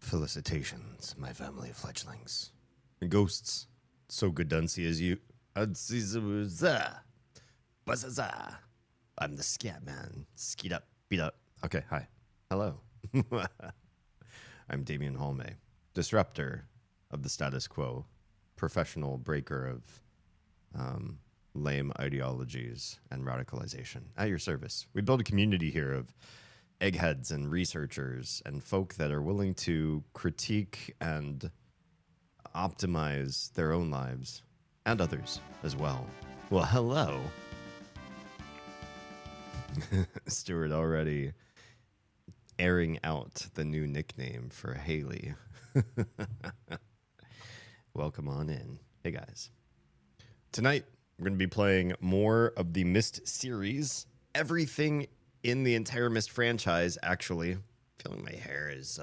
Felicitations, my family of fledglings. And ghosts, so good to see as you. I'm the scat man. Skeet up, beat up. Okay, hi. Hello. I'm Damien Holme, disruptor of the status quo, professional breaker of lame ideologies and radicalization. At your service. We build a community here of eggheads and researchers and folk that are willing to critique and optimize their own lives and others as well. Well, hello. Stuart already airing out the new nickname for Haley. Welcome on in. Hey guys. Tonight, we're going to be playing more of the Myst series. Everything in the entire Myst franchise, actually. Feeling my hair is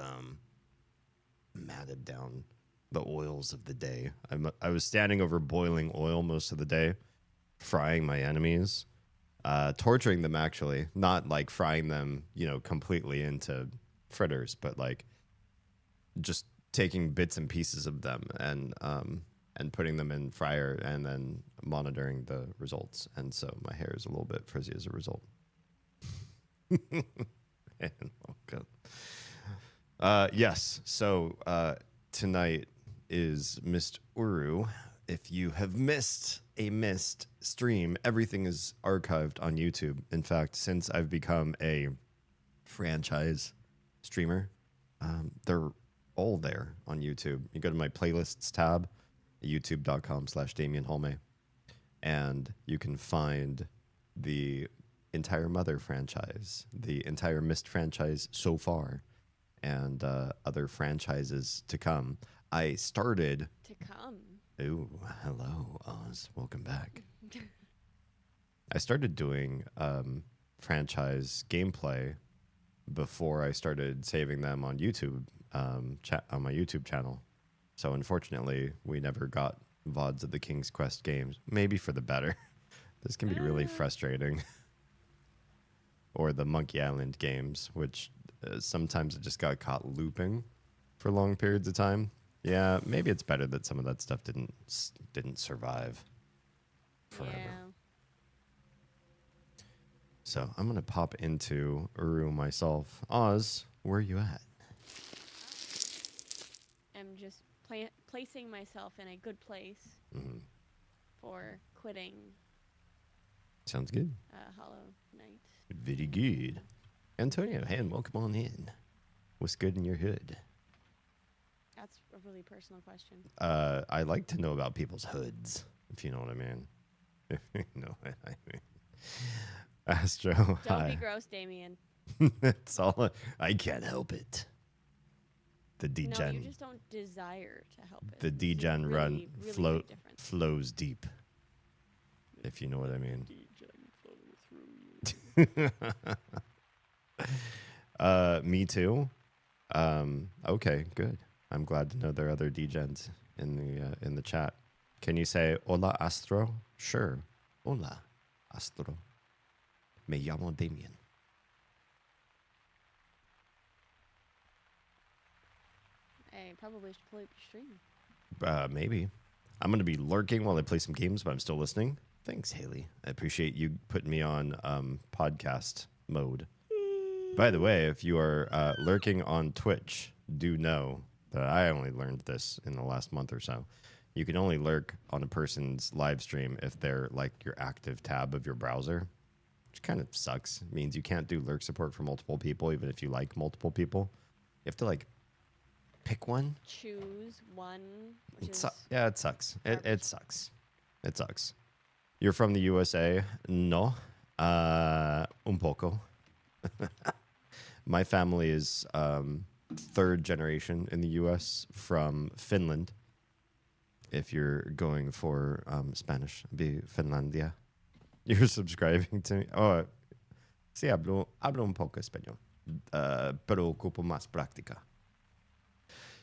matted down the oils of the day. I was standing over boiling oil most of the day, frying my enemies, torturing them actually, not like frying them, completely into fritters, but like just taking bits and pieces of them and putting them in fryer and then monitoring the results. And so my hair is a little bit frizzy as a result. Yes, so tonight is Myst Uru. If you have missed a Myst stream, everything is archived on YouTube. In fact, since I've become a franchise streamer, they're all there on YouTube. You go to my playlists tab, youtube.com/Damien Holme, and you can find the entire Mother franchise, the entire Myst franchise so far, and other franchises to come. I started... To come. Ooh, hello, Oz. Welcome back. I started doing franchise gameplay before I started saving them on YouTube, on my YouTube channel. So unfortunately, we never got VODs of the King's Quest games. Maybe for the better. This can be really frustrating. Or the Monkey Island games, which sometimes it just got caught looping for long periods of time. Yeah, maybe it's better that some of that stuff didn't survive forever. Yeah. So I'm going to pop into Uru myself. Oz, where are you at? I'm just placing myself in a good place for quitting. Sounds good. Hollow Knight. Very good. Antonio, hey, and welcome on in. What's good in your hood? That's a really personal question. I like to know about people's hoods, if you know what I mean. If you know what I mean. Astro, Don't be gross, Damien. That's all. I can't help it. The degen. No, you just don't desire to help it. The degen run really flows deep. If you know what I mean. Me too. Okay, good. I'm glad to know there are other degens in the chat. Can you say hola Astro? Sure. Hola Astro. Me llamo Damien. I probably should pull up your stream. Maybe. I'm going to be lurking while I play some games, but I'm still listening. Thanks, Haley. I appreciate you putting me on podcast mode. By the way, if you are lurking on Twitch, do know that I only learned this in the last month or so. You can only lurk on a person's live stream if they're like your active tab of your browser, which kind of sucks. It means you can't do lurk support for multiple people, even if you like multiple people. You have to like pick one. Choose one. Yeah, it sucks. It sucks. It sucks. You're from the USA? No. Un poco. My family is third generation in the US from Finland. If you're going for Spanish, it'd be Finlandia. You're subscribing to me. Oh, sí, hablo un poco español. Pero ocupo más práctica.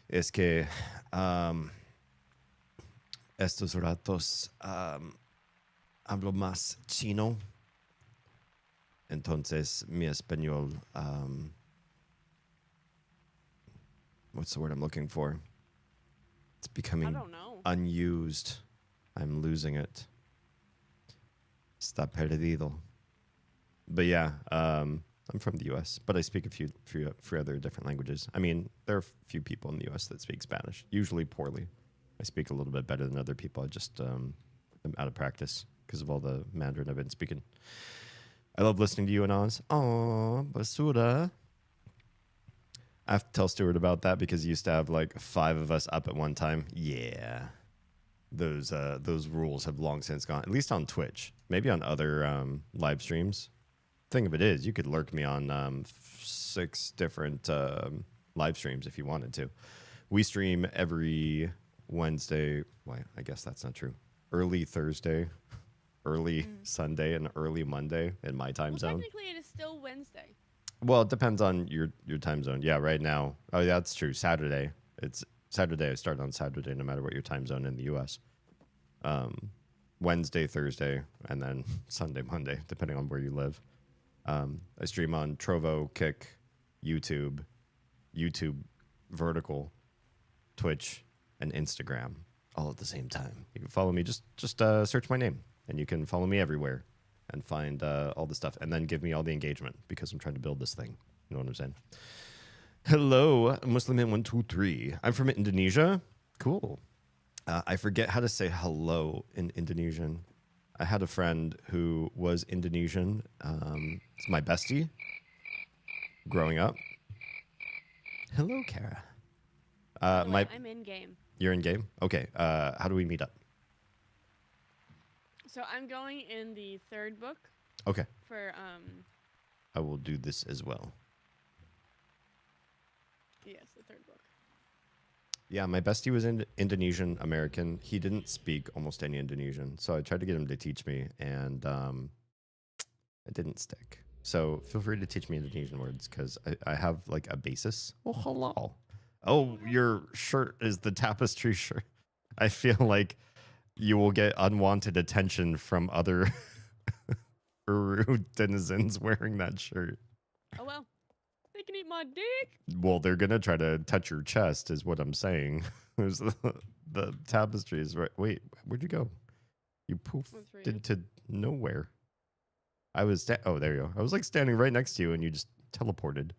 Es que estos ratos hablo más chino. Entonces mi español what's the word I'm looking for? It's I becoming don't know. unused. I'm losing it. Está perdido. But yeah, I'm from the U.S., but I speak a few other different languages. I mean, there are a few people in the U.S. that speak Spanish, usually poorly. I speak a little bit better than other people. I just am out of practice because of all the Mandarin I've been speaking. I love listening to you and Oz. Aw, basura. I have to tell Stuart about that because he used to have like 5 of us up at one time. Yeah. Those rules have long since gone, at least on Twitch. Maybe on other live streams. Thing of it is, you could lurk me on 6 different live streams if you wanted to. We stream every Wednesday. Well, I guess that's not true. Early Thursday, early Sunday, and early Monday in my time zone. Technically, it is still Wednesday. Well, it depends on your time zone. Yeah, right now. Oh, yeah, that's true. Saturday. It's Saturday. I start on Saturday, no matter what your time zone in the U.S. Wednesday, Thursday, and then Sunday, Monday, depending on where you live. I stream on Trovo, Kick, YouTube Vertical, Twitch, and Instagram all at the same time. You can follow me. Just search my name, and you can follow me everywhere and find all the stuff, and then give me all the engagement because I'm trying to build this thing. You know what I'm saying? Hello, Muslimin123. I'm from Indonesia. Cool. I forget how to say hello in Indonesian. I had a friend who was Indonesian. It's my bestie growing up. Hello, Kara. By the way, I'm in game. You're in game? Okay. How do we meet up? So I'm going in the 3rd book. Okay. For I will do this as well. Yes, the 3rd book. Yeah, my bestie was Indonesian American. He didn't speak almost any Indonesian, so I tried to get him to teach me, and it didn't stick. So feel free to teach me Indonesian words because I have like a basis. Oh, hello. Oh, your shirt is the tapestry shirt. I feel like you will get unwanted attention from other Uru denizens wearing that shirt. Oh, well. They can eat my dick. Well, they're going to try to touch your chest is what I'm saying. There's the tapestry is right. Wait, where'd you go? You poofed into nowhere. I was, oh, there you go. I was like standing right next to you and you just teleported.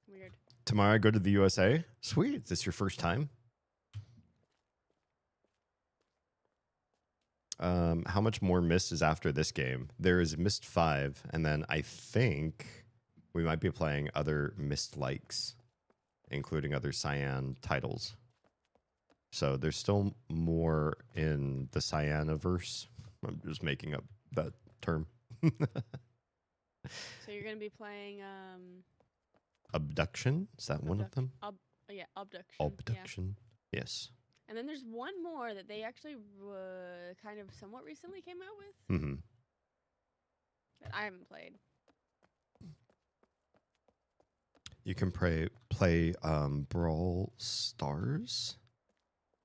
Weird. Tomorrow I go to the USA. Sweet. Is this your first time? How much more Myst is after this game? There is Myst 5, and then I think we might be playing other Myst-likes, including other Cyan titles. So there's still more in the Cyaniverse. I'm just making up that term. So you're going to be playing... Abduction? Is that one of them? Yeah, Abduction. Abduction, yeah. Yes. And then there's one more that they actually kind of somewhat recently came out with. Mm-hmm. That I haven't played. You can play Brawl Stars.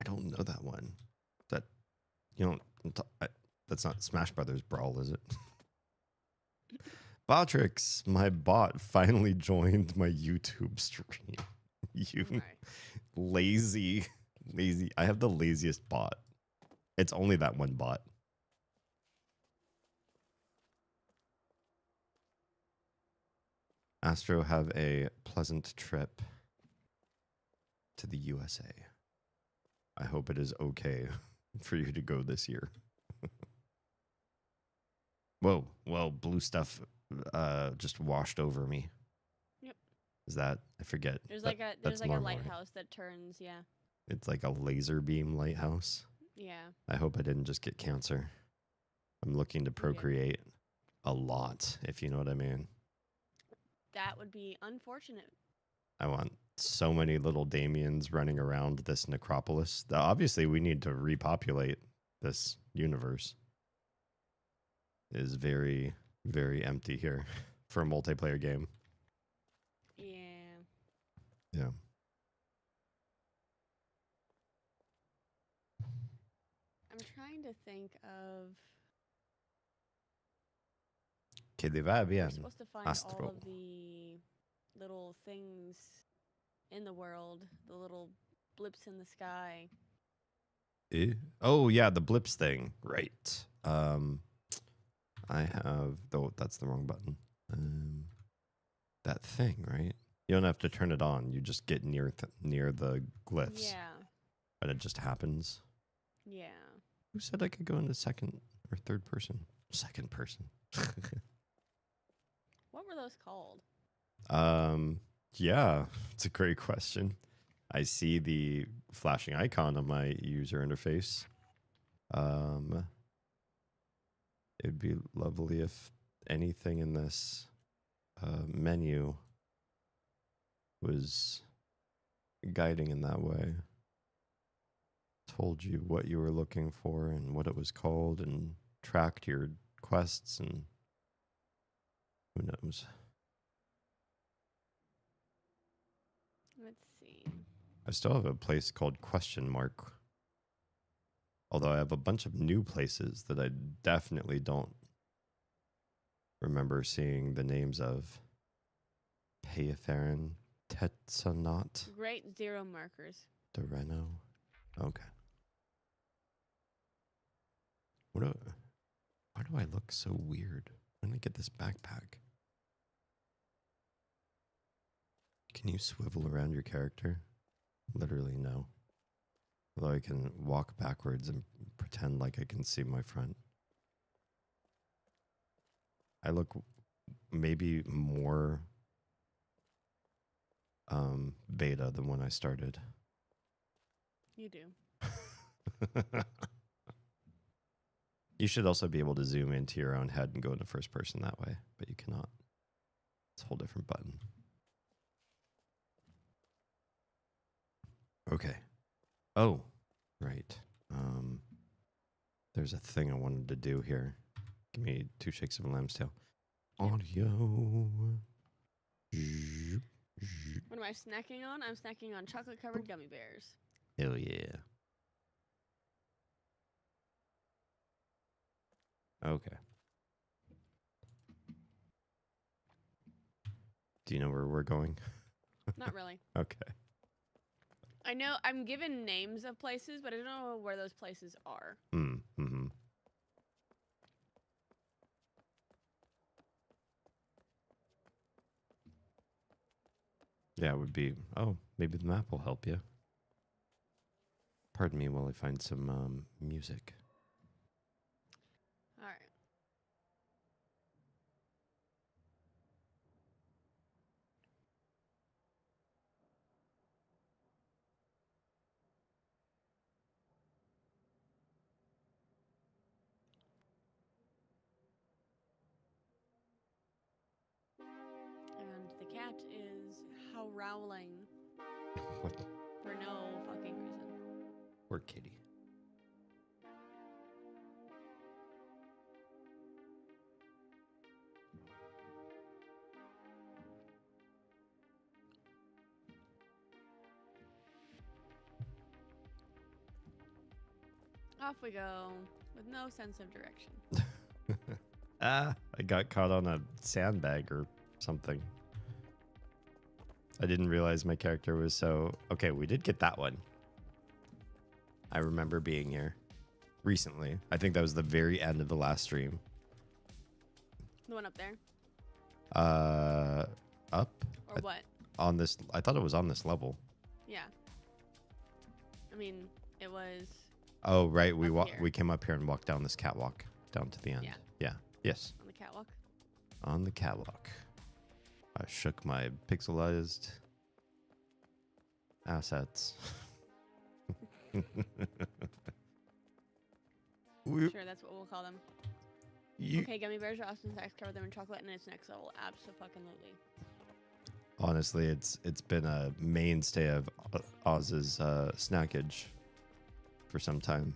I don't know that one. That that's not Smash Brothers Brawl, is it? Botrix, my bot finally joined my YouTube stream. You lazy. I have the laziest bot. It's only that one bot. Astro, have a pleasant trip to the USA. I hope it is okay for you to go this year. Whoa, well, blue stuff just washed over me. Yep. Is that, I forget. There's like a lighthouse that turns, yeah. It's like a laser beam lighthouse. Yeah. I hope I didn't just get cancer. I'm looking to procreate a lot, if you know what I mean. That would be unfortunate. I want so many little Damians running around this necropolis. Obviously, we need to repopulate this universe. It is very, very empty here for a multiplayer game. Yeah. Yeah. I'm trying to think of... Que le va bien, We're supposed to find Astro. all of the little things in the world, the little blips in the sky. Oh yeah, the blips thing. Right. I have though that's the wrong button. That thing, right? You don't have to turn it on. You just get near the glyphs, Yeah. and it just happens. Yeah. Who said I could go into second or third person? Second person. What were those called? Yeah, it's a great question. I see the flashing icon on my user interface. It'd be lovely if anything in this menu was guiding in that way. Told you what you were looking for and what it was called and tracked your quests and who knows. Let's see. I still have a place called Question Mark. Although I have a bunch of new places that I definitely don't remember seeing the names of. Payafaran, Tetsanot, Great 0 markers. Doreno. Okay. Why do I look so weird? When did I get this backpack? Can you swivel around your character? Literally no. Although I can walk backwards and pretend like I can see my front. I look maybe more beta than when I started. You do. You should also be able to zoom into your own head and go into first person that way, but you cannot. It's a whole different button. Okay. Oh, right. There's a thing I wanted to do here. Give me 2 shakes of a lamb's tail. Audio. What am I snacking on? I'm snacking on chocolate-covered gummy bears. Hell yeah. Okay. Do you know where we're going? Not really. Okay. I know I'm given names of places, but I don't know where those places are. Mm-hmm. Yeah, it would be... Oh, maybe the map will help you. Pardon me while I find some music. All right. And the cat is howling What? for no fucking reason. Poor kitty. Off we go with no sense of direction. I got caught on a sandbag or something. I didn't realize my character was so... Okay, we did get that one. I remember being here recently. I think that was the very end of the last stream. The one up there? Up? Or what? On this... I thought it was on this level. Yeah. I mean, it was... Oh, right. Here. We came up here and walked down this catwalk down to the end. Yeah. Yeah. Yes. On the catwalk. On the catwalk. I shook my pixelized assets. Sure, that's what we'll call them. Okay, gummy bears are awesome. Snacks, cover them in chocolate, and it's next level. Abso-fucking-lutely. Honestly, it's been a mainstay of Oz's snackage for some time.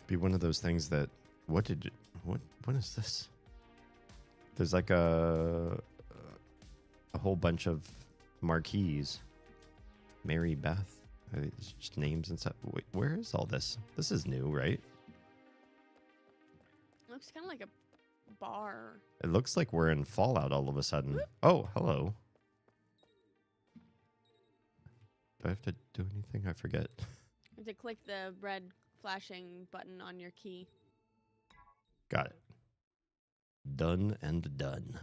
Be one of those things that what is this? There's like a whole bunch of marquees. Mary Beth. It's just names and stuff. Wait, where is all this? This is new, right? Looks kind of like a bar. It looks like we're in Fallout all of a sudden. Oh, hello. I have to do anything? I forget. You have to click the red flashing button on your key. Got it. Done and done.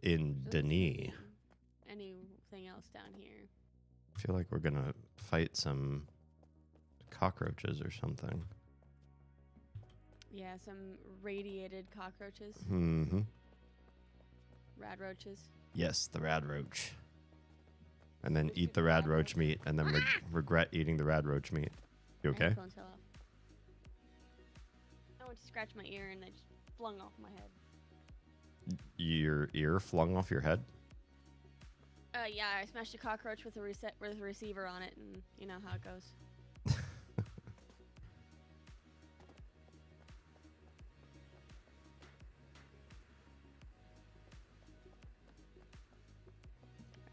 In Denis. Anything else down here? I feel like we're going to fight some cockroaches or something. Yeah, some radiated cockroaches. Mm-hmm. Rad roaches. Yes, the rad roach. And then eat the rad roach meat, and then regret eating the rad roach meat. You okay? My headphones fell off. I went to scratch my ear and they just flung off my head. Your ear flung off your head? Yeah, I smashed a cockroach with a receiver on it, and you know how it goes.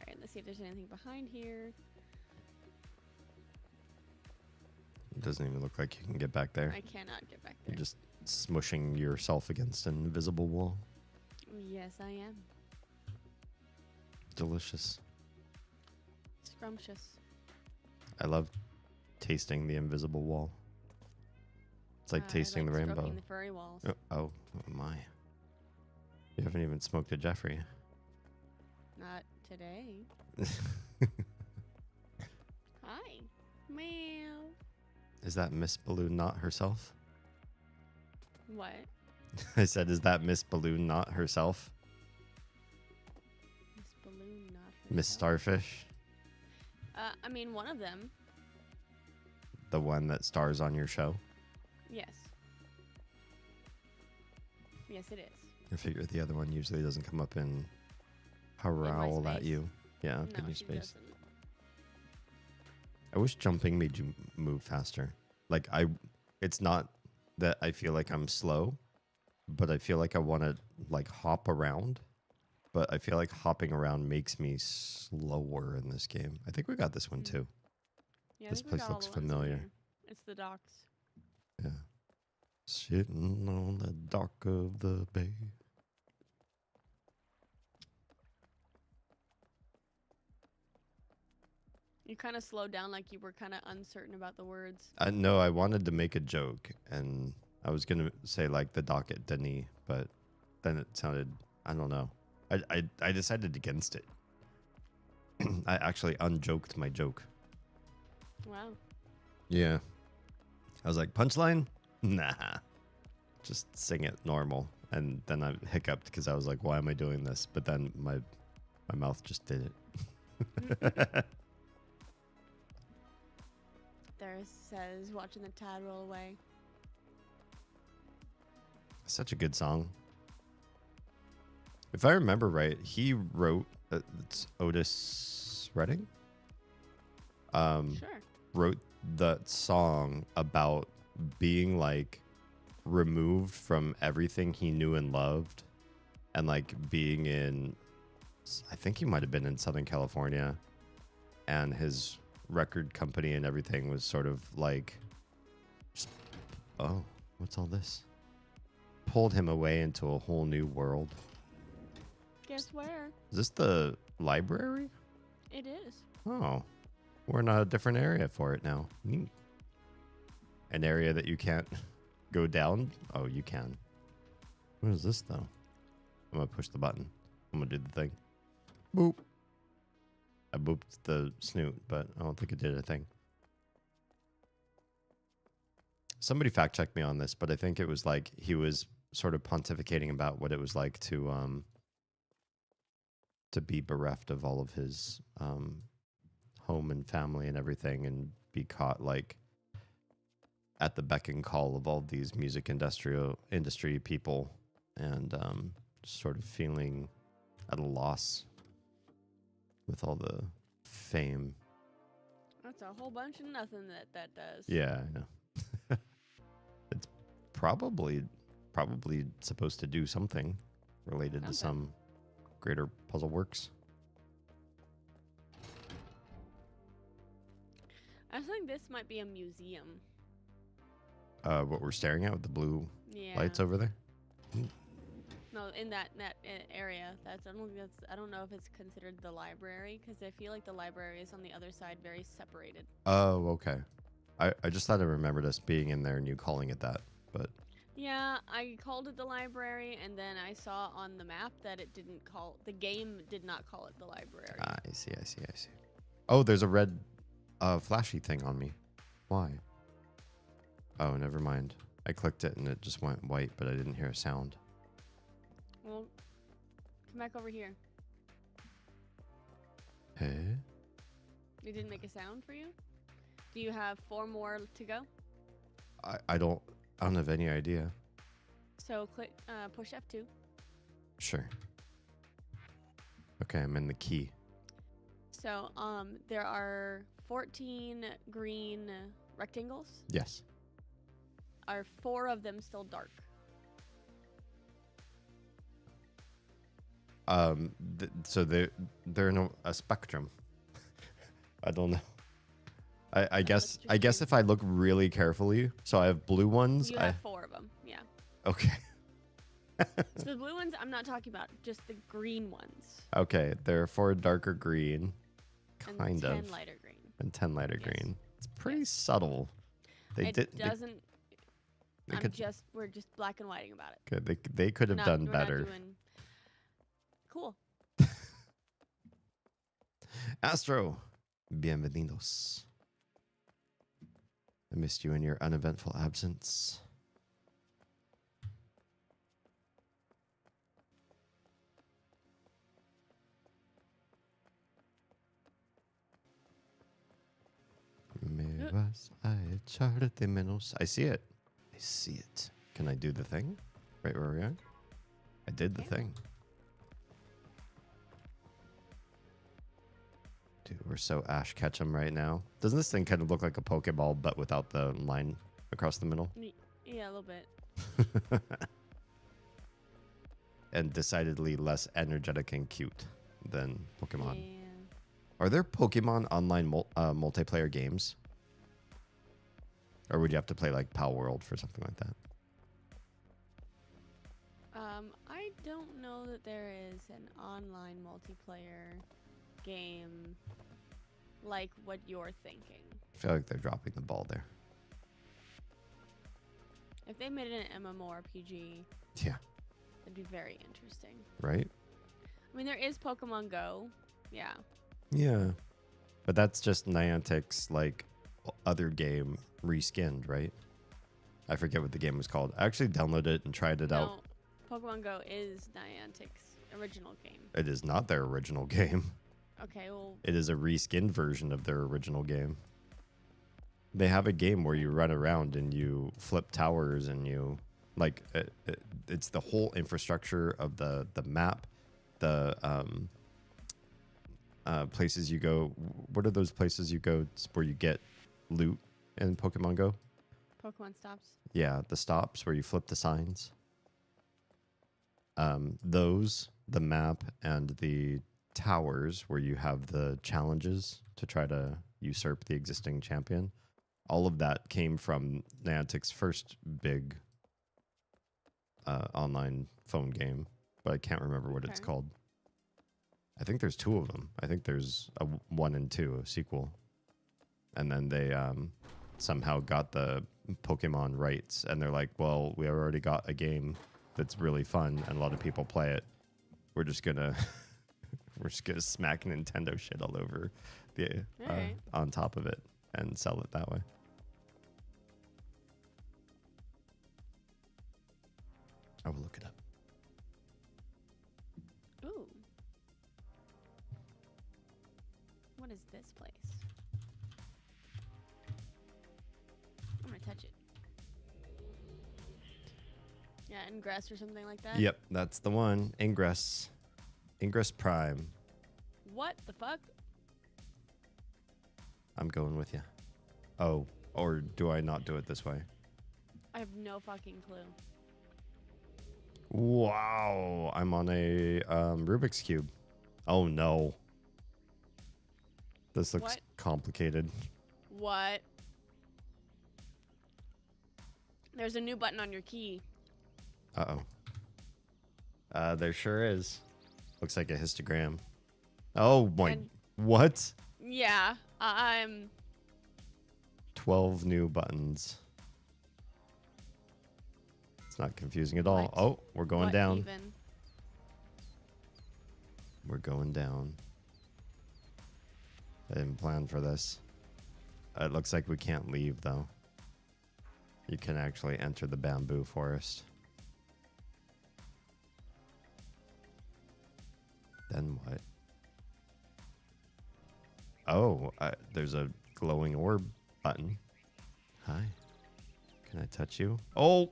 Alright, let's see if there's anything behind here. It doesn't even look like you can get back there. I cannot get back there. You're just smushing yourself against an invisible wall. Yes, I am. Delicious. Scrumptious. I love tasting the invisible wall. It's like tasting the rainbow. Stroking the furry walls. Oh my. You haven't even smoked a Jeffrey. Not today. Hi. Meow. Is that Miss Balloon not herself? What? I said, is that Miss Balloon not herself? Miss Balloon, not herself. Miss Starfish? I mean, one of them. The one that stars on your show? Yes. Yes, it is. I figure the other one usually doesn't come up and howl at you. Yeah, No, up in your she space. doesn't. I wish jumping made you move faster. Like, it's not that I feel like I'm slow, but I feel like I want to, like, hop around. But I feel like hopping around makes me slower in this game. I think we got this one, too. Yeah, This I think we place got all looks the ones in familiar. here. It's the docks. Yeah. Sitting on the dock of the bay. You kind of slowed down, like you were kind of uncertain about the words. No, I wanted to make a joke, and I was going to say, like, the dock at Denis, but then it sounded, I don't know. I decided against it. I actually unjoked my joke. Wow. Yeah. I was like, punchline? Nah. Just sing it normal. And then I hiccuped because I was like, why am I doing this? But then my mouth just did it. There it says, watching the tide roll away. Such a good song. If I remember right, he wrote, it's Otis Redding? Sure. Wrote that song about being like removed from everything he knew and loved, and like being in, I think he might have been in Southern California, and his record company and everything was sort of like, just, oh, what's all this? Pulled him away into a whole new world. Guess where? Is this the library? It is. Oh, we're in a different area for it now. Neat. An area that you can't go down? Oh, you can. What is this, though? I'm going to push the button. I'm going to do the thing. Boop. I booped the snoot, but I don't think it did a thing. Somebody fact checked me on this, but I think it was like he was sort of pontificating about what it was like to be bereft of all of his home and family and everything, and be caught like at the beck and call of all these music industry people, and just sort of feeling at a loss with all the fame. That's a whole bunch of nothing that does. Yeah, I know. It's probably supposed to do something related to some greater puzzle works. I think this might be a museum. What we're staring at with the blue Yeah. lights over there? No, No, in that area. I don't know if it's considered the library because I feel like the library is on the other side, very separated. Oh, okay. I just thought I remembered us being in there and you calling it that, but. Yeah, I called it the library, and then I saw on the map that it didn't call the game did not call it the library. I see. Oh, there's a red, flashy thing on me. Why? Oh, never mind. I clicked it and it just went white, but I didn't hear a sound. Well, come back over here. Hey? It didn't make a sound for you? Do you have 4 more to go? I don't have any idea. So click, push F2. Sure. Okay, I'm in the key. So, there are 14 green rectangles. Yes. Are 4 of them still dark? So they're in a spectrum. I don't know. I guess if I look really carefully, so I have blue ones. You have 4 of them, yeah. Okay. So the blue ones, I'm not talking about, just the green ones. Okay, there are 4 darker green, kind of, 10 lighter green, and 10 lighter green. It's pretty subtle. We're just black and whiting about it. Okay, they could have done better. Cool. Astro, bienvenidos. I missed you in your uneventful absence. Me vas a echar de menos. I see it. I see it. Can I do the thing? Right where we are? I did the thing. Dude, we're so Ash Ketchum right now. Doesn't this thing kind of look like a Pokeball, but without the line across the middle? Yeah, a little bit. And decidedly less energetic and cute than Pokemon. Yeah. Are there Pokemon online multiplayer games? Or would you have to play like Pal World for something like that? I don't know that there is an online multiplayer game like what you're thinking. I feel like they're dropping the ball there. If they made it an MMORPG, yeah, it'd be very interesting. Right? I mean, there is Pokemon Go. Yeah. Yeah. But that's just Niantic's like other game reskinned, right? I forget what the game was called. I actually downloaded it and tried it out. Pokemon Go is Niantic's original game. It is not their original game. Okay, well... It is a reskinned version of their original game. They have a game where you run around and you flip towers and you... Like, it's the whole infrastructure of the map, the places you go. What are those places you go where you get loot in Pokemon Go? Pokemon stops. Yeah, the stops where you flip the signs. The map, and the towers where you have the challenges to try to usurp the existing champion. All of that came from Niantic's first big online phone game, but I can't remember what it's called. I think there's 2 of them. I think there's a 1 and 2, a sequel. And then they somehow got the Pokemon rights, and they're like, well, we already got a game that's really fun and a lot of people play it. We're just gonna smack Nintendo shit all over the on top of it and sell it that way. I will look it up. Ooh. What is this place? I'm gonna touch it. Yeah, Ingress or something like that? Yep, that's the one. Ingress. Ingress Prime. What the fuck? I'm going with you. Oh, or do I not do it this way? I have no fucking clue. Wow, I'm on a Rubik's Cube. Oh no. This looks complicated. What? There's a new button on your key. Uh-oh. There sure is. Looks like a histogram. Oh my, And what? yeah, I'm 12 new buttons. It's not confusing at all. What? Oh, we're going what down. even? We're going down. I didn't plan for this. It looks like we can't leave, though. You can actually enter the bamboo forest. Then what? Oh, there's a glowing orb button. Hi. Can I touch you? Oh!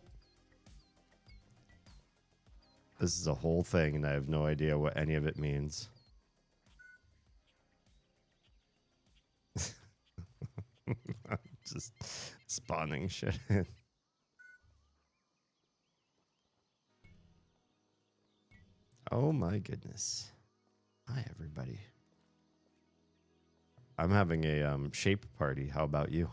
This is a whole thing, and I have no idea what any of it means. Just spawning shit in. Oh my goodness. Hi, everybody. I'm having a shape party. How about you?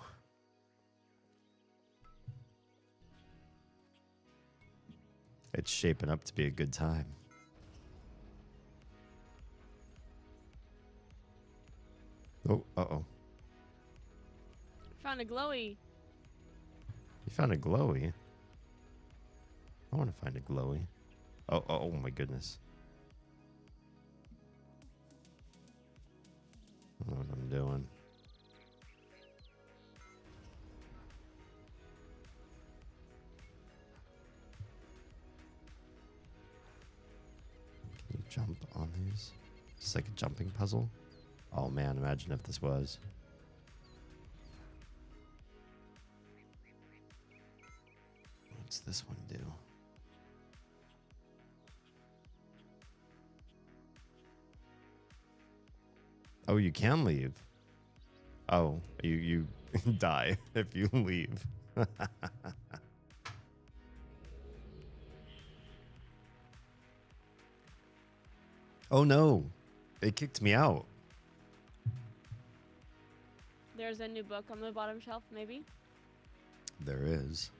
It's shaping up to be a good time. Oh, uh-oh. Found a glowy. You found a glowy? I want to find a glowy. Oh my goodness. I don't know what I'm doing. Can you jump on these? Is this like a jumping puzzle? Oh man, imagine if this was. What's this one do? Oh, you can leave. Oh, you die if you leave. Oh no, they kicked me out. There's a new book on the bottom shelf, maybe. There is.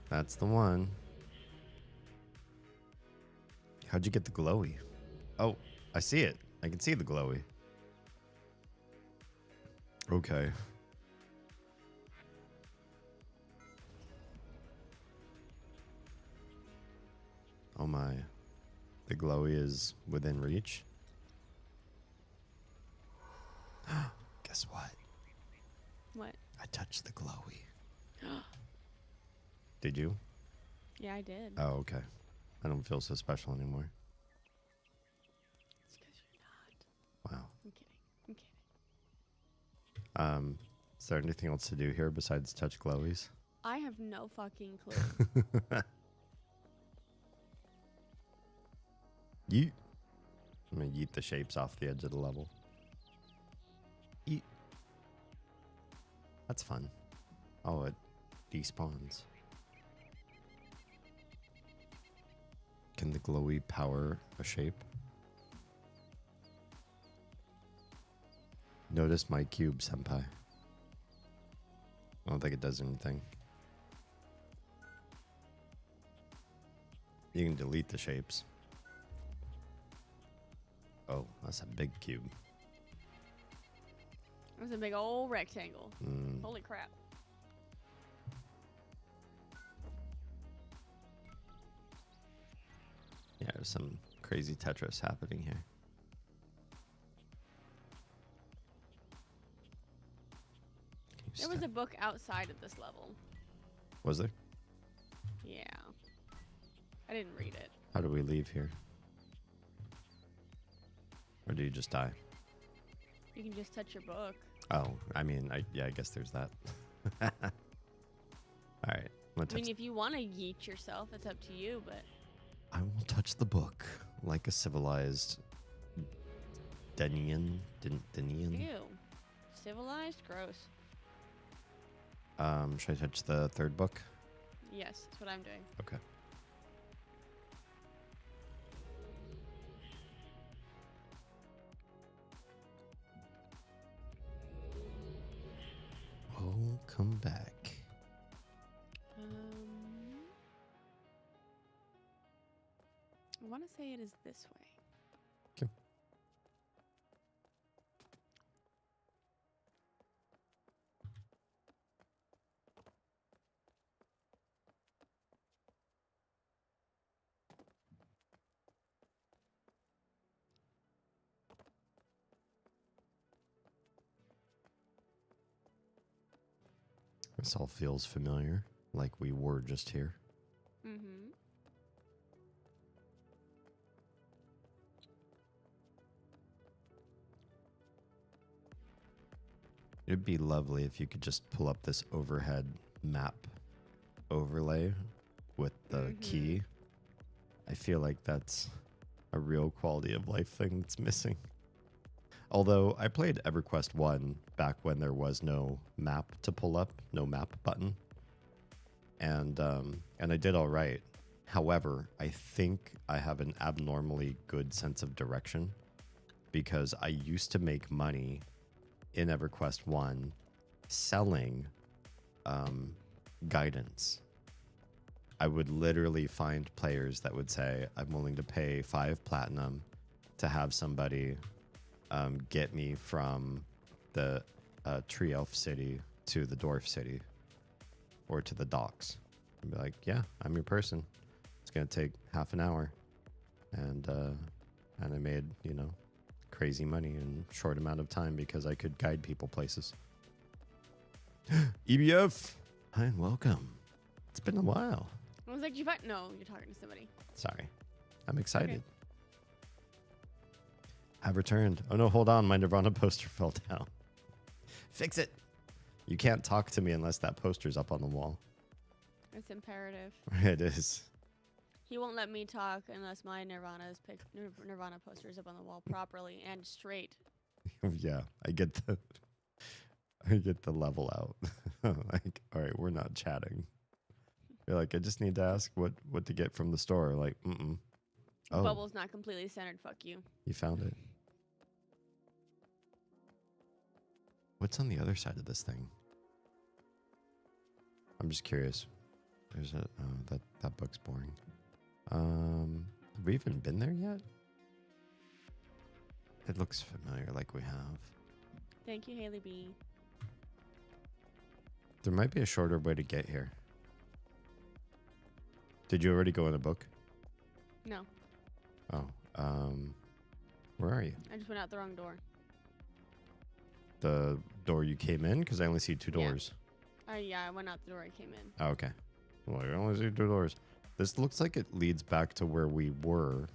That's the one. How'd you get the glowy? Oh, I see it. I can see the glowy. Okay. Oh my. The glowy is within reach. Guess what? What? I touched the glowy. Did you? Yeah, I did. Oh, okay. I don't feel so special anymore. It's because you're not. Wow. I'm kidding. I'm kidding. Is there anything else to do here besides touch glowies? I have no fucking clue. Yeet. I'm gonna yeet the shapes off the edge of the level. Yeet. That's fun. Oh, it despawns. Can the glowy power a shape? Notice my cube, senpai. I don't think it does anything. You can delete the shapes. Oh, that's a big cube. It was a big old rectangle. Holy crap. Yeah, there's some crazy Tetris happening here. There was a book outside of this level. Was there? Yeah. I didn't read it. How do we leave here? Or do you just die? You can just touch your book. Oh, I mean, I guess there's that. All right. I mean, if you want to yeet yourself, it's up to you, but... I will touch the book like a civilized Denian. Ew. Civilized? Gross. Should I touch the third book? Yes, that's what I'm doing. Okay. Oh, come back. want to say it is this way. Okay. This all feels familiar, like we were just here. Mm-hmm. It'd be lovely if you could just pull up this overhead map overlay with the key. I feel like that's a real quality of life thing that's missing. Although I played EverQuest 1 back when there was no map to pull up, no map button. And I did all right. However, I think I have an abnormally good sense of direction because I used to make money in EverQuest 1 selling guidance. I would literally find players that would say, I'm willing to pay 5 platinum to have somebody get me from the tree elf city to the dwarf city or to the docks. I'd be like, yeah, I'm your person. It's going to take half an hour. And I made, crazy money in a short amount of time because I could guide people places. EBF, hi and welcome. It's been a while. I was like, no, you're talking to somebody. Sorry. I'm excited. Okay. I've returned. Oh no, hold on. My Nirvana poster fell down. Fix it. You can't talk to me unless that poster's up on the wall. It's imperative. It is. He won't let me talk unless my Nirvana poster is up on the wall properly and straight. Yeah, I get the level out. Like, all right, we're not chatting. You're like, I just need to ask what to get from the store. Like, oh, Bubble's not completely centered. Fuck you. You found it. What's on the other side of this thing? I'm just curious. There's that book's boring. Have we even been there yet? It looks familiar, like we have. Thank you, Haley B. There might be a shorter way to get here. Did you already go in a book? No. Oh, where are you? I just went out the wrong door. The door you came in? Because I only see 2 doors. Yeah, I went out the door I came in. Oh, okay. Well, I only see 2 doors. This looks like it leads back to where we were,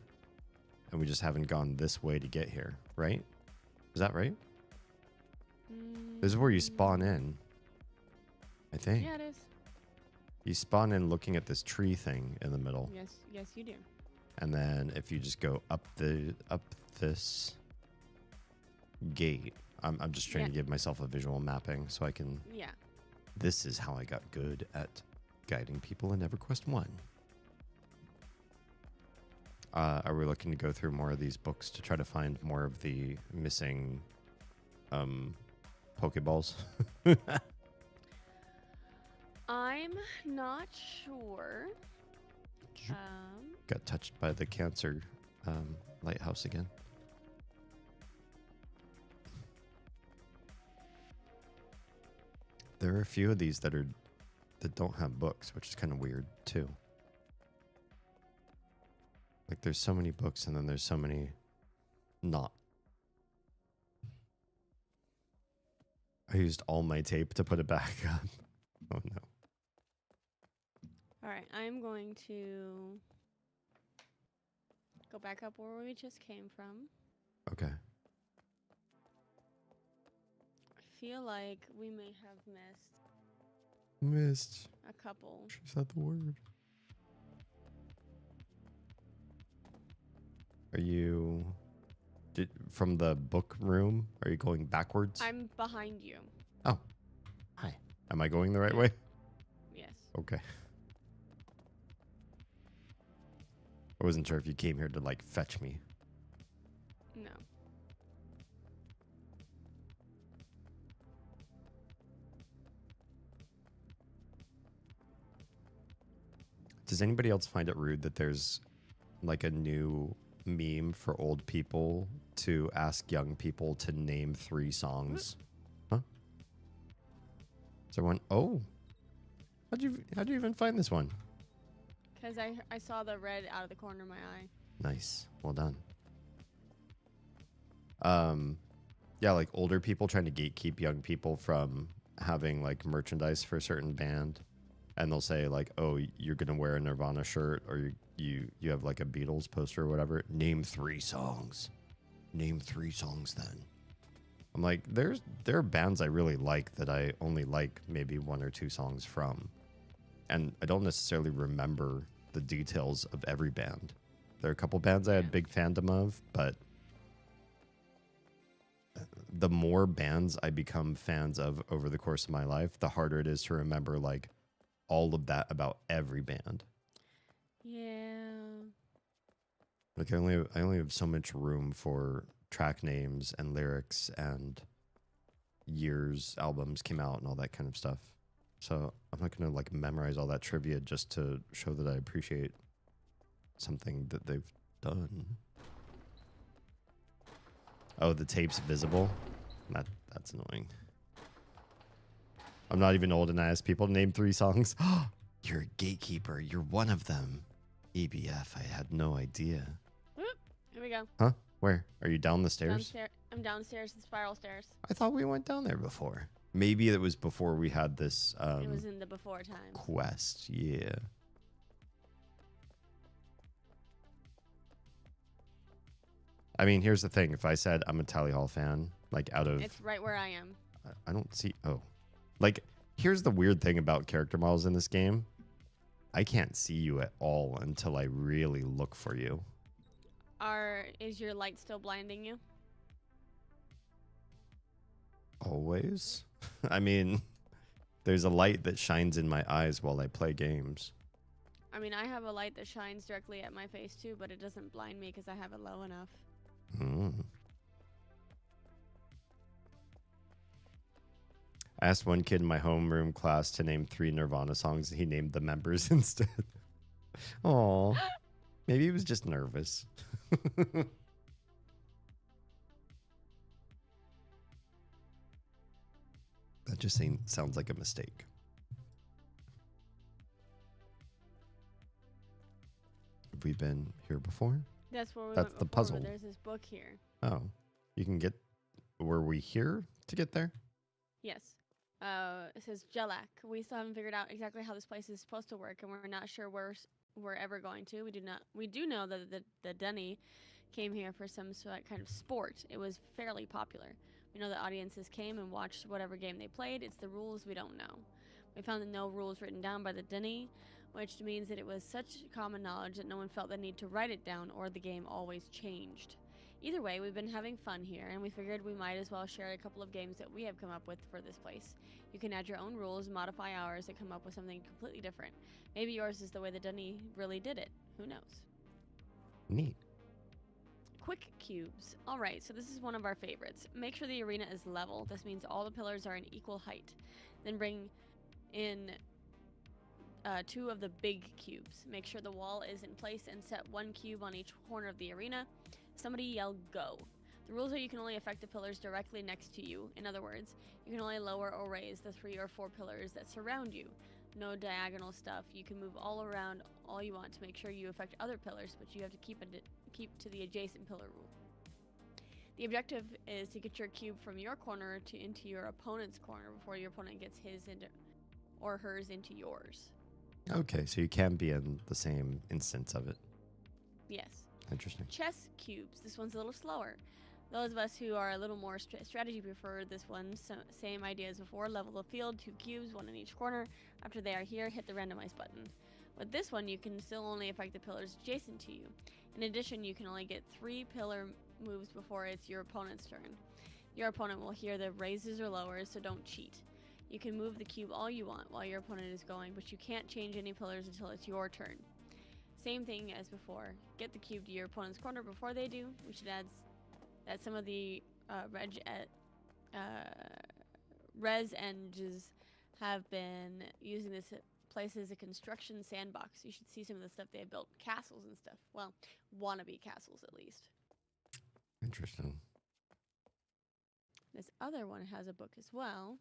and we just haven't gone this way to get here, right? Is that right? This is where you spawn in, I think. Yeah, it is. You spawn in looking at this tree thing in the middle. Yes, you do. And then if you just go up this gate, I'm just trying to give myself a visual mapping so I can. Yeah. This is how I got good at guiding people in EverQuest 1. Are we looking to go through more of these books to try to find more of the missing Pokeballs? I'm not sure. Got touched by the cancer lighthouse again. There are a few of these that don't have books, which is kind of weird too. Like there's so many books and then there's so many not. I used all my tape to put it back up. Oh no. All right, I'm going to go back up where we just came from. Okay. I feel like we may have missed Missed. a couple. She said the word. Are you from the book room? Are you going backwards? I'm behind you. Oh. Hi. Am I going the right way? Yes. Okay. I wasn't sure if you came here to like fetch me. No. Does anybody else find it rude that there's like a new meme for old people to ask young people to name 3 songs. Huh? Is there one? Oh, how'd you even find this one? Because I saw the red out of the corner of my eye. Nice, well done. Yeah, like older people trying to gatekeep young people from having like merchandise for a certain band, and they'll say like, "Oh, you're gonna wear a Nirvana shirt, or you have like a Beatles poster or whatever. Name 3 songs. Name 3 songs." Then I'm like, there are bands I really like that I only like maybe 1 or 2 songs from, and I don't necessarily remember the details of every band. There are a couple bands I had big fandom of, but the more bands I become fans of over the course of my life, the harder it is to remember like all of that about every band. Yeah. Like I only have so much room for track names and lyrics and years albums came out and all that kind of stuff. So I'm not gonna like memorize all that trivia just to show that I appreciate something that they've done. Oh, the tape's visible? That's annoying. I'm not even old and I ask people to name 3 songs. You're a gatekeeper. You're one of them. EBF, I had no idea. Whoop, here we go. Huh? Where? Are you down the stairs? Downstairs. I'm downstairs, the spiral stairs. I thought we went down there before. Maybe it was before we had this It was in the before times. quest. Yeah. I mean, here's the thing. If I said I'm a Tally Hall fan, like out of... It's right where I am. I don't see... Oh. Like, here's the weird thing about character models in this game. I can't see you at all until I really look for you. Is your light still blinding you? Always? I mean, there's a light that shines in my eyes while I play games. I mean, I have a light that shines directly at my face too, but it doesn't blind me because I have it low enough. I asked one kid in my homeroom class to name 3 Nirvana songs, and he named the members instead. Aw. Maybe he was just nervous. That just sounds like a mistake. Have we been here before? That's where we That's went the before, puzzle. but there's this book here. Oh, you can get... Were we here to get there? Yes. It says Jelak. We still haven't figured out exactly how this place is supposed to work, and we're not sure where we're ever going to. We do know that the Dunny came here for some sort of kind of sport. It was fairly popular. We know that audiences came and watched whatever game they played. It's the rules we don't know. We found that no rules written down by the Dunny, which means that it was such common knowledge that no one felt the need to write it down, or the game always changed. Either way, we've been having fun here, and we figured we might as well share a couple of games that we have come up with for this place. You can add your own rules and modify ours and come up with something completely different. Maybe yours is the way the Dunny really did it. Who knows? Neat. Quick cubes. Alright, so this is one of our favorites. Make sure the arena is level. This means all the pillars are in equal height. Then bring in 2 of the big cubes. Make sure the wall is in place and set 1 cube on each corner of the arena. Somebody yell go. The rules are you can only affect the pillars directly next to you. In other words, you can only lower or raise the 3 or 4 pillars that surround you. No diagonal stuff. You can move all around all you want to make sure you affect other pillars, but you have to keep to the adjacent pillar rule. The objective is to get your cube from your corner into your opponent's corner before your opponent gets his or hers into yours. Okay, so you can be in the same instance of it. Yes. Interesting. Chess cubes. This one's a little slower. Those of us who are a little more strategy prefer this one. So, same idea as before. Level the field, 2 cubes, 1 in each corner. After they are here, hit the randomize button. With this one, you can still only affect the pillars adjacent to you. In addition, you can only get 3 pillar moves before it's your opponent's turn. Your opponent will hear the raises or lowers, so don't cheat. You can move the cube all you want while your opponent is going, but you can't change any pillars until it's your turn. Same thing as before. Get the cube to your opponent's corner before they do. We should add that some of the res engs have been using this place is a construction sandbox. You should see some of the stuff they have built. Castles and stuff. Well, wannabe castles, at least. Interesting. This other one has a book as well.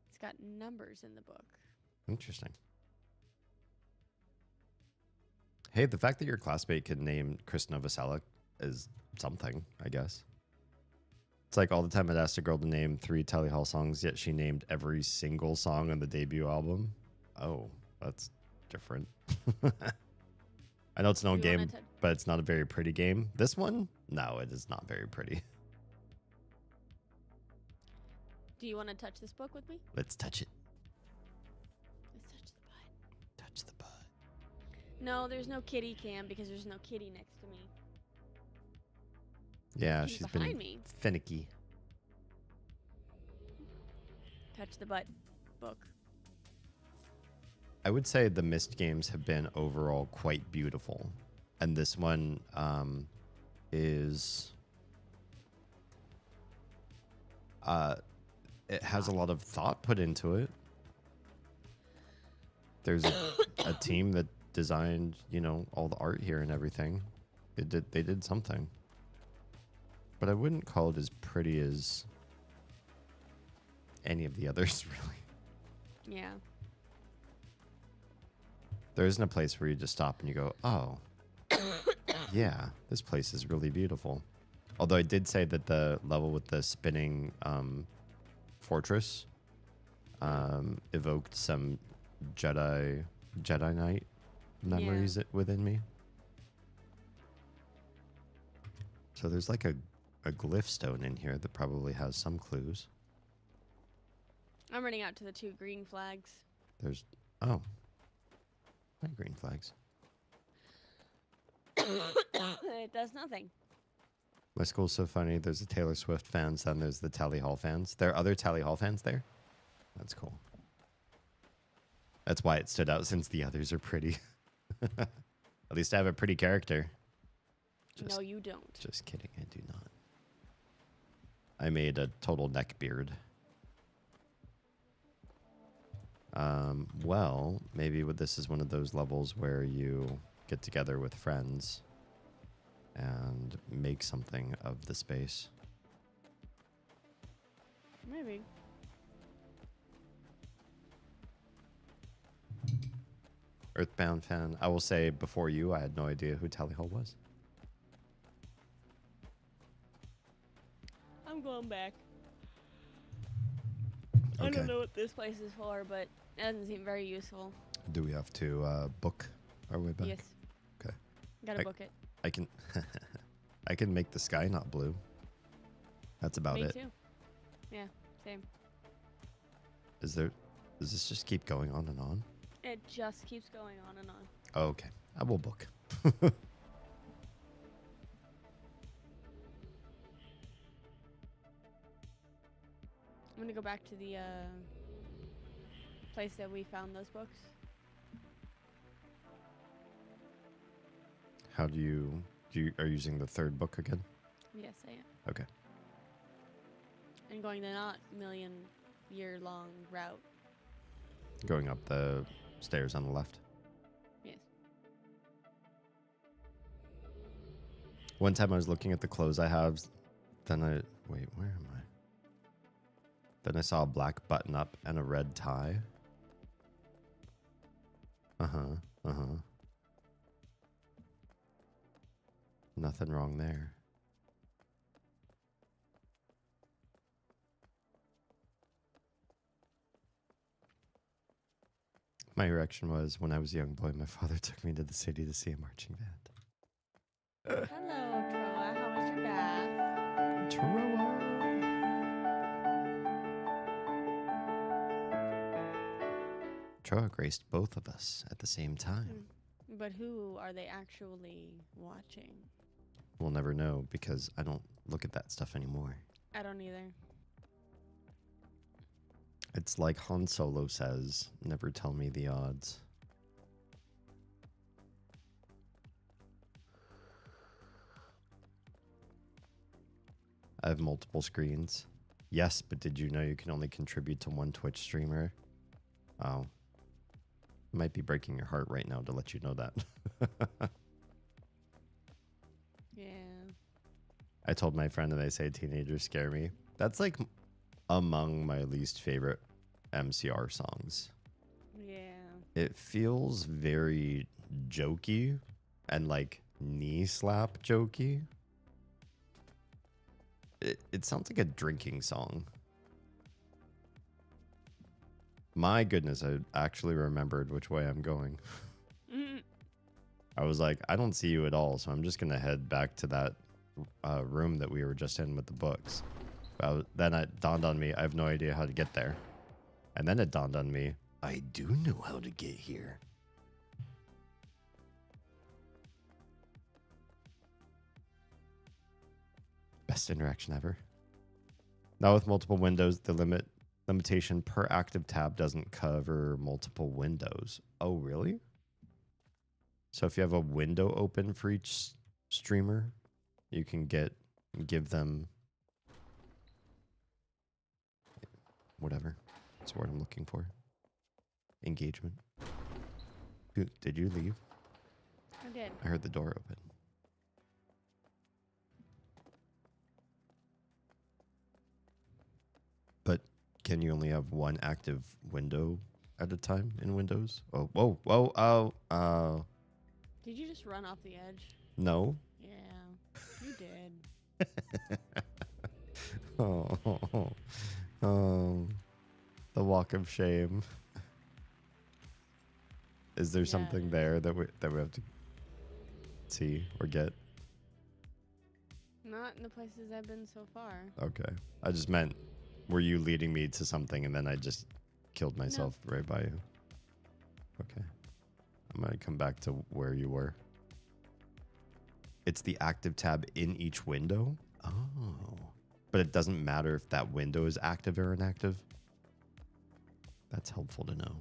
It's got numbers in the book. Interesting. Hey, the fact that your classmate could name Chris Novoselic is something, I guess. It's like all the time I'd asked a girl to name 3 Telly Hall songs, yet she named every single song on the debut album. Oh, that's different. I know it's no game, but it's not a very pretty game. This one? No, it is not very pretty. Do you want to touch this book with me? Let's touch it. Let's touch the butt. Touch the butt. No, there's no kitty cam because there's no kitty next to me. Yeah, she's been finicky. Touch the butt book. I would say the Myst games have been overall quite beautiful. And this one is... it has a lot of thought put into it. There's a team that designed, you know, all the art here and everything. They did something. But I wouldn't call it as pretty as any of the others, really. Yeah. There isn't a place where you just stop and you go, oh, yeah, this place is really beautiful. Although I did say that the level with the spinning fortress evoked some Jedi Knight memories within me. So there's like a glyph stone in here that probably has some clues. I'm running out to the 2 green flags. There's... Oh. My green flags. It does nothing. My school's so funny. There's the Taylor Swift fans, then there's the Tally Hall fans. There are other Tally Hall fans there? That's cool. That's why it stood out, since the others are pretty. At least I have a pretty character. No, you don't. Just kidding, I do not. I made a total neck beard. Well, maybe this is one of those levels where you get together with friends and make something of the space. Maybe. Earthbound fan. I will say, before you, I had no idea who Tally Hall was. I'm going back. Okay. I don't know what this place is for, but it doesn't seem very useful. Do we have to book our way back? Yes. Okay. Gotta book it. I can I can make the sky not blue. That's about it. Me too. Yeah, same. Does this just keep going on and on? It just keeps going on and on. Oh, okay. I will book. I'm gonna go back to the place that we found those books. How do you are you using the 3rd book again? Yes, I am. Okay. And going the not million-year-long route. Going up the stairs on the left. Yes. One time I was looking at the clothes I have, then wait, where am I? Then I saw a black button up and a red tie. Nothing wrong there. My reaction was, when I was a young boy, my father took me to the city to see a marching band. Hello, Troa. How was your bath? Troa. Troa graced both of us at the same time. But who are they actually watching? We'll never know, because I don't look at that stuff anymore. I don't either. It's like Han Solo says, never tell me the odds. I have multiple screens. Yes, but did you know you can only contribute to one Twitch streamer? Oh. Might be breaking your heart right now to let you know that. Yeah. I told my friend that I say teenagers scare me. That's like among my least favorite MCR songs. Yeah. It feels very jokey and like knee slap jokey. It sounds like a drinking song. My goodness, I actually remembered which way I'm going. I was like, I don't see you at all, so I'm just going to head back to that room that we were just in with the books. Then it dawned on me, I have no idea how to get there. And then it dawned on me, I do know how to get here. Best interaction ever. Now with multiple windows, the limitation per active tab doesn't cover multiple windows. Oh, really? So if you have a window open for each streamer, you can give them whatever. That's the word I'm looking for. Engagement. Did you leave? I did. I heard the door open. But can you only have one active window at a time in Windows? Oh, whoa, whoa, oh, Did you just run off the edge? no. Yeah, you did. Oh, the walk of shame. Is there something there that we have to see or get? Not in the places I've been so far. Okay. I just meant, were you leading me to something and then I just killed myself right by you? Okay. I'm going to come back to where you were. It's the active tab in each window? Oh. But it doesn't matter if that window is active or inactive? That's helpful to know.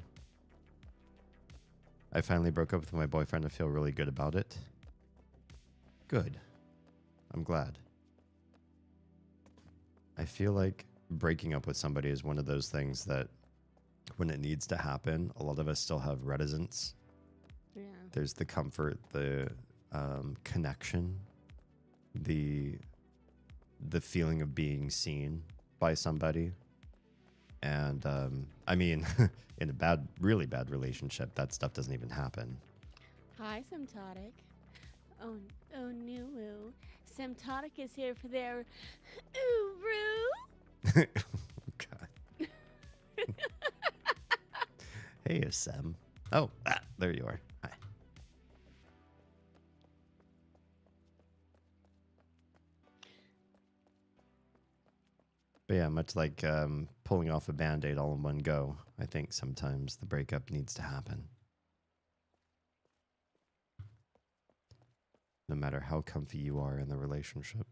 I finally broke up with my boyfriend. I feel really good about it. Good. I'm glad. I feel like breaking up with somebody is one of those things that when it needs to happen, a lot of us still have reticence. Yeah. There's the comfort, the connection, the feeling of being seen by somebody. And I mean, in a really bad relationship, that stuff doesn't even happen. Hi, Symptotic. Oh no. Symptotic is here for their Uru. God. Hey, Sam. Oh, there you are. Hi. But yeah, much like pulling off a Band-Aid all in one go, I think sometimes the breakup needs to happen. No matter how comfy you are in the relationship.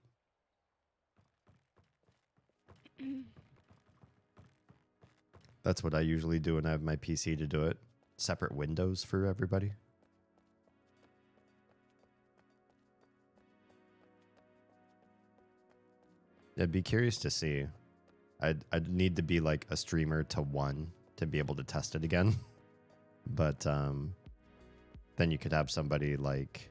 That's what I usually do when I have my PC to do it. Separate windows for everybody. I'd be curious to see. I'd need to be like a streamer to one to be able to test it again. But then you could have somebody like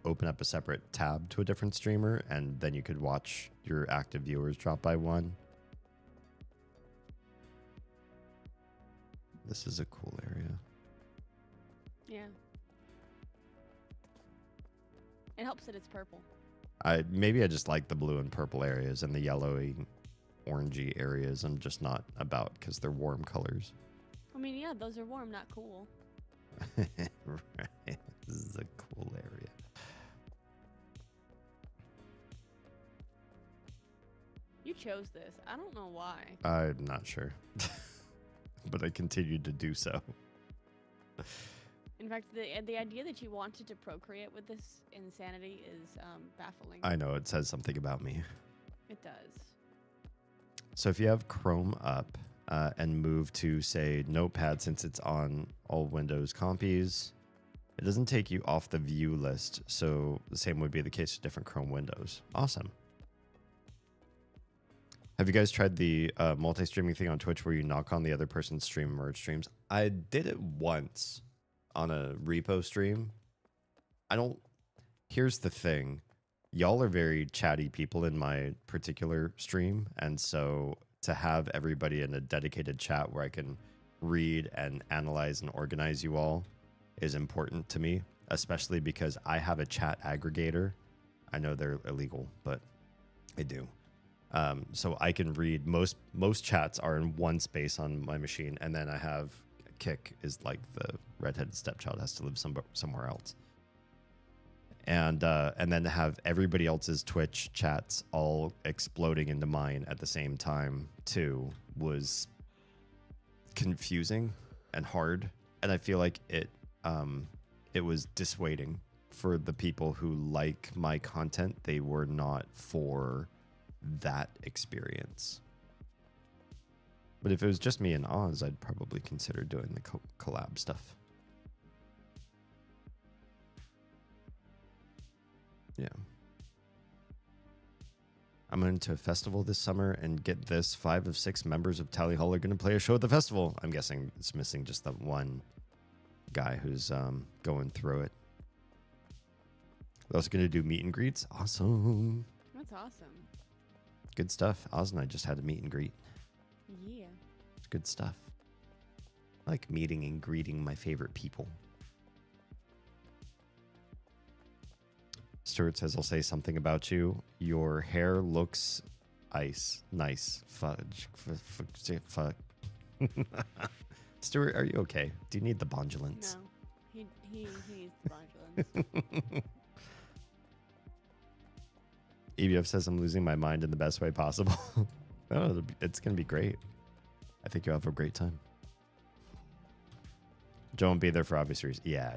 open up a separate tab to a different streamer, and then you could watch your active viewers drop by one. This is a cool area. Yeah. It helps that it's purple. Maybe I just like the blue and purple areas, and the yellowy, orangey areas I'm just not about because they're warm colors. I mean, yeah, those are warm, not cool. Right. This is a cool area. You chose this. I don't know why. I'm not sure. But I continued to do so. In fact, the idea that you wanted to procreate with this insanity is baffling. I know, it says something about me. It does. So if you have Chrome up and move to, say, Notepad, since it's on all Windows compies, it doesn't take you off the view list. So the same would be the case with different Chrome windows. Awesome. Have you guys tried the multi-streaming thing on Twitch where you knock on the other person's stream and merge streams? I did it once on a repo stream. Here's the thing. Y'all are very chatty people in my particular stream. And so to have everybody in a dedicated chat where I can read and analyze and organize you all is important to me, especially because I have a chat aggregator. I know they're illegal, but I do. So I can read most chats are in one space on my machine, and then I have Kick is like the redheaded stepchild has to live somewhere else, and then to have everybody else's Twitch chats all exploding into mine at the same time too was confusing and hard, and I feel like it was dissuading for the people who like my content. They were not for that experience. But if it was just me and Oz, I'd probably consider doing the collab stuff. Yeah. I'm going to a festival this summer and get this. 5 of 6 members of Tally Hall are going to play a show at the festival. I'm guessing it's missing just that one guy who's going through it. They're also going to do meet and greets. Awesome. That's awesome. Good stuff. Oz and I just had a meet and greet. Yeah. It's good stuff. I like meeting and greeting my favorite people. Stuart says, I'll say something about you. Your hair looks nice. Fudge. Fuck. Stuart, are you okay? Do you need the bondulance? No. He needs the bondulance. EBF says I'm losing my mind in the best way possible. Oh, it's going to be great. I think you'll have a great time. Joe won't be there for obvious reasons. Yeah.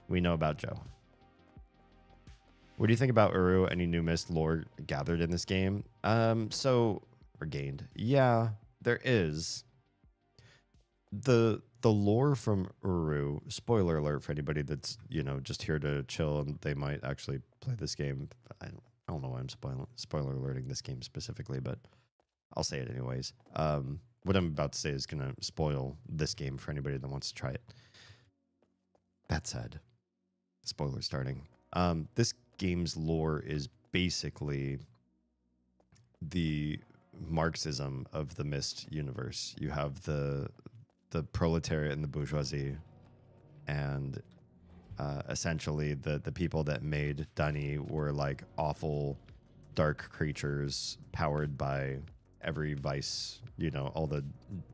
We know about Joe. What do you think about Uru? Any new Mist lore gathered in this game? Or gained. Yeah, there is. The lore from Uru, spoiler alert for anybody that's, just here to chill and they might actually play this game. I don't know why I'm spoiler alerting this game specifically, but I'll say it anyways. What I'm about to say is going to spoil this game for anybody that wants to try it. That said, spoiler starting. This game's lore is basically the Marxism of the Myst universe. You have the proletariat and the bourgeoisie, and essentially the people that made Dunny were like awful dark creatures powered by every vice, all the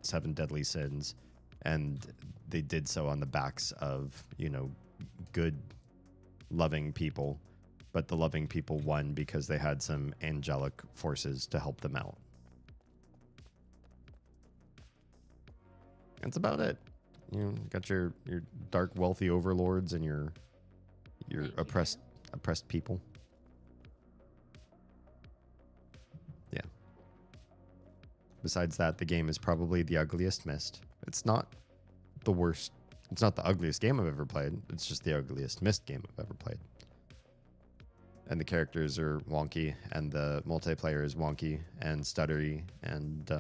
7 deadly sins, and they did so on the backs of good loving people, but the loving people won because they had some angelic forces to help them out. That's about it. You got your dark wealthy overlords and your oppressed people. Yeah. Besides that, the game is probably the ugliest Myst. It's not the worst. It's not the ugliest game I've ever played. It's just the ugliest Myst game I've ever played. And the characters are wonky, and the multiplayer is wonky and stuttery, and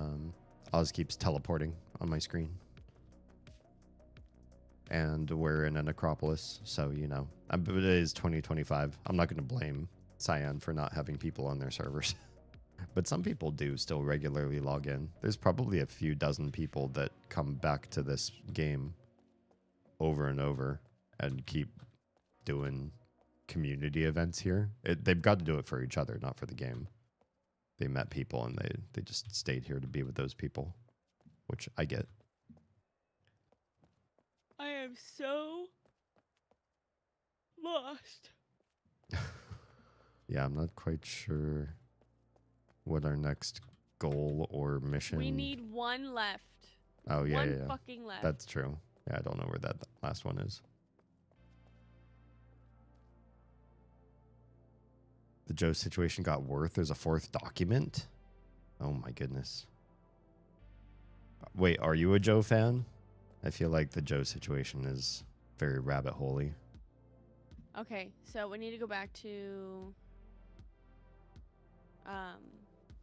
Oz keeps teleporting on my screen. And we're in an Acropolis, so, but it is 2025. I'm not going to blame Cyan for not having people on their servers. But some people do still regularly log in. There's probably a few dozen people that come back to this game over and over and keep doing community events here. They've got to do it for each other, not for the game. They met people and they just stayed here to be with those people, which I get. I am so lost. Yeah, I'm not quite sure what our next goal or mission. We need one left. Oh, yeah, one yeah. Fucking left. That's true. Yeah, I don't know where that last one is. The Joe situation got worse. There's a 4th document. Oh my goodness. Wait, are you a Joe fan? I feel like the Joe situation is very rabbit hole-y. Okay, so we need to go back to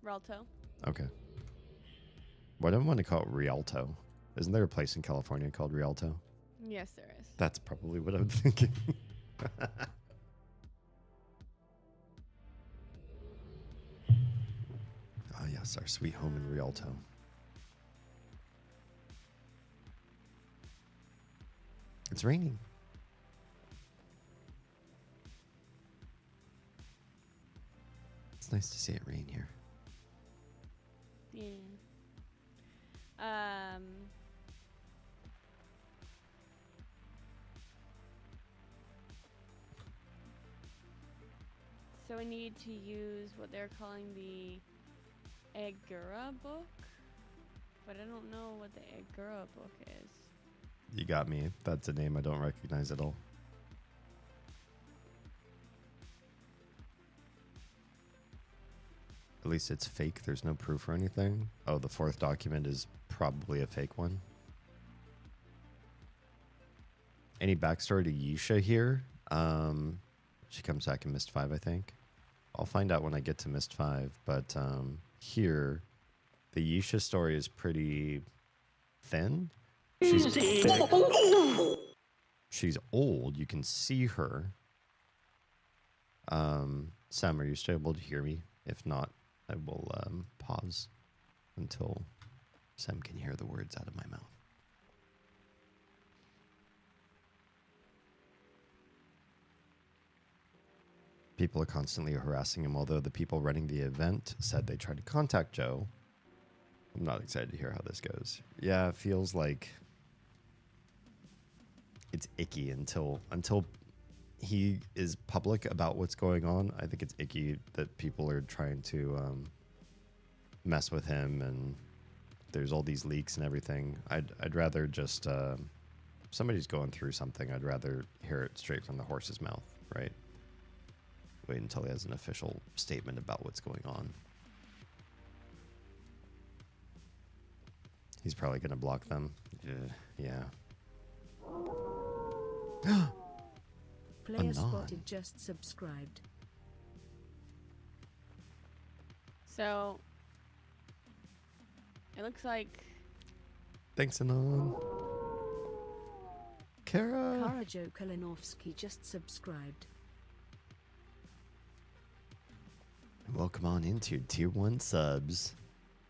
Rialto. Okay. Why do I want to call it Rialto? Isn't there a place in California called Rialto? Yes, there is. That's probably what I'm thinking. Oh, yes, our sweet home in Rialto. It's raining. It's nice to see it rain here. Yeah. So we need to use what they're calling the Agura book, but I don't know what the Agura book is. You got me. That's a name I don't recognize at all. At least it's fake. There's no proof or anything. Oh, the fourth document is probably a fake one. Any backstory to Yeesha here? She comes back in Mist 5, I think. I'll find out when I get to Mist 5. But here, the Yeesha story is pretty thin. She's old. You can see her. Sam, are you still able to hear me? If not, I will pause until Sam can hear the words out of my mouth. People are constantly harassing him, although the people running the event said they tried to contact Joe. I'm not excited to hear how this goes. Yeah, it feels like it's icky until he is public about what's going on. I think it's icky that people are trying to mess with him, and there's all these leaks and everything. I'd rather just somebody's going through something. I'd rather hear it straight from the horse's mouth, right? Wait until he has an official statement about what's going on. He's probably going to block them. Yeah. Player spotted just subscribed. So it looks like Thanks, Anon. Kara. Joe Kalinowski just subscribed. Welcome on into Tier 1 subs.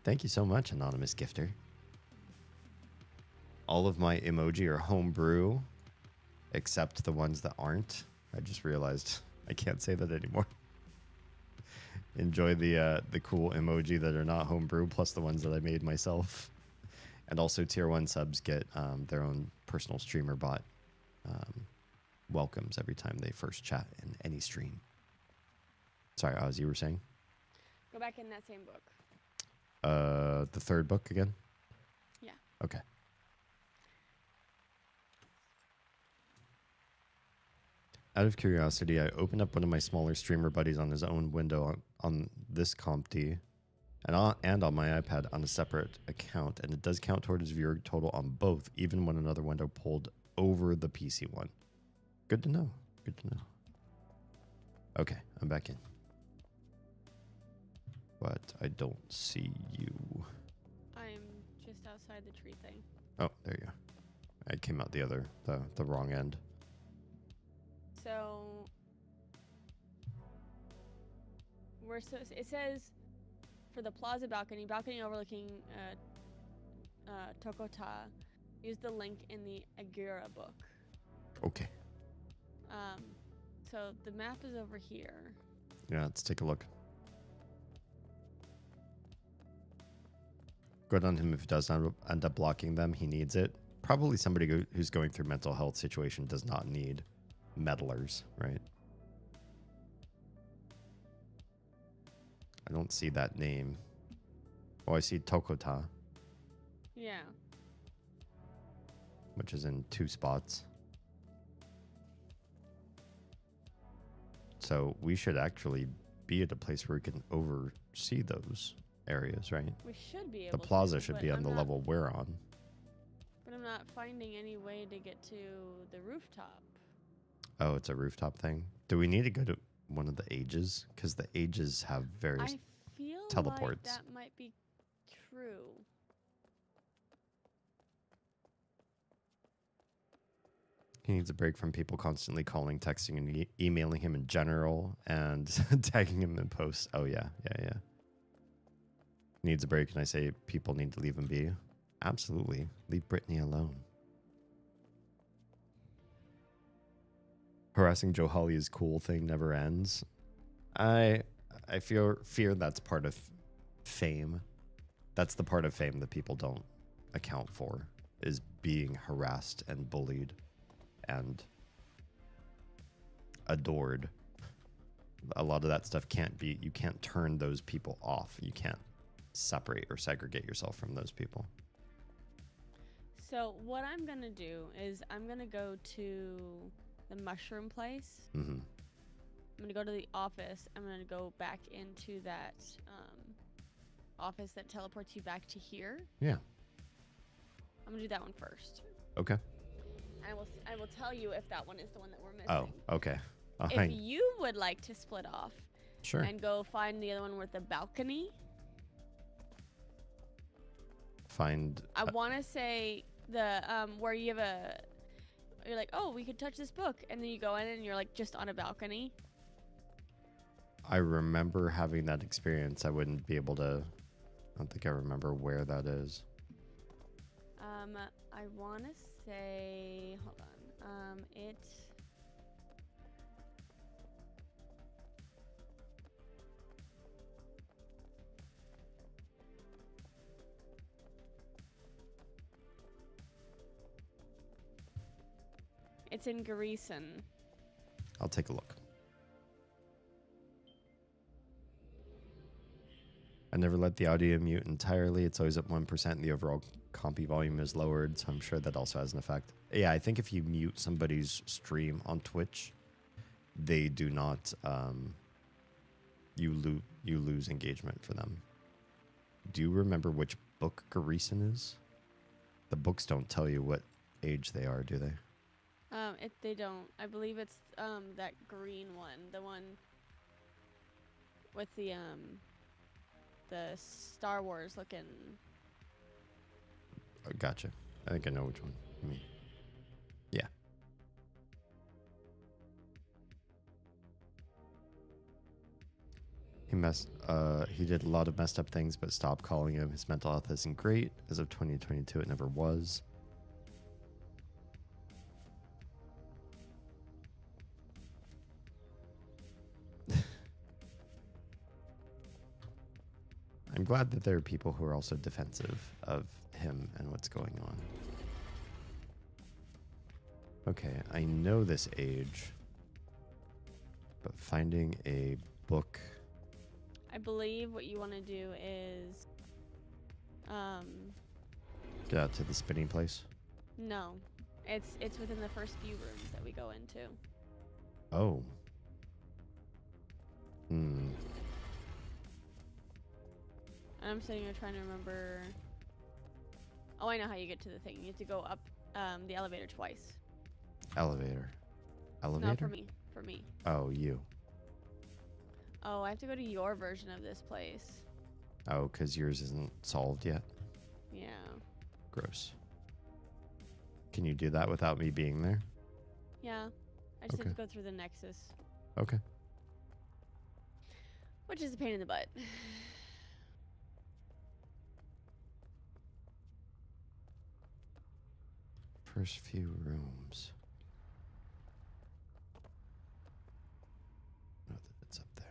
Thank you so much, Anonymous Gifter. All of my emoji are homebrew, except the ones that aren't. I just realized I can't say that anymore. Enjoy the cool emoji that are not homebrew, plus the ones that I made myself. And also Tier 1 subs get their own personal streamer bot welcomes every time they first chat in any stream. Sorry, Oz, you were saying? go back in that same book. The third book again? Yeah. Okay. Out of curiosity, I opened up one of my smaller streamer buddies on his own window on this CompD and on my iPad on a separate account, and it does count toward his viewer total on both, even when another window pulled over the PC one. Good to know. Good to know. Okay, I'm back in. But I don't see you. I'm just outside the tree thing. Oh, there you go. I came out the wrong end. So it says for the plaza balcony overlooking Tokota, use the link in the Agura book. Okay. So the map is over here. Yeah, let's take a look. Good on him if he does not end up blocking them. He needs it. Probably somebody who's going through mental health situation does not need meddlers, right? I don't see that name. Oh, I see Tokota. Yeah. Which is in 2 spots. So we should actually be at a place where we can oversee those areas, right? We should be able The plaza to, should but be on I'm the not- level we're on. But I'm not finding any way to get to the rooftop. Oh, it's a rooftop thing. Do we need to go to one of the ages? Because the ages have various... I feel teleports. like that might be true. He needs a break from people constantly calling, texting, and emailing him in general and tagging him in posts. Oh, yeah. Needs a break, and I say people need to leave him be. Absolutely. Leave Brittany alone. Harassing Joe Holly's cool thing never ends. I fear that's part of fame. That's the part of fame that people don't account for, is being harassed and bullied and adored. A lot of that stuff you can't turn those people off. You can't separate or segregate yourself from those people. So what I'm going to do is I'm going to go to the mushroom place. Mm-hmm. I'm going to go to the office. I'm going to go back into that office that teleports you back to here. Yeah. I'm going to do that one first. Okay. I will tell you if that one is the one that we're missing. Oh, okay. If you would like to split off Sure. and go find the other one with the balcony, I want to say the where you have you're like, oh, we could touch this book, and then you go in and you're like just on a balcony. I remember having that experience. I wouldn't be able to. I don't think I remember where that is. I want to say, hold on. It's in Garrison. I'll take a look. I never let the audio mute entirely. It's always at 1%, and the overall compy volume is lowered, so I'm sure that also has an effect. Yeah, I think if you mute somebody's stream on Twitch, they do not, you lose engagement for them. Do you remember which book Garrison is? The books don't tell you what age they are, do they? They don't. I believe it's that green one, the one with the Star Wars looking. Oh, gotcha. I think I know which one you mean. Yeah. He did a lot of messed up things, but stop calling him. His mental health isn't great. As of 2022, it never was. I'm glad that there are people who are also defensive of him and what's going on. Okay, I know this age, but finding a book. I believe what you want to do is, Get out to the spinning place. no, it's within the first few rooms that we go into. Oh. Hmm. And I'm sitting here trying to remember. Oh, I know how you get to the thing. You have to go up the elevator twice. Elevator. No, Elevator? for me. Oh, you. Oh, I have to go to your version of this place. Oh, because yours isn't solved yet? Yeah. Gross. Can you do that without me being there? Yeah. I just Okay. have to go through the Nexus, Okay. which is a pain in the butt. First few rooms. Not that it's up there.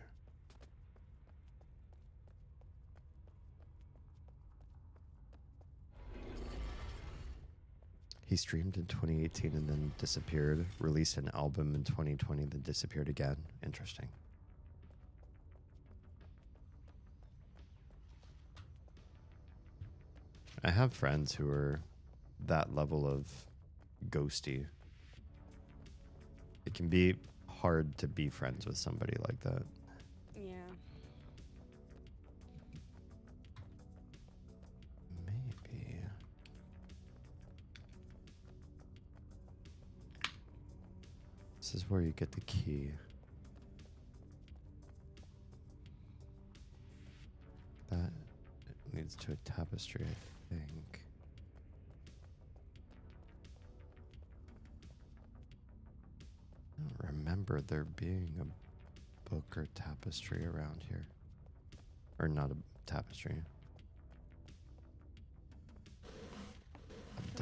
He streamed in 2018 and then disappeared. Released an album in 2020, then disappeared again. Interesting. I have friends who are that level of ghosty. It can be hard to be friends with somebody like that. Yeah. Maybe. This is where you get the key. leads to a tapestry, I think. I don't remember there being a book or tapestry around here. Or not a tapestry.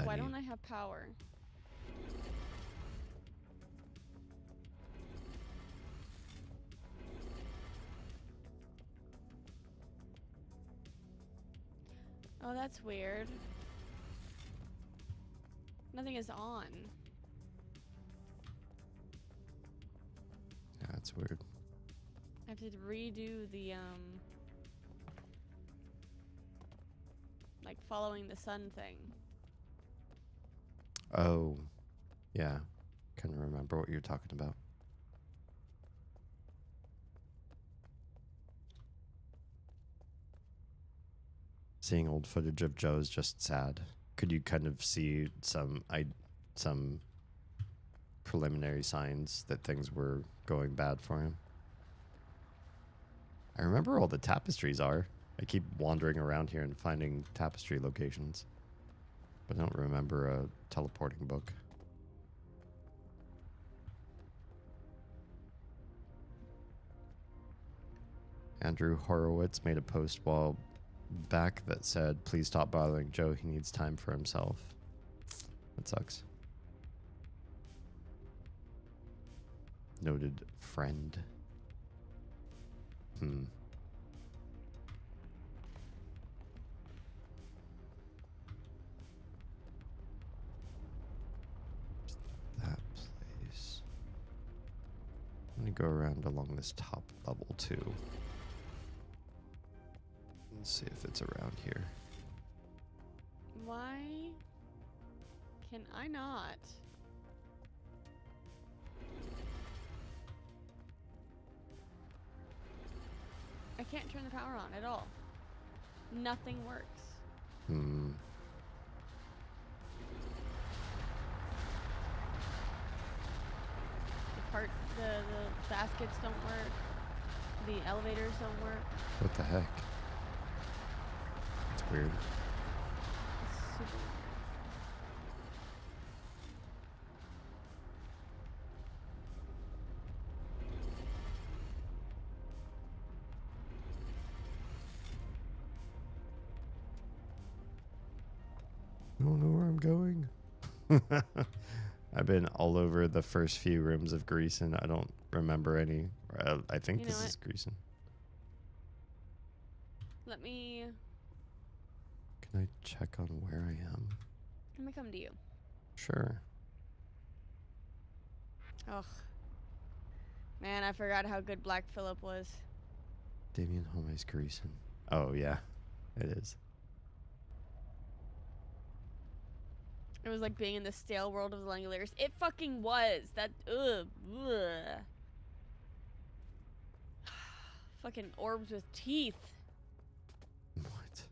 Why don't I have power? Oh, that's weird. Nothing is on. Yeah, that's weird. I have to redo the, like following the sun thing. Oh, yeah. Couldn't remember what you're talking about. Seeing old footage of Joe is just sad. Could you kind of see some preliminary signs that things were going bad for him? I remember all the tapestries are. I keep wandering around here and finding tapestry locations, but I don't remember a teleporting book. Andrew Horowitz made a post while back that said, please stop bothering Joe. He needs time for himself. That sucks. Noted friend. That place. I'm gonna go around along this top level too. Let's see if it's around here. Why can I not? I can't turn the power on at all. Nothing works. The baskets don't work. The elevators don't work. What the heck? It's weird. It's super weird. I don't know where I'm going. I've been all over the first few rooms of Greason. I don't remember any. I think You know this what? is Greason. Let me Can I check on where I am? come to you. Sure. Ugh. Man, I forgot how good Black Phillip was. Damien Homey's Greason. Oh, yeah. It is. It was like being in the stale world of the Langoliers. It fucking was. That, ugh. Fucking orbs with teeth. What?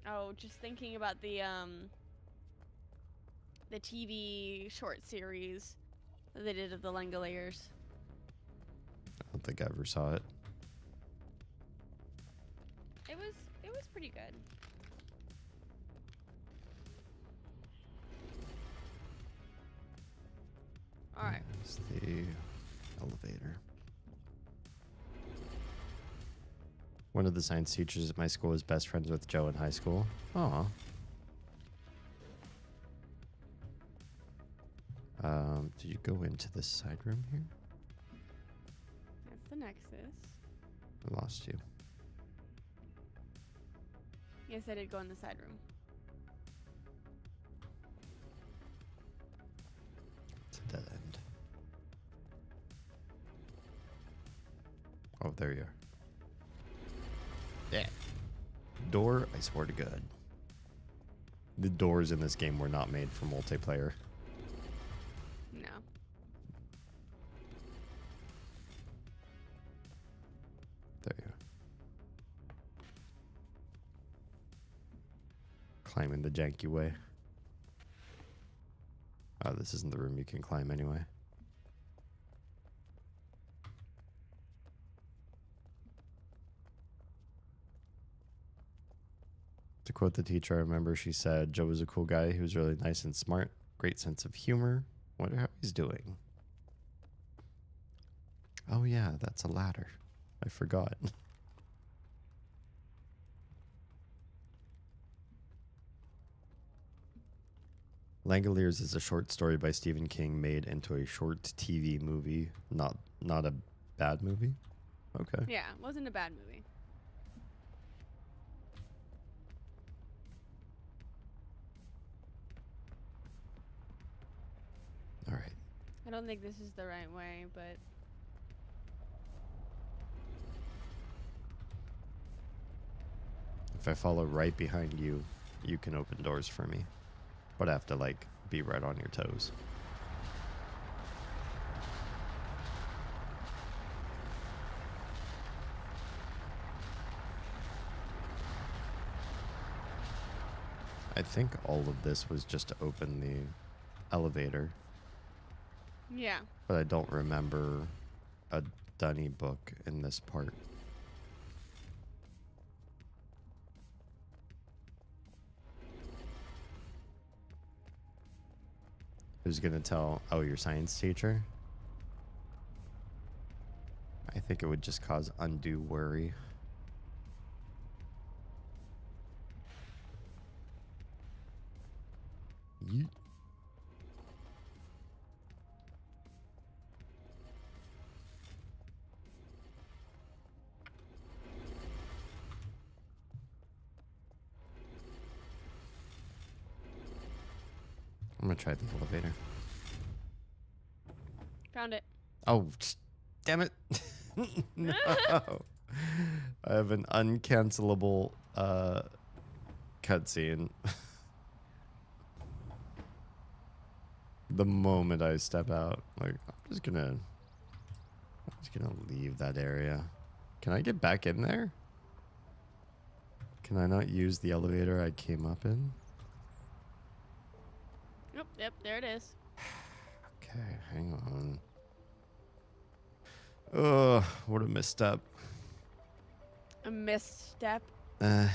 Oh, just thinking about the TV short series that they did of the Langoliers. I don't think I ever saw it. It was pretty good. All right. There's the elevator. One of the science teachers at my school was best friends with Joe in high school. Aw. Did you go into this side room here? That's the Nexus. I lost you. Yes, I did go in the side room. It's a dead end. Oh, there you are. Yeah. Door, I swear to God. The doors in this game were not made for multiplayer. No. There you are. Climbing the janky way. Oh, this isn't the room you can climb anyway. To quote the teacher, I remember she said, Joe was a cool guy. He was really nice and smart. Great sense of humor. Wonder how he's doing. Oh, yeah, that's a ladder. I forgot. Langoliers is a short story by Stephen King made into a short TV movie. Not a bad movie. Okay. Yeah, it wasn't a bad movie. All right. I don't think this is the right way, but If I follow right behind you, you can open doors for me. But I have to, like, be right on your toes. I think all of this was just to open the elevator. yeah. But I don't remember a Dunny book in this part. Who's gonna tell? Oh, your science teacher? I think it would just cause undue worry. Yeet. I'm gonna try the elevator. Found it. Oh, damn it. No. I have an uncancelable cutscene. The moment I step out, like, I'm just gonna leave that area. Can I get back in there? Can I not use the elevator I came up in? Yep, there it is. Okay, hang on. Oh, what a misstep. A misstep. Uh,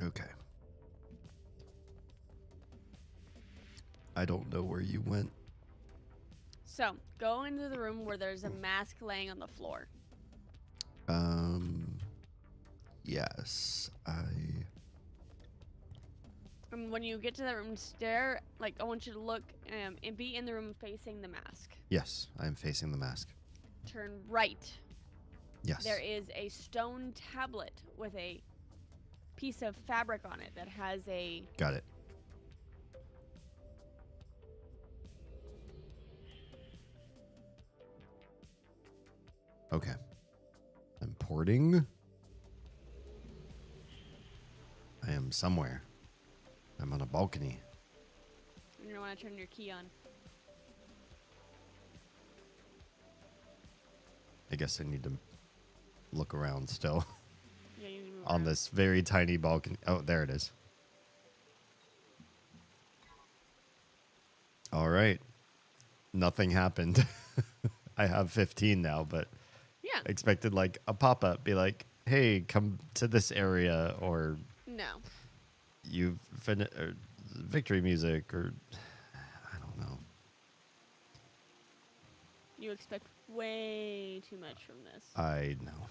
okay. I don't know where you went. So, go into the room where there's a mask laying on the floor. Yes, And when you get to that room, stare, like, I want you to look and be in the room facing the mask. yes, I am facing the mask. Turn right. Yes. There is a stone tablet with a piece of fabric on it that has a... Got it. Okay. I'm porting. I am somewhere. I'm on a balcony. You're going to want to turn your key on. I guess I need to look around still Yeah, you need to move on around. this very tiny balcony. Oh, there it is. All right. Nothing happened. I have 15 now, but Yeah. I expected like a pop-up, be like, hey, come to this area, or No. you've finished victory music, or I don't know. You expect way too much from this. I know.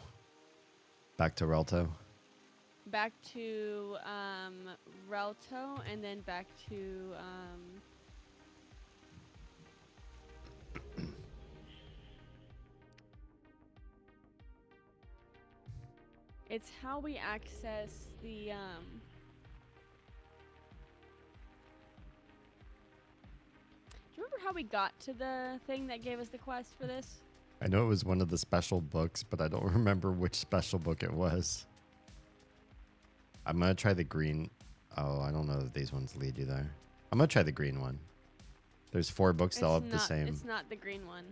Back to Relto. Back to Relto, and then back to it's how we access the do you remember how we got to the thing that gave us the quest for this? I know it was one of the special books, but I don't remember which special book it was. I'm going to try the green. Oh, I don't know if these ones lead you there. I'm going to try the green one. There's 4 books that all have the not, same. It's not the green one.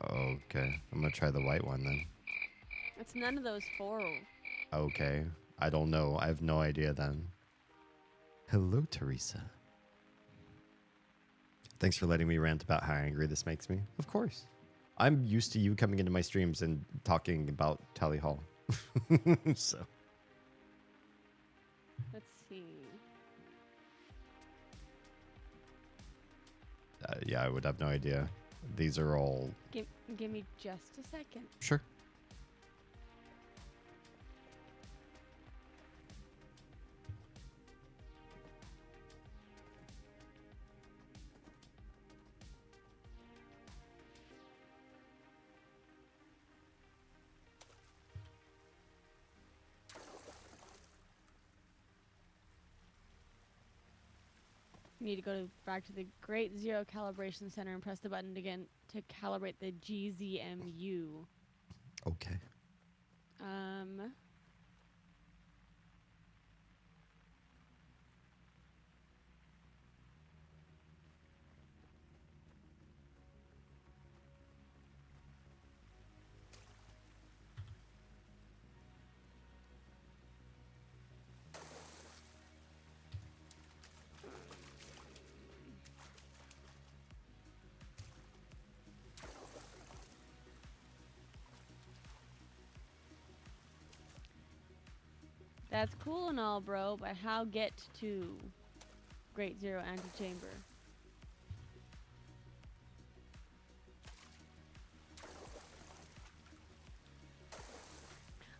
Okay. I'm going to try the white one then. It's none of those 4. Okay. I don't know. I have no idea then. Hello, Teresa. Thanks for letting me rant about how angry this makes me. Of course. I'm used to you coming into my streams and talking about Tally Hall. So. Let's see. Yeah, I would have no idea. These are all... Give me just a second. Sure. You need to go back to the Great Zero Calibration Center and press the button again to calibrate the GZMU. Okay. That's cool and all, bro, but how get to Great Zero Antechamber?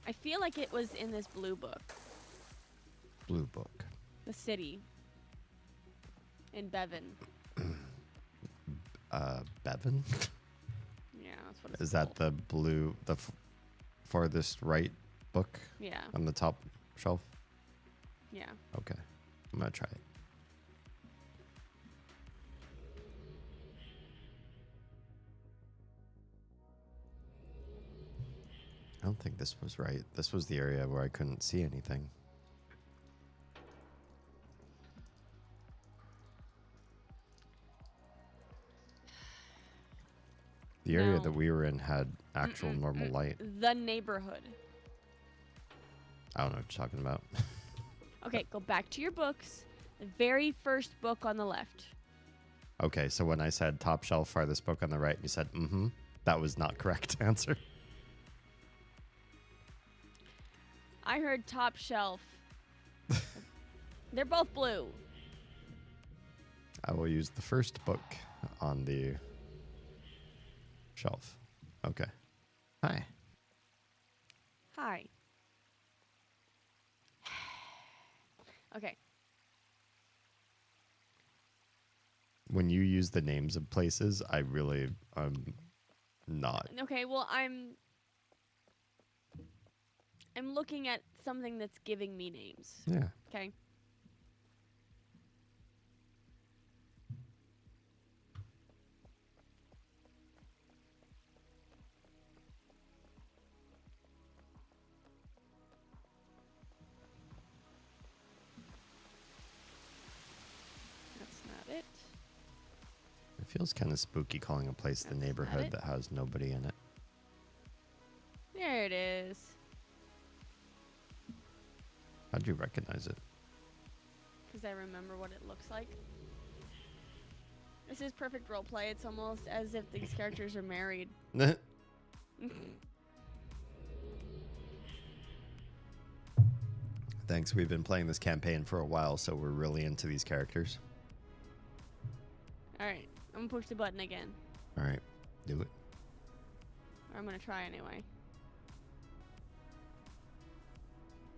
I feel like it was in this blue book. Blue book. The city. In Bevan. Bevan? Yeah, that's what it's Is called. that the blue, the farthest right book Yeah, on the top shelf? yeah. Okay. I'm going to try it. I don't think this was right. This was the area where I couldn't see anything. The area No. that we were in had actual normal light. The neighborhood. I don't know what you're talking about. Okay, go back to your books. The very first book on the left. Okay, so when I said top shelf, farthest book on the right, you said, that was not correct answer. I heard top shelf. They're both blue. I will use the first book on the shelf. Okay. Hi. Hi. Okay. When you use the names of places, I really not. Okay, well, I'm looking at something that's giving me names. Yeah. Okay. That's not it. It feels kind of spooky calling a place the That's not neighborhood it. that has nobody in it. There it is. How'd you recognize it? Because I remember what it looks like. This is perfect roleplay. It's almost as if these characters are married. Thanks. We've been playing this campaign for a while, so we're really into these characters. Alright, I'm gonna push the button again. All right. Do it. Or I'm gonna try anyway.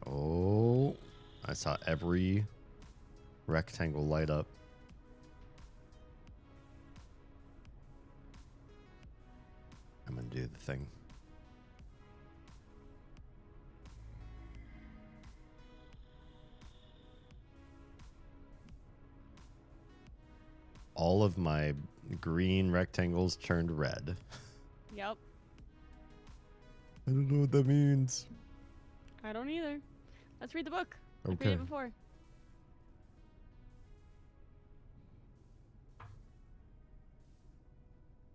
Oh, I saw every rectangle light up. I'm going to do the thing. All of my green rectangles turned red. Yep. I don't know what that means. I don't either. Let's read the book. I've read Okay. it before.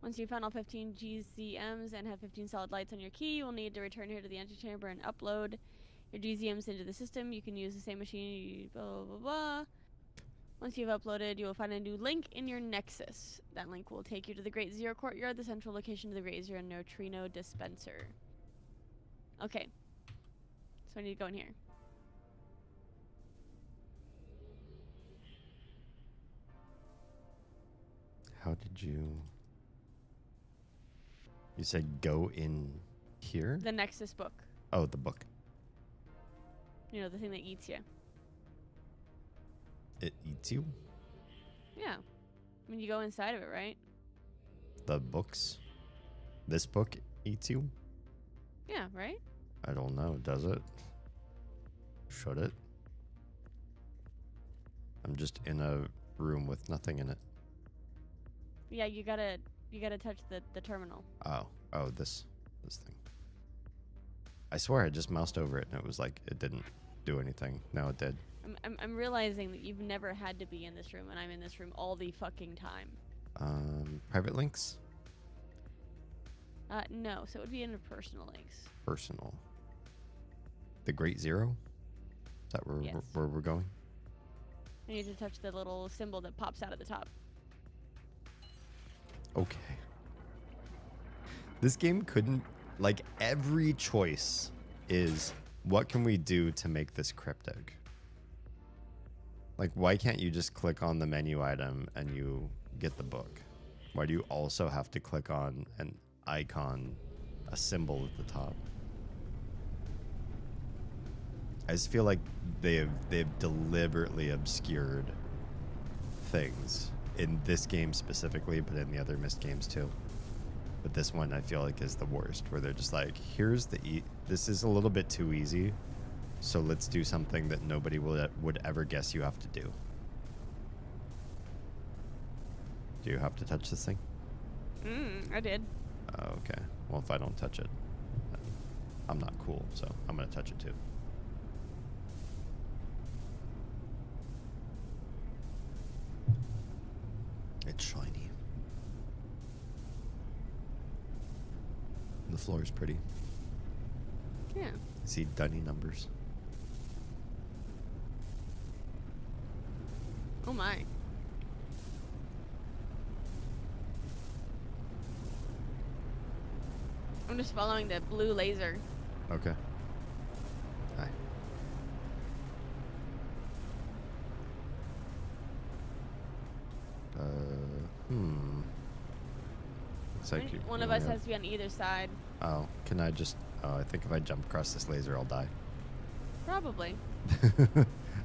Once you've found all 15 GZMs and have 15 solid lights on your key, you will need to return here to the antechamber and upload your GZMs into the system. You can use the same machine, blah, blah, blah, blah. Once you've uploaded, you will find a new link in your Nexus. That link will take you to the Great Zero Courtyard, the central location of the Great Zero Neutrino Dispenser. Okay. So I need to go in here. How did you... You said go in here? The Nexus book. Oh, the book. You know, the thing that eats you. It eats you? Yeah. I mean, you go inside of it, right? The books? This book eats you? Yeah, right? I don't know. Does it? Should it? I'm just in a room with nothing in it. Yeah, you gotta touch the terminal. Oh, this thing. I swear I just moused over it and it was like it didn't do anything. Now it did. I'm realizing that you've never had to be in this room, and I'm in this room all the fucking time. Private links? No, so it would be under personal links. Personal. The Great Zero? Is that where, Yes. where we're going? You need to touch the little symbol that pops out at the top. Okay. This game couldn't... Like, every choice is, what can we do to make this cryptic? Like, why can't you just click on the menu item and you get the book? Why do you also have to click on an icon, a symbol at the top? I just feel like they've deliberately obscured things in this game specifically, but in the other Myst games too. But this one I feel like is the worst, where they're just like, here's the this is a little bit too easy, so let's do something that nobody would ever guess you have to do. Do you have to touch this thing? I did. Oh, okay. Well, if I don't touch it, then I'm not cool, so I'm gonna touch it too. It's shiny. The floor is pretty. Yeah. I see dunny numbers. Oh my. I'm just following the blue laser. Okay. Hi. Looks like One of us has to be on either side. Oh, can I just... Oh, I think if I jump across this laser, I'll die. Probably.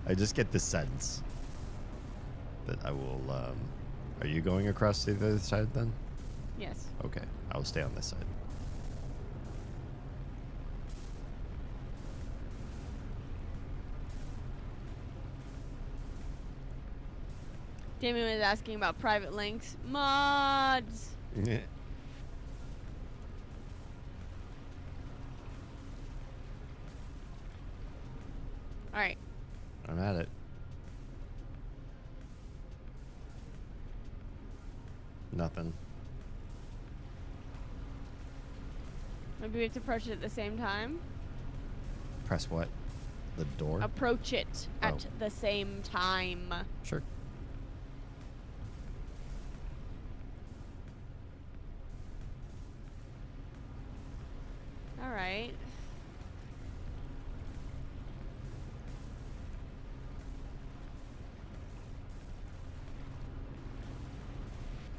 I just get the sense that I will... Are you going across to the other side then? Yes. Okay, I will stay on this side. Damien was asking about private links. Mods! Alright. I'm at it. Nothing. Maybe we have to approach it at the same time. Press what? The door? Approach it at the same time. Sure. Alright.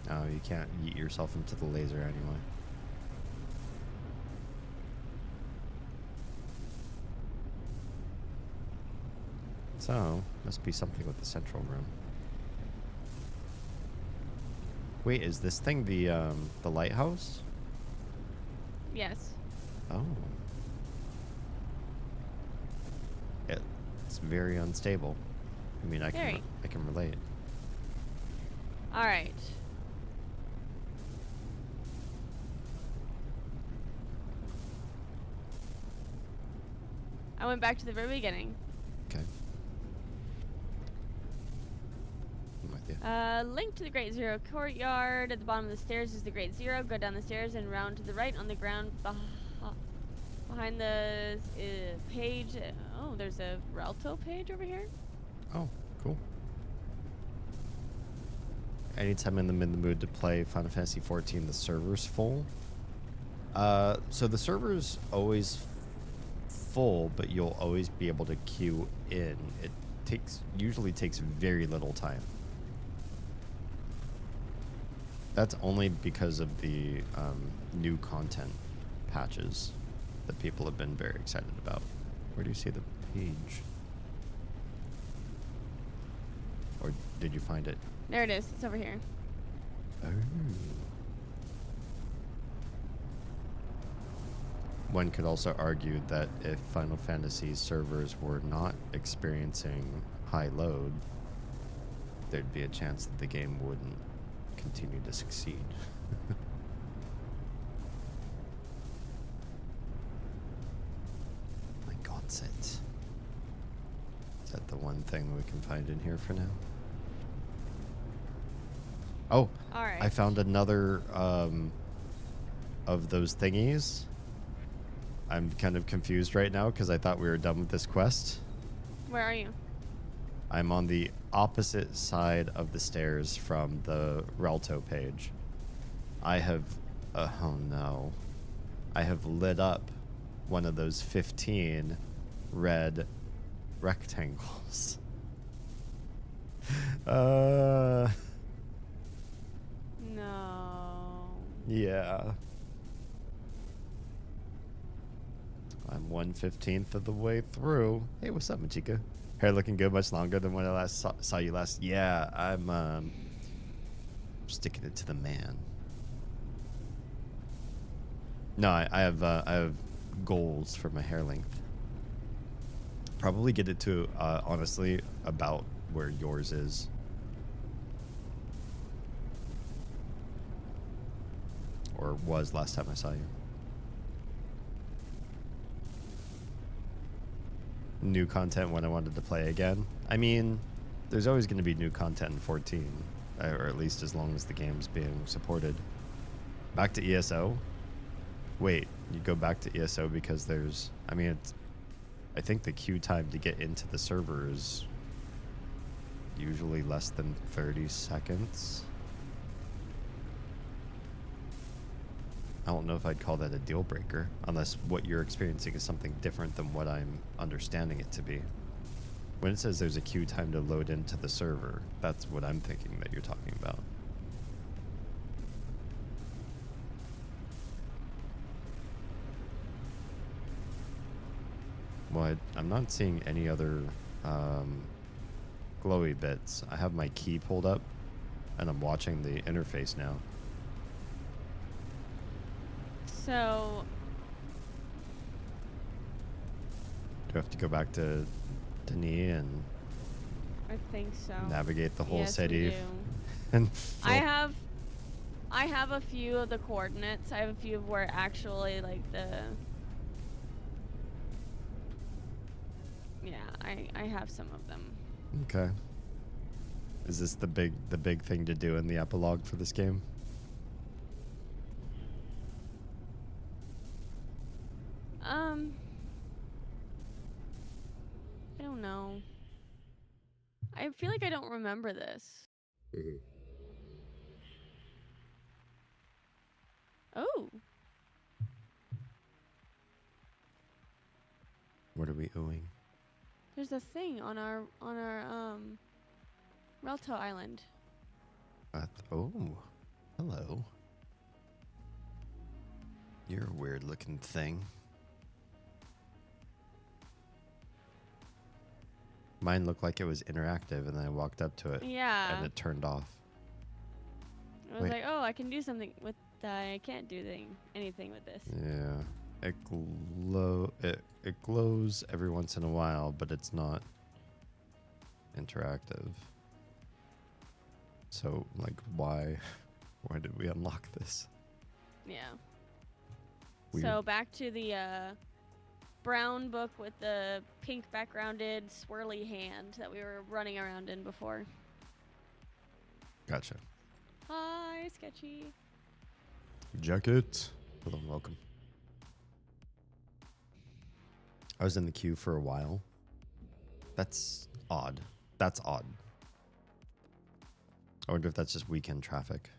Oh, you can't yeet yourself into the laser anyway. So, must be something with the central room. Wait, is this thing the lighthouse? Yes. Oh. It's very unstable. I mean, I can relate. Alright. I went back to the very beginning. Okay. I'm with you. Link to the Great Zero Courtyard. At the bottom of the stairs is the Great Zero. Go down the stairs and round to the right on the ground behind the page. Oh, there's a Relto page over here. Oh, cool. Anytime I'm in the mood to play Final Fantasy XIV, the server's full. So the server's always full, but you'll always be able to queue in. It usually takes very little time. That's only because of the new content patches that people have been very excited about. Where do you see the page? Or did you find it? There it is. It's over here. Oh. One could also argue that if Final Fantasy servers were not experiencing high load, there'd be a chance that the game wouldn't continue to succeed. My God's it. Is that the one thing we can find in here for now? Oh, All right. I found another of those thingies. I'm kind of confused right now because I thought we were done with this quest. Where are you? I'm on the opposite side of the stairs from the Relto page. I have... oh no. I have lit up one of those 15 red rectangles. No. Yeah. I'm 1/15 of the way through. Hey, what's up, Machika? Hair looking good, much longer than when I last saw you last. Yeah, I'm sticking it to the man. No, I have goals for my hair length. Probably get it to honestly about where yours is. Or was last time I saw you. New content when I wanted to play again. I mean, there's always going to be new content in 14, or at least as long as the game's being supported. Back to ESO? Wait, you go back to ESO because there's... I mean, it's, I think the queue time to get into the server is usually less than 30 seconds. I don't know if I'd call that a deal breaker, unless what you're experiencing is something different than what I'm understanding it to be. When it says there's a queue time to load into the server, that's what I'm thinking that you're talking about. Well, I'm not seeing any other glowy bits. I have my key pulled up, and I'm watching the interface now. So... Do I have to go back to Denis and I think so. navigate the whole Yes, we city? do. And I have a few of the coordinates. I have a few of where actually like the... Yeah, I have some of them. Okay. Is this the big thing to do in the epilogue for this game? I don't know. I feel like I don't remember this. Mm-hmm. Oh. What are we oohing? There's a thing on our Relto Island. Oh, hello. You're a weird looking thing. Mine looked like it was interactive, and then I walked up to it, Yeah. and it turned off. I was Wait. like, oh, I can do something with that. I can't do anything with this. Yeah, it glows every once in a while, but it's not interactive. So, like, why did we unlock this? Yeah. Weird. So back to the brown book with the pink backgrounded swirly hand that we were running around in before. Gotcha. Hi, Sketchy. Jacket. Hello, welcome. I was in the queue for a while. That's odd. That's odd. I wonder if that's just weekend traffic.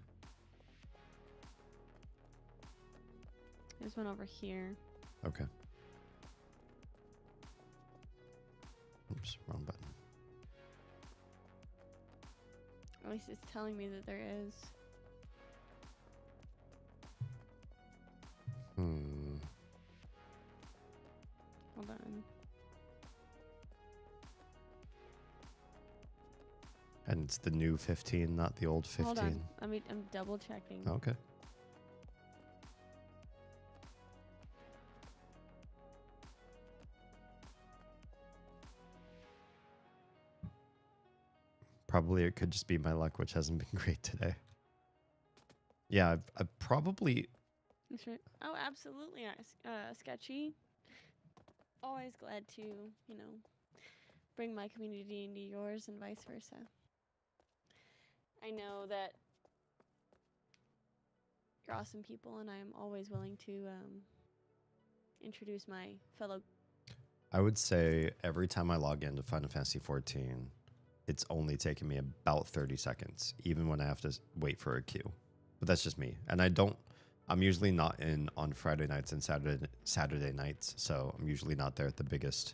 There's one over here. Okay. Oops, wrong button. At least it's telling me that there is. Hold on. And it's the new 15, not the old 15. Hold on. I'm double checking. Okay. Probably it could just be my luck, which hasn't been great today. Yeah, I've probably... That's right. Oh, absolutely. Sketchy. Always glad to, bring my community into yours and vice versa. I know that you're awesome people, and I'm always willing to introduce my fellow. I would say every time I log into Final Fantasy 14, it's only taken me about 30 seconds, even when I have to wait for a queue. But that's just me. And I'm usually not in on Friday nights and Saturday nights, so I'm usually not there at the biggest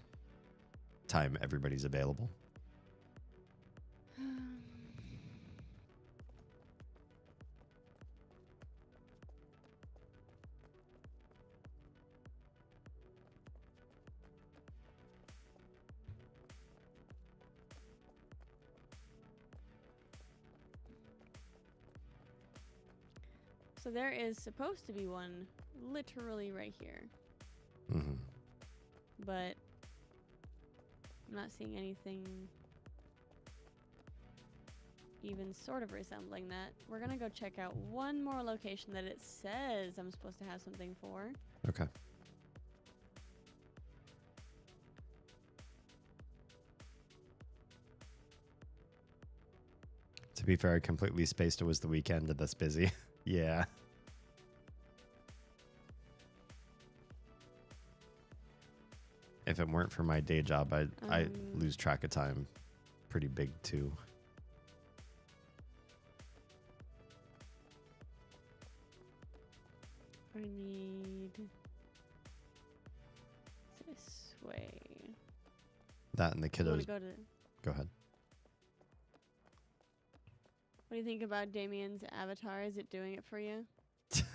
time everybody's available. So there is supposed to be one literally right here. Mm-hmm. But I'm not seeing anything even sort of resembling that. We're going to go check out one more location that it says I'm supposed to have something for. Okay. To be fair, I completely spaced it was the weekend and that's busy. Yeah. If it weren't for my day job, I'd lose track of time pretty big too. I need this way. That and the kiddos. Go ahead. What do you think about Damien's avatar? Is it doing it for you? Dork.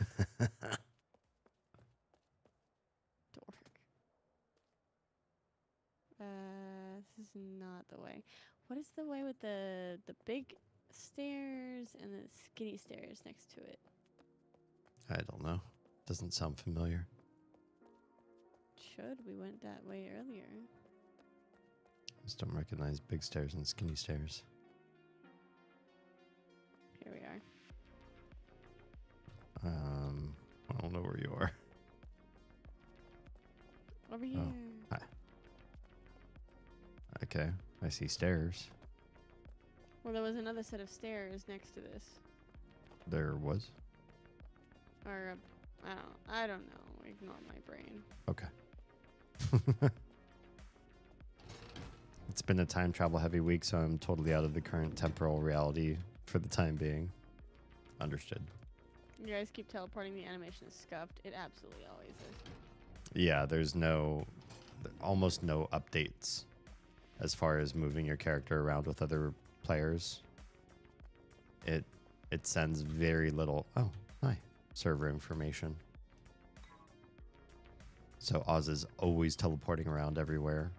This is not the way. What is the way with the big stairs and the skinny stairs next to it? I don't know. Doesn't sound familiar. We went that way earlier. Just don't recognize big stairs and skinny stairs. Here we are. I don't know where you are. Over here. Oh, hi. Okay, I see stairs. Well, there was another set of stairs next to this. There was? Or, I don't know. Ignore my brain. Okay. It's been a time travel heavy week, so I'm totally out of the current temporal reality for the time being. Understood. You guys keep teleporting. The animation is scuffed. It absolutely always is. Yeah, there's almost no updates as far as moving your character around with other players. It sends very little. Oh, hi. Server information. So Oz is always teleporting around everywhere.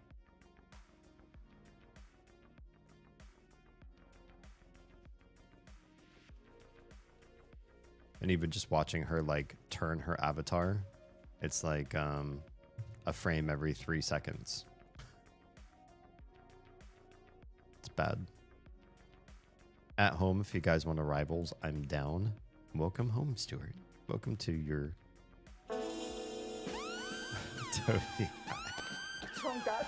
And even just watching her like turn her avatar, it's like a frame every 3 seconds. It's bad. At home, if you guys want to rivals, I'm down. Welcome home, Stuart. Welcome to your... Totally. What's wrong, Doc?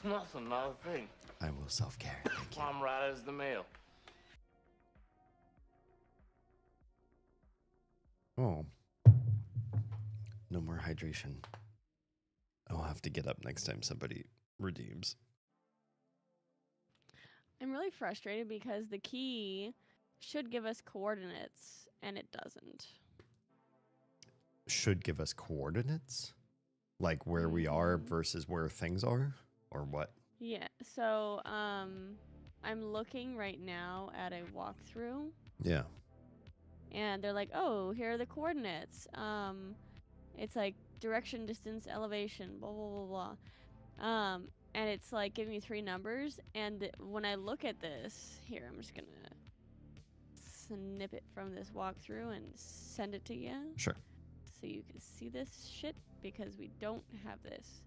Nothing, not a thing. I will self-care. Thank you. Plum right as the mail. Oh. No more hydration. I'll have to get up next time somebody redeems. I'm really frustrated because the key should give us coordinates, and it doesn't. Should give us coordinates? Like where we are versus where things are? Or what? Yeah, so I'm looking right now at a walkthrough, Yeah. and they're like, oh, here are the coordinates. It's like direction, distance, elevation, blah, blah, blah, blah. And it's like giving me 3 numbers, and when I look at this, here, I'm just going to snip it from this walkthrough and send it to you. Sure. So you can see this shit, because we don't have this.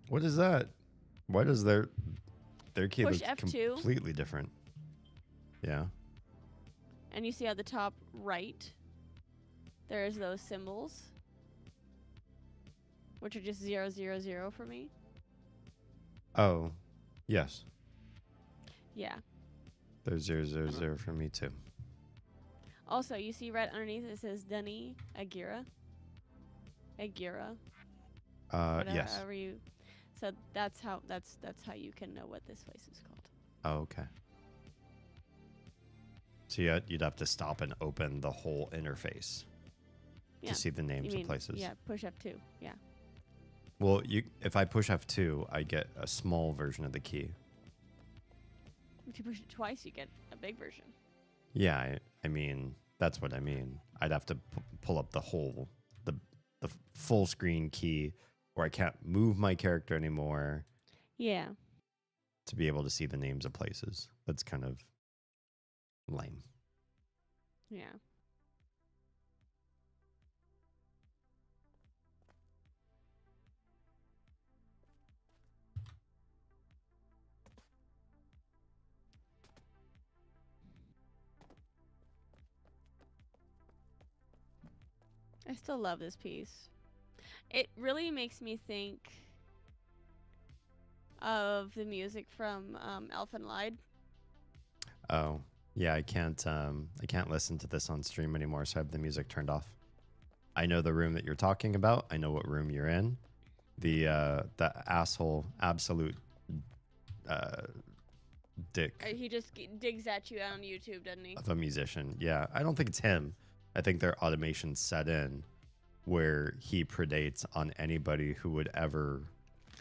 What is that? Why does their key Push look F2. completely different? Yeah. And you see at the top right, there's those symbols, which are just 0, 0, 0 for me. Oh, yes. Yeah. There's 0, 0, 0 for me too. Also, you see right underneath it says Denny Agira. Agira. Yes. However you. So that's how you can know what this place is called. Oh, okay. So you'd have to stop and open the whole interface Yeah. to see the names of places. Yeah, push F2. Yeah. Well, if I push F2, I get a small version of the key. If you push it twice, you get a big version. Yeah, I mean, that's what I mean. I'd have to pull up the whole, the full screen key, or I can't move my character anymore. Yeah. To be able to see the names of places. That's kind of lame. Yeah. I still love this piece. It really makes me think of the music from Elf and Lied. Oh, yeah, I can't listen to this on stream anymore, so I have the music turned off. I know the room that you're talking about. I know what room you're in. The asshole absolute dick He just digs at you on YouTube, doesn't he? of a musician. Yeah, I don't think it's him. I think their automation set in where he predates on anybody who would ever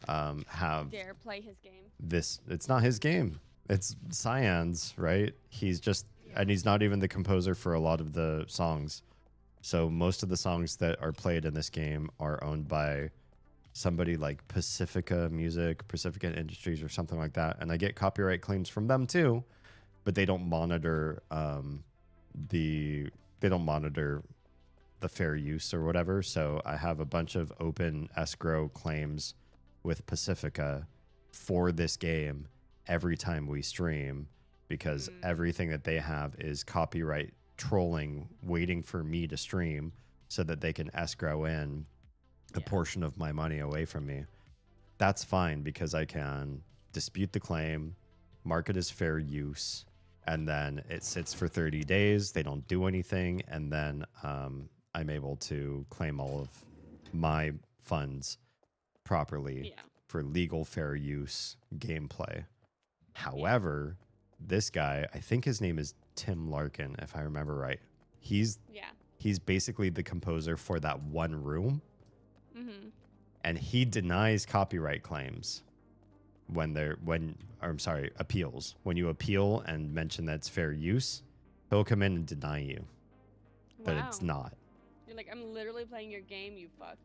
have Dare play his game. this. It's not his game. It's Cyan's, right? He's just, and he's not even the composer for a lot of the songs. So most of the songs that are played in this game are owned by somebody like Pacifica Music, Pacifica Industries, or something like that. And I get copyright claims from them too, but they don't monitor the fair use or whatever. So I have a bunch of open escrow claims with Pacifica for this game every time we stream, because everything that they have is copyright trolling waiting for me to stream so that they can escrow in a portion of my money away from me. That's fine, because I can dispute the claim, mark it as fair use, and then it sits for 30 days. They don't do anything, and then I'm able to claim all of my funds properly for legal fair use gameplay. However, this guy, I think his name is Tim Larkin, if I remember right. He's basically the composer for that one room. Mm-hmm. And he denies copyright claims appeals. When you appeal and mention that it's fair use, he'll come in and deny you that it's not. You're like, I'm literally playing your game, you fuck.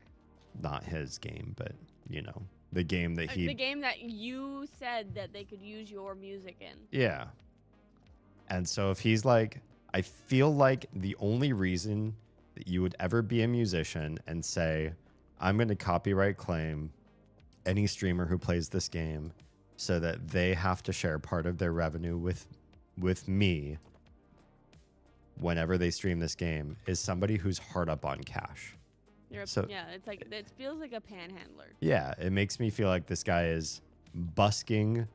Not his game, but, you know, the game that The game that you said that they could use your music in. Yeah. And so if he's like, I feel like the only reason that you would ever be a musician and say, I'm going to copyright claim any streamer who plays this game so that they have to share part of their revenue with me whenever they stream this game is somebody who's hard up on cash. It's like, it feels like a panhandler. Yeah, it makes me feel like this guy is busking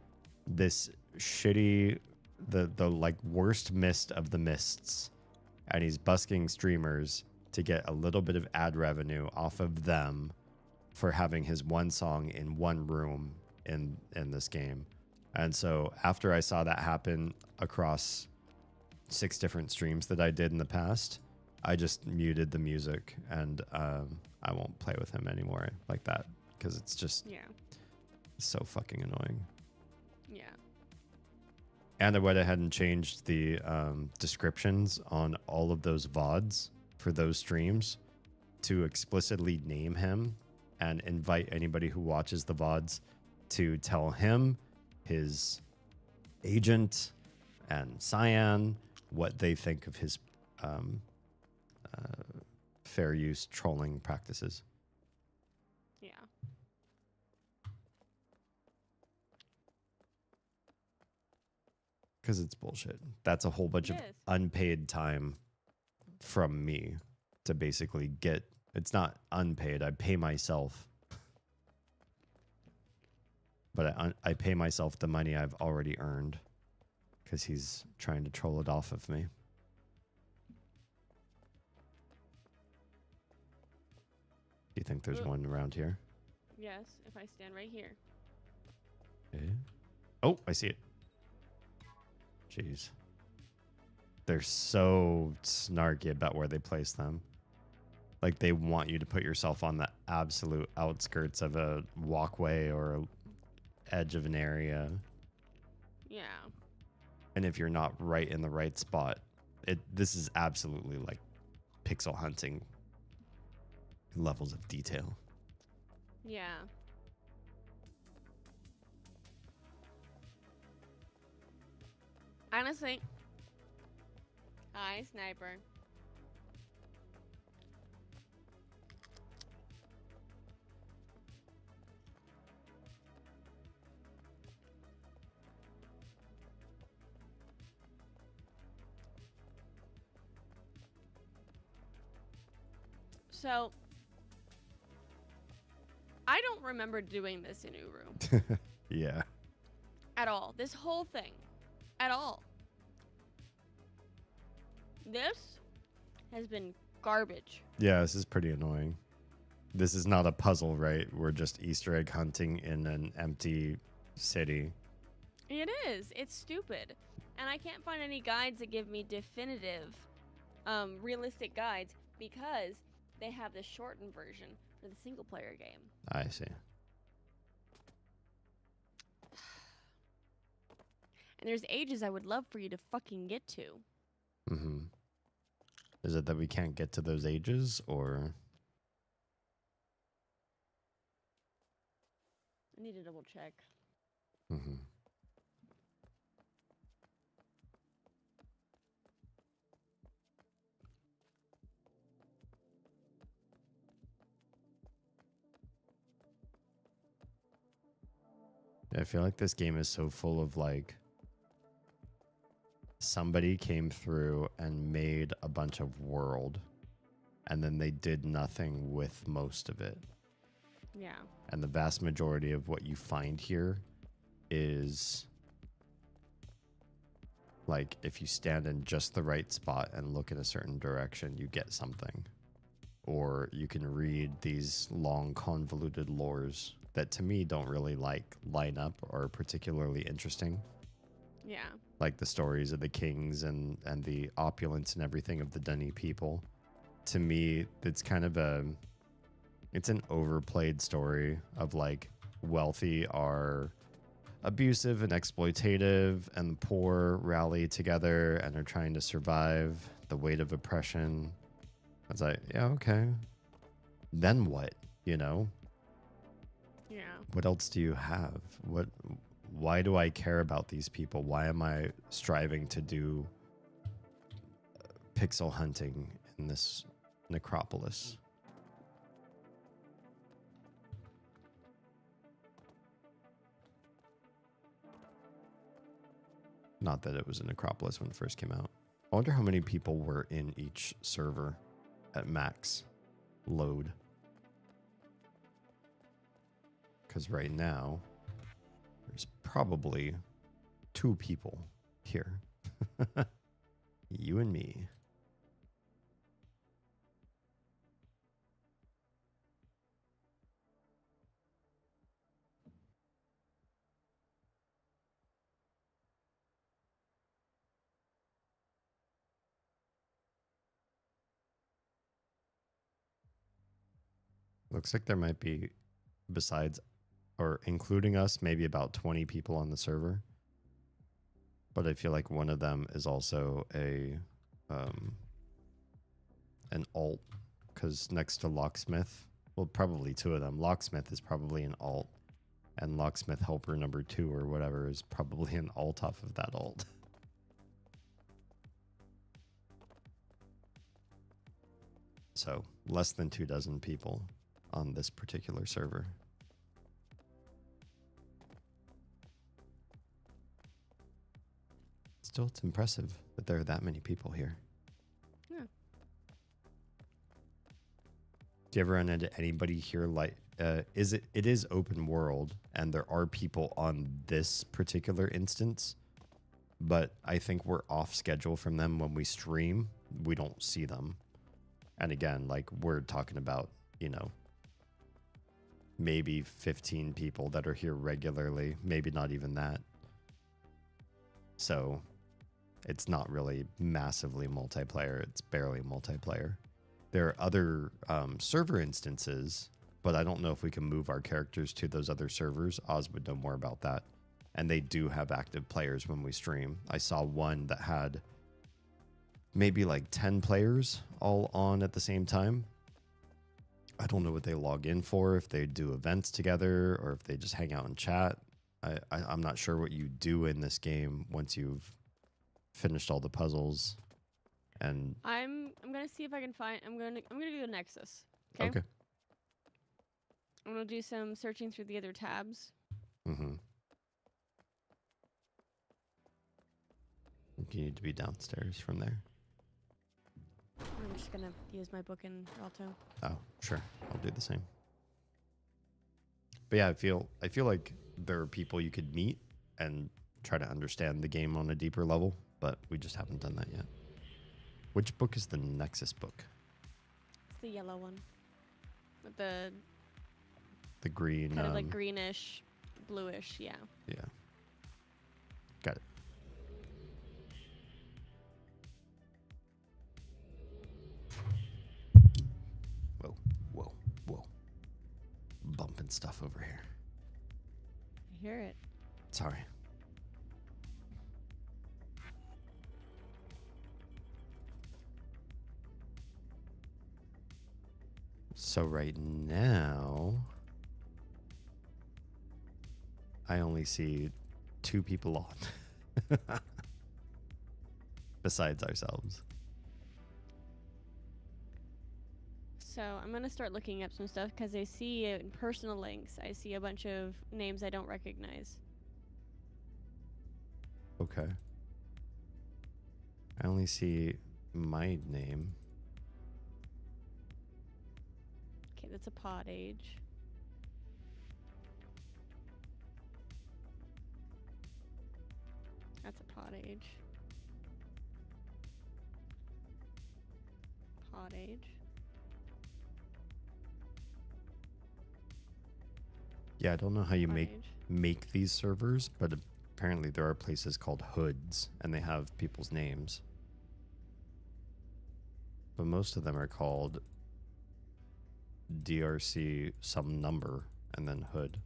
this shitty the like worst mist of the mists, and he's busking streamers to get a little bit of ad revenue off of them for having his one song in one room in this game. And so after I saw that happen across 6 different streams that I did in the past, I just muted the music, and I won't play with him anymore like that, because it's just so fucking annoying. Yeah. And I went ahead and changed the descriptions on all of those VODs for those streams to explicitly name him and invite anybody who watches the VODs to tell him, his agent, and Cyan what they think of his fair use trolling practices. Yeah. Because it's bullshit. That's a whole bunch of unpaid time from me to basically get. It's not unpaid. I pay myself. But I pay myself the money I've already earned because he's trying to troll it off of me. Do you think there's one around here? Yes, if I stand right here. Oh, I see it. Jeez. They're so snarky about where they place them. Like, they want you to put yourself on the absolute outskirts of a walkway or a edge of an area. Yeah. And if you're not right in the right spot, this is absolutely like pixel hunting levels of detail. Yeah. Honestly, hi, sniper. So, I don't remember doing this in Uru. Yeah. At all. This whole thing. At all. This has been garbage. Yeah, this is pretty annoying. This is not a puzzle, right? We're just Easter egg hunting in an empty city. It is. It's stupid. And I can't find any guides that give me definitive, realistic guides because they have the shortened version for the single player game. I see. And there's ages I would love for you to fucking get to. Mm-hmm. Is it that we can't get to those ages, or? I need to double check. Mm-hmm. I feel like this game is so full of like somebody came through and made a bunch of world and then they did nothing with most of it. Yeah. And the vast majority of what you find here is like if you stand in just the right spot and look in a certain direction, you get something. Or you can read these long convoluted lores that to me don't really like line up or are particularly interesting. Yeah. Like the stories of the kings and the opulence and everything of the Dunny people. To me, it's kind of it's an overplayed story of like wealthy are abusive and exploitative and the poor rally together and are trying to survive the weight of oppression. I was like, yeah, okay. Then what, you know? Yeah. What else do you have? Why do I care about these people? Why am I striving to do pixel hunting in this necropolis? Not that it was a necropolis when it first came out. I wonder how many people were in each server at max load. Because right now, there's probably 2 people here. You and me. Looks like there might be, besides or including us, maybe about 20 people on the server. But I feel like one of them is also an alt, because next to locksmith, well, probably two of them. Locksmith is probably an alt, and locksmith helper number 2 or whatever is probably an alt off of that alt. So less than 24 people on this particular server. Still, it's impressive that there are that many people here. Yeah. Do you ever run into anybody here like it is open world and there are people on this particular instance, but I think we're off schedule from them when we stream. We don't see them. And again, like we're talking about, you know, maybe 15 people that are here regularly, maybe not even that. So it's not really massively multiplayer. It's barely multiplayer. There are other server instances, but I don't know if we can move our characters to those other servers. Oz would know more about that. And they do have active players when we stream. I saw one that had maybe like 10 players all on at the same time. I don't know what they log in for, if they do events together or if they just hang out and chat. I'm not sure what you do in this game once you've finished all the puzzles. And I'm gonna see if I can find. I'm gonna do the Nexus. Okay. I'm gonna do some searching through the other tabs. Mm-hmm. You need to be downstairs from there. I'm just gonna use my book in Alto. Oh, sure. I'll do the same. But yeah, I feel like there are people you could meet and try to understand the game on a deeper level, but we just haven't done that yet. Which book is the Nexus book? It's the yellow one. With the green kind of like greenish, bluish, yeah. Yeah. Got it. Whoa. Bumping stuff over here. I hear it. Sorry. So right now, I only see 2 people on. Besides ourselves. So I'm gonna start looking up some stuff because I see in personal links. I see a bunch of names I don't recognize. Okay. I only see my name. Okay, that's a pod age. That's a pod age. Pod age. Yeah, I don't know how you Pod make age. these servers, but apparently there are places called hoods and they have people's names. But most of them are called DRC some number and then hood.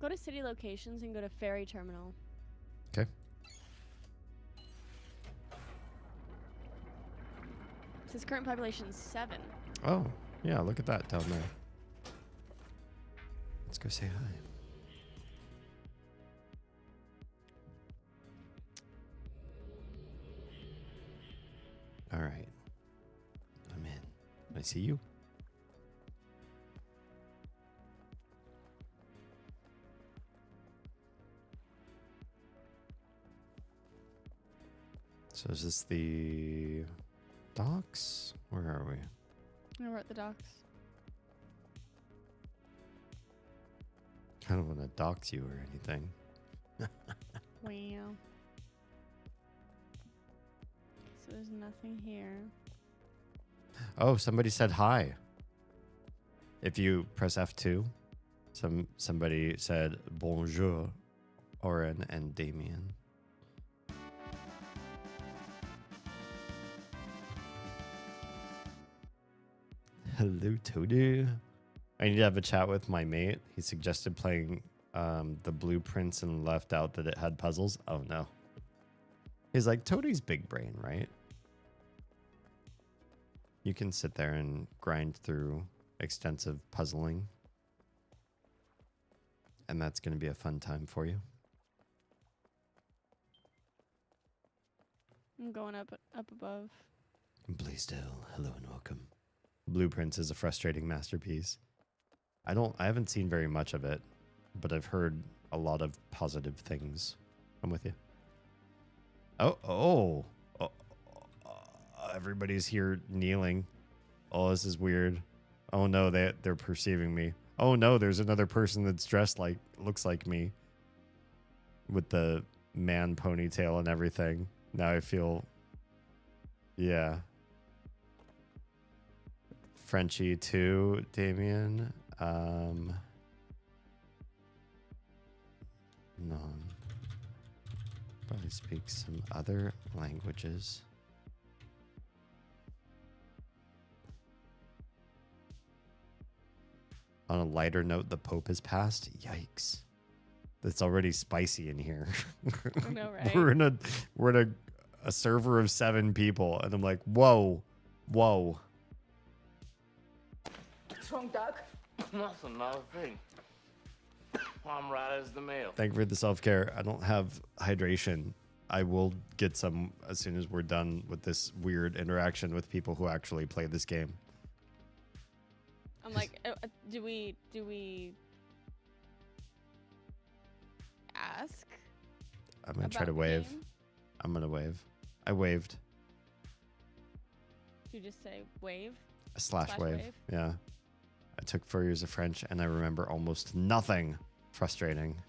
Go to city locations and go to ferry terminal. Okay. It says current population 7. Oh, yeah, look at that down there. Let's go say hi. All right. I'm in. I see you. So is this the docks? Where are we? We're at the docks. I don't want to dox you or anything. Wow. So there's nothing here. Oh, somebody said hi. If you press F2, somebody said bonjour, Oren and Damien. Hello, Toadoo. I need to have a chat with my mate. He suggested playing the blueprints and left out that it had puzzles. Oh, no. He's like, Toadie's big brain, right? You can sit there and grind through extensive puzzling. And that's going to be a fun time for you. I'm going up above. Please still, hello and welcome. Blueprints is a frustrating masterpiece. I haven't seen very much of it, but I've heard a lot of positive things. I'm with you. Oh, everybody's here kneeling. Oh, this is weird. Oh no, they're perceiving me. Oh no, there's another person that's dressed like, looks like me, with the man ponytail and everything. Now I feel, yeah. Frenchie too, Damien. Non. Probably speaks some other languages. On a lighter note, the Pope has passed. Yikes. It's already spicy in here. I know, right? We're in a server of 7 people, and I'm like, whoa. What's wrong, Doug? Nothing, not a thing. I'm right as the mail. Thank you for the self-care. I don't have hydration. I will get some as soon as we're done with this weird interaction with people who actually play this game. I'm like, do we ask? I'm going to try about to the wave. game? I'm going to wave. I waved. Do you just say wave? A slash Slash wave. wave? Yeah. I took 4 years of French and I remember almost nothing. Frustrating.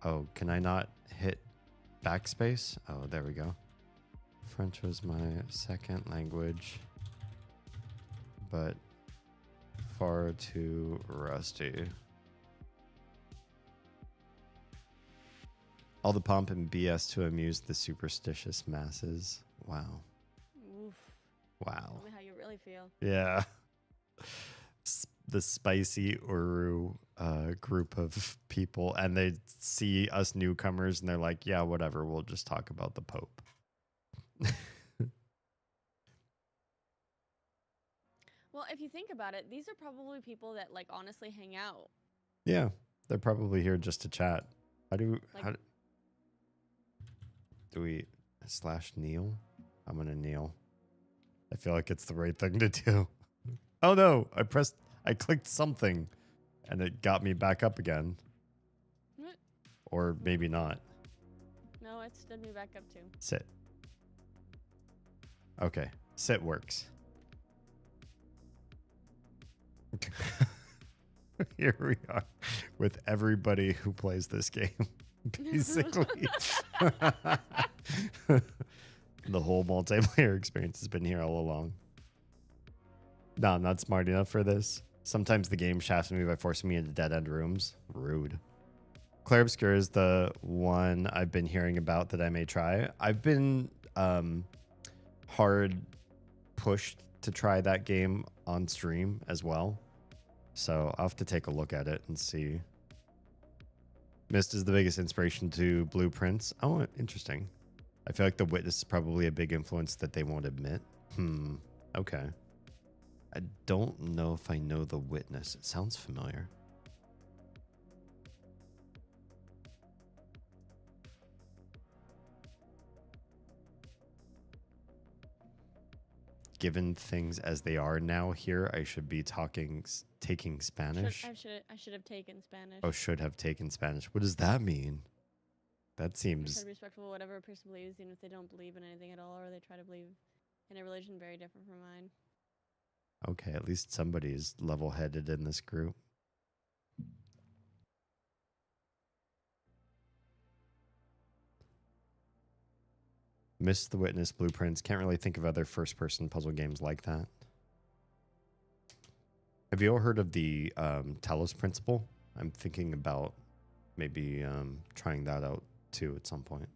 Oh, can I not hit backspace? Oh, there we go. French was my second language, but far too rusty. All the pomp and BS to amuse the superstitious masses. Wow. Oof. Wow. Tell me how you really feel. Yeah. The spicy Uru group of people, and they see us newcomers and they're like, yeah, whatever, we'll just talk about the Pope. Well, if you think about it, these are probably people that like honestly hang out. Yeah, they're probably here just to chat. Do we slash kneel? I'm gonna kneel. I feel like it's the right thing to do. Oh no, I clicked something and it got me back up again. What? Or maybe not. No, it stood me back up too. Sit. Okay, sit works. Here we are with everybody who plays this game. Basically. The whole multiplayer experience has been here all along. No, I'm not smart enough for this. Sometimes the game shafts me by forcing me into dead-end rooms. Rude. Claire Obscure is the one I've been hearing about that I may try. I've been hard pushed to try that game on stream as well. So I'll have to take a look at it and see. Myst is the biggest inspiration to Blueprints. Oh, interesting. I feel like The Witness is probably a big influence that they won't admit. Okay. I don't know if I know The Witness. It sounds familiar. Given things as they are now here, I should be taking Spanish. I should have taken Spanish. Oh, should have taken Spanish. What does that mean? That I try seems to be respectful of whatever a person believes, even if they don't believe in anything at all, or they try to believe in a religion very different from mine. okay. At least somebody's level-headed in this group. Missed the Witness, Blueprints. Can't really think of other first-person puzzle games like that. Have you all heard of the Talos Principle? I'm thinking about maybe trying that out too at some point.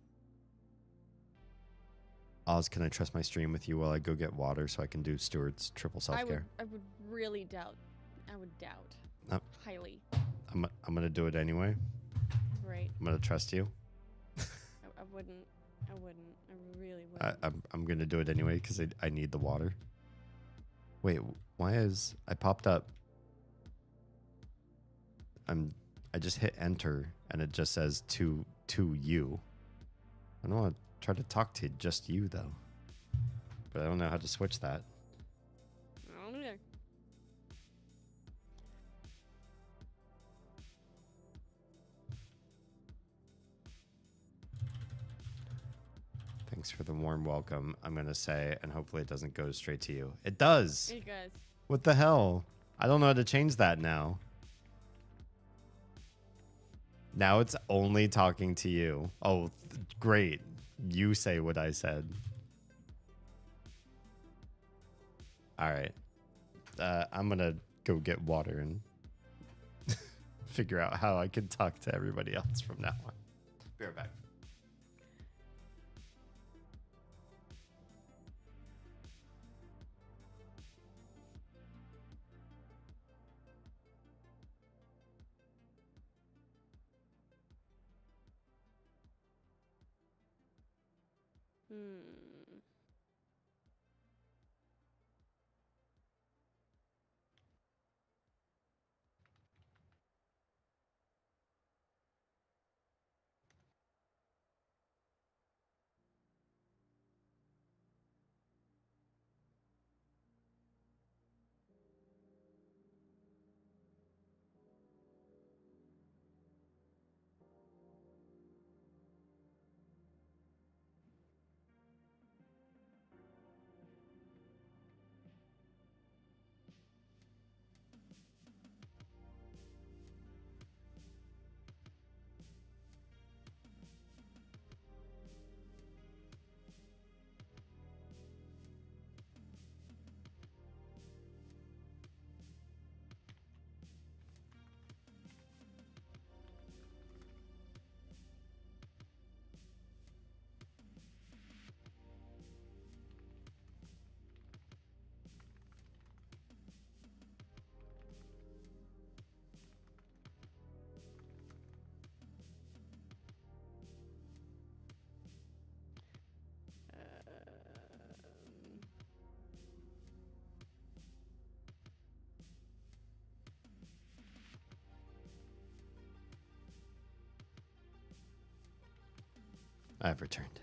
Oz, can I trust my stream with you while I go get water so I can do Stuart's triple self-care? I would really doubt. I would doubt. Highly. I'm gonna do it anyway. Right. I'm gonna trust you. I wouldn't. I wouldn't. I really wouldn't. I'm gonna do it anyway because I need the water. Wait, why is I popped up? I just hit enter and it just says to you. I don't want to try to talk to just you though, but I don't know how to switch that. I don't either. Thanks for the warm welcome, I'm gonna say, and hopefully it doesn't go straight to you. It does. Hey guys. What the hell? I don't know how to change that now. Now it's only talking to you. Oh, great. You say what I said. All right. I'm going to go get water and figure out how I can talk to everybody else from now on. Be right back. I've returned.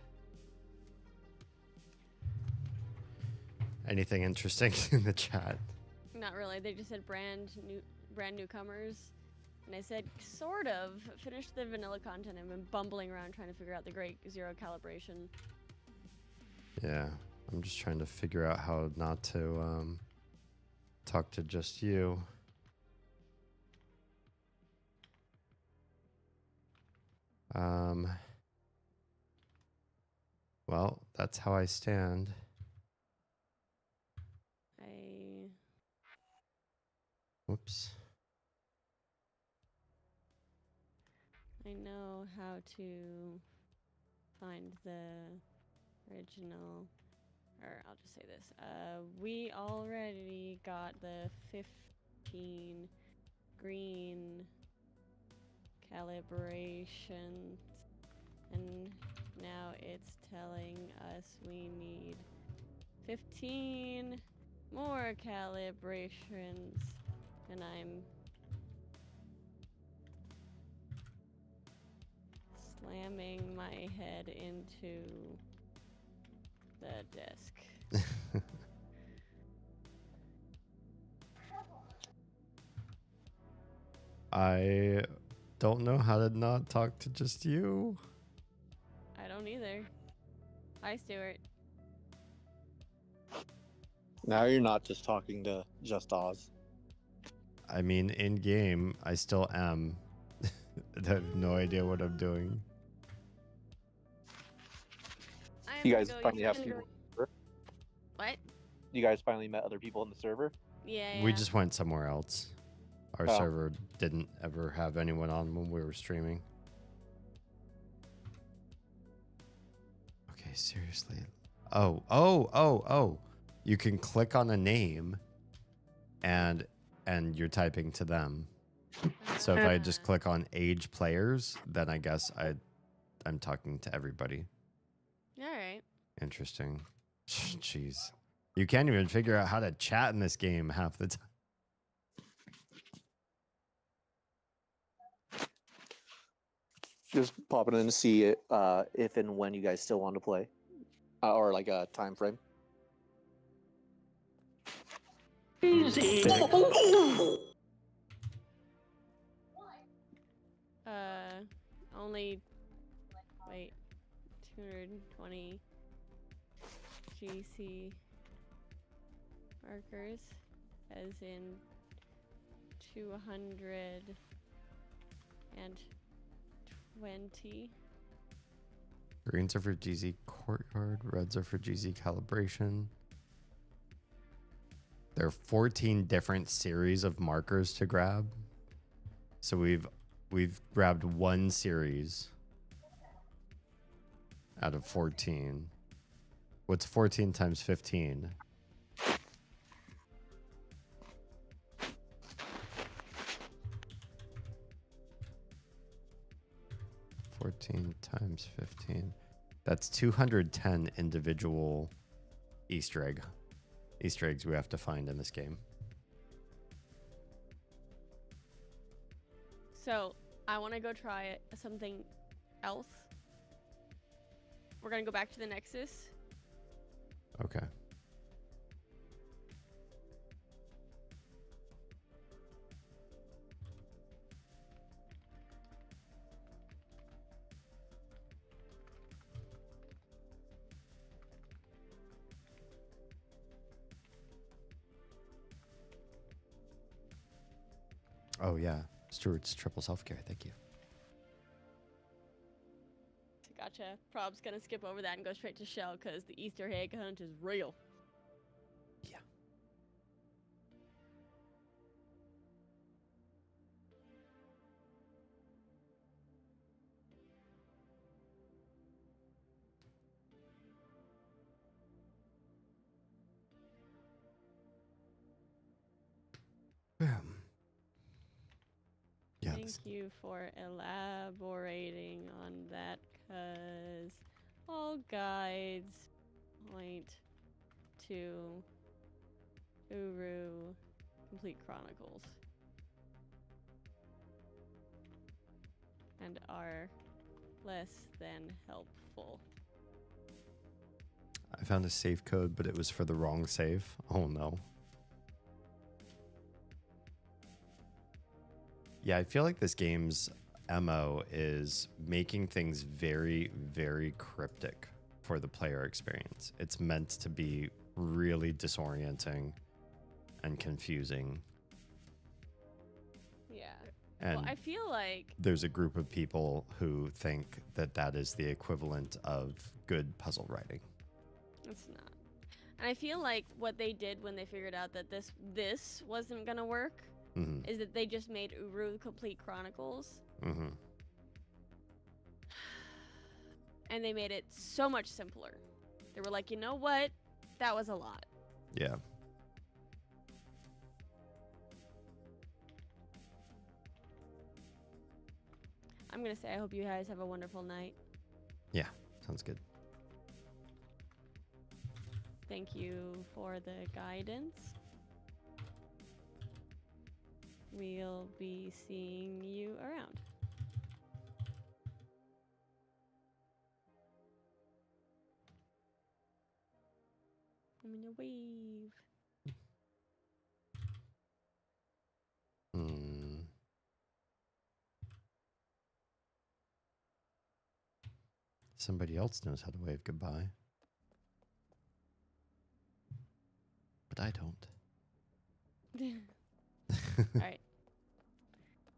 Anything interesting in the chat? Not really. They just said brand newcomers. And I said, sort of. Finished the vanilla content and been bumbling around trying to figure out the great zero calibration. Yeah, I'm just trying to figure out how not to talk to just you. Well, that's how I stand. Whoops. I know how to find the original, or I'll just say this. We already got the 15 green calibrations, and now it's telling us we need 15 more calibrations, and I'm slamming my head into the desk. I don't know how to not talk to just you. either. Hi, Stuart. Now you're not just talking to Just Oz. I mean, in game, I still am. I have no idea what I'm doing. I am You gonna guys go finally use have my- people. What? You guys finally met other people in the server? Yeah. We just went somewhere else. Our Oh. server didn't ever have anyone on when we were streaming. Okay, seriously. Oh. You can click on a name and you're typing to them. So if I just click on age players, then I guess I'm talking to everybody. All right. Interesting. Jeez. You can't even figure out how to chat in this game half the time. Just popping in to see if and when you guys still want to play. Or like a time frame. Easy. Only, wait, 220 GC markers, as in 220. Greens are for GZ courtyard, reds are for GZ calibration. There are 14 different series of markers to grab. So we've grabbed one series out of 14. What's 14 times 15? Times 15. That's 210 individual Easter eggs we have to find in this game. So I want to go try something else. We're gonna go back to the Nexus. Okay. Oh yeah, Stuart's triple self-care. Thank you. Gotcha. Prob's gonna skip over that and go straight to Shell because the Easter egg hunt is real. Yeah. Yeah. Thank you for elaborating on that, cause all guides point to Uru Complete Chronicles and are less than helpful. I found a save code, but it was for the wrong save. Oh no. Yeah, I feel like this game's MO is making things very, very cryptic for the player experience. It's meant to be really disorienting and confusing. Yeah. And Well, I feel like there's a group of people who think that that is the equivalent of good puzzle writing. it's not. And I feel like what they did when they figured out that this wasn't gonna work Mm-hmm. is that they just made Uru Complete Chronicles. Mm-hmm. And they made it so much simpler. They were like, you know what? That was a lot. Yeah. I'm going to say I hope you guys have a wonderful night. Yeah. Sounds good. Thank you for the guidance. We'll be seeing you around. I'm gonna wave. Somebody else knows how to wave goodbye. But I don't. All right.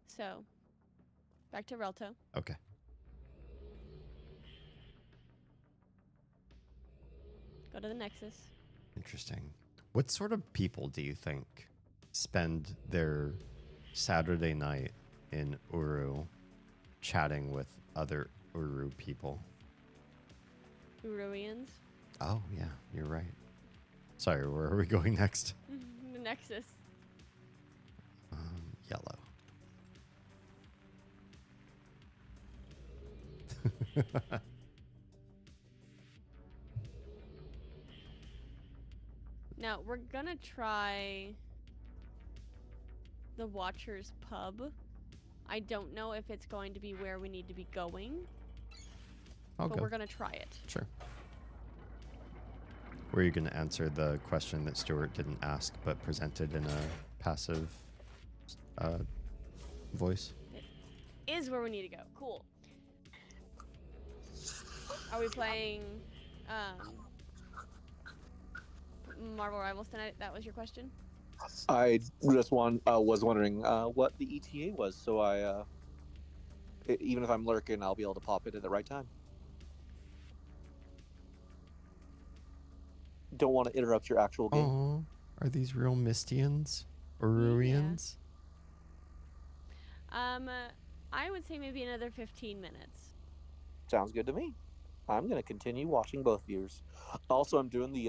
So, back to Relto. Okay. Go to the Nexus. Interesting. What sort of people do you think spend their Saturday night in Uru chatting with other Uru people? Uruians. Oh, yeah, you're right. Sorry, where are we going next? The Nexus. Yellow. Now, we're gonna try the Watcher's Pub. I don't know if it's going to be where we need to be going, but we're gonna try it. Sure. Were you going to answer the question that Stuart didn't ask but presented in a passive voice? Is where we need to go. Cool. Are we playing Marvel Rivals tonight? That was your question? I just was wondering what the ETA was, so even if I'm lurking, I'll be able to pop it at the right time. Don't want to interrupt your actual game. Oh, are these real Mistians or Ruians? I would say maybe another 15 minutes. Sounds good to me. I'm going to continue watching both viewers. Also, I'm doing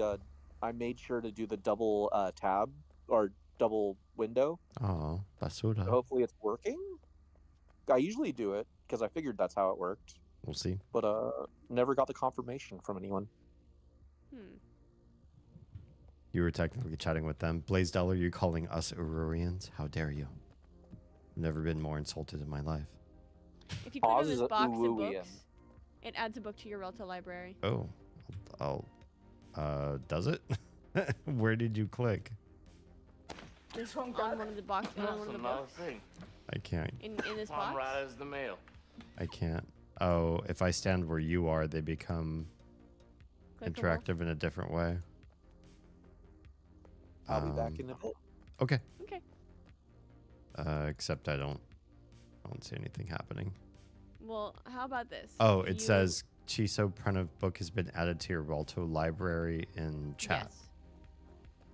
I made sure to do the double tab or double window. Oh, basura. Hopefully it's working. I usually do it because I figured that's how it worked. We'll see. But never got the confirmation from anyone. You were technically chatting with them. Blaisdell, are you calling us Aurorians? How dare you? I've never been more insulted in my life. If you click on Oz this is a box of Uruian. books, it adds a book to your Relto library. Oh, does it? Where did you click? Just on one of the box, on That's one of the another books. thing. I can't. In this I'm box. right as the mail. I can't. Oh, if I stand where you are, they become Clickable. interactive in a different way. I'll be back in a bit. Okay. Okay. Except I don't see anything happening. Well, how about this? Oh, it says Chiso Pranav book has been added to your Relto library in chat. Yes.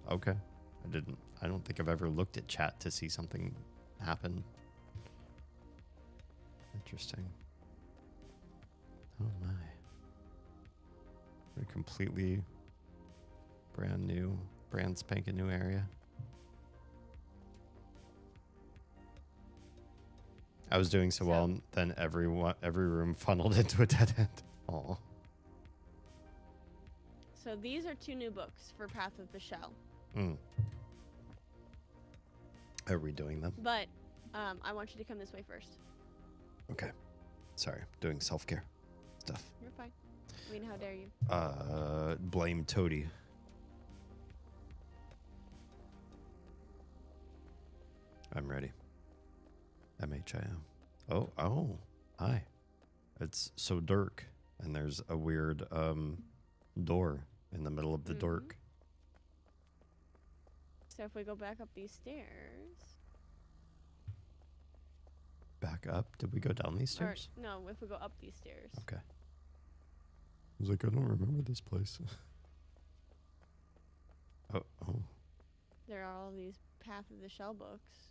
Okay. I don't think I've ever looked at chat to see something happen. Interesting. Oh my. A completely brand spanking new area. I was doing so well, and then every room funneled into a dead end. Oh. So these are 2 new books for Path of the Shell. Are we doing them? But I want you to come this way first. Okay. Sorry, doing self-care stuff. You're fine. I mean, how dare you? Blame Toady. I'm ready. MHIM. Oh, hi. It's so dark, and there's a weird door in the middle of the dark. So if we go back up these stairs. Back up? Did we go down these Or, stairs? no, if we go up these stairs. Okay. I was like, I don't remember this place. Oh. There are all these Path of the Shell books.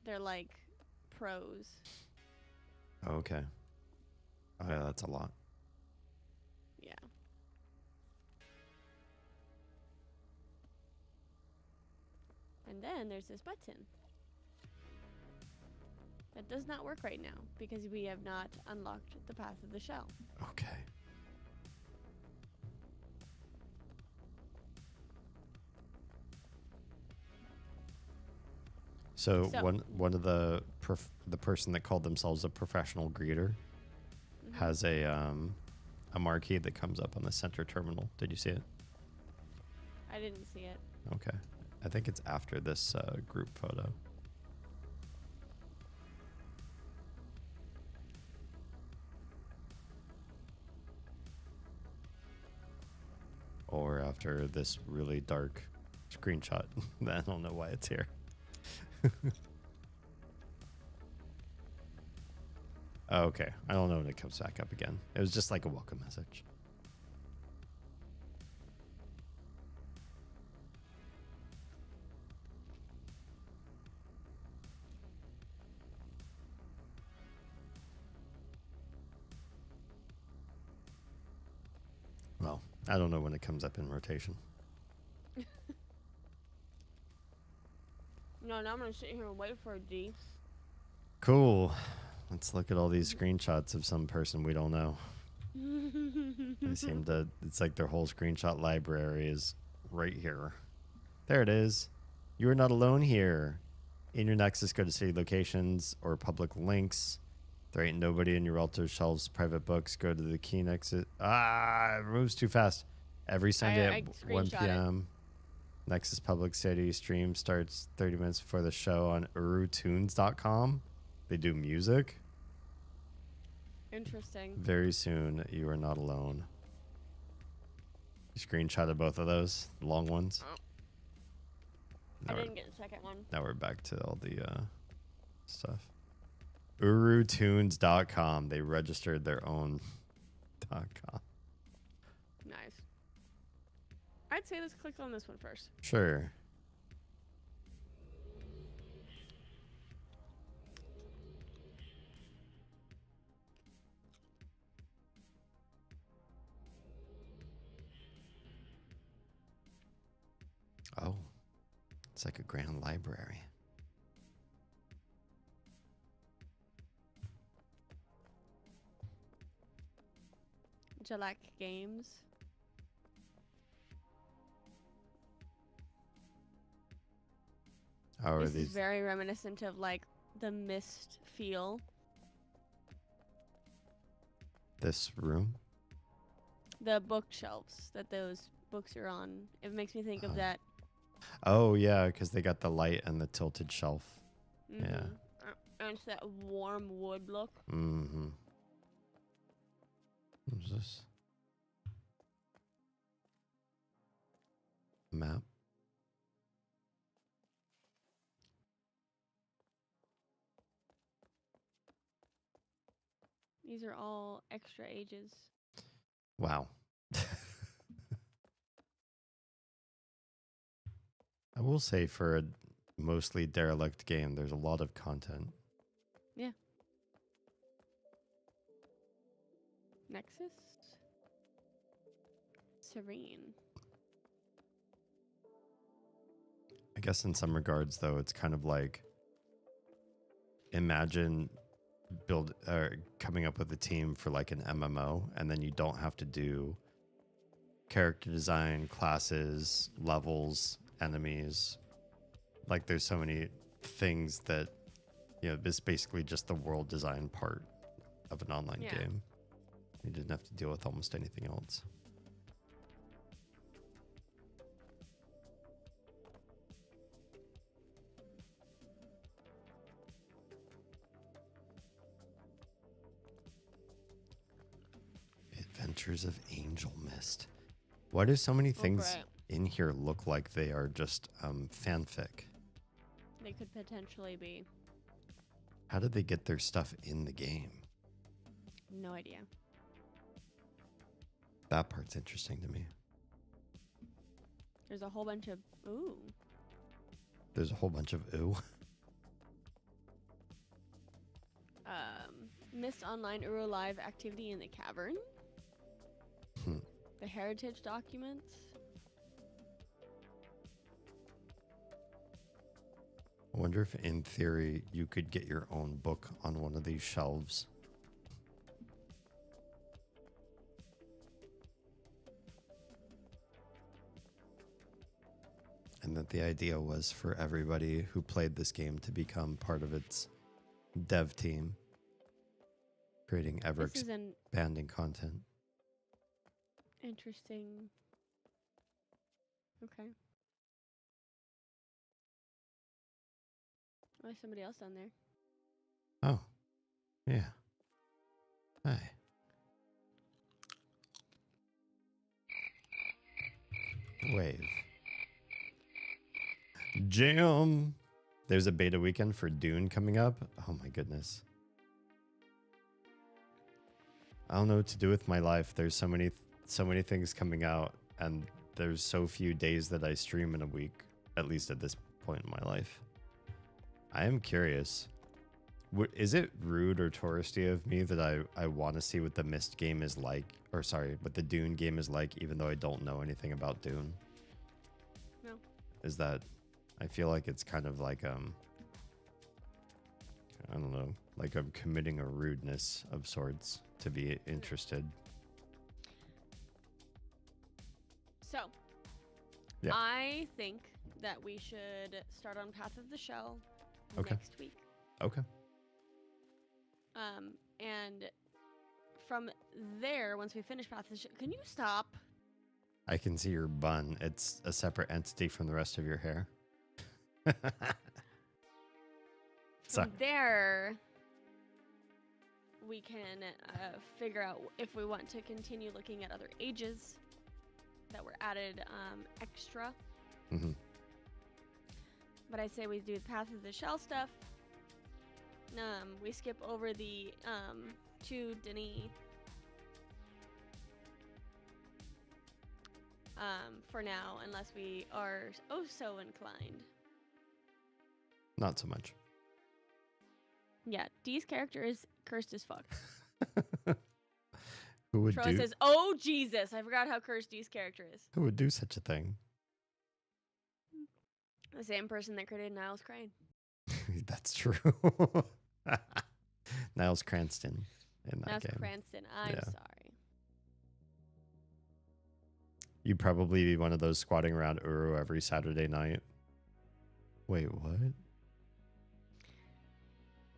They're like prose. Okay. Oh, yeah, that's a lot. Yeah. And then there's this button. That does not work right now because we have not unlocked the Path of the Shell. Okay. So one of the person that called themselves a professional greeter has a marquee that comes up on the center terminal. Did you see it? I didn't see it. Okay. I think it's after this group photo. after this really dark screenshot. I don't know why it's here. Okay, I don't know when it comes back up again. It was just like a welcome message. Well, I don't know when it comes up in rotation. No, now I'm gonna sit here and wait for it, D. Cool. Let's look at all these screenshots of some person we don't know. They seem to, it's like their whole screenshot library is right here. There it is. You are not alone here. In your Nexus, go to city locations or public links. There ain't nobody in your Alto shelves, private books. Go to the key Nexus. It moves too fast. Every Sunday I at 1 screenshot it. p.m. Nexus Public City stream starts 30 minutes before the show on urutunes.com. They do music. Interesting. Very soon, you are not alone. You screenshotted both of those long ones. Oh. Now I we're, didn't get the second one. now we're back to all the stuff. urutunes.com. They registered their own .com. Nice. I'd say let's click on this one first. Sure. Oh, it's like a grand library. Jalak Games. How are This these? is very reminiscent of like the Mist feel. This room? The bookshelves that those books are on. It makes me think of that. Oh, yeah, because they got the light and the tilted shelf. Yeah. Mhm. And it's that warm wood look. Mm-hmm. What's this? Map? These are all extra ages. Wow. I will say for a mostly derelict game, there's a lot of content. Yeah. Nexus? Serene. I guess in some regards, though, it's kind of like imagine coming up with a team for like an MMO, and then you don't have to do character design, classes, levels, enemies. Like there's so many things that, you know, it's basically just the world design part of an online Yeah. game. You didn't have to deal with almost anything else. Adventures of Angel Mist. Why do so many things great. in here look like they are just fanfic? They could potentially be. How did they get their stuff in the game? No idea. That part's interesting to me. There's a whole bunch of. Ooh. There's a whole bunch of ooh. Mist Online Uro Live activity in the cavern. The heritage documents. I wonder if in theory you could get your own book on one of these shelves. And that the idea was for everybody who played this game to become part of its dev team, creating ever This is an expanding content. interesting. Okay. Oh, there's somebody else down there. Oh, yeah. Hi. Wave. Jam. There's a beta weekend for Dune coming up. Oh my goodness. I don't know what to do with my life. There's so many things coming out, and there's so few days that I stream in a week, at least at this point in my life. I am curious. Is it rude or touristy of me that I want to see what the Myst game is like, or sorry, what the Dune game is like, even though I don't know anything about Dune? No. Is that, I feel like it's kind of like, I don't know, like I'm committing a rudeness of sorts to be interested. So, yeah. I think that we should start on Path of the Shell next week. Okay. And from there, once we finish Path of the Shell, can you stop? I can see your bun. It's a separate entity from the rest of your hair. From there, we can figure out if we want to continue looking at other ages that were added extra. Mm-hmm. But I say we do the Path of the Shell stuff. We skip over the 2 Denny for now, unless we are so inclined. Not so much. Yeah, Dee's character is cursed as fuck. Who would Troy do? says, "Oh Jesus, I forgot how cursed Dee's character is." Who would do such a thing? The same person that created Niles Crane. That's true. Niles Cranston in that Niles game. Cranston. I'm Yeah. sorry. You'd probably be one of those squatting around Uru every Saturday night. Wait, what?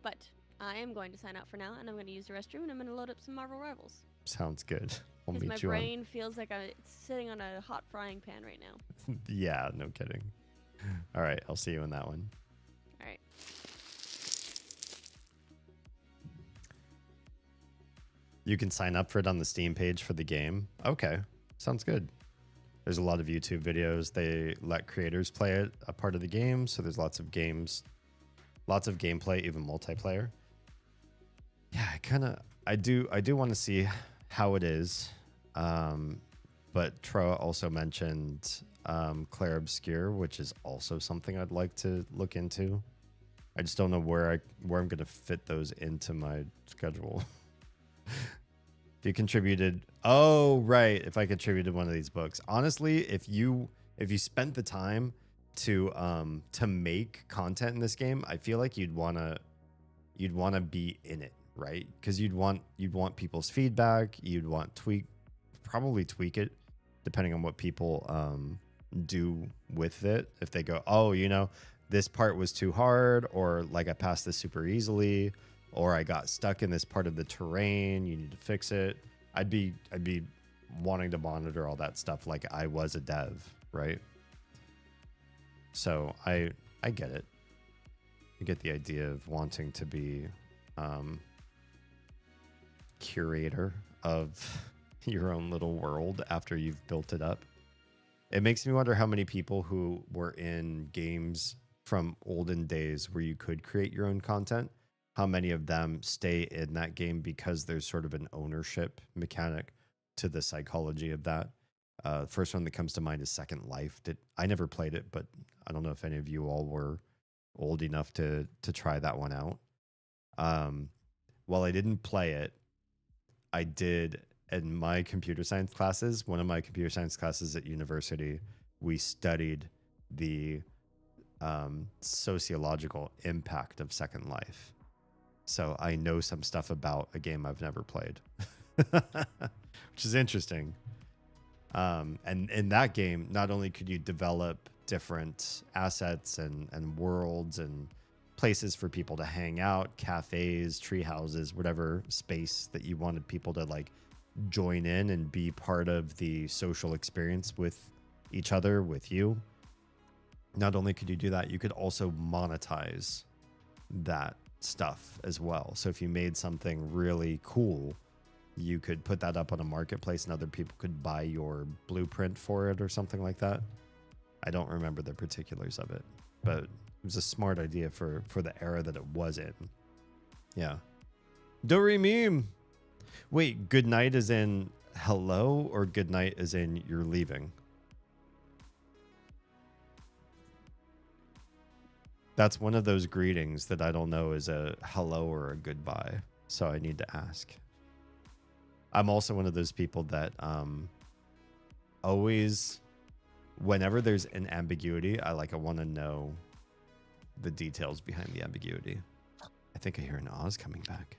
But I am going to sign out for now, and I'm going to use the restroom, and I'm going to load up some Marvel Rivals. Sounds good. We'll Because meet my you brain feels like it's sitting on a hot frying pan right now. on. Yeah, no kidding. All right, I'll see you in that one. All right. You can sign up for it on the Steam page for the game. Okay, sounds good. There's a lot of YouTube videos. They let creators play it, a part of the game. So there's lots of games, lots of gameplay, even multiplayer. Yeah, I do want to see how it is. But Troa also mentioned Claire Obscure, which is also something I'd like to look into. I just don't know where I'm going to fit those into my schedule. If you contributed, oh right, if I contributed one of these books, honestly, if you spent the time to make content in this game, I feel like you'd wanna be in it, right? Because you'd want people's feedback, you'd want probably tweak it depending on what people do with it. If they go, oh, this part was too hard, or like I passed this super easily, or I got stuck in this part of the terrain, you need to fix it. I'd be wanting to monitor all that stuff like I was a dev, right? So I get it. I get the idea of wanting to be curator of your own little world after you've built it up. It makes me wonder how many people who were in games from olden days where you could create your own content, how many of them stay in that game because there's sort of an ownership mechanic to the psychology of that. First one that comes to mind is Second Life. I never played it, but I don't know if any of you all were old enough to try that one out. While I didn't play it, I did in my computer science classes. One of my computer science classes at university, we studied the sociological impact of Second Life. So I know some stuff about a game I've never played, which is interesting. And in that game, not only could you develop different assets and worlds and places for people to hang out, cafes, tree houses, whatever space that you wanted people to like join in and be part of the social experience with each other, with you. Not only could you do that, you could also monetize that stuff as well. So if you made something really cool, you could put that up on a marketplace and other people could buy your blueprint for it or something like that. I don't remember the particulars of it, but it was a smart idea for the era that it was in. Yeah. Dory meme. Wait, good night is in hello or good night is in you're leaving? That's one of those greetings that I don't know is a hello or a goodbye. So I need to ask. I'm also one of those people that always, whenever there's an ambiguity, I want to know the details behind the ambiguity. I think I hear an Oz coming back.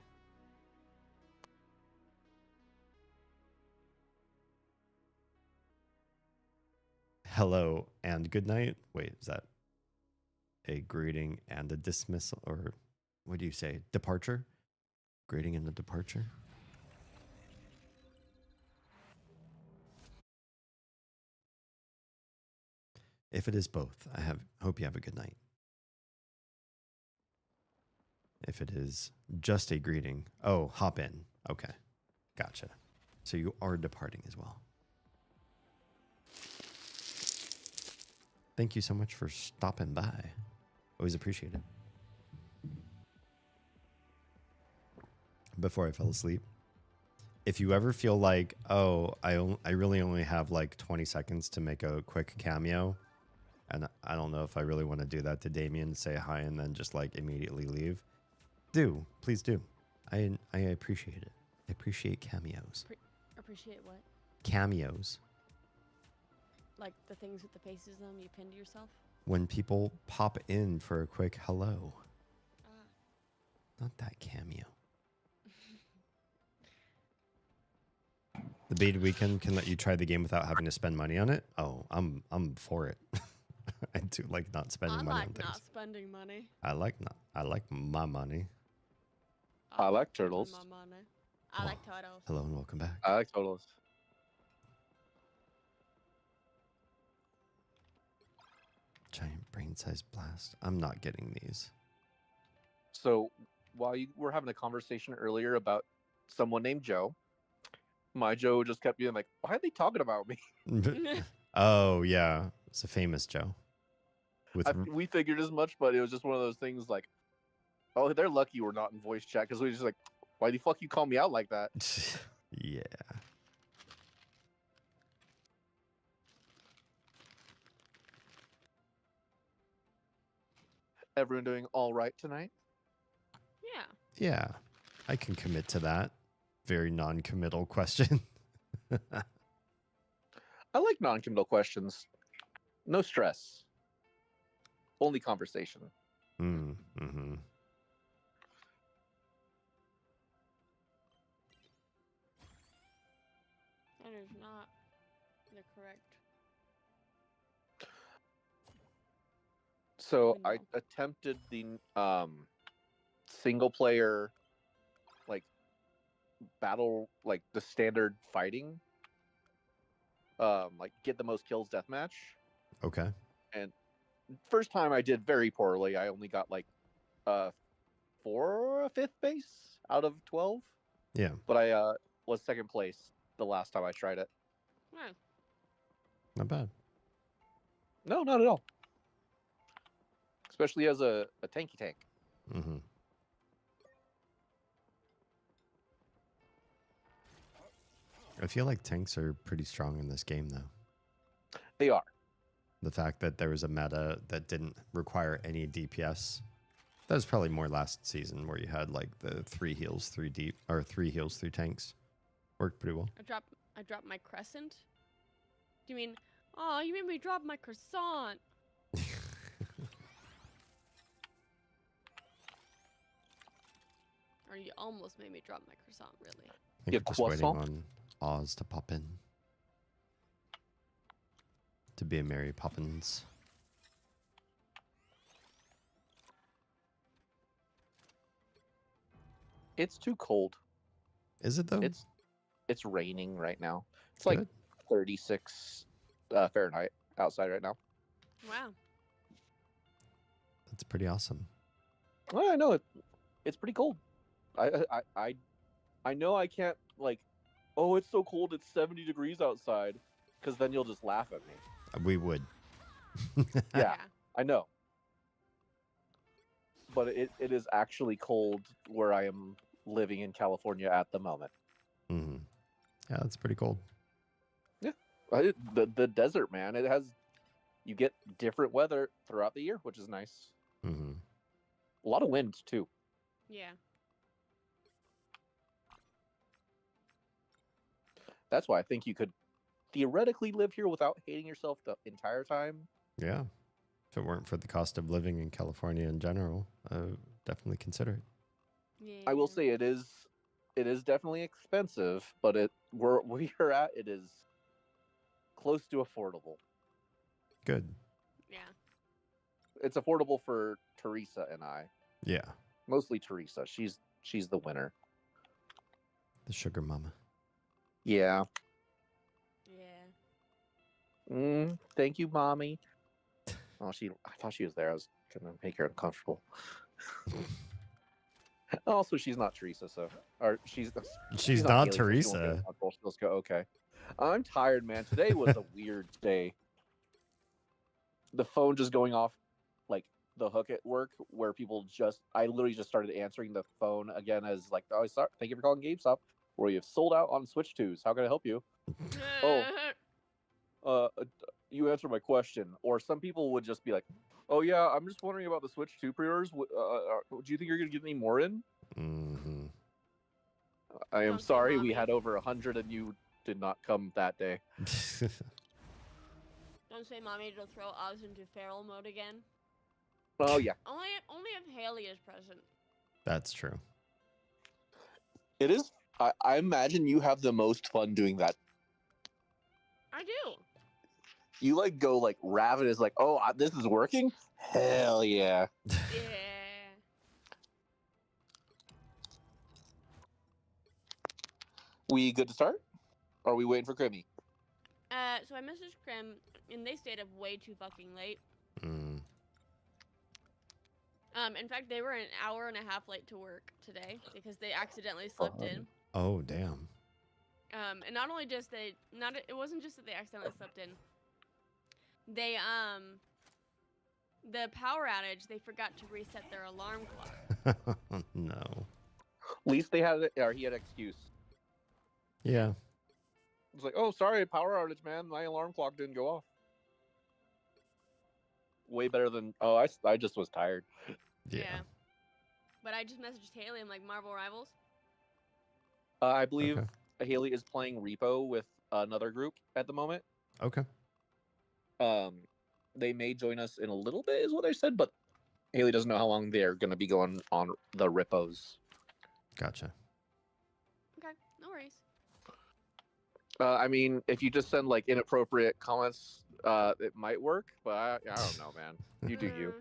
Hello and good night. Wait, is that a greeting and a dismissal? Or what do you say? Departure? Greeting and a departure? If it is both, hope you have a good night. If it is just a greeting, oh, hop in. Okay, gotcha. So you are departing as well. Thank you so much for stopping by. Always appreciate it. Before I fell asleep, if you ever feel like, oh, I really only have like 20 seconds to make a quick cameo, and I don't know if I really want to do that to Damien, say hi, and then just like immediately leave, please do. I appreciate it. I appreciate cameos. Appreciate what? Cameos. Like the things with the faces on them you pinned yourself? When people pop in for a quick hello. Ah. Not that cameo. The beta weekend can let you try the game without having to spend money on it. Oh, I'm for it. I do like not spending money on things. Not spending money. I like my money. I like turtles. My money. I like turtles. Hello and welcome back. I like turtles. Giant brain-sized blast. I'm not getting these. So while you were having a conversation earlier about someone named Joe, my Joe just kept being like, why are they talking about me? Oh, yeah. It's a famous Joe. We figured as much, but it was just one of those things like, oh, they're lucky we're not in voice chat because we were just like, why the fuck you call me out like that? Yeah. Everyone doing all right tonight? Yeah. Yeah. I can commit to that. Very non-committal question. I like non-committal questions. No stress. Only conversation. Mm-hmm. That is not the correct. So window. I attempted the single player like battle, like the standard fighting, like get the most kills deathmatch. Okay. And first time I did very poorly. I only got like 4 or 5th base out of 12. Yeah. But I was 2nd place the last time I tried it. Oh. Not bad. No, not at all. Especially as a tanky tank. Mm-hmm. I feel like tanks are pretty strong in this game, though. They are. The fact that there was a meta that didn't require any DPS. That was probably more last season where you had like the 3 heals, 3 deep, or 3 heals, 3 tanks. Worked pretty well. I dropped my crescent? Do you mean, oh, you made me drop my croissant? Or you almost made me drop my croissant, really. I think we're just waiting on Oz to pop in. To be a Mary Poppins. It's too cold. Is it though? It's raining right now. It's Good. like 36 Fahrenheit outside right now. Wow. That's pretty awesome. Well, I know it's pretty cold. I know I can't like oh, it's so cold, it's 70 degrees outside. Because then you'll just laugh at me. We would. Yeah, I know. But it is actually cold where I am living in California at the moment. Mm-hmm. Yeah, that's pretty cold. Yeah. The desert, man, you get different weather throughout the year, which is nice. Mm-hmm. A lot of wind, too. Yeah. That's why I think you could theoretically live here without hating yourself the entire time. Yeah. If it weren't for the cost of living in California in general, I would definitely consider it. Yeah. I will say it is definitely expensive, but where we are at, it is close to affordable. Good. Yeah. It's affordable for Teresa and I. Yeah. Mostly Teresa. She's the winner. The sugar mama. Yeah. Yeah. Thank you, mommy. Oh, I thought she was there. I was gonna make her uncomfortable. Also, she's not Teresa, or she's not Haley, so she won't get Teresa. uncomfortable. She'll just go, okay. I'm tired, man. Today was a weird day. The phone just going off, like the hook at work, where I literally just started answering the phone again as like, oh, sorry, thank you for calling GameStop, where you have sold out on Switch 2s. How can I help you? You answered my question. Or some people would just be like, oh yeah, I'm just wondering about the Switch 2 pre-orders. Do you think you're gonna get any more in? Mm-hmm. I am Don't say sorry, we mommy. had over 100 and you did not come that day. Don't say mommy to throw Oz into feral mode again. Oh yeah. Only if Haley is present. That's true. It is. I imagine you have the most fun doing that. I do. You like go like ravenous, like, oh, this is working? Hell yeah. Yeah. We good to start? Or are we waiting for Grimmy? So I messaged Krim, and they stayed up way too fucking late. Mm. In fact, they were an hour and a half late to work today because they accidentally slipped in. Oh, damn. And not only just it wasn't just that they accidentally slipped in. They the power outage, they forgot to reset their alarm clock. No. At least he had an excuse. Yeah. It's like, oh, sorry, power outage, man. My alarm clock didn't go off. Way better than, oh, I just was tired. Yeah. But I just messaged Haley. I'm like, Marvel Rivals? I believe Haley is playing Repo with another group at the moment. Okay. They may join us in a little bit, is what I said, but Haley doesn't know how long they're going to be going on the Ripos. Gotcha. Okay, no worries. I mean, if you just send like inappropriate comments, it might work, but I don't know, man. You do you.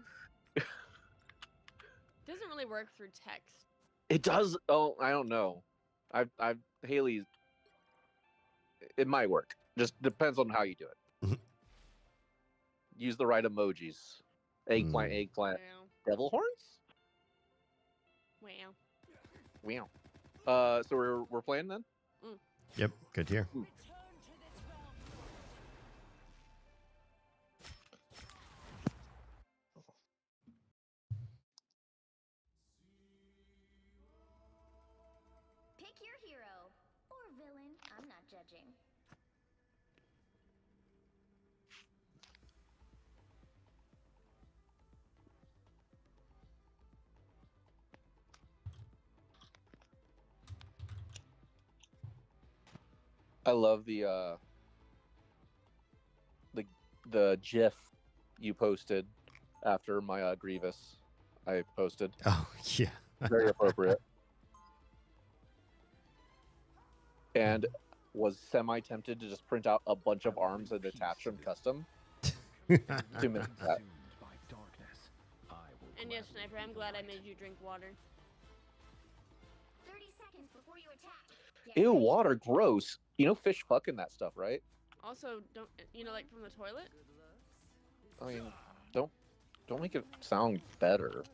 Doesn't really work through text. It does. Oh, I don't know. Haley. It might work. Just depends on how you do it. Use the right emojis. Eggplant. Wow. Devil horns. Wow. Wow. So we're playing then. Yep. Good here. Pick your hero or villain. I'm not judging. I love the GIF you posted after my Grievous. I posted. Oh yeah. Very appropriate. And was semi-tempted to just print out a bunch of arms and attach them custom. 2 minutes that. And yes, Sniper, I'm glad I made you drink water. 30 seconds before you attack. Ew, water, gross. You know fish fucking that stuff, right? Also, don't like from the toilet? I mean, don't make it sound better.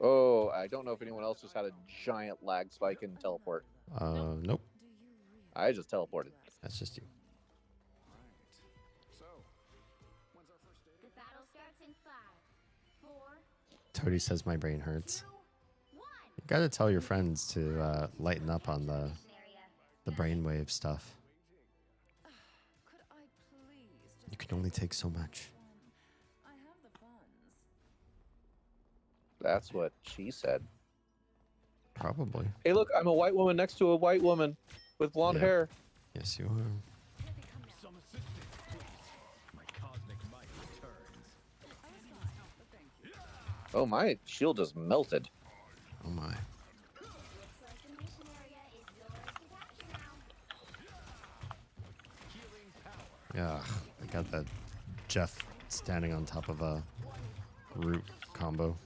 Oh, I don't know if anyone else just had a giant lag spike in teleport. Nope. I just teleported. That's just you. The battle starts in 5, 4, Toady says my brain hurts. 2, 1. You gotta tell your friends to lighten up on the Area. brainwave stuff. Could I please You can only take so much. I have the funds. That's what she said. Probably. Hey, look, I'm a white woman next to a white woman with blonde Yeah. hair. Yes, you are. Some assistance, please. My cosmic might returns. Oh, my shield just melted. Oh my. Looks like the mission area is yours to capture now. Healing power. Yeah, I got that Jeff standing on top of a root combo.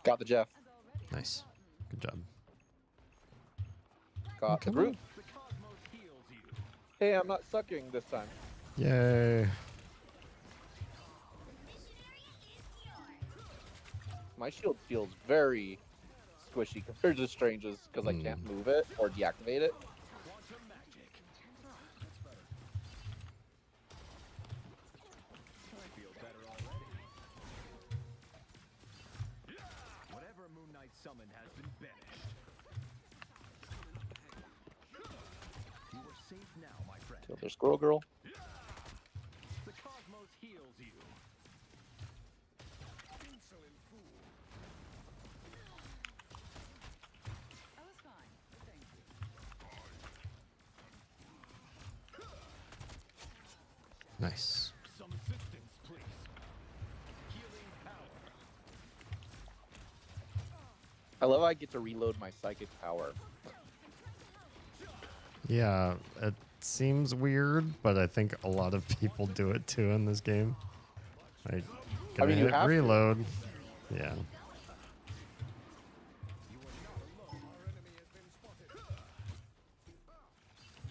Got the Jeff. Nice. Good job. Got the come brute. The cosmos heals you. Hey, I'm not sucking this time. Yay. My shield feels very squishy compared to Strange's because I can't move it or deactivate it. Quantum magic. I feel better already. Whatever Moon Knight summoned has been banished. You are safe now, my friend. Kill their squirrel girl. The cosmos heals you. Insolent fool. I was fine. Thank you. Nice. Some assistance, please. Healing power. I love how I get to reload my psychic power. Yeah, it seems weird, but I think a lot of people do it too in this game. Like, I mean, you hit have to. reload. Yeah.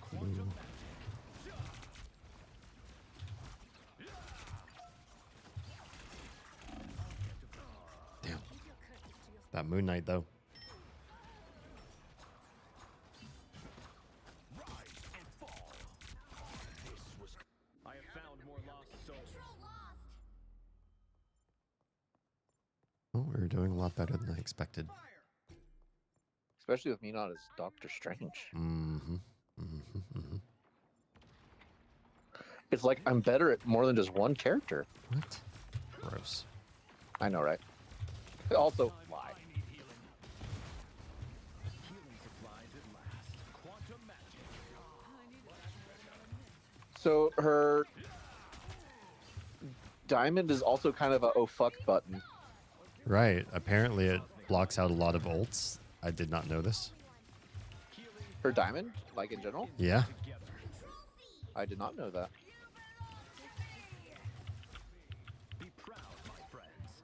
Cool. Damn. That Moon Knight, though. I have found more lost souls. Oh, we were doing a lot better than I expected. Especially with me not as Doctor Strange. Mm-hmm. Mm-hmm. Mm-hmm. It's like I'm better at more than just one character. What? Gross. I know, right? Also, lie. I need healing. Healing supplies at last. Quantum magic. So her diamond is also kind of a oh fuck button. Right. Apparently it blocks out a lot of ults. I did not know this. Her diamond, like in general, Yeah. I did not know that. Be proud, my friends.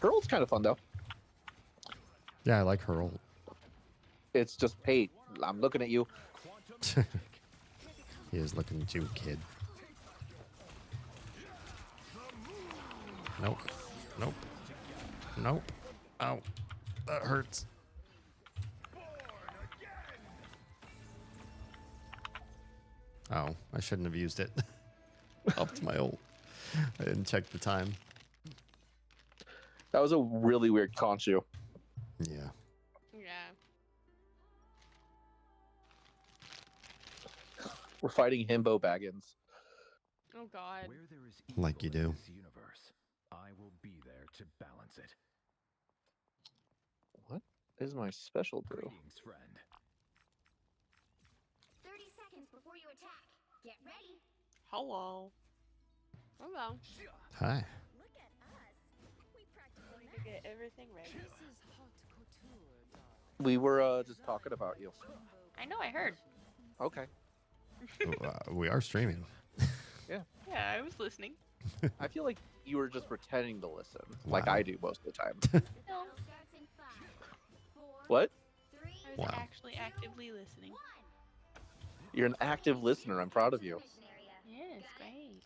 Her ult's kind of fun though. Yeah, I like her ult. It's just, hey, I'm looking at you. Quantum He is looking at you, kid. Nope. Nope. Nope. Ow. That hurts. Oh, I shouldn't have used it. Upped my ult. I didn't check the time. That was a really weird Conchu. Yeah. Yeah. We're fighting Himbo Baggins. Oh God. Where there is Like you evil in do. this universe, I will be there to balance it. What is my special brew? Greetings, friend. 30 seconds before you attack. Get ready. Hello. Hello. Hi. Look at us. We practically To get everything ready. This is hot couture, darling. We were just talking about you. I know. I heard. Okay. We are streaming. Yeah, I was listening. I feel like you were just pretending to listen, like Wow. I do most of the time. No, battle starts in 5, 4, What? 3, I was Wow. actually actively listening. 1. You're an active listener. I'm proud of you. Mission area. Yes, great.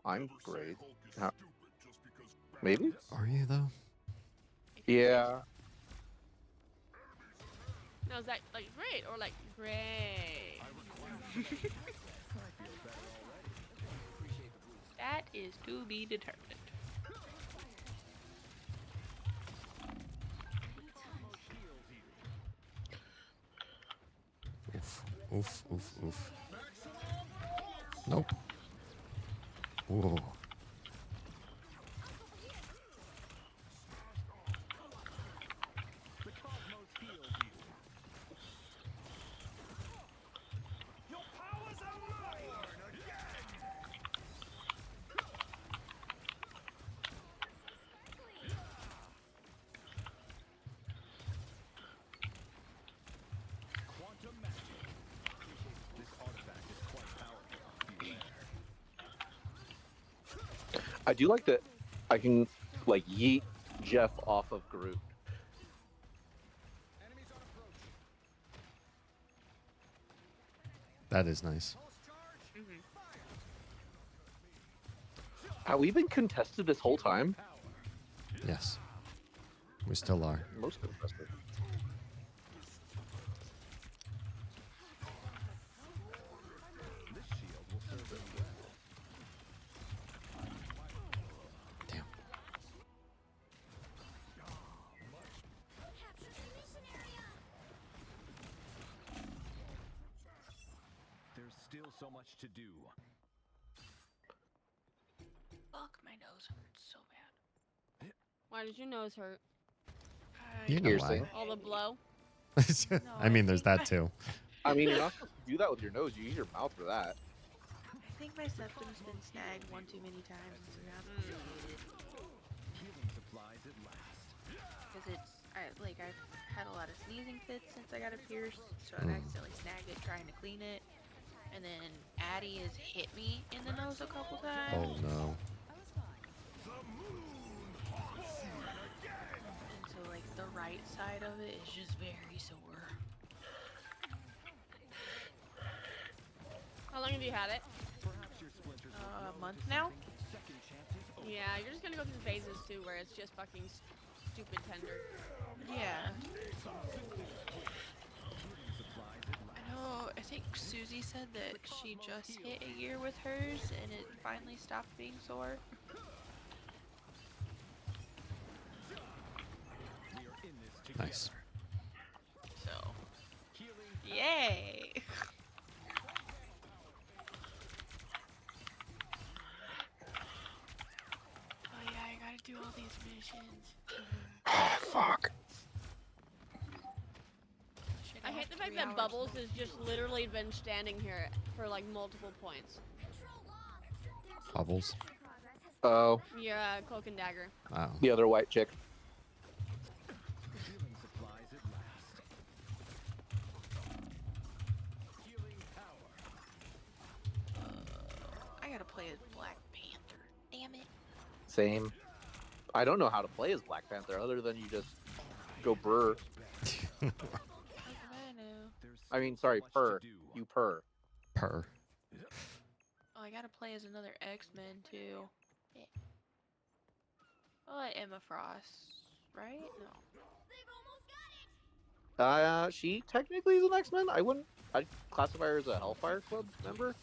I'm great. How- Maybe? Are you though? Yeah. No, is that like great or like great? That is to be determined. Oof, oof, oof. Nope. Whoa. The cosmos heals you. Your powers are mine again. Quantum magic. This artifact is quite powerful. Beware. I do like that I can, like, yeet Jeff off of Groot. Enemies on approach. That is nice. Pulse charge. Mm-hmm. Have we been contested this whole time? Power. Yes. We still are. Most contested. This shield will serve us well. Damn. Capture the mission area. There's still so much to do. Fuck, my nose hurts so bad. Why did your nose hurt? You know Piercing. why. All the blow? I mean, there's that too. I mean, you're not supposed to do that with your nose. You use your mouth for that. I think my septum's been snagged one too many times. So I'm complicated. Healing supplies at last. Because I've had a lot of sneezing fits since I got it pierced, so I've Mm. accidentally snagged it trying to clean it. And then Addie has hit me in the nose a couple times. Oh no. I was fine. And so like the right side of it is just very sore. How long have you had it? Perhaps your splinters will A grow month to now? something second chances over. Yeah, you're just gonna go through phases too, where it's just fucking stupid tender. Yeah. Healing supplies at last. I know, I think Susie said that she just hit a year with hers and it finally stopped being sore. We are in this together. Nice. So, Healing. yay! Oh yeah, I gotta do all these missions. Oh, fuck. Shit, I hate have the fact 3 that hours Bubbles left. has just literally been standing here for like multiple points. Control lost. Their team's Bubbles. capture progress has Oh, Yeah, Cloak and Dagger. Wow. the other white chick. Healing supplies at last. Healing power. I gotta play as Black Panther. Damn it. Same. I don't know how to play as Black Panther other than you just go brr. I know. There's I mean, still sorry, so much purr. to do. You purr. Purr. Oh, I gotta play as another X-Men too. Yeah. Oh, Emma Frost, right? No. They've almost got it. She technically is an X-Men. I'd classify her as a Hellfire Club member.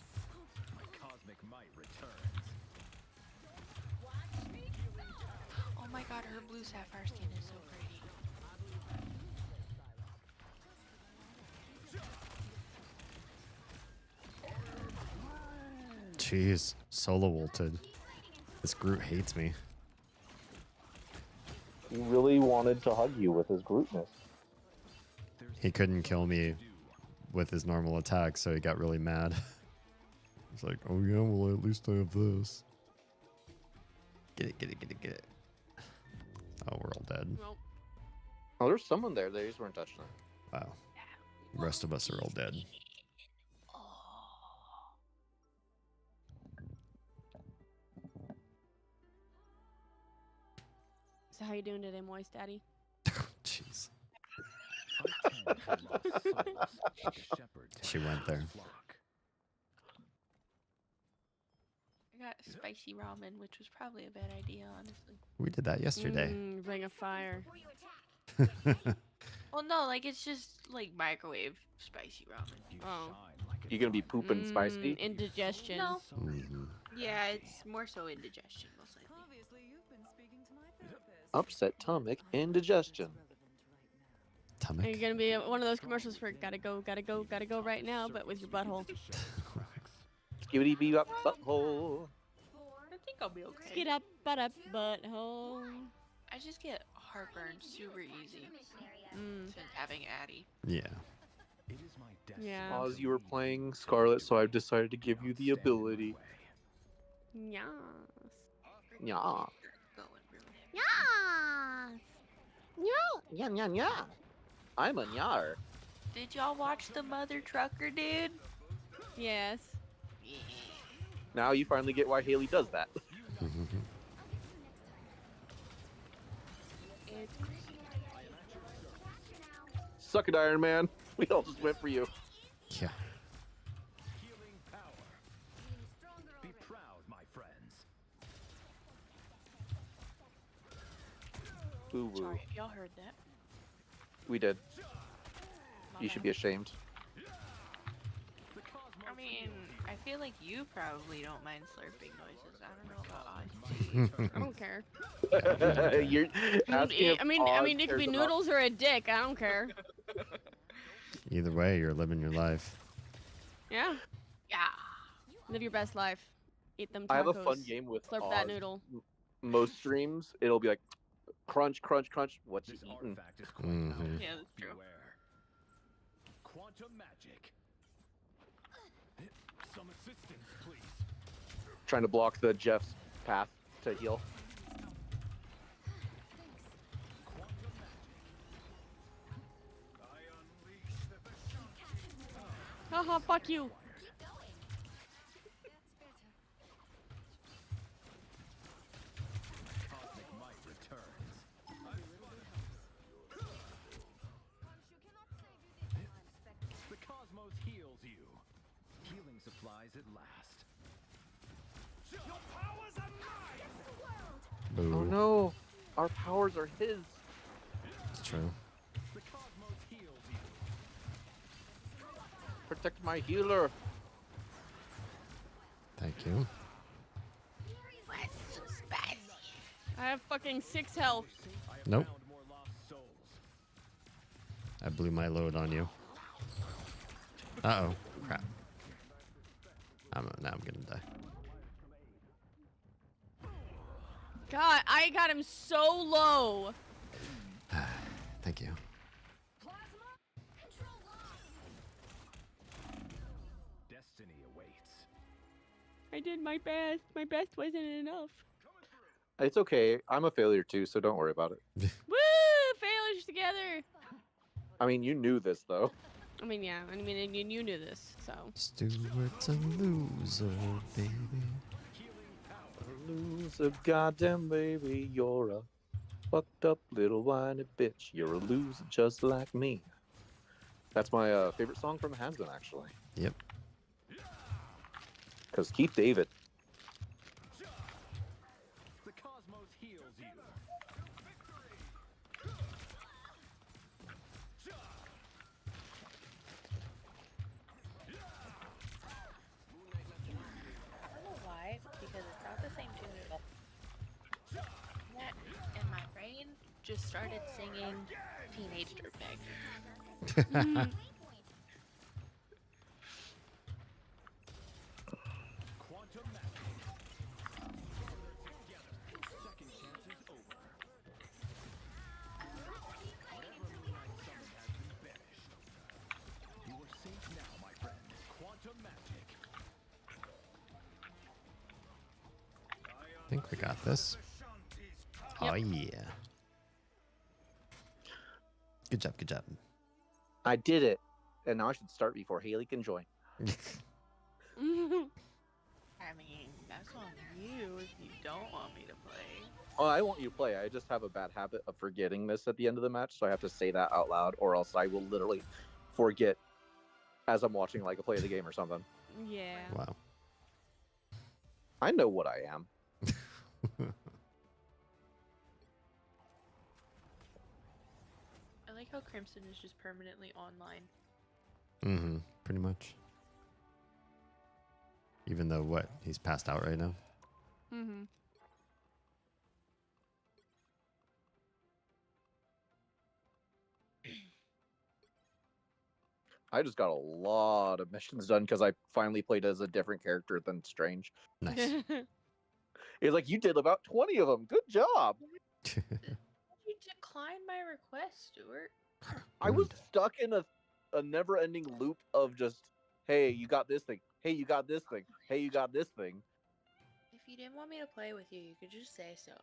My cosmic might returns. Oh my god, her blue sapphire skin is so pretty. Jeez. Solo ulted. This Groot hates me. He really wanted to hug you with his Grootness. There's He couldn't still kill much to me do. with his normal attack, so he got really mad. He's like, oh yeah, well at least I have this. Get it, get it, get it, get it. Oh, we're all dead. Well, Oh, there's someone there. They just weren't touching it. Wow. The rest of us are all dead. so how you doing today, Moist Daddy? Jeez. Untend the lost souls. Shepherd She went there. flock. I got spicy ramen, which was probably a bad idea, honestly. We did that yesterday. Ring of fire. Well, no, like it's just like microwave spicy ramen. Oh. You gonna be pooping spicy? Indigestion. No. Mhm. Yeah, it's more so indigestion, most likely. Obviously, you've been speaking to my therapist. Upset stomach, indigestion. Are you Stomach. gonna be one of those commercials for gotta go right now, but with your butthole? Skibbity bee up butthole. I think I'll be okay. Get up, butthole. I just get heartburn super easy since having Addie. Yeah. It is my destiny. Yeah. Pause, you were playing Scarlet, so I've decided to give you the ability. Yes. Yeah. Going really heavy. Yes. Yeah. I'm a nyar. Did y'all watch the Mother Trucker, dude? Yes. Yeah. Now you finally get why Haley does that. It's Suck it, Iron Man. We all just went for you. Yeah. Healing power. Be proud, my friends. Boo woo. Sorry if y'all heard that. We did. My You bad. should be ashamed. I mean, I feel like you probably don't mind slurping noises. I don't know about Oz. I don't care. You're asking if I mean, Oz it could cares be about- noodles or a dick. I don't care. Either way, you're living your life. Yeah. Yeah. Live your best life. Eat them tacos. I have a fun game with Slurp Oz. that noodle. Most streams, it'll be like crunch, crunch, crunch. What's This you eating? artifact is quite Mhm. powerful. Yeah, that's true. Beware. Quantum magic. Some assistance, please. Trying to block the Jeff's path to heal. Quantum magic. I unleash the Vishanti. Haha, fuck you. Cosmic might returns. The cosmos heals you. Healing supplies at last. Your powers are mine. Boo. Oh no, our powers are his. It's true. The cosmos heals you. Protect my healer. Thank you. What's so spicy? I have fucking 6 health. I have Nope. found more lost souls. I blew my load on you. Uh-oh. Crap. Now I'm gonna die. God, I got him so low. Thank you. Destiny awaits. I did my best. My best wasn't enough. It's okay. I'm a failure too, so don't worry about it. Woo! Failures together. I mean, you knew this though. I mean, yeah. I mean, you knew this, so. Stuart's a loser, baby. Loser, goddamn baby, you're a fucked up little whiny bitch. You're a loser just like me. That's my favorite song from Has Been, actually. Yep. Because Keith David. The cosmos heals you. I don't know why, because it's not the same tune at all. That and my brain just started singing Teenage Dirtbag. Quantum magic. Together. Second chance is over. Whatever moonlight summon has been banished. You are safe now, my friend. Quantum magic. I think we got this. Oh, yeah. Good job, good job. I did it. And now I should start before Haley can join. I mean, that's on you if you don't want me to play. Oh, I want you to play. I just have a bad habit of forgetting this at the end of the match, so I have to say that out loud, or else I will literally forget as I'm watching like a play of the game or something. Yeah. Wow. I know what I am. I like how Crimson is just permanently online. Mm-hmm. Pretty much. Even though what? He's passed out right now? Mm-hmm. I just got a lot of missions done because I finally played as a different character than Strange. Nice. He's like, you did about 20 of them. Good job. You declined my request, Stuart. I was stuck in a never-ending loop of just, hey, you got this thing. Hey, you got this thing. Hey, you got this thing. If you didn't want me to play with you, you could just say so.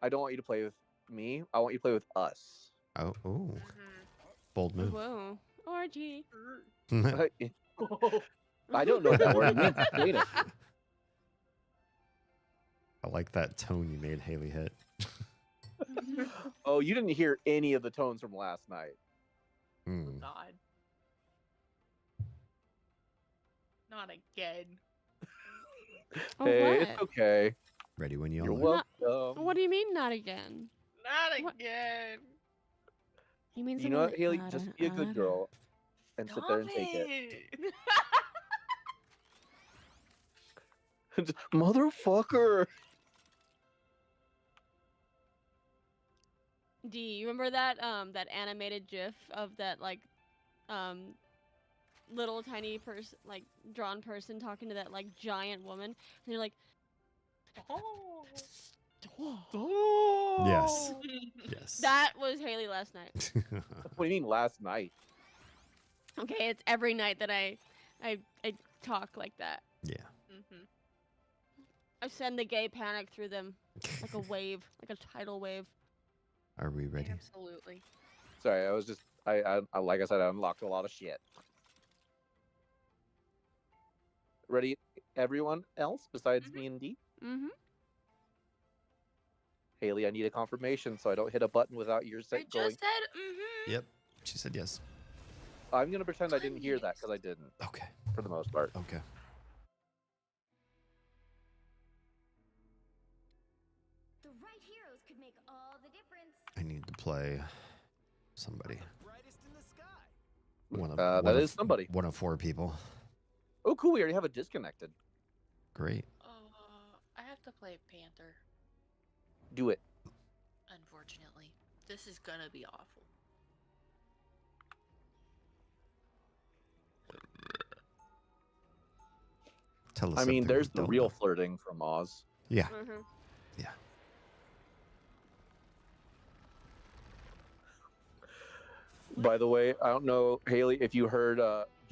I don't want you to play with me. I want you to play with us. Oh, ooh. Bold move. Whoa. Orgy. I don't know what that word means. Explain it. I like that tone you made Haley hit. Oh, you didn't hear any of the tones from last night. Mm. God. Not again. Oh, Hey, what? it's okay. Ready when you You're are. welcome. What do you mean, not again? Not What? again. You mean You something know what, like Haley? "Nada, Just be a good nada"? girl and sit there and Stop take it. it. Motherfucker. D, you remember that that animated GIF of that like little tiny person, like drawn person talking to that like giant woman, and you're like, Oh. "Stop." Yes. Yes. That was Haley last night. What do you mean last night? Okay, it's every night that I talk like that. Yeah. Mm-hmm. I send the gay panic through them like a wave, like a tidal wave. Are we ready? Absolutely. Sorry, I was just I like I said, I unlocked a lot of shit. Ready, everyone else besides me and D? Mm-hmm. Haley, I need a confirmation so I don't hit a button without your I set going. just said mm-hmm. Yep. She said yes. I'm gonna pretend I didn't hear that because I didn't, Okay. for the most part. Okay. The right heroes could make all the difference. I need to play somebody. Brightest in the sky. That is somebody. One of 4 people. Oh, cool. We already have a disconnected. Great. I have to play Panther. Do it. Unfortunately, this is gonna be awful. Tell us. I mean, something there's we the don't real know. flirting from Oz. Yeah. Mm-hmm. Yeah. By the way, I don't know, Haley, if you heard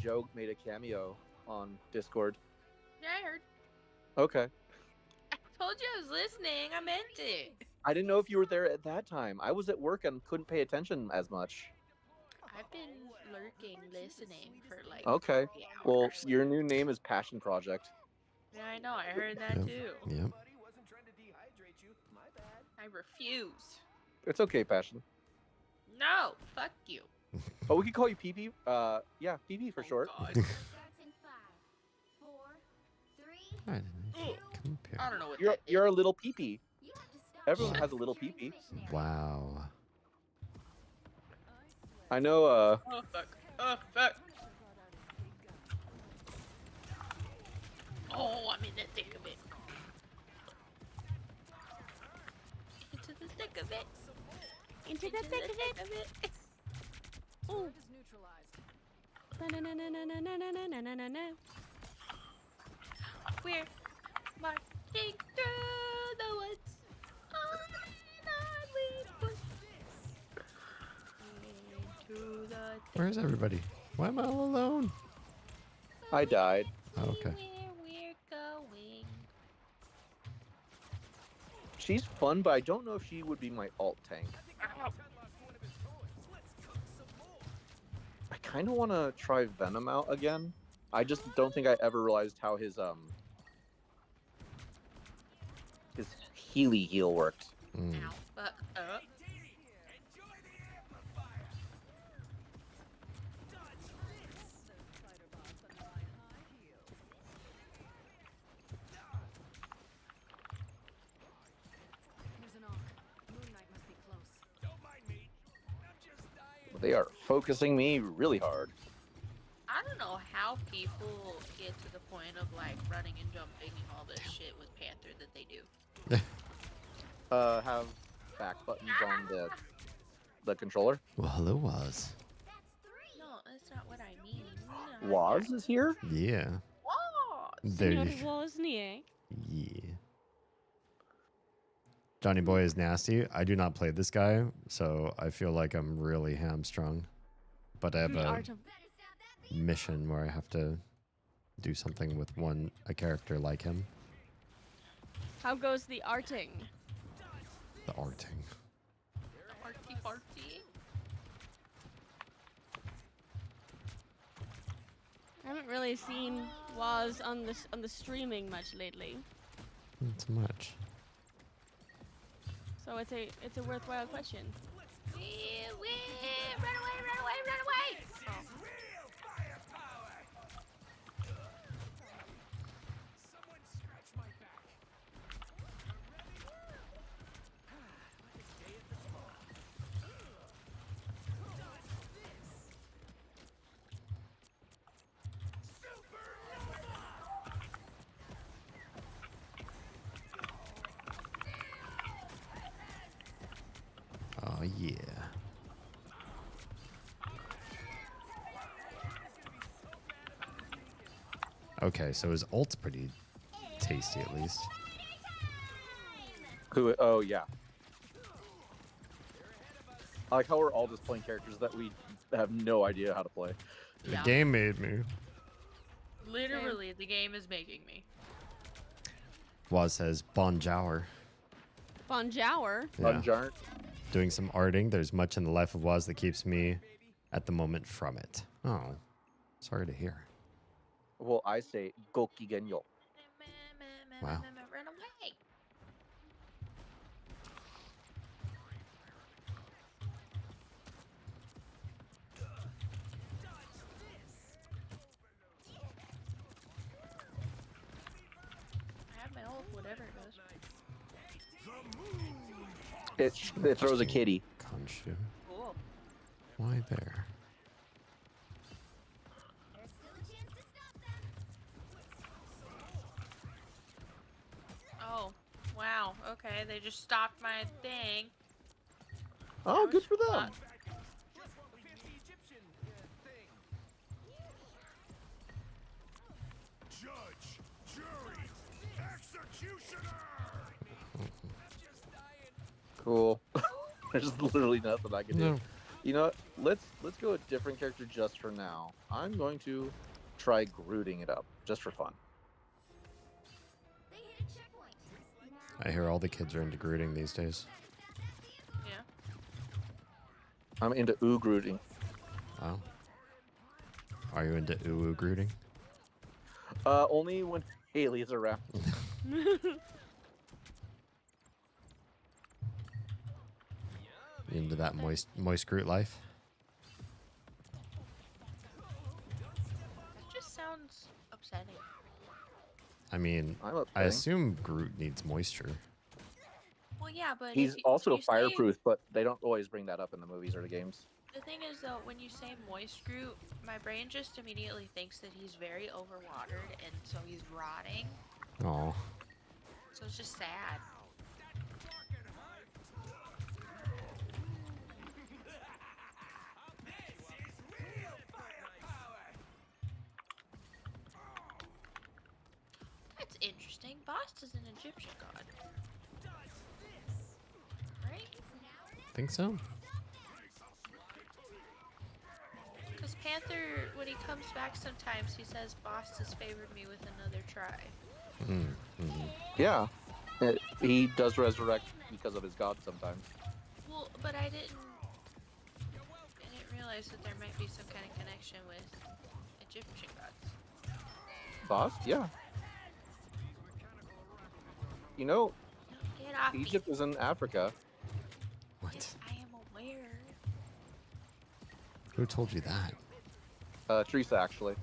Joe made a cameo on Discord. Yeah, I heard. Okay. I told you I was listening. I meant it. I didn't know if you were there at that time. I was at work and couldn't pay attention as much. I've been lurking, listening for like Okay. 3 Well, hours. your new name is Passion Project. Yeah, I know. I heard that Yep. too. Yep. Buddy wasn't trying to dehydrate you. My bad. I refuse. It's okay, Passion. No, fuck you. Oh, we could call you PP. Yeah, PP for short. God. Starts in 5, 4, 3. I didn't Ugh. compare. I don't know what You're that is. you're a little PP. You have to stop Everyone shit has a little securing pee-pee. the missionary. Wow. I know. Oh fuck. Oh fuck. Oh, I'm in the thick of it. Into the thick of it. Into the thick of it. Ooh. Na-na-na-na-na-na-na-na-na-na. We're marching through the woods. On we push. Into the Where's everybody? Why am I all alone? I died. Oh, okay. where we're going. She's fun, but I don't know if she would be my alt tank. Ow. I kind of want to try Venom out again. I just don't think I ever realized how his Healy heal worked. Mm. Ow. Fuck up. They are focusing me really hard. I don't know how people get to the point of like running and jumping and all this shit with Panther that they do. Have back buttons on the controller. Well, hello, Waz. No, that's not what I mean. Waz is here? Yeah. Waz! There Senor you Wozniak. Yeah. Johnny Boy is nasty. I do not play this guy, so I feel like I'm really hamstrung. But I have The a art of mission where I have to do something with a character like him. how goes the arting? The arting. Arty farty. I haven't really seen Waz on the streaming much lately, Not so much. so it's a worthwhile question. Run away, run away, run away! Oh. Oh, yeah. Okay, so his ult's pretty tasty, at least. Who? Oh, yeah. I like how we're all just playing characters that we have no idea how to play. The game made me. Literally, the game is making me. Waz says Bonjour. Bonjour. Yeah. Unjarnt. Doing some arting. There's much in the life of Waz that keeps me at the moment from it. Oh, sorry to hear. Well, I say Goki Genyo. Wow. Run away! I have my ult, whatever it does. It throws a kitty. Khonshu. Cool. Why there? There's still a chance to stop them. Oh, wow. Okay, they just stopped my thing. Oh, That good was for them. fun. Judge, jury, executioner. Cool. There's literally nothing I can do. No. You know what? Let's go a different character just for now. I'm going to try grooting it up just for fun. They hit a checkpoint. Now I hear all the kids are into grooting these days. Yeah. I'm into ooh grooting. Wow. Are you into ooh grooting? Only when Haley's around. You into that moist groot life? That just sounds upsetting. I mean, I'm upsetting. I assume Groot needs moisture. Well, yeah, but He's if you, also when you say- fireproof, but they don't always bring that up in the movies or the games. The thing is, though, when you say moist Groot, my brain just immediately thinks that he's very overwatered, and so he's rotting. Oh, So it's just sad. That's interesting. Bast is an Egyptian god. Right? think so. Because Panther, when he comes back sometimes, he says Bast has favored me with another try. Yeah. He does resurrect because of his god sometimes. Well, but I didn't realize that there might be some kind of connection with Egyptian gods. Bast? Yeah. You know, No, get off Egypt is in Africa. What? Yes, I am aware. Who told you that? Teresa, actually.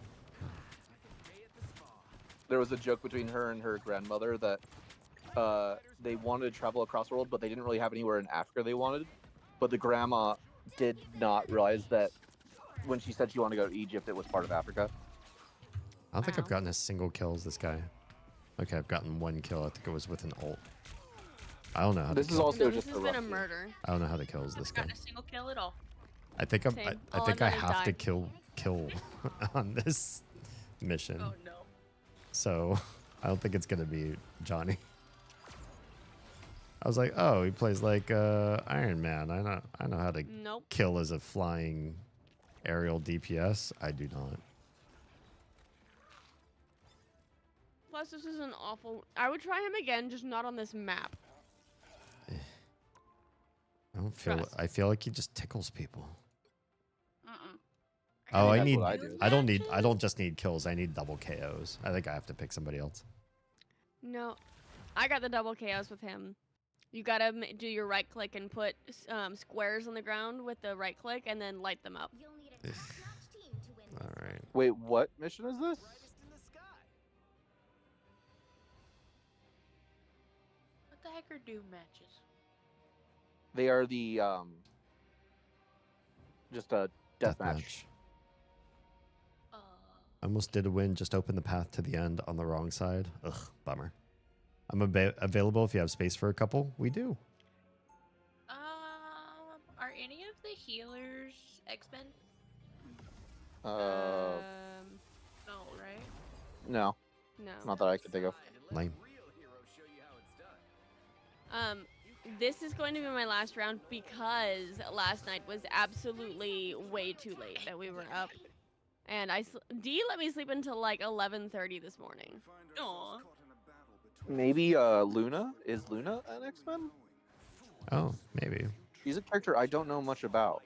There was a joke between her and her grandmother that they wanted to travel across the world, but they didn't really have anywhere in Africa they wanted. But the grandma did not realize that when she said she wanted to go to Egypt, it was part of Africa. I don't think I've Wow. gotten a single kill as this guy. Okay, I've gotten one kill. I think it was with an ult. I don't know how This to is kill. also No, just this has a been a rough game. murder. I don't know how to kill as this guy. Not a single kill at all. I think I'm, Same. I All think I've I done is have to die. kill on this mission. Oh no. So I don't think it's gonna be Johnny. I was like, oh, he plays like Iron Man. I know how to Nope. kill as a flying aerial DPS. I do not. Plus, this is an awful. I would try him again, just not on this map. I don't feel. Trust. I feel like he just tickles people. Mm-mm. Oh, I that's need. what I do. I don't need. I don't just need kills. I need double KOs. I think I have to pick somebody else. No, I got the double chaos with him. You gotta do your right click and put squares on the ground with the right click, and then light them up. You'll need a top-notch team to win this. All right. Wait, what mission is this? What the heck are Doom matches? They are the just a death match. Uh, I almost did a win. Just open the path to the end on the wrong side. Ugh, bummer. I'm available if you have space for a couple. We do. are any of the healers X-Men? Uh, No, right? no, No. not that I can think of. Lame. This is going to be my last round because last night was absolutely way too late that we were up, and D let me sleep until like 11:30 this morning. Aw. Maybe Luna? Is Luna an X-Men? Oh, maybe. She's a character I don't know much about.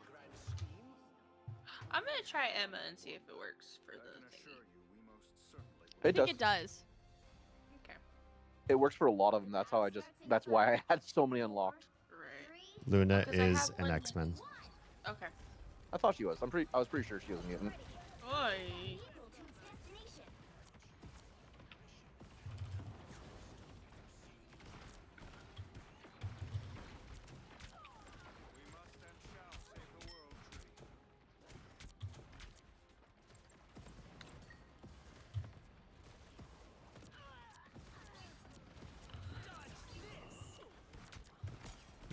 I'm gonna try Emma and see if it works for the thingy. I It think does. it does. Okay. It works for a lot of them. That's why I had so many unlocked. Right. Luna 'Cause I is have an one- X-Men. Okay. I thought she was. I was pretty sure she was a mutant. Oi. Vehicle to destination.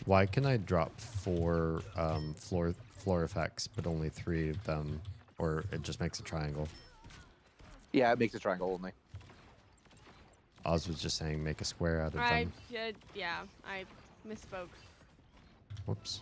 Why can I drop 4 floor effects, but only 3 of them, or it just makes a triangle? Yeah, it makes a triangle only. Oz was just saying make a square out of I them. yeah, I misspoke. Whoops.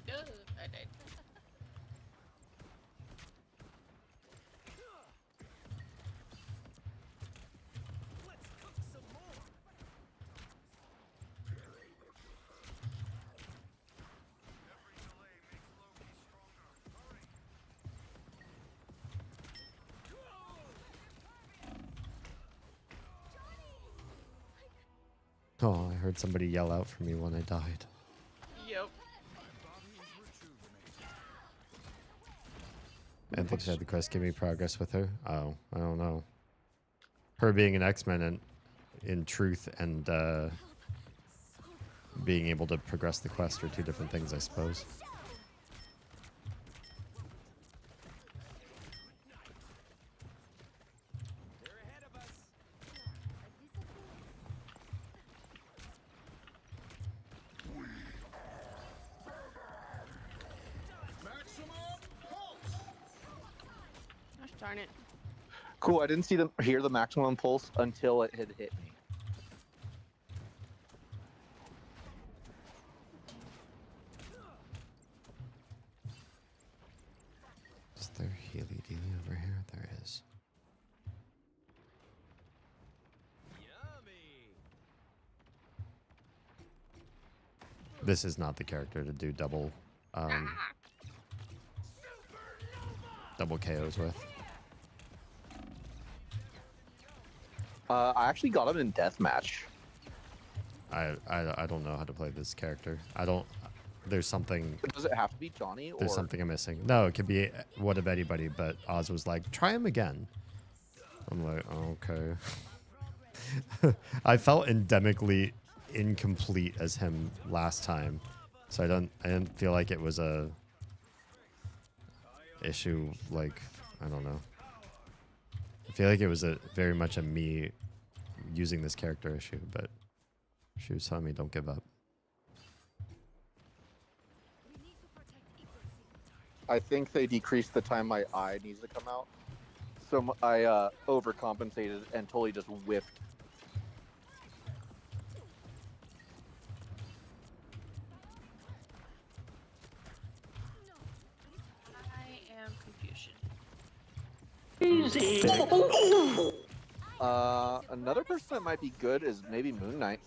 Ugh, I died. Oh, I heard somebody yell out for me when I died. Yep. And thanks for the quest. Give me progress with her. Oh, I don't know. Her being an X-Men and in truth and being able to progress the quest are 2 different things, I suppose. Gosh darn it. Cool. I didn't hear the maximum pulse until it had hit me. Is there Healy Dealy over here? There is. This is not the character to do double. double KOs with. I actually got him in deathmatch. I don't know how to play this character. I don't. There's something. Does it have to be Johnny? Or... There's something I'm missing. No, it could be what of anybody. But Oz was like, try him again. I'm like, okay. I felt endemically incomplete as him last time, so I didn't feel like it was a issue. Like, I don't know. I feel like it was very much a me using this character issue, but she was telling me don't give up. I think they decreased the time my eye needs to come out. So I overcompensated and totally just whiffed. I am Confucian. Easy. Another person that might be good is maybe Moon Knight.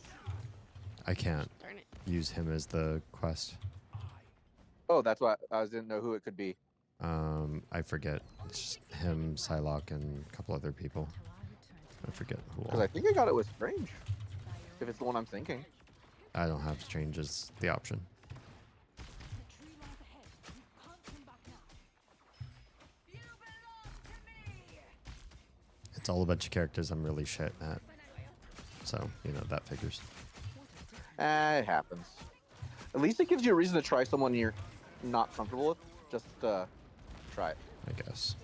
I can't Darn it. use him as the quest. Oh, that's why I didn't know who it could be. I forget. It's just him, Psylocke, and a couple other people. I forget who Because all. I think I got it with Strange. If it's the one I'm thinking. I don't have Strange as the option. It's all a bunch of characters I'm really shit at. So, you know, that figures. It happens. At least it gives you a reason to try someone you're not comfortable with. Just try it. I guess.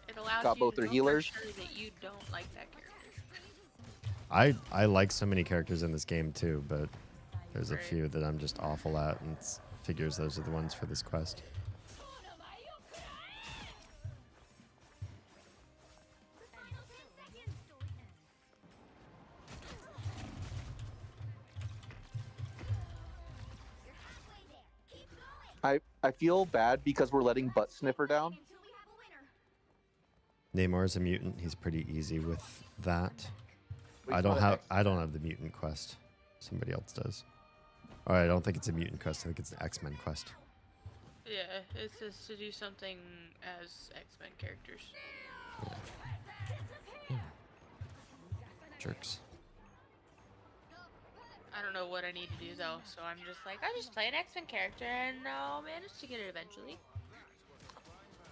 It allows Got you both to their know healers. for sure that you don't like that character. I like so many characters in this game too, but there's a Right. few that I'm just awful at, and figures those are the ones for this quest. I feel bad because we're letting Butt Sniffer down. Neymar's a mutant. He's pretty easy with that. But I he's don't not an have the mutant quest. Somebody else does. Or I don't think it's a mutant quest. I think it's an X-Men quest. Yeah, it says to do something as X-Men characters. Jerks. I don't know what I need to do though, so I'm just like, I just play an X-Men character and I'll manage to get it eventually.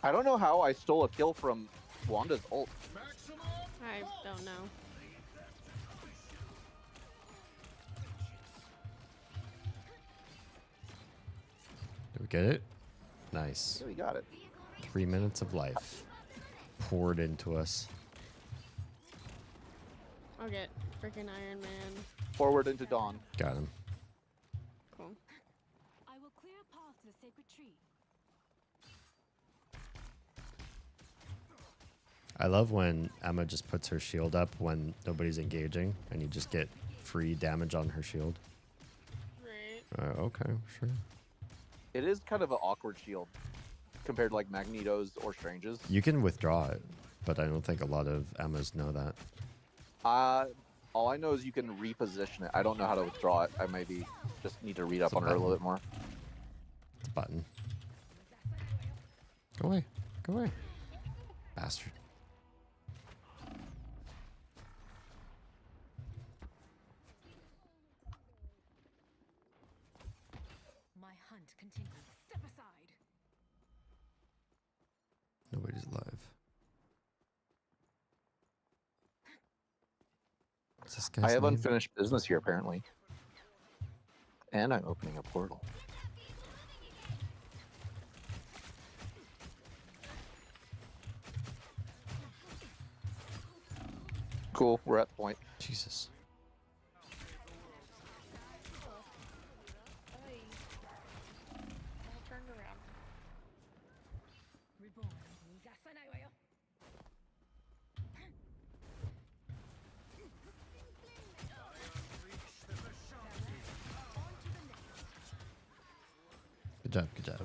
I don't know how I stole a kill from Wanda's ult. I don't know. Did we get it? Nice. Yeah, we got it. 3 minutes of life poured into us. I'll get freaking Iron Man. Forward into dawn. Got him. Cool. I will clear a path to the sacred tree. I love when Emma just puts her shield up when nobody's engaging, and you just get free damage on her shield. Right. Okay, sure. It is kind of an awkward shield compared to like Magneto's or Strange's. You can withdraw it, but I don't think a lot of Emmas know that. All I know is you can reposition it. I don't know how to withdraw it. I maybe just need to read up It's a on her a little button. bit more. It's a button. Go away. Go away. Bastard. My hunt continues. Step aside. Nobody's alive. What's this guy's I have name? unfinished business here apparently. And I'm opening a portal. Cool, we're at the point. Jesus. All turned around. Reborn. Good job, good job.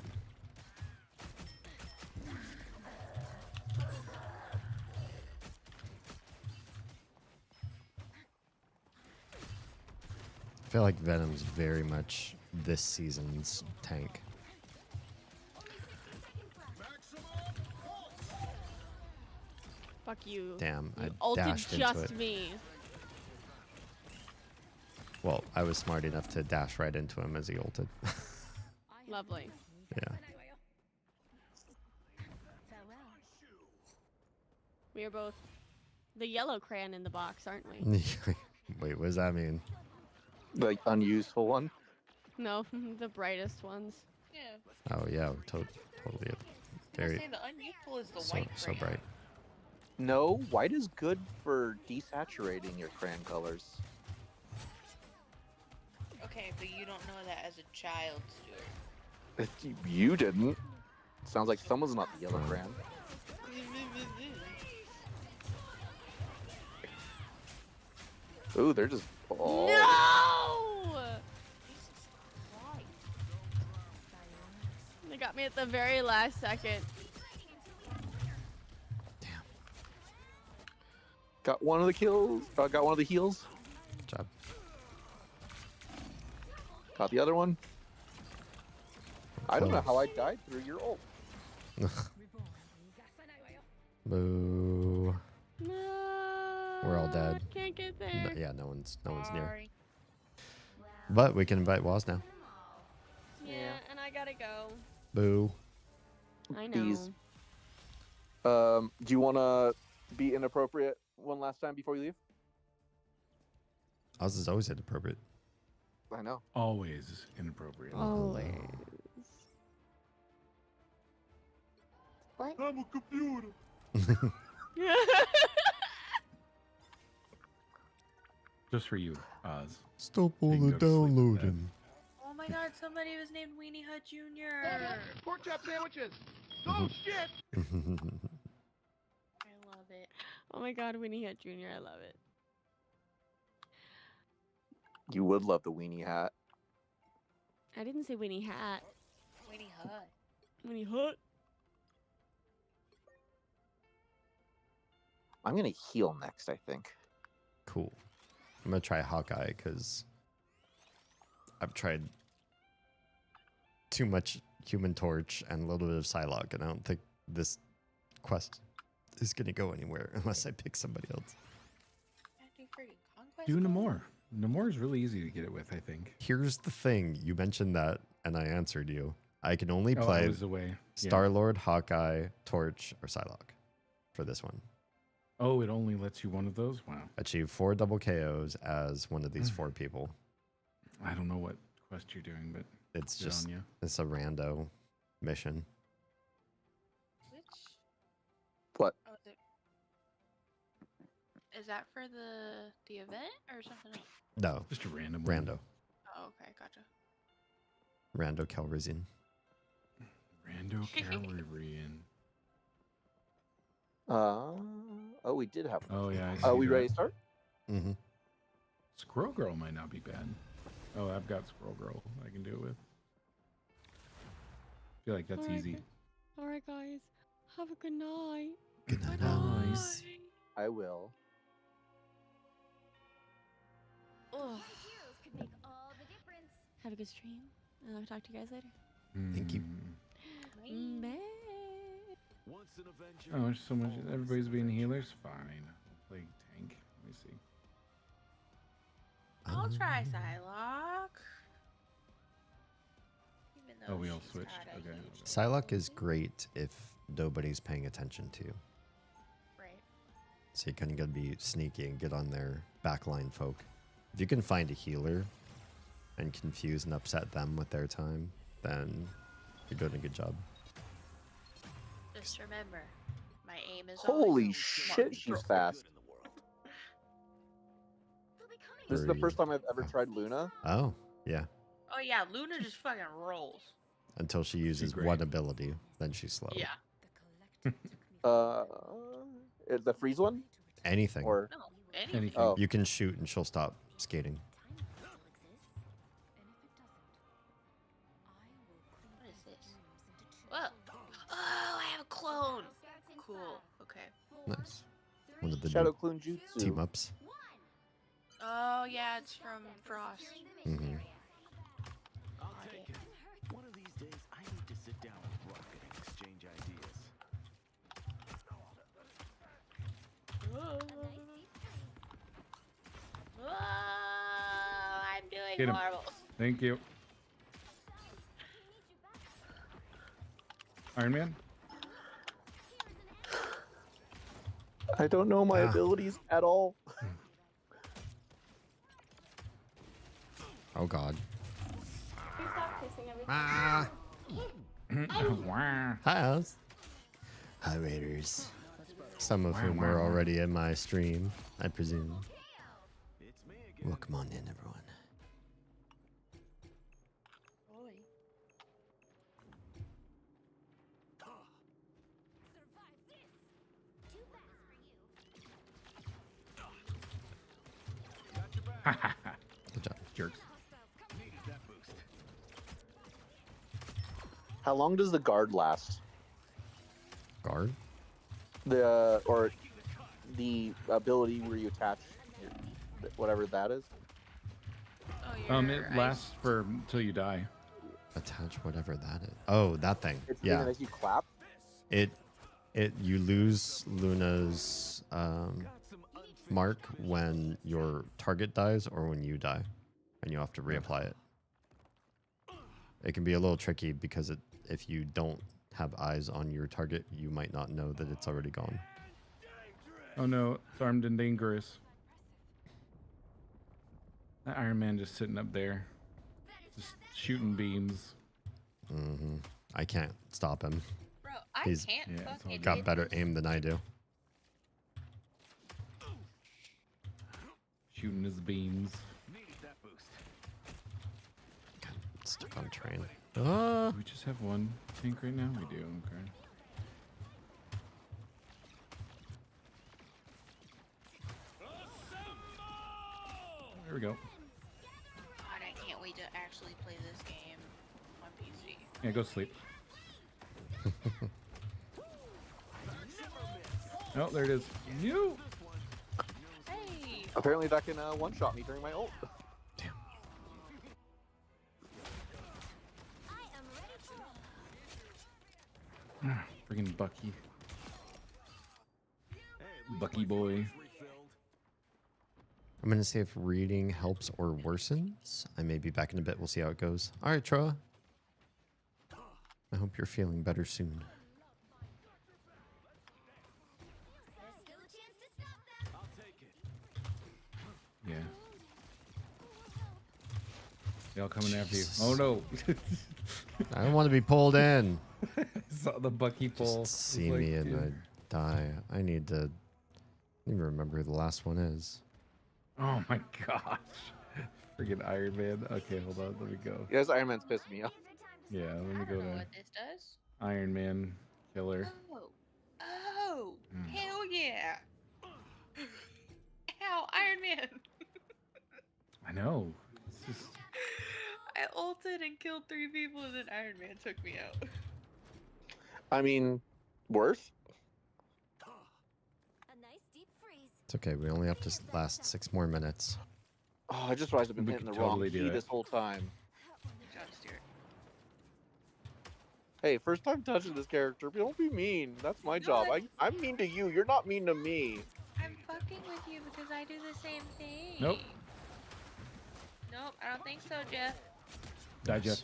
I feel like Venom's very much this season's tank. you. Damn, You I ulted dashed into just it. me. Well, I was smart enough to dash right into him as he ulted. Lovely. Yeah. We are both the yellow crayon in the box, aren't we? Wait, what does that mean? The unuseful one. No, the brightest ones. Yeah. Oh yeah, totally. I was Very saying the unuseful is the so white so crayon. bright. No, white is good for desaturating your crayon colors. Okay, but you don't know that as a child, Stuart. You didn't. Sounds like someone's not the yellow crayon. Ooh, they're just. Oh. No! They got me at the very last second. Damn. Got one of the kills. Got one of the heals. Good job. Got the other one. I don't know how I died through your ult. Boo. No. We're all dead. Can't get there. Yeah, no one's near. Sorry. But we can invite Waz now. Yeah, and I gotta go. Boo. I know. Bees. Do you want to be inappropriate one last time before you leave? Oz is always inappropriate. I know. Always inappropriate. Always. What? I'm a computer. Just for you, Oz. Stop all You can the go to sleep with downloading. Oh my god, somebody was named Weenie Hut Jr. Pork chop sandwiches. Oh shit! I love it. Oh my god, Winnie Hat Jr. I love it. You would love the weenie hat. I didn't say Winnie Hat. Weenie Hut. Winnie Hut. I'm gonna heal next, I think. Cool. I'm gonna try Hawkeye because I've tried too much Human Torch and a little bit of Psylocke, and I don't think this quest is gonna go anywhere unless I pick somebody else. Do freaking conquest. Do mode? Namor. Namor is really easy to get it with, I think. Here's the thing: you mentioned that, and I answered you. I can only Oh, I play was away. Yeah. Star-Lord, Hawkeye, Torch, or Psylocke for this one. Oh, it only lets you one of those? Wow. Achieve 4 double KOs as one of these 4 people. I don't know what quest you're doing, but It's good just on you. it's a rando mission. Which? What? Oh, is that for the event or something else? No, Just a random one. rando, Oh, okay, gotcha. rando Calrissian. Rando Calrissian. Oh, we did have. Oh, yeah. I Are see we that. ready to start? Mm-hmm. Squirrel Girl might not be bad. Oh, I've got Squirrel Girl I can do it with. I feel like that's Alright, easy. Alright, guys. Have a good night. Good night, Nice. I will. Ugh. Heroes could make all the difference. Have a good stream. And I'll talk to you guys later. Thank you. Bye. Oh, there's so much. Everybody's being healers. Fine. I'll play tank. Let me see. I'll try Psylocke. Even though Oh, we all she's switched. got a Okay. huge- Psylocke is great if nobody's paying attention to you. Right. So you kind of got to be sneaky and get on their backline folk. If you can find a healer and confuse and upset them with their time, then you're doing a good job. Just remember, my aim is Holy always shit, she's fast. This is the first time I've ever tried Luna. Oh, yeah. Oh yeah, Luna just fucking rolls. Until she uses great. one ability, then she's slow. Yeah. The freeze one? Anything. Or No, anything. Anything. oh, You can shoot and she'll stop skating. What is this? Whoa. Oh, I have a clone. Cool. Okay. Nice. One of the Shadow new Clone Jutsu. team ups. Oh yeah, it's from Frost. Mm-hmm. I'll take it. One of these days, I need to sit down with Rocket and exchange ideas. Whoa, I'm doing Get him. horrible. Thank you. Iron Man? I don't know my abilities at all. Oh God. Please stop kissing everything. Ah. Wah. Hi, hi, Raiders. Some of whom are already in my stream, I presume. Welcome on in, everyone. Boy. Good job. Jerks. How long does the guard last? Guard? The or the ability where you attach whatever that is. Oh, It lasts for until you die. Attach whatever that is. Oh, that thing. It's Yeah. even as you clap. You lose Luna's mark when your target dies or when you die, and you have to reapply it. It can be a little tricky because if you don't have eyes on your target, you might not know that it's already gone. Oh no, it's armed and dangerous. That Iron Man just sitting up there, just shooting beams. Mm-hmm. I can't stop him. Bro, I He's can't fucking got hit better this. aim than I do. Shooting his beams. Stuck on train. Do we just have one tank right now? We do, okay. There we go. God, I can't wait to actually play this game on PC. Yeah, go sleep. Oh, there it is. You! Hey! Apparently that can one-shot me during my ult. Friggin' Bucky. Bucky boy. I'm going to see if reading helps or worsens. I may be back in a bit. We'll see how it goes. All right, Troa. I hope you're feeling better soon. Yeah. They all coming after you. Oh no! I don't want to be pulled in. I saw the Bucky pull. Just see me and I die. I need to even remember who the last one is. Oh my gosh. Friggin' Iron Man. Okay, hold on. Let me go. Yes, Iron Man's pissing me off. Yeah, let me I go don't know to what this does. Iron Man killer. Oh, hell yeah! Ow, Iron Man! I know. It's just I ulted and killed 3 people, and then Iron Man took me out. I mean, worth? It's okay. We only have to last 6 more minutes. Oh, I just realized I've been We hitting the could wrong totally key do it. this whole time. Good job, Stuart. Hey, first time touching this character. Don't be mean. That's my job. I'm mean to you. You're not mean to me. I'm fucking with you because I do the same thing. Nope. Nope, I don't think so, Jeff. Die, Jeff.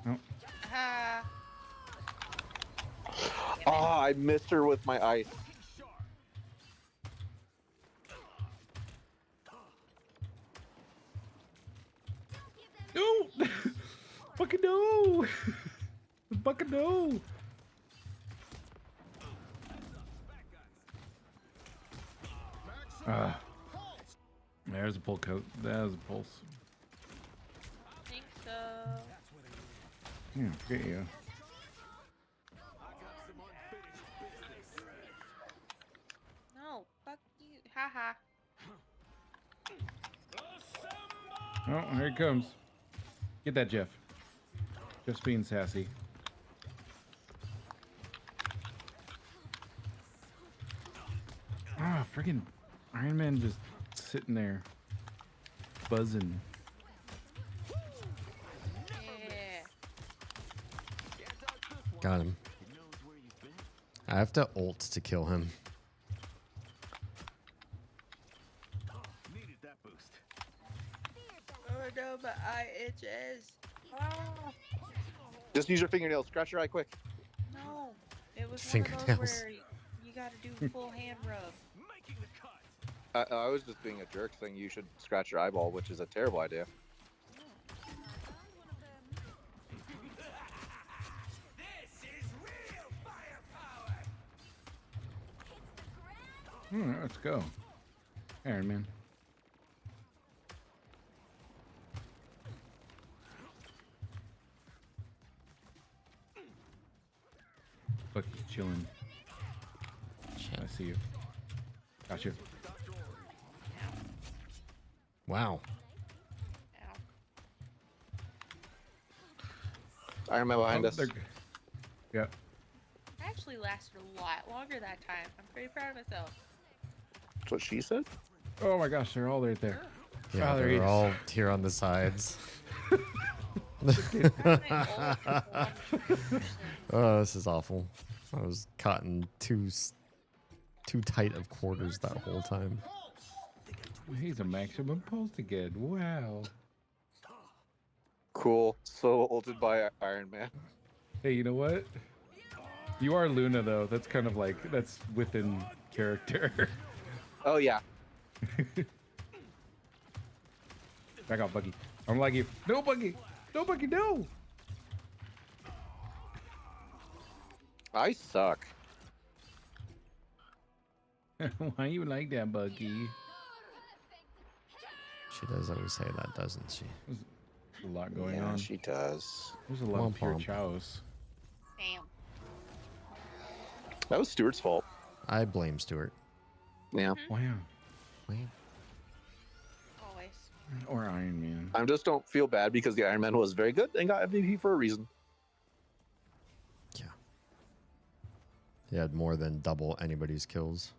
Nope. Ah. Oh, I missed her with my ice. No! Fucking no! Fucking no! There's a pull coat. There's a pulse. I think so. Yeah, forget you. No, fuck you. Haha. Oh, here he comes. Get that, Jeff. Jeff's being sassy. Ah, friggin' Iron Man just sitting there, buzzing. Yeah. Got him. I have to ult to kill him. Needed that boost. Oh no, my eye itches. Oh, Just use your fingernails. Scratch your eye quick. no. It was one of those Fingernails. where you gotta do full hand rub. Making the cut. I was just being a jerk saying you should scratch your eyeball, which is a terrible idea. Let's go. Iron Man. Look, he's chilling. I see you. Got you. Wow. Ow. Iron Man behind us. Yeah. I actually lasted a lot longer that time. I'm pretty proud of myself. That's what she said. Oh my gosh, they're all right there. Yeah, Oh, there they're he is. all here on the sides. Oh, this is awful. I was caught in too tight of quarters that whole time. He's a maximum pulse again. Wow. Cool. So ulted by Iron Man. Hey, you know what? You are Luna though. That's kind of like that's within character. Oh yeah. Back off, Buggy. I'm like you. No, Buggy. No, Buggy. No. I suck. Why you like that, Buggy? She does always say that, doesn't she? There's a lot going Yeah, on. she does. There's a lot of Womp pure womp. chows. Damn. That was Stuart's fault. I blame Stuart. Yeah. Wow. Always. Or Iron Man. I just don't feel bad because the Iron Man was very good and got MVP for a reason. Yeah. He had more than double anybody's kills.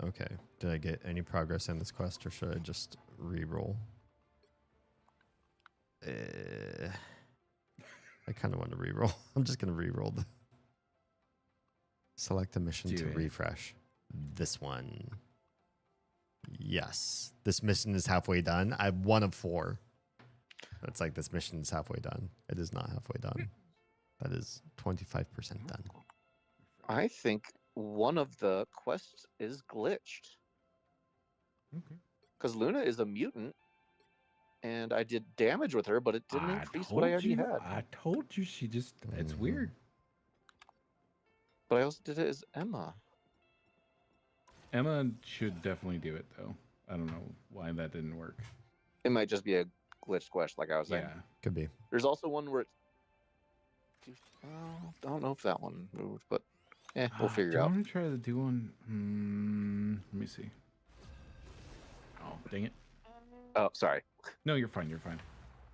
Okay. Did I get any progress in this quest, or should I just re-roll? I kind of want to re-roll. I'm just going to re-roll the... Select a mission Do to it. refresh. This one. Yes. This mission is halfway done. I have 1 of 4. It's like this mission is halfway done. It is not halfway done. That is 25% done. I think one of the quests is glitched. Okay. Because Luna is a mutant, and I did damage with her, but it didn't increase what I already had. I told you she just. It's Mhm. weird. But I also did it as Emma. Emma should definitely do it though. I don't know why that didn't work. It might just be a glitched quest, like I was saying. Yeah. Could be. There's also one where I don't know if that one moved, but we'll figure do it I out. want to try to do one? Let me see. Oh, dang it. Oh, sorry. No, you're fine. You're fine.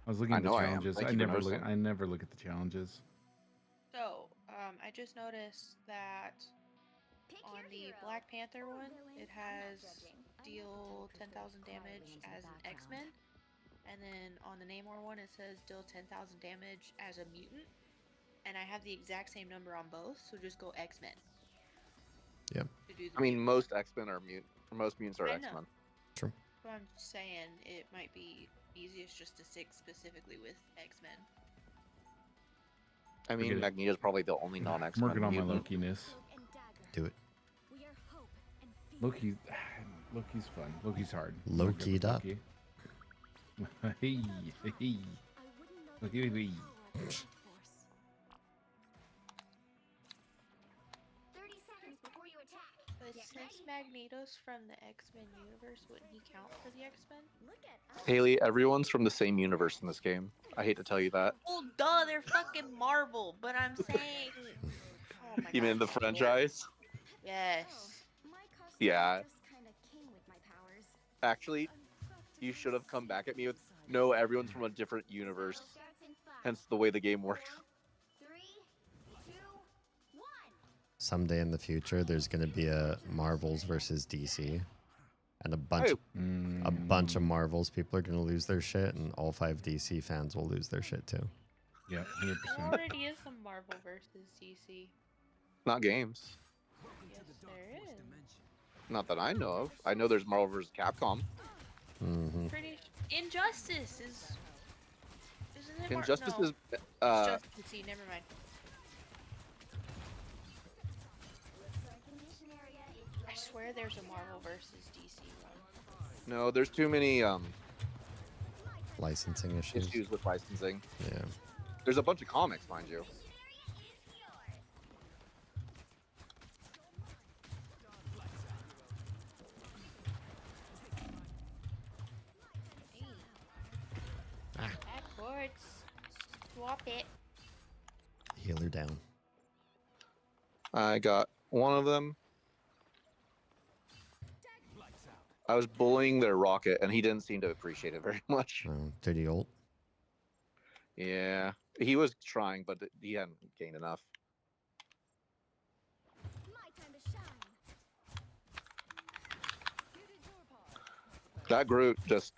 I was looking I at the know I am. challenges. Thank I you for never look. noticing. I never look at the challenges. So, I just noticed that on the Black Panther one, it has deal 10,000 damage as an X-Men, and then on the Namor one, it says deal 10,000 damage as a mutant, and I have the exact same number on both, so just go X-Men. Yep. To do the I mean, mutant. most X-Men are mutant. Most mutants are I know. X-Men. True. But I'm just saying it might be easiest just to stick specifically with X-Men. I mean, Forget it. Magneto's probably the only I'm non-X-Men working on my mutant. Loki-ness. Do it. Loki's fun. Loki's hard. Loki'd up. Loki. Hey, hey. Loki, hey. 30 seconds before you attack. But since Magneto's from the X-Men universe, wouldn't he count for the X-Men? Haley, everyone's from the same universe in this game. I hate to tell you that. Well, duh, they're fucking Marvel, but I'm saying... Oh my You mean the gosh, franchise? Yes. Yeah. Actually, you should have come back at me with, no, everyone's from a different universe. Hence the way the game works. 3, 2, 1. Someday in the future, there's going to be a Marvels versus DC. And a bunch of Marvels people are gonna lose their shit, and all 5 DC fans will lose their shit too. Yeah, There 100%. already is some Marvel versus DC. Not games. Yes, there is. Not that I know of. I know there's Marvel vs. Capcom. Mm-hmm. Injustice is. Isn't it? Injustice No. is. It's just DC. Never mind. I swear there's a Marvel versus DC one. No, there's too many Licensing issues. with licensing. Yeah. There's a bunch of comics, mind you. Backwards. Swap it. Healer down. I got one of them. I was bullying their rocket, and he didn't seem to appreciate it very much. Oh, did he ult? Yeah, he was trying, but he hadn't gained enough. That Groot just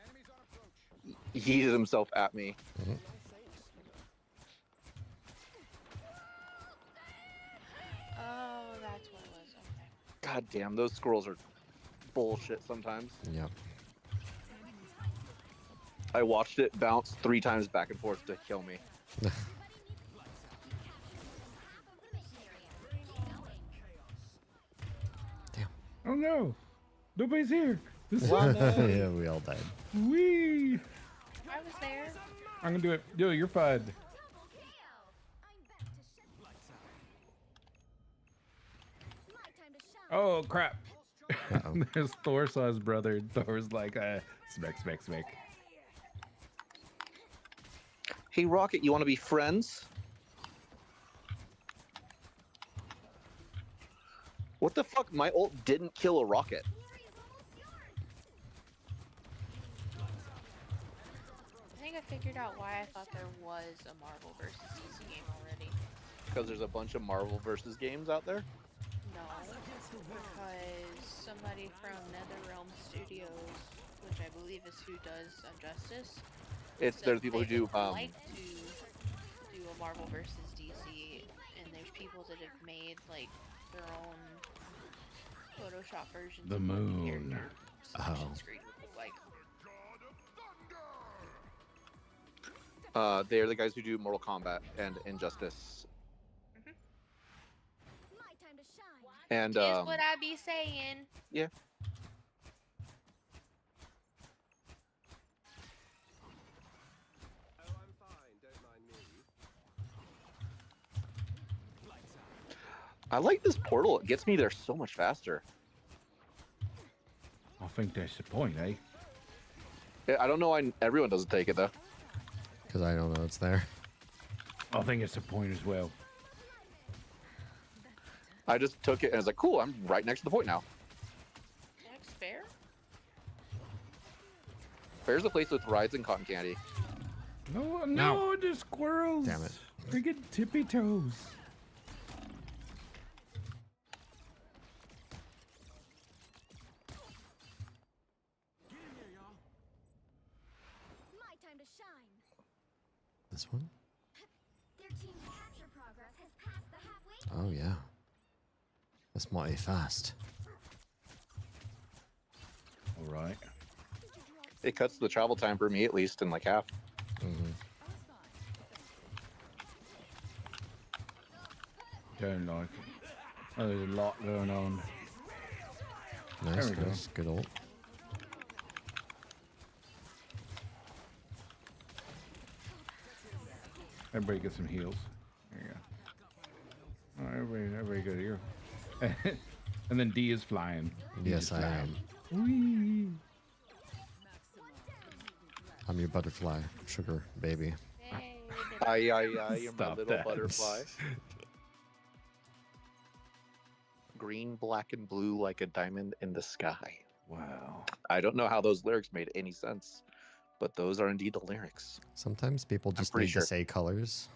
yeeted himself at me. Mm-hmm. Oh, that's what it was. Okay. God damn, those squirrels are bullshit sometimes. Yep. I watched it bounce 3 times back and forth to kill me. Damn. Oh no! Nobody's here. This Yeah, we all died. Wee! I was there. I'm gonna do it. Yo, you're fine. Oh crap! There's Thor saw his brother. And Thor's like, smack. Hey, Rocket, you want to be friends? What the fuck? My ult didn't kill a rocket. I think I figured out why I thought there was a Marvel versus DC game already. Because there's a bunch of Marvel versus games out there? No, because somebody from NetherRealm Studios, which I believe is who does Injustice. They're the people who do like to do a Marvel versus DC, and there's people that have made like their own Photoshop versions. The of what the moon. character selection screen would look like. They're the guys who do Mortal Kombat and Injustice. And Is what I be saying. Yeah. I like this portal. It gets me there so much faster. I think that's the point, eh? Yeah, I don't know why everyone doesn't take it though. Because I don't know it's there. I think it's the point as well. I just took it and I was like, cool, I'm right next to the point now. Next fair? Fair's the place with rides and cotton candy. No, the squirrels. Damn it. Freaking tippy toes. This one? Their team's capture progress has passed the halfway. Oh yeah. That's mighty fast. All right. It cuts the travel time for me at least in like half. Mm-hmm. Don't like it. Oh, there's a lot going on. Nice, There we go. nice. Good ult. Everybody get some heals. There you go. Oh, everybody good here. And then D is flying. D Yes, is I flying. am. Whee! I'm your butterfly, sugar baby. Aye, you're my Stop little that. butterfly. Green, black, and blue like a diamond in the sky. Wow. I don't know how those lyrics made any sense, but those are indeed the lyrics. Sometimes people just pretty need sure. to say colors.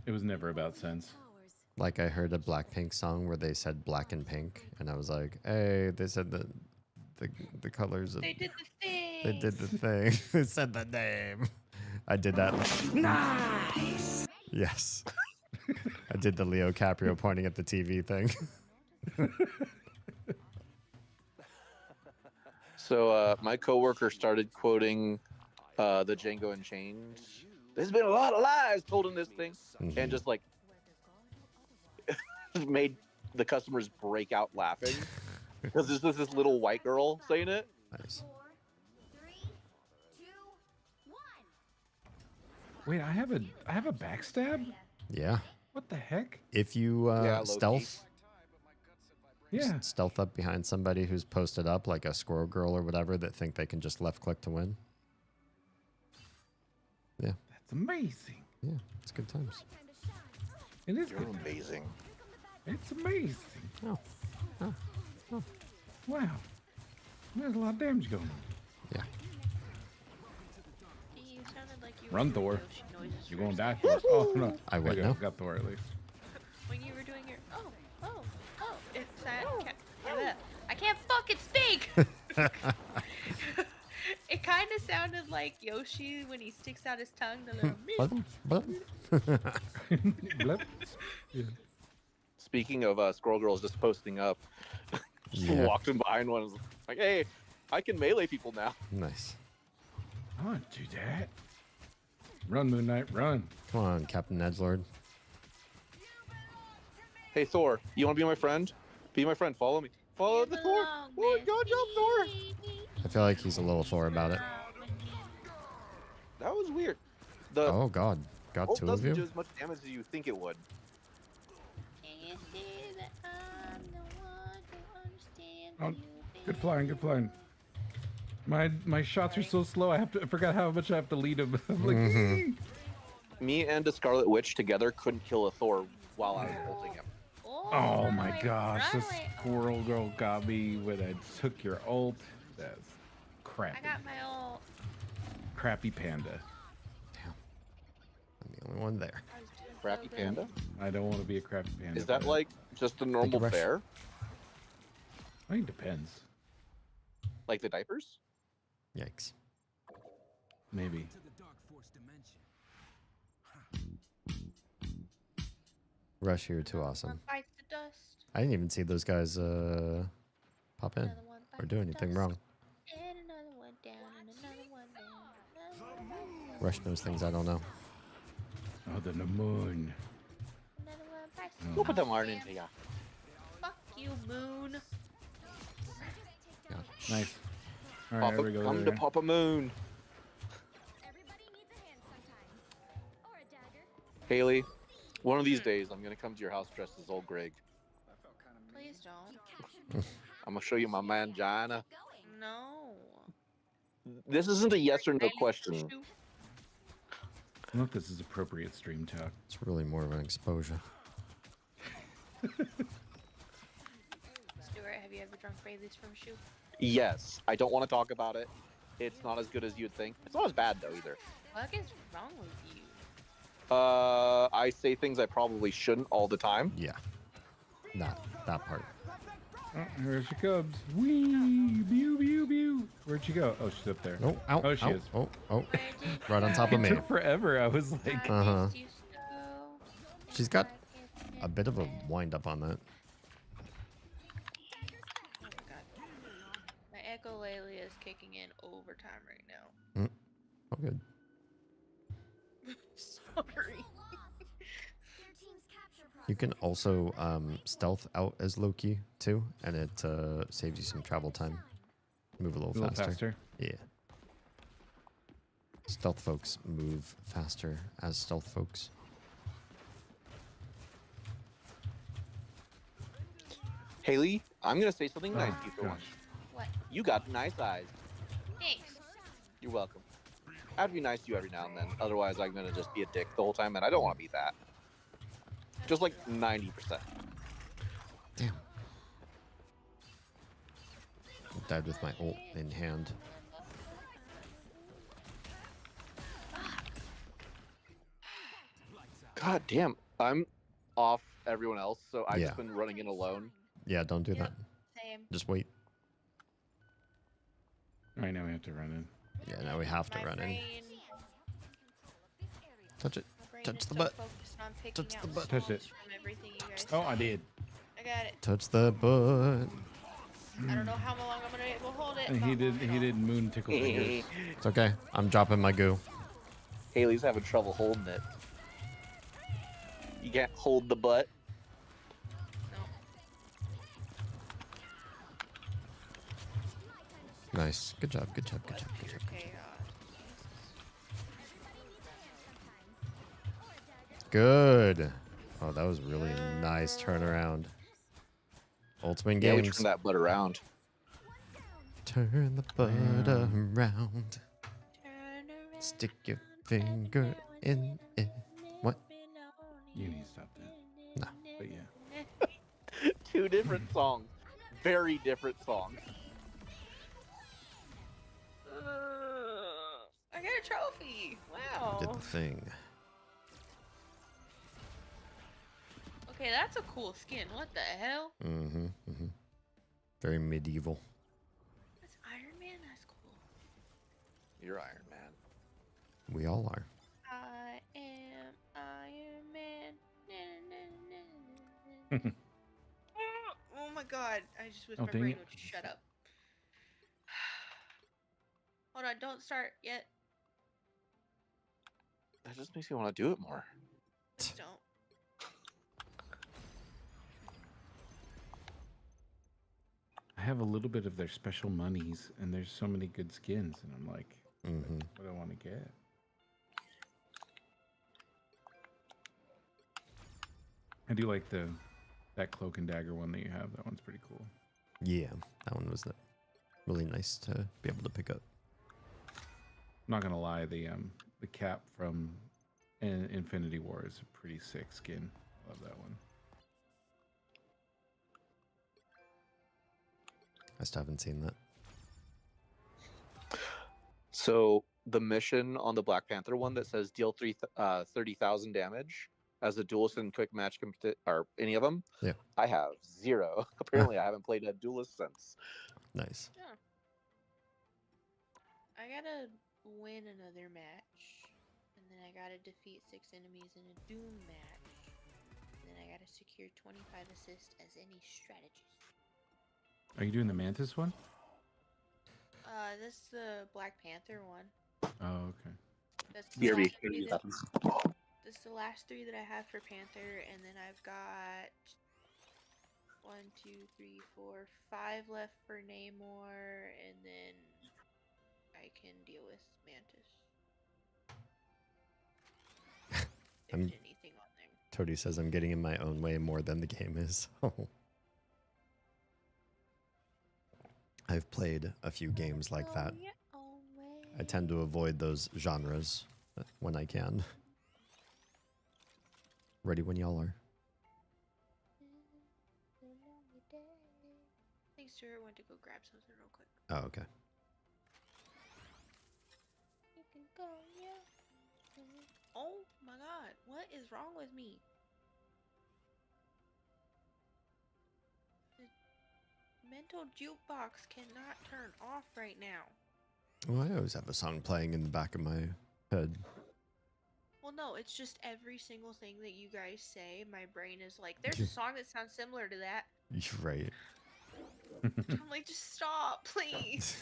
It was never about sense. Like I heard a Blackpink song where they said black and pink, and I was like, hey, they said the colors. They did the thing. They did the thing. They said the name. I did that. Nice. Yes. I did the Leo Caprio pointing at the TV thing. So my coworker started quoting the Django Unchained. There's been a lot of lies told in this thing, and just like made the customers break out laughing because there's this little white girl saying it. Nice. 4, 3, 2, 1. Wait, I have a backstab? Yeah. What the heck? If you stealth, Yeah. stealth up behind somebody who's posted up, like a squirrel girl or whatever, that think they can just left click to win. Yeah. That's amazing. Yeah, it's good times. It is You're good. amazing. It's amazing. Oh. Oh. Oh. Wow. There's a lot of damage going on. Yeah. You sounded like you Run, were doing Thor. Yoshi noises You're going to first. die first. Oh, no. I There would you go. know. Got Thor at least. When you were doing your it's I can't fucking speak. It kind of sounded like Yoshi when he sticks out his tongue. The little Blip. Yeah. Speaking of Squirrel Girls just posting up, just walked in behind one and was like, hey, I can melee people now. Nice. I want to do that. Run, Moon Knight, run. Come on, Captain Edgelord. Hey, Thor, you want to be my friend? Be my friend. Follow me. Follow the Thor. Oh, good job, Thor. I feel like he's a little Thor about it. That was weird. The Oh, God. Got ult two of doesn't do you? as much damage as you think it would. Can you see that I'm the one who understands Oh, you, good flying, good flying. My shots are so slow. I forgot how much I have to lead him. I'm like, Me and the Scarlet Witch together couldn't kill a Thor while I was ulting him. oh my gosh, the squirrel girl got me when I took your ult. That's crappy. I got my ult. Crappy panda. I'm the only one there. Crappy panda? I don't want to be a crappy panda. Is that but like just a normal rush. bear? I think it depends. Like the diapers? Yikes. Maybe. Rush here too awesome. Bites the dust. I didn't even see those guys pop in Another one or bites do the anything dust. wrong. And another one down, and another one down. Rush knows things I don't know. Oh, the moon. Another one bites the Who put the dust. iron into ya? Fuck you, Moon. Nice. All right, Papa, there we go. come to there. Papa Moon. Everybody needs a hand sometimes. Or a dagger. Haley, one of these days I'm gonna come to your house dressed as old Greg. Please don't. I'm gonna show you my man Gina. No. This isn't a yes or no question. I don't know if this is appropriate stream talk. It's really more of an exposure. Stuart, have you ever drunk Baileys from a shoe? Yes, I don't want to talk about it. It's not as good as you'd think. It's not as bad though either. What is wrong with you? I say things I probably shouldn't all the time. Yeah. Not that part. Oh, here she comes. Wee, pew, pew, pew. Where'd she go? Oh, she's up there. Oh, ow, Oh, she ow, is. oh, oh. Right on top of It me. took forever. I was like, Uh-huh. She's got a bit of a wind up on that. My echolalia is kicking in overtime right now. Oh, good. Sorry. You can also stealth out as Loki too, and it saves you some travel time. Move a little faster. Yeah. Stealth folks move faster as stealth folks. Haley, I'm gonna say something nice Oh, to you for gosh. once. What? You got nice eyes. Thanks. You're welcome. I have to be nice to you every now and then. Otherwise, I'm gonna just be a dick the whole time, and I don't want to be that. Just like 90%. Damn. I died with my ult in hand. God damn, I'm off everyone else, so I've Yeah. just been running in alone. Yeah, don't do Yep, that. same. Just wait. Right now we have to run in. Yeah, now we have to run in. brain- Touch it. My brain Touch is the so butt. focused on picking Touch out the butt. Touch it. songs from everything you guys Oh, I say. did. I got it. Touch the butt. I don't know how long I'm gonna be able to hold it. And but he I'm did. holding He it did moon tickle fingers. It's okay. I'm dropping my goo. Haley's having trouble holding it. You can't hold the butt. Nice. Good job. Good job. Good job. Good job. Okay, Good. Oh, that was really nice turnaround. Ultimate Yeah, we games. turned that butt around. Turn the butt around. Stick your finger in it. What? You need to stop that. No. But yeah. 2 different songs. Very different songs. I got a trophy. Wow. Did the thing. Okay, that's a cool skin. What the hell? Mm-hmm. Mm-hmm. Very medieval. That's Iron Man. That's cool. You're Iron Man. We all are. I am Iron Man. Oh my god. I just wish Oh, my dang brain it. would shut up. Hold on, don't start yet. That just makes me want to do it more. Just don't. I have a little bit of their special monies, and there's so many good skins, and I'm like, Mm-hmm. what do I want to get? I do like that cloak and dagger one that you have. That one's pretty cool. Yeah, that one was really nice to be able to pick up. I'm not gonna lie, the cap from Infinity War is a pretty sick skin. Love that one. I still haven't seen that. So the mission on the Black Panther one that says deal 30,000 damage as a duelist in quick match or any of them. Yeah. I have 0. Apparently, I haven't played a duelist since. Nice. Yeah. I gotta win another match, and then I gotta defeat 6 enemies in a Doom match, and then I gotta secure 25 assists as any strategist. Are you doing the Mantis one? This is the Black Panther one. Oh, okay. That's the BRB. last 3 this is the last 3 that I have for Panther, and then I've got 1, 2, 3, 4, 5 left for Namor, and then I can deal with Mantis. I'm, anything on there. Toady says I'm getting in my own way more than the game is. I've played a few games like that. I tend to avoid those genres when I can. Ready when y'all are. I think Stuart went to go grab something real quick. Oh, okay. You can go, yeah. Oh my god, what is wrong with me? The mental jukebox cannot turn off right now. Well, I always have a song playing in the back of my head. Well, no, it's just every single thing that you guys say, my brain is like, there's a song that sounds similar to that. You're right. I'm like, just stop, please.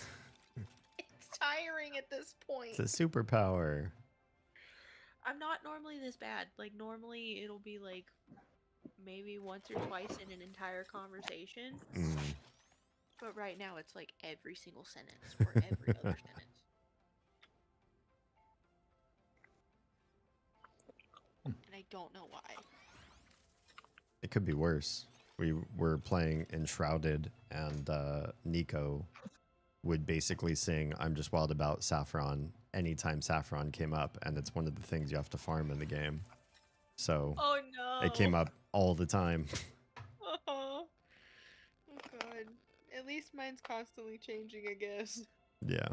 It's tiring at this point. It's a superpower. I'm not normally this bad. Like, normally it'll be like maybe once or twice in an entire conversation. Mm. But right now it's like every single sentence or every other sentence. And I don't know why. It could be worse. We were playing Enshrouded, and Nico would basically sing I'm Just Wild About Saffron anytime Saffron came up, and it's one of the things you have to farm in the game. So Oh no. it came up all the time. Oh god. At least mine's constantly changing, I guess. Yeah.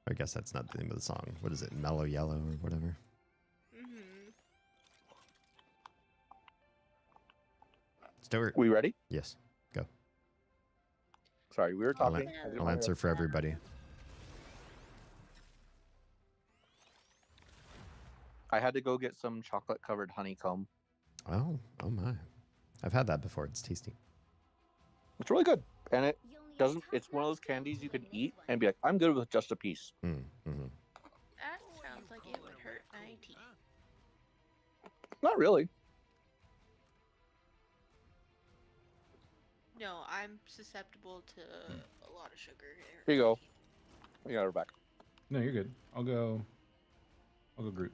I guess that's not the name of the song. What is it? Mellow Yellow or whatever? Mm-hmm. Stuart. We ready? Yes. Go. Sorry, we were talking. I'll answer for everybody. I had to go get some chocolate covered honeycomb. Oh my. I've had that before. It's tasty. It's really good, and it doesn't. It's one of those candies you can eat and be like, I'm good with just a piece. That sounds like it would hurt my teeth. Not really. No, I'm susceptible to a lot of sugar. Here you go. We got her back. No, you're good. I'll go Groot.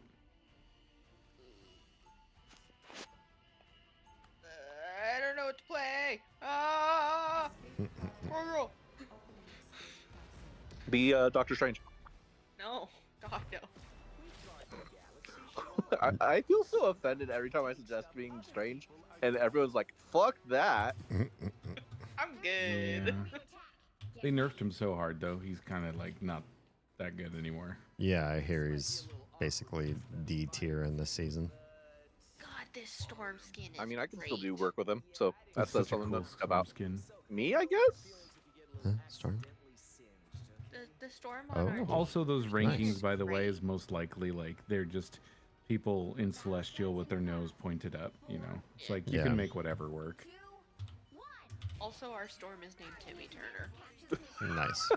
I don't know what to play. Ah! Poor girl. Be Doctor Strange. No, God no. I feel so offended every time I suggest being strange, and everyone's like, "Fuck that." I'm good. Yeah. They nerfed him so hard though. He's kind of like not that good anymore. Yeah, I hear he's basically D tier in this season. God, this storm skin is I mean, I can great. still do work with him, so that says That's such a something cool about skin. me, I guess. Huh? Storm? The storm on our team Also, those rankings, Nice. by the way, is most likely like they're just people in Celestial with their nose pointed up. You know, it's like you Yeah. can make whatever work. Also, our storm is named Timmy Turner. Nice.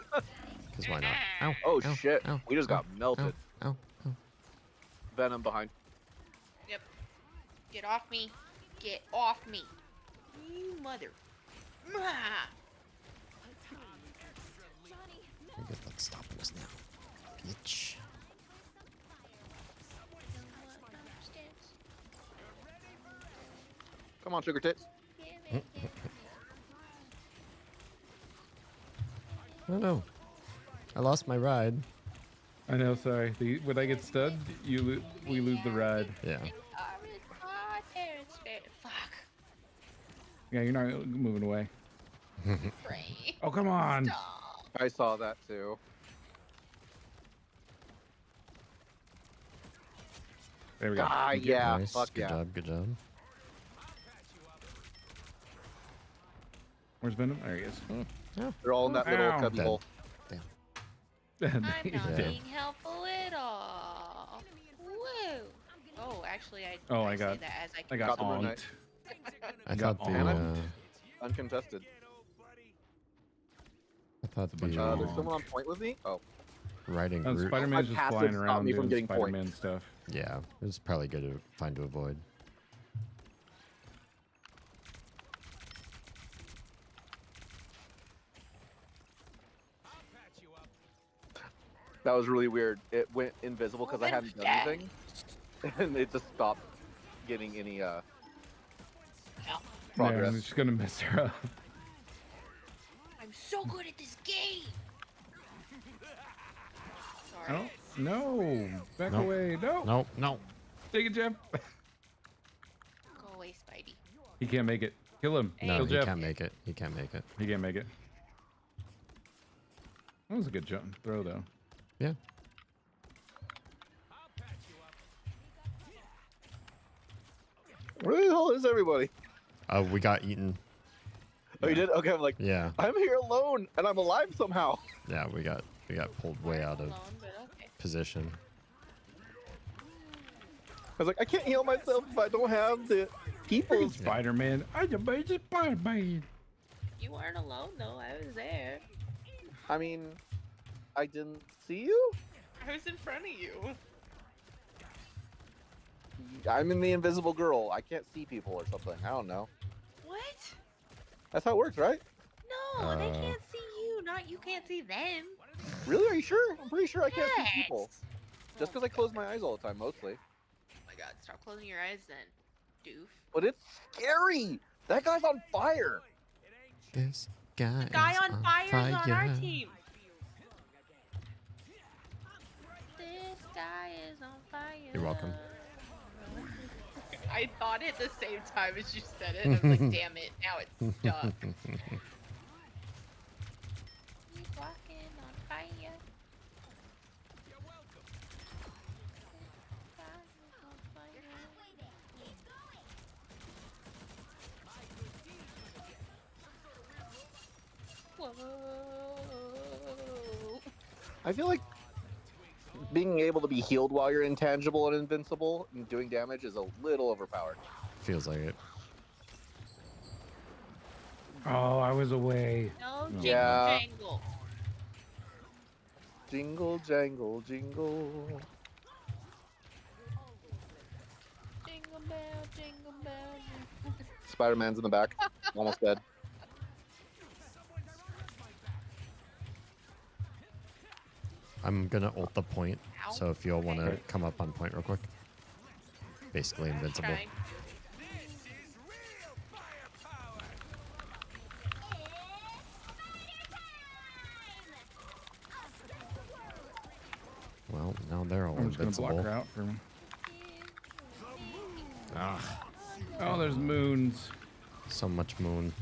Because why not? Ow, Oh ow, shit! ow, We just ow, got melted. Ow, ow. Venom behind. Yep. Get off me. Get off me. You mother. Ah! We get that stopping us now. Bitch. Come on, sugar tits. Oh no. I lost my ride. I know. Sorry. When I get stunned, we lose the ride. Yeah. Fuck. Yeah, you're not moving away. Pray. Oh come on! Stop. I saw that too. There we go. Ah, yeah. Nice. Fuck Good yeah. job. Good job. Where's Venom? There he is. They're all in that little Ow. cubby Dead. hole. I'm not Yeah. being helpful at all. Whoa. Oh, actually, I I say got that as I Got got the Moon onked. Knight. I Got thought the owned. Uncontested. I thought a bunch the of There's Onked. someone on point with me. Oh, riding Oh, Groot. Spider-Man's just passive flying stopped around me from doing getting point. Spider-Man stuff. Yeah, it was probably good to find to avoid. that was really weird. It went invisible because I hadn't done anything, and it just stopped getting any Yeah, progress. I'm just gonna mess her up. I'm so good at this game. I Sorry. don't. No, back Nope. away. No. No, no. Take it, Jeff. Go away, Spidey. He can't make it. Kill him. No, Kill he Jeff. can't make it. He can't make it. He can't make it. That was a good jump throw, though. Yeah. Where the hell is everybody? We got eaten. Oh, you did? Okay, I'm like, Yeah. I'm here alone, and I'm alive somehow. Yeah, we got pulled way out of Alone, but okay. position. I was like, I can't heal myself if I don't have the people. Spider-Man. I'm a Spider-Man. You weren't alone though. I was there. I mean, I didn't see you. I was in front of you. I'm in the invisible girl. I can't see people or something. I don't know. What? That's how it works, right? No, they can't see you. Not you can't see them. Really? Are you sure? I'm pretty sure I can't Yes. see people. Just because I close my eyes all the time, mostly. Oh my God! Stop closing your eyes, then, doof. But it's scary. That guy's on fire. This guy, The guy is on fire is on our team. This guy is on fire. You're welcome. I thought it the same time as you said it. I was like, damn it, now it's stuck. He's walking on fire. You're welcome. Whoa. I feel like being able to be healed while you're intangible and invincible and doing damage is a little overpowered. Feels like it. Oh, I was away. No jingle Yeah. jangle. Jingle, jangle, jingle. Jingle bell, jingle bell. Spider-Man's in the back. Almost dead. I'm gonna ult the point, Ow. so if you all want to Okay. come up on point real quick. Basically invincible. Trying. Well, now they're all I'm just gonna block invincible. her out for him. Ah, Oh, there's moons. so much moon.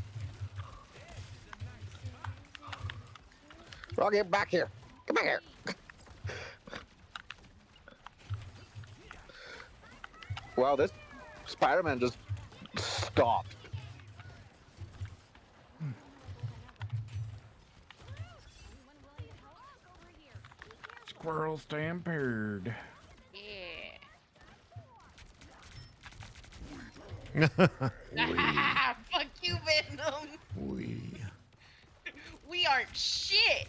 Rocky, back here. Come back here. Wow, this Spider-Man just stopped. Squirrel stampede. Yeah. Fuck you, Venom. We aren't shit.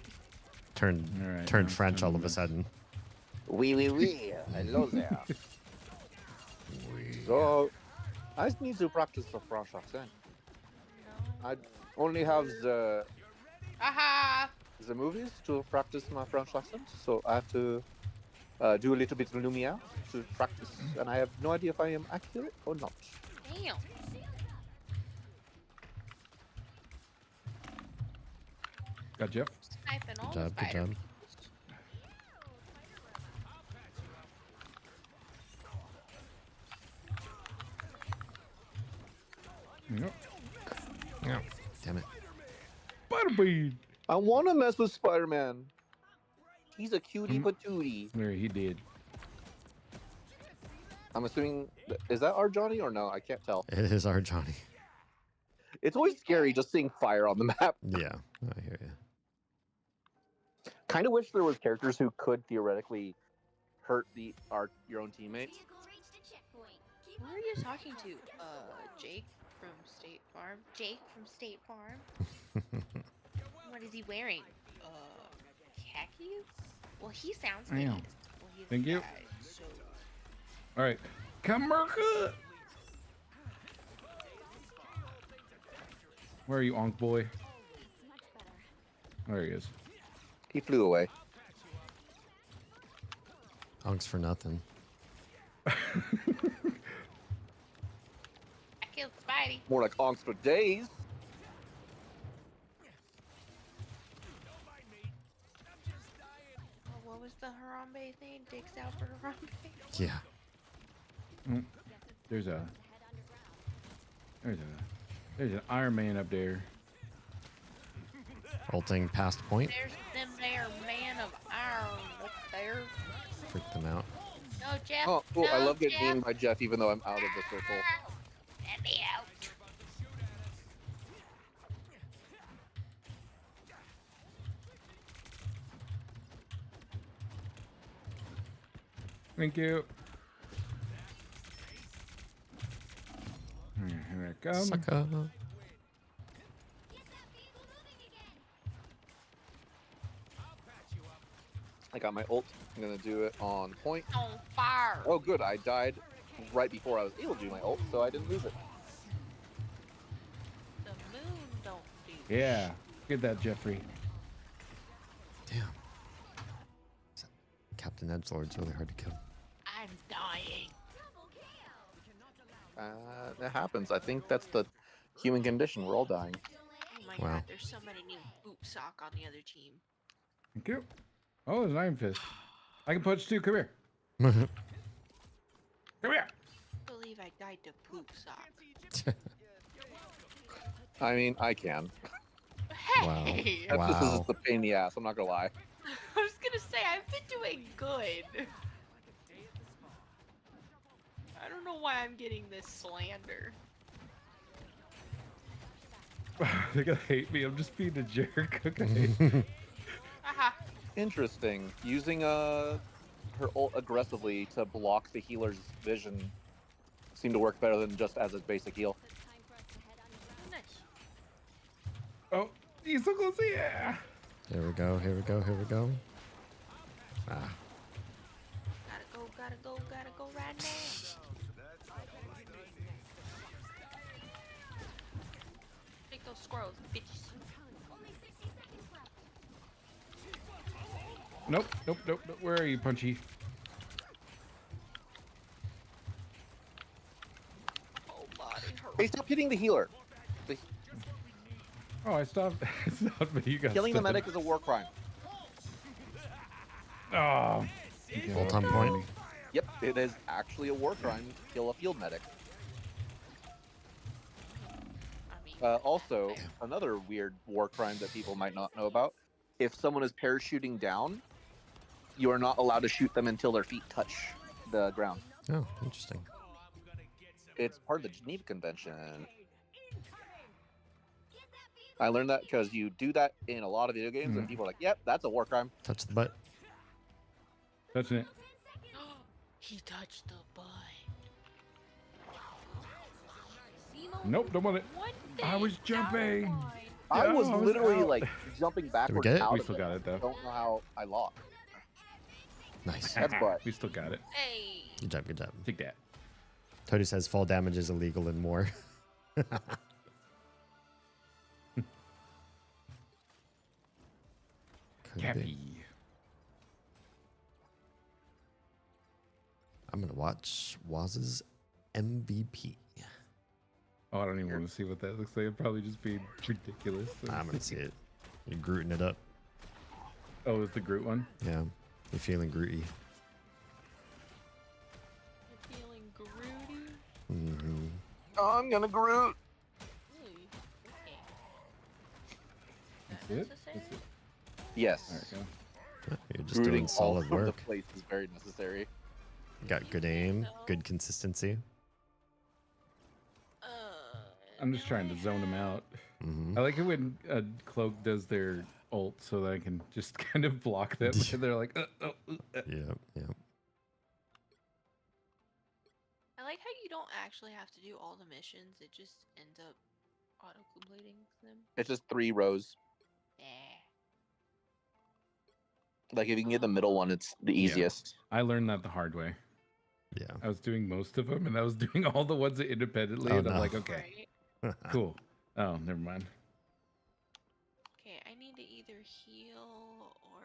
Turned Alright, turned now French it's all time of to a sudden. Oui. Hello there. So, I need to practice the French accent. I only have Aha! the movies to practice my French accent, so I have to do a little bit of Lumiere to practice, and I have no idea if I am accurate or not. Damn. Got Jeff. Sniping all Good job, the good spider. job. Yep. Yeah. Damn it. Butterbean. I want to mess with Spider-Man. He's a cutie patootie. There, he did. I'm assuming, is that our Johnny or no? I can't tell. It is our Johnny. It's always scary just seeing fire on the map. Yeah, I hear you. Kind of wish there was characters who could theoretically hurt your own teammates. Who are you talking to? Jake from State Farm. Jake from State Farm. What is he wearing? Khakis? Well, he sounds Damn. nice. Well, he's Thank a you. guy, so... All right, come Merca. Where are you, Onk boy? There he is. He flew away. Honks for nothing. I killed Spidey. More like onks for days. Oh, what was the Harambe thing? Digs out for Harambe? Yeah. There's an Iron Man up there. Ulting past point. There's them there man of iron up there. Freak them out. No, Jeff. Oh, cool. No, I love getting Jeff. beamed by Jeff even though I'm out of the circle. Let me out. Thank you. Here I come. Sucker. I got my ult. I'm gonna do it on point. On fire. Oh, good. I died right before I was able to do my ult, so I didn't lose it. The moon don't do Yeah, get that, Jeffrey. Damn. Captain Edgelord's really hard to kill. I'm dying. That happens. I think that's the human condition. We're all dying. Oh my Wow. god, there's so many new boop sock on the other team. Thank you. Oh, there's an Iron Fist. I can punch too. Come here. Wow. Come here. I believe I died to poop sock. I mean, I can. Hey! This is Wow. the pain in the ass. I'm not gonna lie. I was gonna say, I've been doing good. I don't know why I'm getting this slander. They're gonna hate me. I'm just being a jerk. Okay. Haha. Interesting. Using a her ult aggressively to block the healer's vision seemed to work better than just as a basic heal. Oh, he's so close. Yeah. Here we go. Here we go. Here we go. Ah. Gotta go right now. Take those squirrels, bitches. Nope. Where are you, Punchy? Oh, body hurt. Hey, stop hitting the healer. Oh, I stopped. But you got Killing the stunned. medic is a war crime. Oh. Full-time point. Yep, it is actually a war crime to kill a field medic. Also, another weird war crime that people might not know about. If someone is parachuting down, you are not allowed to shoot them until their feet touch the ground. Oh, interesting. It's part of the Geneva Convention. I learned that because you do that in a lot of video games, and people are like, "Yep, that's a war crime." Touch the butt. Touching it. He touched the butt. Nope, don't want it. I was jumping. I was Yeah, literally out. like jumping backwards get it? out We of still got it though. Don't know how I lost. Nice. That's butt. We still got it. Hey. Good job. Good job. Take that. Toady says fall damage is illegal and more. Could Cappy. be. I'm gonna watch Waz's MVP. Oh, I don't even want to see what that looks like. It'd probably just be ridiculous. I'm gonna see it. You're Grooting it up. Oh, it's the Groot one? Yeah. You're feeling Grooty. You're feeling Grooty? Mm-hmm. I'm gonna Groot. Really? Okay. That's it? That's it. Yes. There we go. You're just doing solid all over work. the place is very necessary. Got good aim, good consistency. I'm just trying to zone them out. Mm-hmm. I like it when Cloak does their ult so that I can just kind of block them. And they're like, Yeah, yeah. I like how you don't actually have to do all the missions. It just ends up auto-completing them. It's just 3 rows. Yeah. Like if you can get the middle one, it's the easiest. I learned that the hard way. Yeah. I was doing most of them, and I was doing all the ones independently, Oh, and I'm no. like, okay, cool. Oh, never mind. Okay, I need to either heal or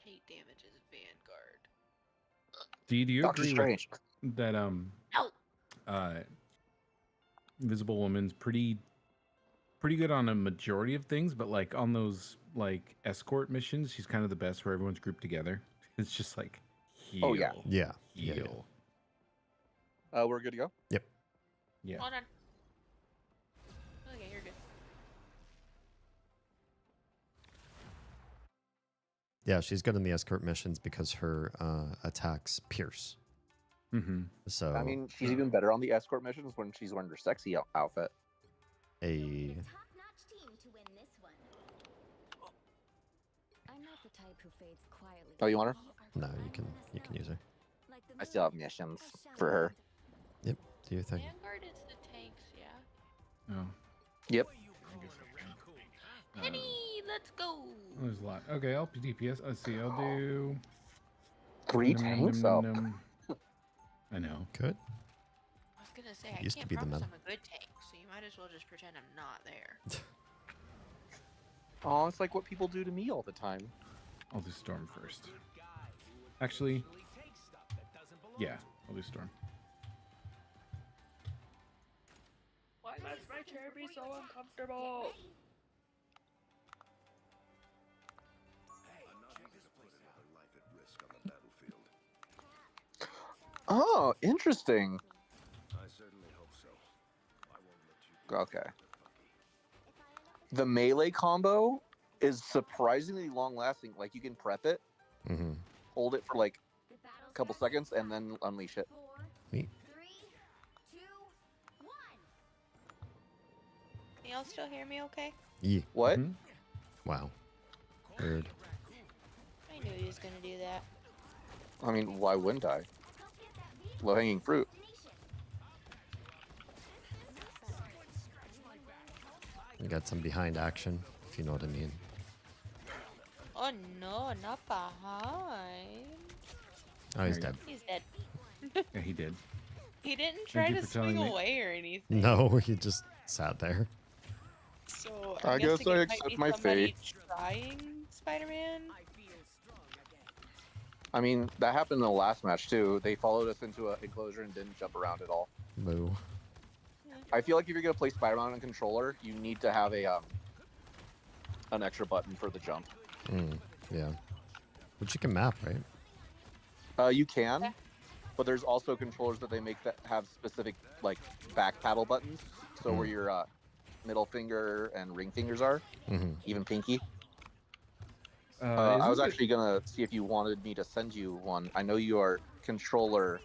take damage as a Vanguard. Do you Doctor agree Strange. with that Invisible Woman's pretty good on a majority of things, but like on those like escort missions, she's kind of the best where everyone's grouped together. It's just like heal. Oh, yeah. Yeah. Heal. We're good to go? Yep. Yeah. Hold on. Okay, you're good. Yeah, she's good in the escort missions because her attacks pierce. Mm-hmm. So I mean, she's even better on the escort missions when she's wearing her sexy outfit. a Top-notch team to win this one. I'm not the type who fades quietly. Oh, you want her? no, you can use her. I still have missions for her. Yep, do your thing. Vanguard is the tanks, yeah. Oh. Yep. Penny, let's go. There's a lot. Okay, I'll DPS. Let's see. I'll do 3 tanks up. I know. Good. I was gonna say, Used I to can't be the promise meta. I'm a good tank, so you might as well just pretend I'm not there. Oh, it's like what people do to me all the time. I'll do Storm first. Actually, yeah, I'll do Storm. Why must my chair be so uncomfortable? Oh, interesting. I certainly hope so. I won't let you Okay. The melee combo is surprisingly long lasting. Like you can prep it, Mm-hmm. hold it for like a couple seconds, and then unleash it. Neat. 3, 2, 1. Can y'all still hear me okay? Yeah. What? Mhm. Wow. Weird. I knew he was gonna do that. I mean, why wouldn't I? Low-hanging fruit. You got some behind action, if you know what I mean. Oh no, not behind. Oh, he's dead. He's dead. Yeah, he did. He didn't try you to for swing telling me. away or anything. No, he just sat there. So I guess guessing I it might accept be my somebody fate. trying Spider-Man. I mean, that happened in the last match too. They followed us into an enclosure and didn't jump around at all. Boo. I feel like if you're gonna play Spider-Man on a controller, you need to have a an extra button for the jump. Yeah. Which you can map, right? You can, but there's also controllers that they make that have specific like back paddle buttons. So where your middle finger and ring fingers are, even pinky. I was actually gonna see if you wanted me to send you one. I know you are controller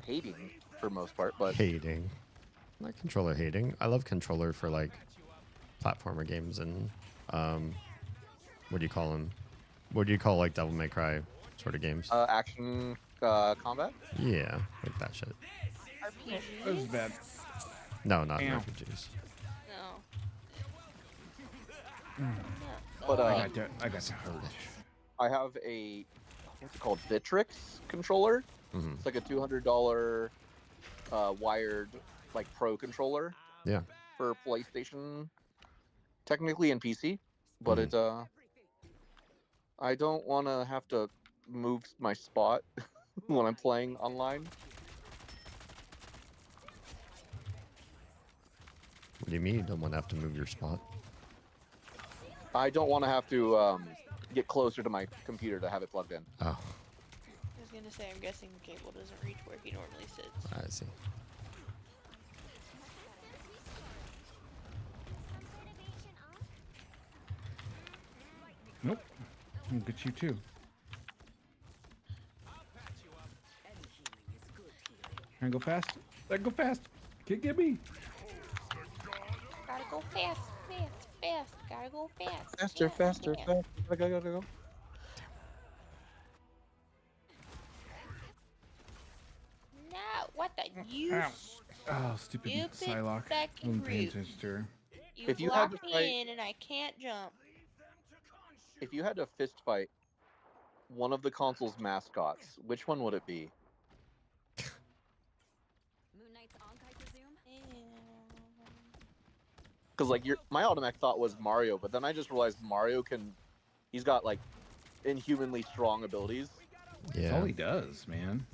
hating for most part, but hating. Not controller hating. I love controller for like platformer games and what do you call them? What do you call like Devil May Cry sort of games? Action combat. Yeah, like that shit. RPGs? That was bad. No, not Ow. RPGs. No. But I got to hurt. I have a what's it called, Bitrix controller. It's like a $200 wired like pro controller. Yeah. For PlayStation, technically and PC, but it I don't want to have to move my spot when I'm playing online. What do you mean you don't want to have to move your spot? I don't want to have to get closer to my computer to have it plugged in. Oh, I was gonna say, I'm guessing the cable doesn't reach where he normally sits. I see. Nope. I'll get you too. Can I go fast? I go fast. Can't get me. Gotta go fast, fast, fast. Gotta go fast. Faster, faster, fast. faster. Go. No, what the you? Ow. Oh, stupid Psylocke. I'm paying attention to her. You If you had blocked to me fight- in and I can't jump. If you had to fist fight one of the console's mascots, which one would it be? Moon Knight's Ankh, I presume? Because like my automatic thought was Mario, but then I just realized he's got like inhumanly strong abilities. That's Yeah. all he does, man.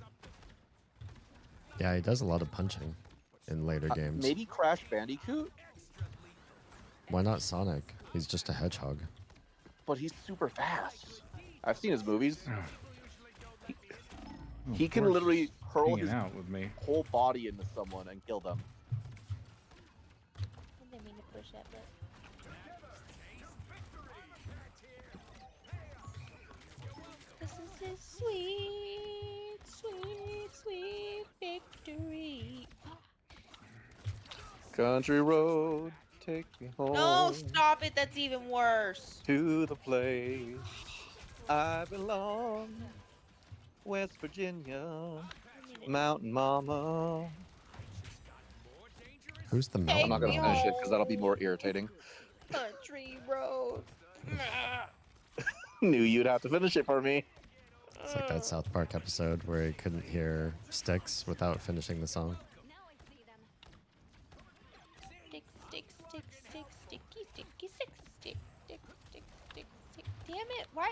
Yeah, he does a lot of punching in later games. Maybe Crash Bandicoot, Why not Sonic? He's just a hedgehog. but he's super fast. I've seen his movies. Oh, He of can course literally he's hurl hanging his out with me. whole body into someone and kill them. I didn't mean to push that button. This is his sweet, sweet, sweet victory. Country road, take me home. No, stop it. That's even worse. To the place I belong, West Virginia, Mountain Mama. Who's the Take mountain? I'm not gonna me finish it because that'll be more irritating. Country road. Knew you'd have to finish it for me. It's like that South Park episode where he couldn't hear Sticks without finishing the song. Stick, stick, stick, stick, sticky, sticky, stick, stick, stick, stick, stick, stick. Damn it! Why?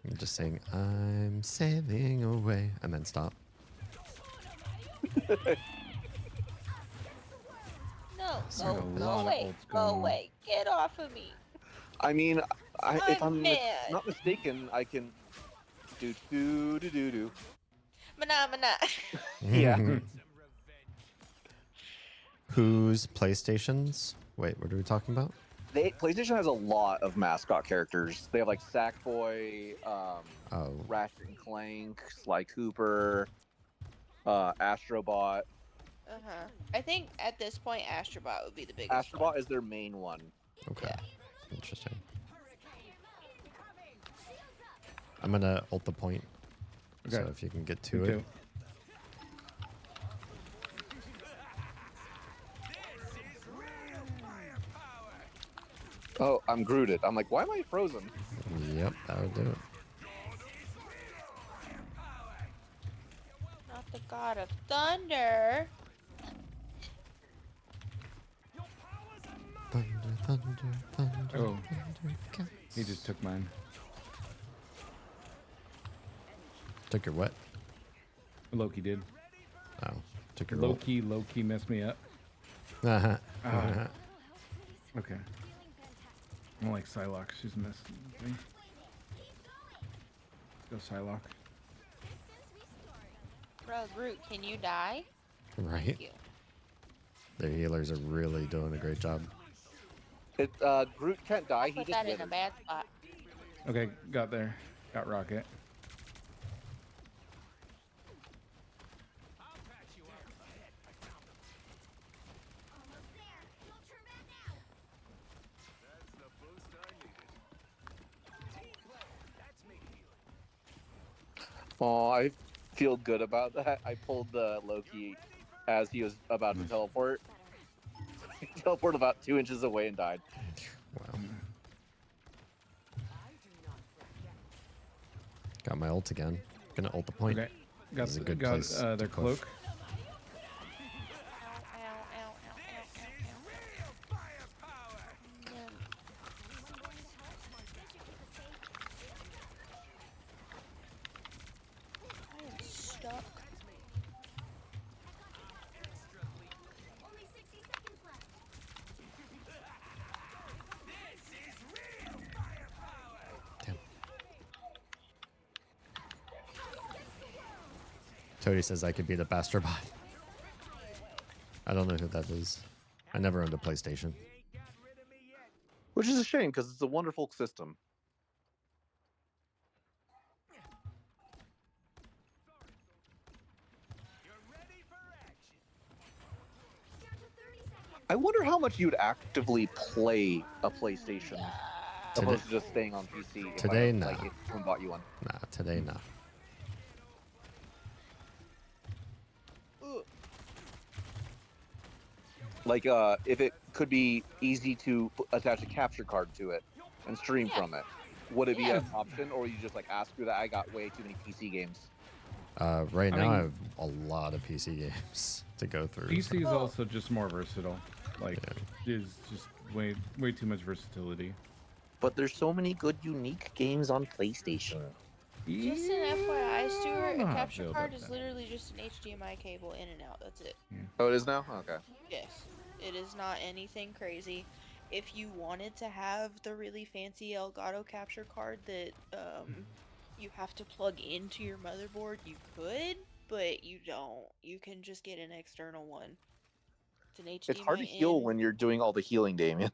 I'm just saying, I'm sailing away, and then stop. No, There's a go lot of away, olds go going on. away, get off of me. I mean, if I'm I'm mad. not mistaken, I can do. Mana. Yeah. Whose PlayStations? Wait, what are we talking about? PlayStation has a lot of mascot characters. They have like Sackboy, Oh, Ratchet and Clank, Sly Cooper, Astrobot. I think at this point, Astrobot would be the biggest. Astrobot is their main one. okay. Interesting. I'm gonna ult the point. Okay. So if you can get to Me it. too. Oh, I'm Grooted. I'm like, why am I frozen? Yep, that would do it. Not the god of thunder. Thunder, thunder, thunder, Oh. thunder, cats. He just took mine. Took your what? Loki did. Oh, took your ult. Loki messed me up. Uh-huh. Ah. Okay. I don't like Psylocke. She's messing with me. Let's go Psylocke. Bro, Groot, can you die? Right. Thank you. Their healers are really doing a great job. Groot can't die. He Put just that in a withered. bad spot. Okay, got there. Got Rocket. Oh, I feel good about that. I pulled the Loki as he was about to teleport. He teleported about 2 inches away and died. Wow. Got my ult again. Gonna ult the point. Okay. Got, This is a good got place their to push. cloak. I am stuck. Only 60 seconds left. Damn. Tony says I could be the Basterbot. I don't know who that is. I never owned a PlayStation. Which is a shame because it's a wonderful system. I wonder how much you'd actively play a PlayStation opposed to just staying on PC. Today, no. Like, if someone bought you one. Nah, today, nah. Like, if it could be easy to attach a capture card to it and stream from it, would it be an option, or you just like ask you that I got way too many PC games? Right I now, mean- I have a lot of PC games to go through. PC is also just more versatile. Like, is just way too much versatility. But there's so many good, unique games on PlayStation. Just an FYI, Stuart, a I capture feel card about is that. literally just an HDMI cable in and out. That's it. Oh, it is now? Okay. Yes. It is not anything crazy. If you wanted to have the really fancy Elgato capture card that you have to plug into your motherboard, you could, but you don't. You can just get an external one. It's an HDMI It's hard to heal in. when you're doing all the healing, Damien.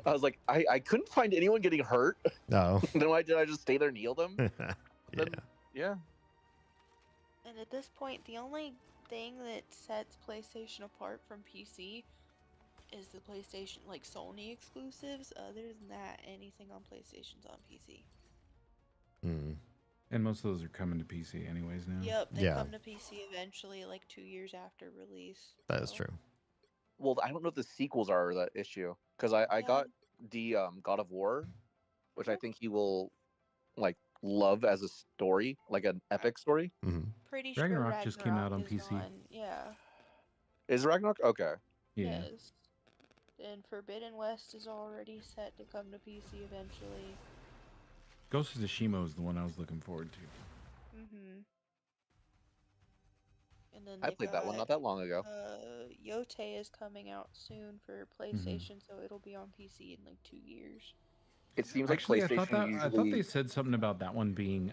I was like, I couldn't find anyone getting hurt. No. Then why did I just stay there and heal them? Yeah. Yeah. And at this point, the only thing that sets PlayStation apart from PC is the PlayStation, like Sony exclusives. Other than that, anything on PlayStation's on PC. Mm. And most of those are coming to PC anyways now. Yep, they Yeah. come to PC eventually, like 2 years after release. That is so- true. Well, I don't know if the sequels are the issue because I got the God of War, which I think he will like love as a story, like an epic story. Hmm. Pretty sure Ragnarok just came out on is PC. yeah. Is Ragnarok okay? Yeah. Yes. And Forbidden West is already set to come to PC eventually. Ghost of Tsushima is the one I was looking forward to. Mm-hmm. And then I they've played that one got, not that long ago. Yote is coming out soon for PlayStation, so it'll be on PC in like 2 years. It seems like Actually, PlayStation I thought usually. they said something about that one being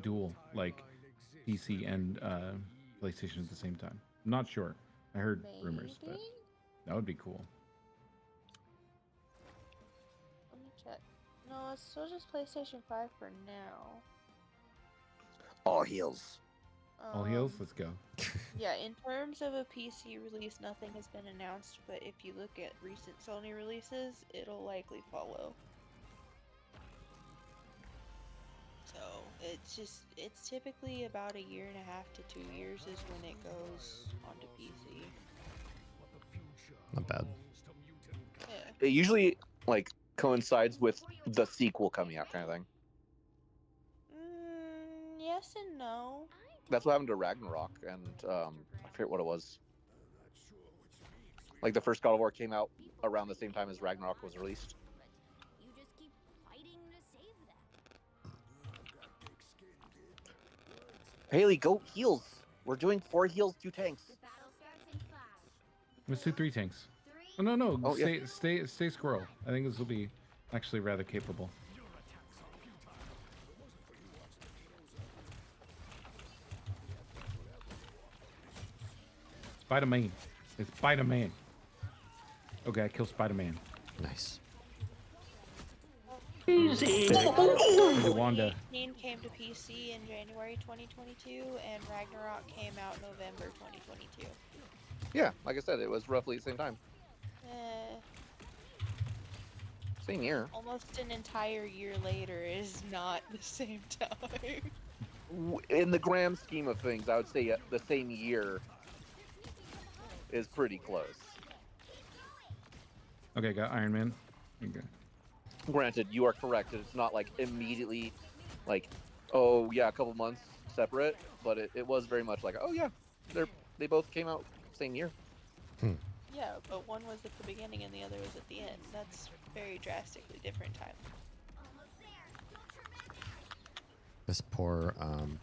dual, like PC and PlayStation at the same time. I'm not sure. I heard rumors, but Maybe? that would be cool. Let me check. No, it's still just PlayStation 5 for now. All heals. All heals. Um, Let's go. Yeah, in terms of a PC release, nothing has been announced, but if you look at recent Sony releases, it'll likely follow. So it's typically about a year and a half to 2 years is when it goes onto PC. Not bad. Yeah. It usually like coincides with the sequel coming out, kind of thing. Yes and no. That's what happened to Ragnarok, and I forget what it was. Like the first God of War came out around the same time as Ragnarok was released. You just keep fighting to save them. Haley, go heals. We're doing 4 heals, 2 tanks. The battle starts in 5. Let's do 3 tanks. Oh no, Oh, yeah. stay squirrel. I think this will be actually rather capable. Spider-Man. It's Spider-Man. Okay, I killed Spider-Man. Nice. Easy. Wanda. 18 came to PC in January 2022, and Ragnarok came out November 2022. Yeah, like I said, it was roughly the same time. Same year. Almost an entire year later is not the same time. In the grand scheme of things, I would say the same year is pretty close. Okay, got Iron Man. Okay. Granted, you are correct. It's not like immediately, like, oh yeah, a couple months separate, but it was very much like, oh yeah, they both came out same year. Yeah, but one was at the beginning and the other was at the end. That's very drastically different time. This poor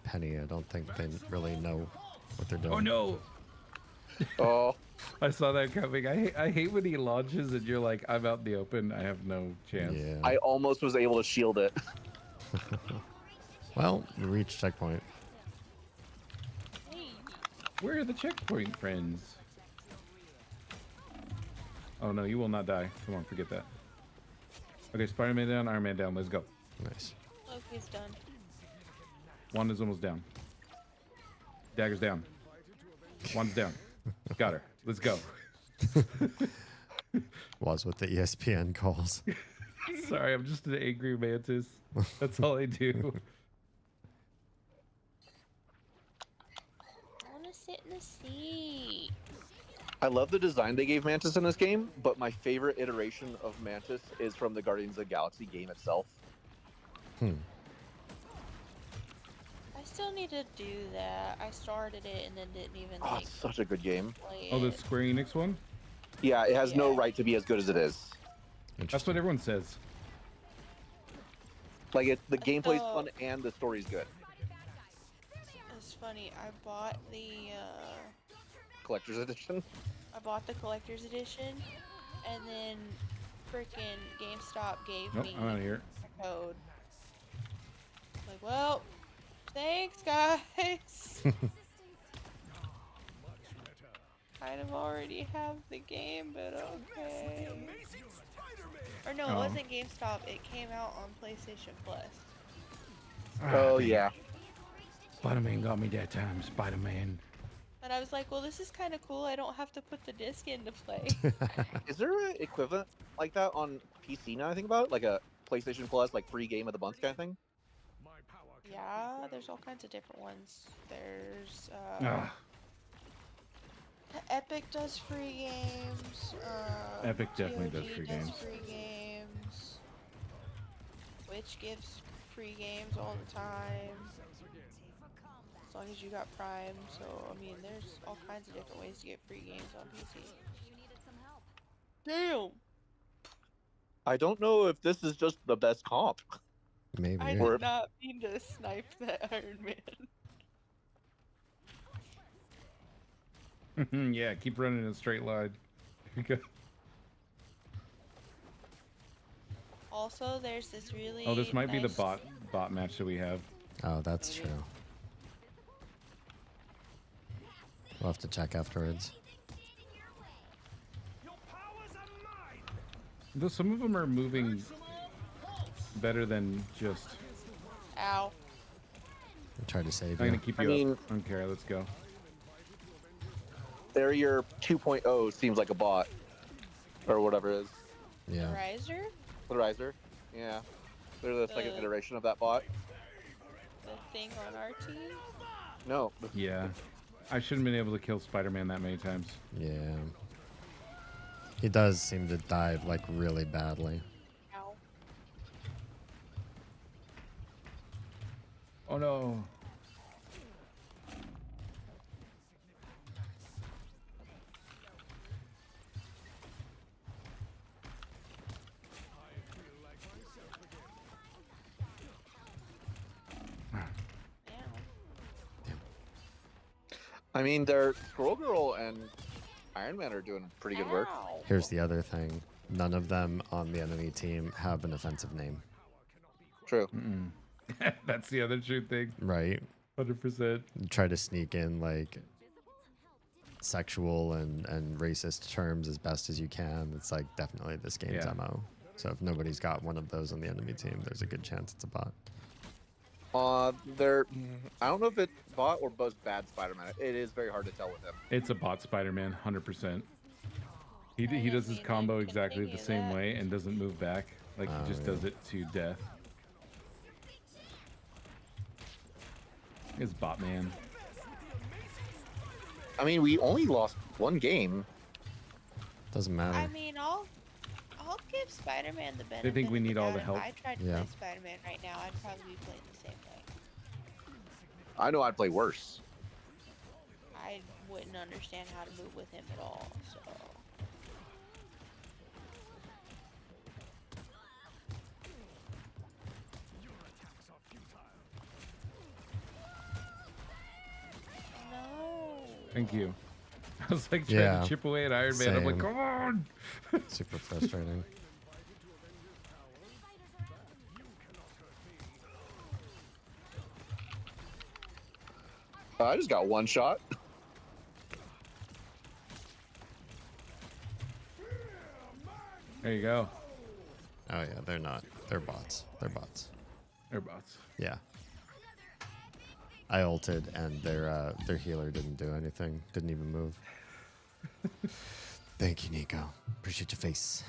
Penny, I don't think they really know what they're doing. Oh no! Oh. I saw that coming. I hate when he launches and you're like, I'm out in the open. I have no chance. Yeah. I almost was able to shield it. Well, we reached checkpoint. Where are the checkpoint friends? Oh no, you will not die. Come on, forget that. Okay, Spider-Man down, Iron Man down. Let's go. Nice. Loki's done. Wanda's almost down. Dagger's down. Wanda's down. Got her. Let's go. Was what the ESPN calls. Sorry, I'm just an angry mantis. That's all I do. I want to sit in the seat. I love the design they gave Mantis in this game, but my favorite iteration of Mantis is from the Guardians of the Galaxy game itself. I still need to do that. I started it and then didn't even Oh, it's such a good game. play Oh, the it. Square Enix one? Yeah, it has no right to be as good as it is. That's what everyone says. Like, the gameplay's So- fun and the story's good. It's funny. I bought the Collector's edition. collector's edition, and then freaking GameStop gave Nope, me I'm out of here. a code. Like, well, thanks, guys. Kind of already have the game, but okay. Or no, it Oh. wasn't GameStop. It came out on PlayStation Plus. Oh, yeah. Spider-Man got me that time, Spider-Man. And I was like, well, this is kind of cool. I don't have to put the disc in to play. Is there an equivalent like that on PC now I think about it? Like a PlayStation Plus, like free game of the month kind of thing? Yeah, there's all kinds of different ones. There's Epic does free games. Epic definitely does GOG free does games. free games. Twitch gives free games all the time. As long as you got Prime. So, I mean, there's all kinds of different ways to get free games on PC. Damn! I don't know if this is just the best comp. Maybe. I did not mean to snipe that Iron Man. Yeah, keep running in a straight line. Here you go. Also, there's this really Oh, this might be the nice- bot match that we have. Oh, that's true. We'll have to check afterwards. Though some of them are moving better than just. Ow. I tried to save I'm you. gonna keep I you mean- up. I don't care. Let's go. Barrier 2.0 seems like a bot. Or whatever it is. Yeah. Riser? The Riser. Yeah. They're the second iteration of that bot. a thing on our team? No. Yeah. I shouldn't have been able to kill Spider-Man that many times. Yeah. He does seem to dive like really badly. Ow. Oh no. I mean, they're Squirrel Girl and Iron Man are doing pretty good work. Here's the other thing. None of them on the enemy team have an offensive name. True. That's the other true thing. Right? 100%. You try to sneak in like sexual and racist terms as best as you can. It's like definitely this game's MO. So if nobody's got one of those on the enemy team, there's a good chance it's a bot. I don't know if it's bot or bad Spider-Man. It is very hard to tell with him. It's a bot Spider-Man, 100%. He does his combo exactly the same way and doesn't move back. Like he just does it to death. It's bot man. I mean, we only lost one game. Doesn't matter. I mean, I'll give Spider-Man the benefit. They think we need all the of doubt. help. If I tried to Yeah. play Spider-Man right now, I'd probably be playing the same way. I know I'd play worse. I wouldn't understand how to move with him at all. So. No. Thank you. I was like trying to chip away at Iron Man. I'm like, Same. come on. Super frustrating. I just got one shot. There you go. Oh yeah, they're not. They're bots. They're bots. They're bots. Yeah. I ulted and their healer didn't do anything. Didn't even move. Thank you, Nico. Appreciate your face.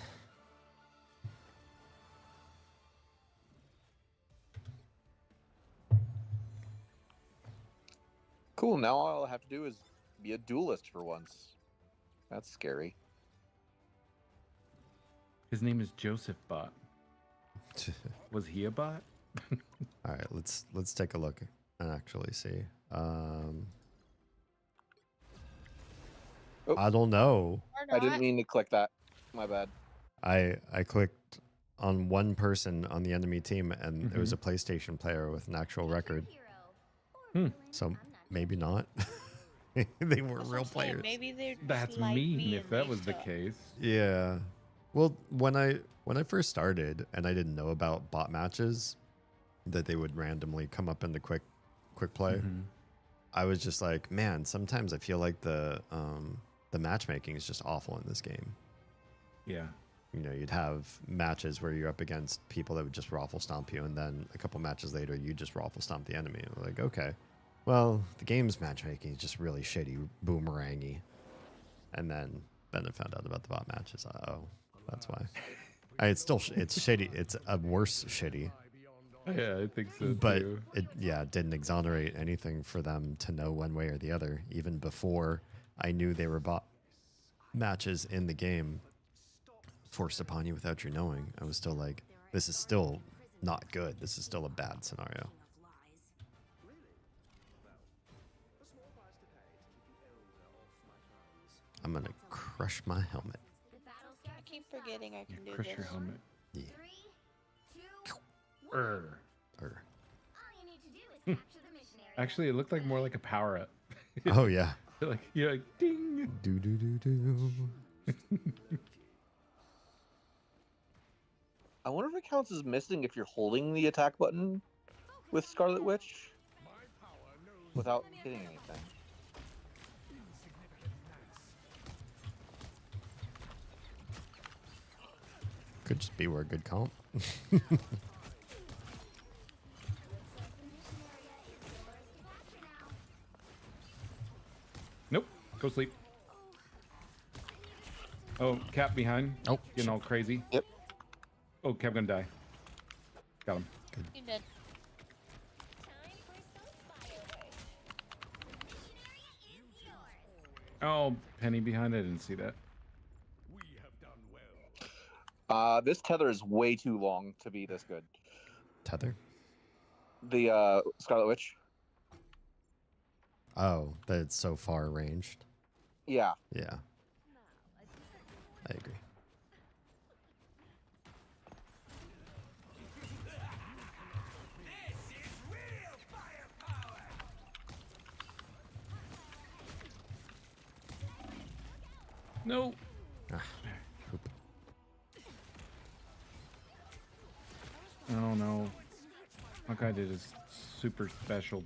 Cool. Now all I have to do is be a duelist for once. That's scary. His name is Joseph Bot. Was he a bot? All right, let's take a look and actually see. I don't know. I didn't mean to click that. My bad. I clicked on one person on the enemy team, and it was a PlayStation player with an actual record. So maybe not. They were real players. Maybe they're just That's like mean me if and that was the mixed up. case. Yeah. Well, when I first started and I didn't know about bot matches, that they would randomly come up in the quick play, I was just like, man, sometimes I feel like the matchmaking is just awful in this game. Yeah. You know, you'd have matches where you're up against people that would just raffle stomp you, and then a couple matches later, you just raffle stomp the enemy. And like, okay, well, the game's matchmaking is just really shitty, boomerangy. And then I found out about the bot matches. Oh, that's why. It's shitty. It's a worse shitty. Yeah, I think so But too. it didn't exonerate anything for them to know one way or the other. Even before I knew they were bot matches in the game, forced upon you without you knowing, I was still like, this is still not good. This is still a bad scenario. I'm gonna crush my helmet. I keep forgetting I can do Crush this. your helmet. Yeah. Err. Hmm. Actually, it looked like more like a power up. Oh yeah. You're like ding. Do do do do. I wonder if it counts as missing if you're holding the attack button with Scarlet Witch without hitting anything. Could just be where good comp. Nope. Go sleep. Oh, Cap behind. Oh, getting all crazy. Yep. Oh, Cap gonna die. Got him. You did. Oh, penny behind. I didn't see that. We have done well. This tether is way too long to be this good. Tether? The Scarlet Witch. Oh, that it's so far ranged. Yeah. Yeah. I agree. No. Ah, oop. Oh no. Hawkeye did his super special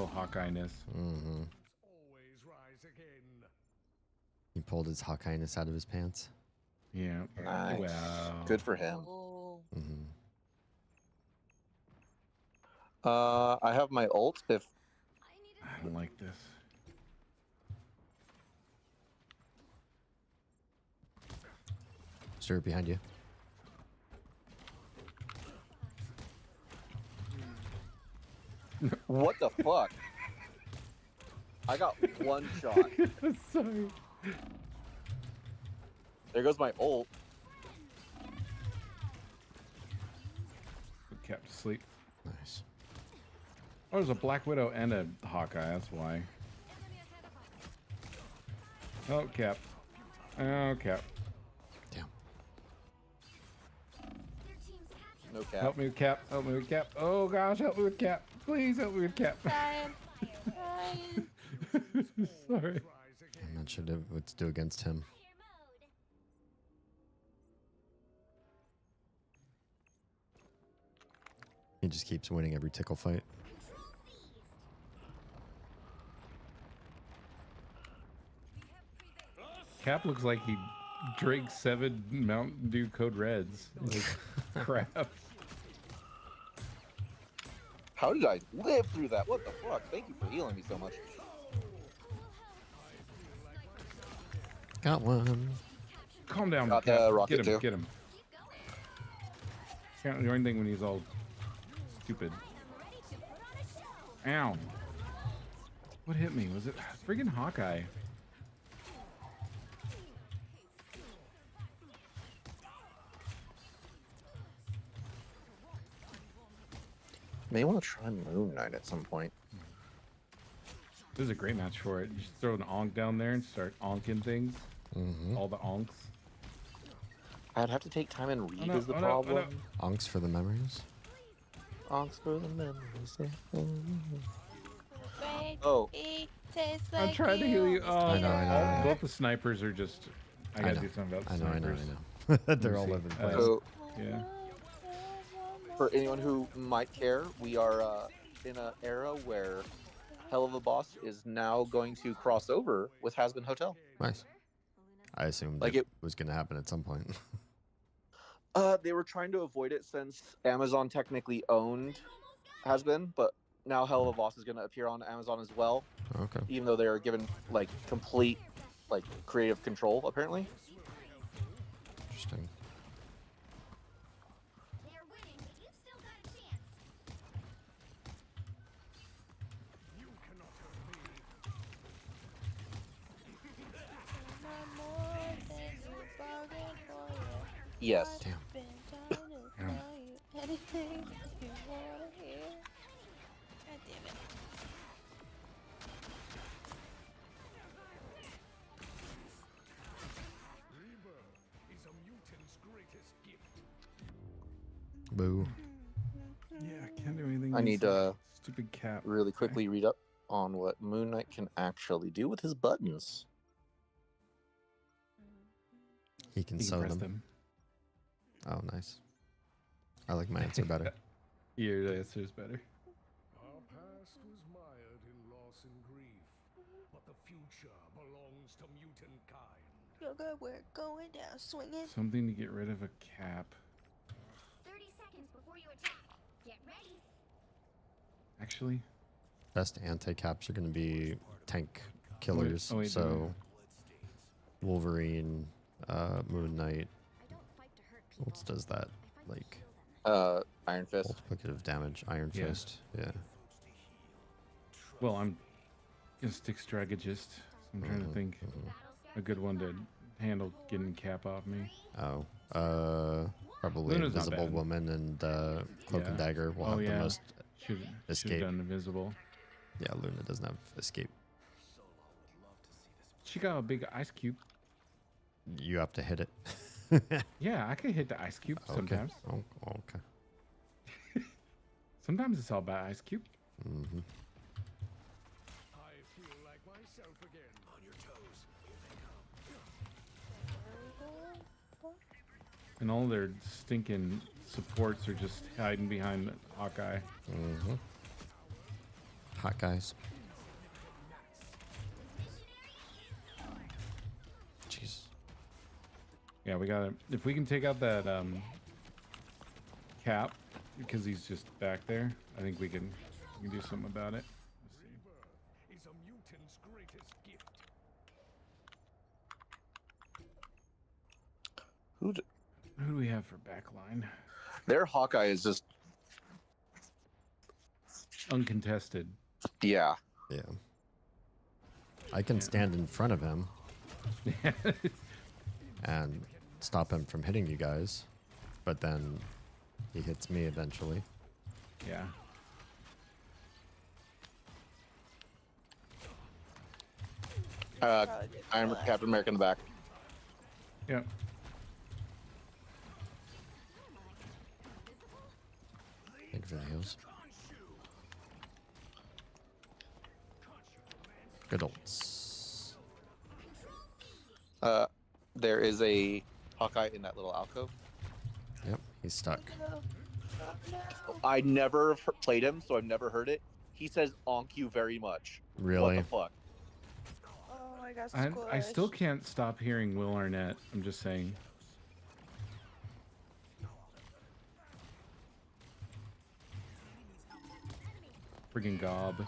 Hawkeye-ness. Mm-hmm. Always rise again. He pulled his Hawkeye-ness out of his pants. Yeah. Nice. Wow. Good for him. Oh. Mm-hmm. I have my ult if I don't like this. Stir behind you. what the fuck? I got one shot. Sorry. There goes my ult. Put Cap to sleep. Nice. Oh, there's a Black Widow and a Hawkeye. That's why. Oh, Cap. Oh, Cap. Damn. No cap. Help me with Cap. Help me with Cap. Oh gosh, help me with Cap. Please help me with Cap. Sorry. I'm not sure what to do against him. He just keeps winning every tickle fight. Cap looks like he drank 7 Mountain Dew Code Reds. Like, crap. How did I live through that? What the fuck? Thank you for healing me so much. Got one. Calm down, Got Cap. the rocket Get him, too. get him. Can't do anything when he's all stupid. Ow. What hit me? Was it friggin' Hawkeye? May want to try Moon Knight at some point. This is a great match for it. You just throw an onk down there and start onking things. Mm-hmm. All the onks. I'd have to take time and read Oh, no, is the oh, no, oh, problem. no. Onks for the memories. Onks for the memories. Oh, I'm trying to heal you. Oh, I know, I know, I know. Both the snipers are just. I gotta do something about the snipers. I know. They're all see. over the place. so Yeah. for anyone who might care, we are in an era where Hell of a Boss is now going to cross over with Has Been Hotel. Nice. I assumed Like it was going to happen at some point. They were trying to avoid it since Amazon technically owned Has Been, but now Hell of a Boss is going to appear on Amazon as well. Okay. Even though they are given like complete like creative control, apparently. Interesting. They're winning, but you've still got a chance. You cannot hurt me. Yes. Damn. Rebirth is a mutant's greatest gift. Boo. Yeah, I can't do anything. I with need this to stupid Cap. really quickly read up on what Moon Knight can actually do with his buttons. He can You sew can press them. them. Oh, nice. I like my answer better. Your answer is better. Our past was mired in loss and grief, but the future belongs to mutant kind. We're going down swinging. Something to get rid of a Cap. 30 seconds before you attack. Get ready. Actually, Best anti-caps are going to be tank killers. oh wait, so Wolverine, Moon Knight. What else does that? Like Iron Fist. multiplicative damage. Iron Yeah. Fist. Yeah. well, I'm gonna stick strategist. I'm trying to think a good one to handle getting Cap off me. Oh, probably Luna's not Invisible bad. Woman and Cloak and Dagger will have the most Should escape. done invisible. Yeah, Luna doesn't have escape. She got a big ice cube. You have to hit it. Yeah, I could hit the ice cube sometimes. Oh, okay. Sometimes it's all about ice cube. Mm-hmm. I feel like myself again. On your toes. And all their stinking supports are just hiding behind Hawkeye. Mm-hmm. Hot guys. Jeez. Yeah, we gotta. If we can take out that Cap, because he's just back there, I think we can do something about it. Rebirth is a mutant's greatest gift. Who do we have for backline? Their Hawkeye is just Uncontested. yeah. Yeah. I can stand in front of him and stop him from hitting you guys, but then he hits me eventually. Yeah. I'm Captain America in the back. Yep. Thank you for the heals. Good olds. There is a Hawkeye in that little alcove. Yep, he's stuck. I never played him, so I've never heard it. He says "onk you very much." Really? What the fuck? Oh my gosh. I still can't stop hearing Will Arnett. I'm just saying. Friggin' gob.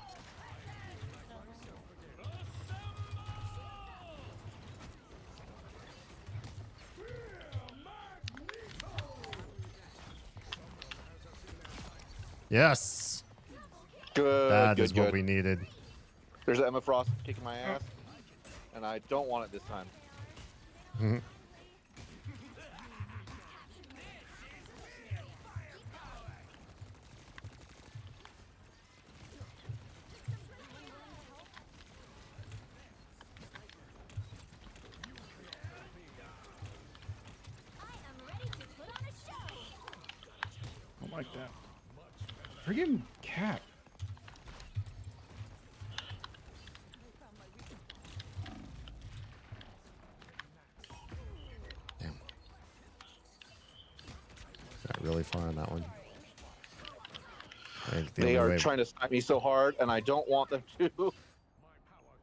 Yes. Good. That good, is good. what we needed. There's an Emma Frost kicking my ass, and I don't want it this time. Mm-hmm. I don't like that. Friggin' Cap. Damn. Got really far on that one. I think the They only are way, trying to snipe me so hard, and I don't want them to.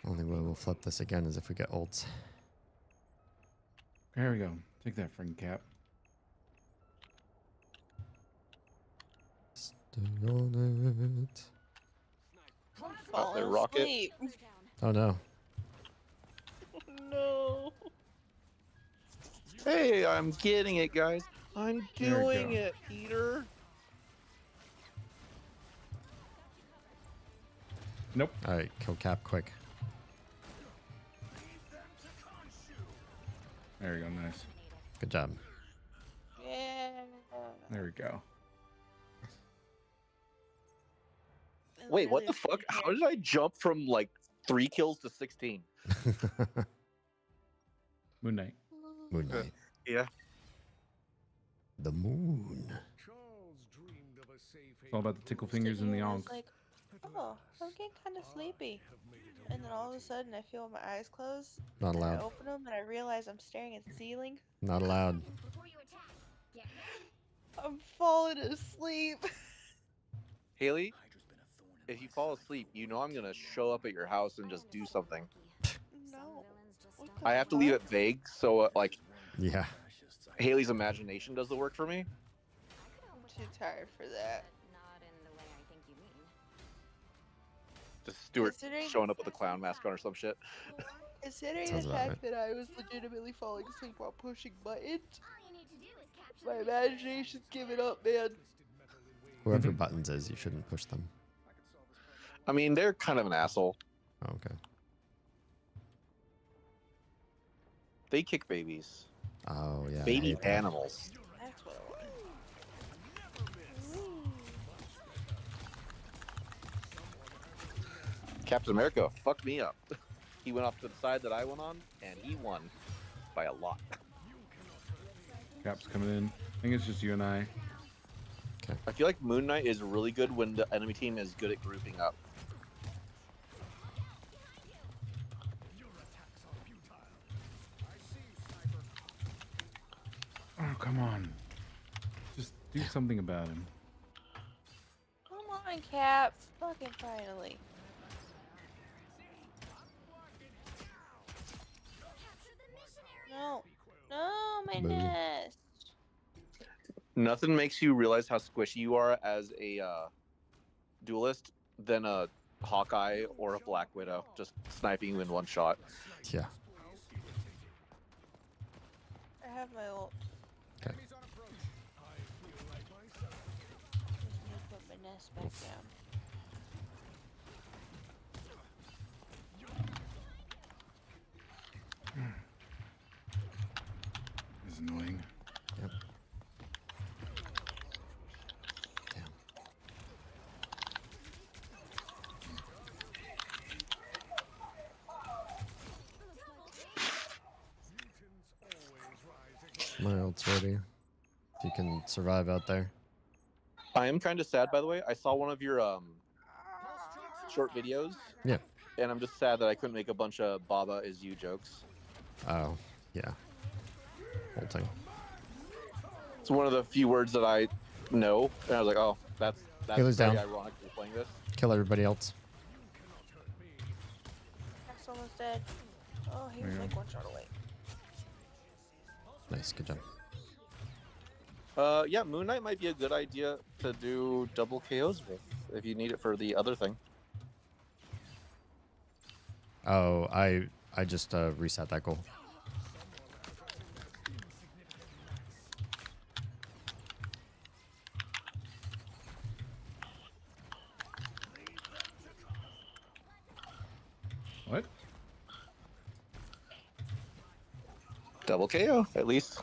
only way we'll flip this again is if we get ults. There we go. Take that, friggin' Cap. Stay on it. Oh, they rocket. Oh no. No. Hey, I'm getting it, guys. I'm There we doing go. it, Peter. Nope. All right, kill Cap quick. There we go. Nice. Good job. Yeah. There we go. Wait, what the fuck? How did I jump from like 3 kills to 16? Moon Knight. Moon Knight. Yeah. The moon. Charles dreamed of a safe It's all about the tickle fingers and the I onk. was like, oh, I'm getting kind of sleepy. And then all of a sudden, I feel my eyes close. Not and I allowed. open them and I realize I'm staring at the ceiling. Not allowed. I'm falling asleep. Haley, if you fall asleep, you know I'm gonna show up at your house and just do something. No. What the I have to leave fuck? it vague, so like Yeah. Haley's imagination does the work for me. I'm too tired for that. Just Stuart Considering- showing up with a clown mask on or some shit. Considering Sounds the about fact that I was legitimately falling asleep while pushing buttons, my imagination's giving up, man. Whoever buttons is, you shouldn't push them. I mean, they're kind of an asshole. Oh, okay. They kick babies. Oh yeah. I Baby hate that. animals. That's what I want. Captain America fucked me up. He went off to the side that I went on, and he won by a lot. Cap's coming in. I think it's just you and I. I feel like Moon Knight is really good when the enemy team is good at grouping up. Oh, come on. Just do something about him. Come on, Cap. Fucking finally. No. No, my Boo. nest. Nothing makes you realize how squishy you are as a duelist than a Hawkeye or a Black Widow just sniping you in one shot. Yeah. I have my ult. Okay. Just need to put my nest back down. It's annoying. Yep. Damn. My ult's ready. If you can survive out there. I am kind of sad, by the way. I saw one of your short videos. Yeah. And I'm just sad that I couldn't make a bunch of Baba is you jokes. Oh, yeah. Ulting. It's one of the few words that I know, and I was like, oh, that's Healer's very down. ironic for playing this. Kill everybody else. Cap's almost dead. Oh, he was Yeah. like one shot away. Nice, good job. Yeah, Moon Knight might be a good idea to do double KOs with if you need it for the other thing. Oh, I just reset that goal. What? Double KO, at least.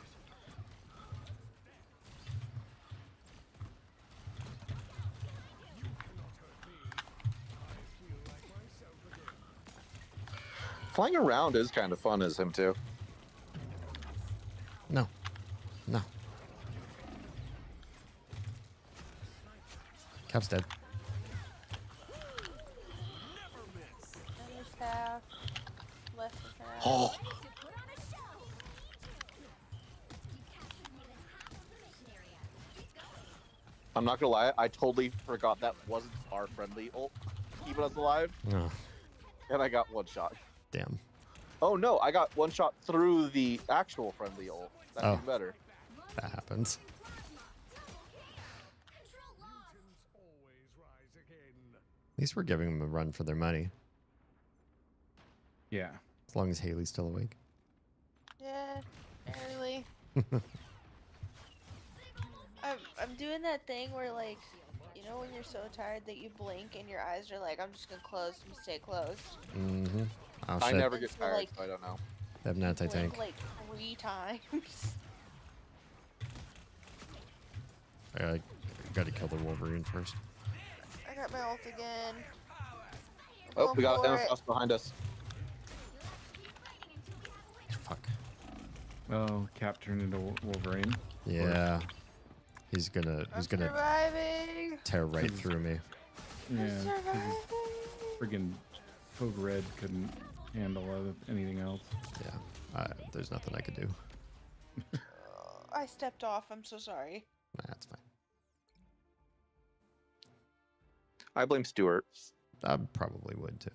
Flying around is kind of fun as him too. No. No. Cap's dead. Finish half. Left is half. Oh, I'm not gonna lie, I totally forgot that wasn't our friendly ult keeping us alive, Oh, and I got one shot. damn. Oh no, I got one shot through the actual friendly ult. That's Oh. even better. That happens. At least we're giving them a run for their money. Yeah. As long as Haley's still awake. Yeah, barely. I'm doing that thing where, like, you know when you're so tired that you blink and your eyes are like, I'm just gonna close and stay closed. Mm-hmm. Oh, I shit. never get So, tired, like, so I don't know. They have an anti-tank. Blink like 3 times. I gotta kill the Wolverine first. I got my ult again. Oh, we got Go for it. MFS behind us. Fuck. Oh, Cap turned into Wolverine. Yeah. He's gonna I'm surviving. tear right through me. Yeah. I'm surviving. Friggin' Code Red couldn't handle anything else. Yeah. There's nothing I could do. I stepped off. I'm so sorry. Nah, that's fine. I blame Stuart. I probably would too.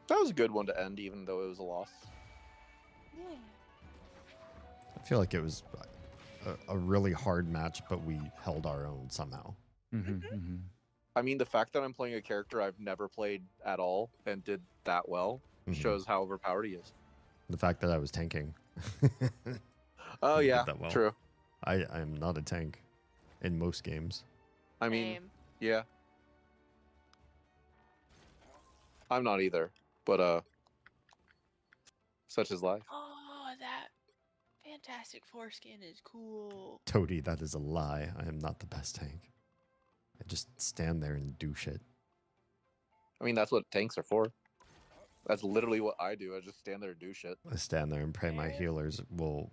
That was a good one to end, even though it was a loss. Yeah. I feel like it was a really hard match, but we held our own somehow. Mm-hmm. I mean, the fact that I'm playing a character I've never played at all and did that well shows how overpowered he is. The fact that I was tanking. Oh did yeah, that well. true. I am not a tank in most games. I mean, Same. yeah. I'm not either, but such is life. Oh, that Fantastic Foreskin is cool. Toady, that is a lie. I am not the best tank. I just stand there and do shit. I mean, that's what tanks are for. That's literally what I do. I just stand there and do shit. I stand there and pray my healers will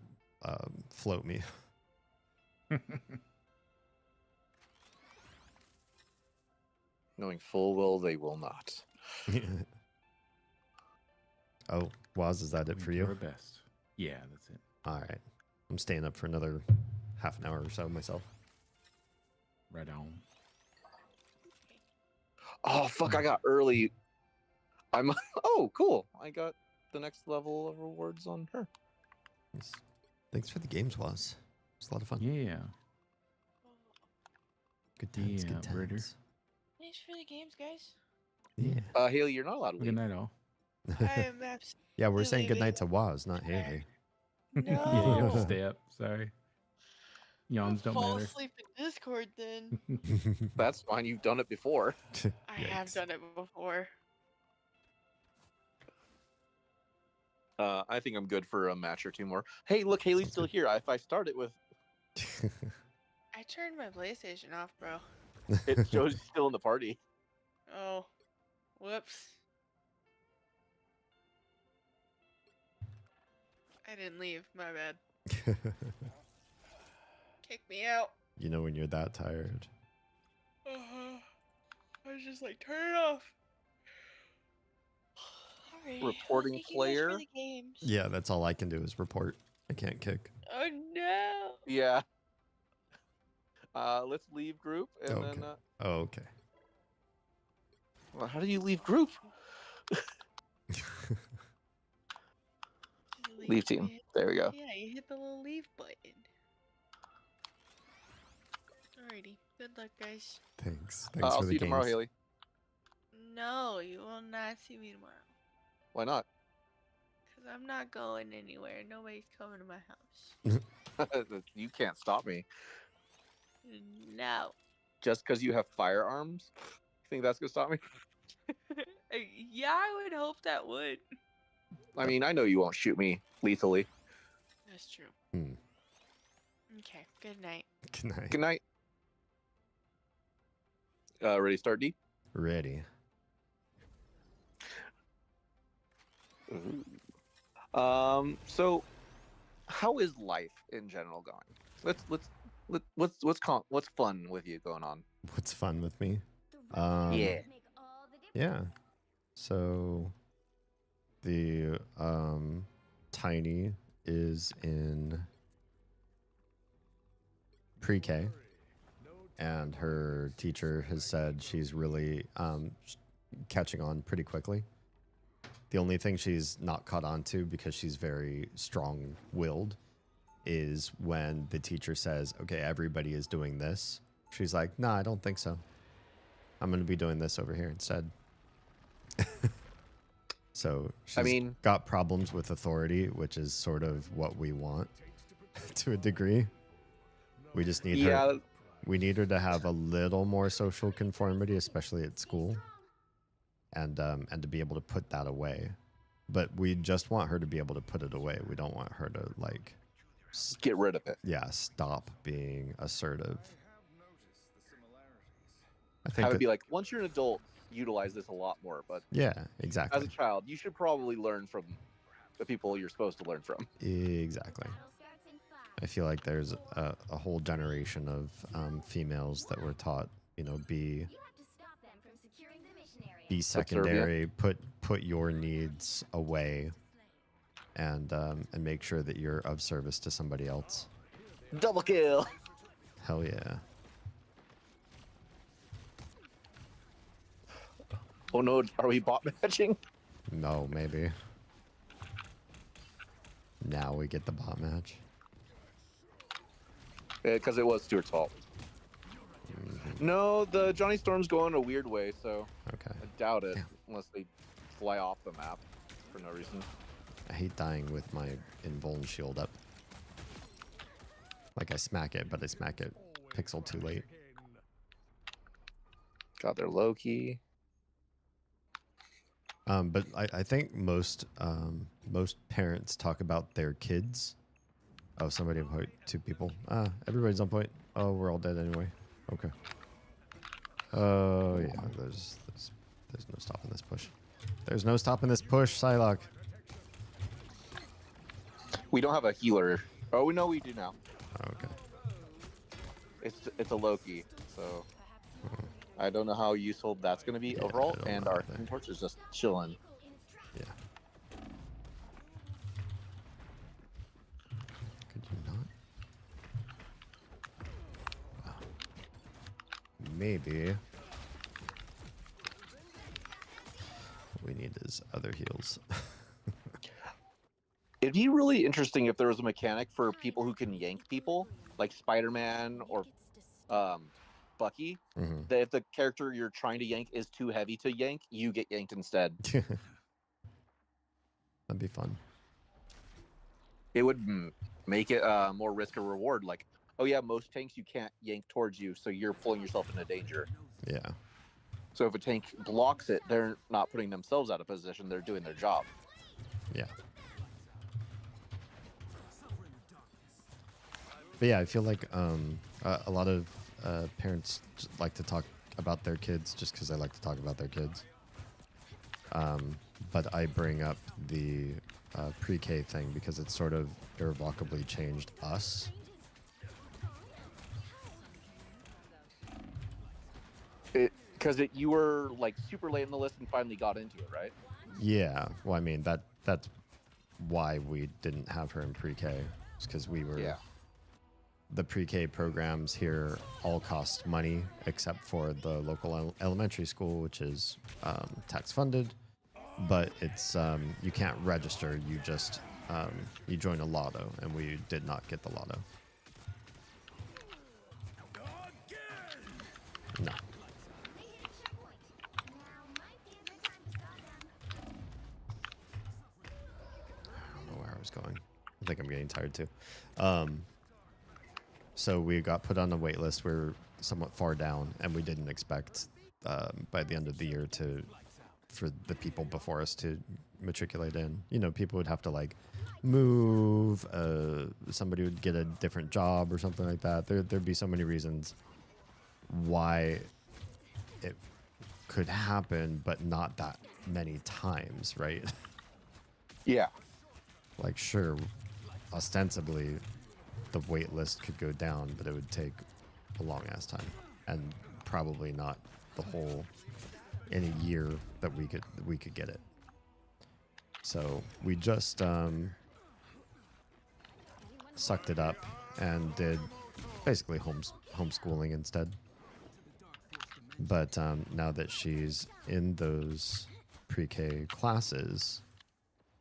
float me. Knowing full well they will not. Oh, Waz, is that it for you? Our best. Yeah, that's it. All right. I'm staying up for another half an hour or so myself. Right on. Oh, fuck, I got early. Oh, cool. I got the next level of rewards on her. Thanks for the games, Waz. It's a lot of fun. Yeah. Good times, Yeah, good times. Britter. Thanks for the games, guys. Yeah. Haley, you're not allowed to leave. Good night, all. I am absolutely Yeah, we're saying leaving. goodnight to Waz, not Haley. Yeah, you have to No. stay up. Sorry. Yawns don't Fall matter. asleep in Discord then. That's fine. You've done it before. I have done it before. I think I'm good for a match or two more. Hey, look, Haley's still here. If I start it with I turned my PlayStation off, bro. it shows he's still in the party. Oh. Whoops. I didn't leave. My bad. Kick me out. You know when you're that tired. I was just like, turn it off. Alright. Reporting Thank you guys player. for the games. Yeah, that's all I can do is report. I can't kick. Oh no. Yeah. Let's leave group and Okay. then. Oh, okay. Well, how do you leave group? Leave team. There we go. Yeah, you hit the little leave button. Alrighty. Good luck, guys. Thanks. Thanks I'll for see the you tomorrow, games. Haley. No, you will not see me tomorrow. Why not? Because I'm not going anywhere. Nobody's coming to my house. You can't stop me. No. Just because you have firearms? You think that's gonna stop me? Yeah, I would hope that would. I mean, I know you won't shoot me lethally. That's true. Hmm. Okay, good night. Good night. Good night. Ready to start, D? Ready. So how is life in general going? What's fun with you going on? What's fun with me? Yeah. Yeah. So the Tiny is in pre-K, and her teacher has said she's really catching on pretty quickly. The only thing she's not caught on to, because she's very strong-willed, is when the teacher says, okay, everybody is doing this. She's like, no, I don't think so. I'm going to be doing this over here instead. So she's got problems with authority, which is sort of what we want to a degree. We just need her. We need her to have a little more social conformity, especially at school, and to be able to put that away. But we just want her to be able to put it away. We don't want her to like get rid of it. Yeah, stop being assertive. I think I would be like, once you're an adult, utilize this a lot more. But yeah, exactly. As a child, you should probably learn from the people you're supposed to learn from. Exactly. I feel like there's a whole generation of females that were taught, be secondary, put your needs away, and make sure that you're of service to somebody else. Double kill. Hell yeah. Oh no, are we bot matching? No, maybe. Now we get the bot match. Because it was Stuart's fault. No, the Johnny Storm's going a weird way, so okay. I doubt it, unless they fly off the map for no reason. I hate dying with my invuln shield up. Like I smack it, but I smack it pixel too late. Got their Loki. But I think most parents talk about their kids. Oh, somebody on point. 2 people. Everybody's on point. Oh, we're all dead anyway. Okay. Oh yeah, there's no stopping this push. There's no stopping this push, Psylocke. We don't have a healer. Oh, no, we do now. Okay. It's a Loki, so I don't know how useful that's going to be overall. And our torch is just chilling. Yeah. Could you not? Wow. Maybe. What we need is other heals. It'd be really interesting if there was a mechanic for people who can yank people, like Spider-Man or Bucky. That if the character you're trying to yank is too heavy to yank, you get yanked instead. That'd be fun. It would make it more risk or reward. Like, oh yeah, most tanks you can't yank towards you, so you're pulling yourself into danger. Yeah. So if a tank blocks it, they're not putting themselves out of position. They're doing their job. Yeah. But yeah, I feel like a lot of parents like to talk about their kids just because they like to talk about their kids. But I bring up the pre-K thing because it sort of irrevocably changed us. Because you were like super late in the list and finally got into it, right? Yeah. Well, I mean that's why we didn't have her in pre-K. It's because we were. Yeah. The pre-K programs here all cost money except for the local elementary school, which is tax funded, but it's you can't register. You just you join a lotto, and we did not get the lotto. No. I don't know where I was going. I think I'm getting tired too. So we got put on a wait list. We're somewhat far down, and we didn't expect by the end of the year for the people before us to matriculate in. You know, people would have to like move. Somebody would get a different job or something like that. There'd be so many reasons why it could happen, but not that many times, right? Yeah. Like, sure, ostensibly the wait list could go down, but it would take a long ass time, and probably not the whole in a year that we could get it. So we just sucked it up and did basically homeschooling instead. But now that she's in those pre-K classes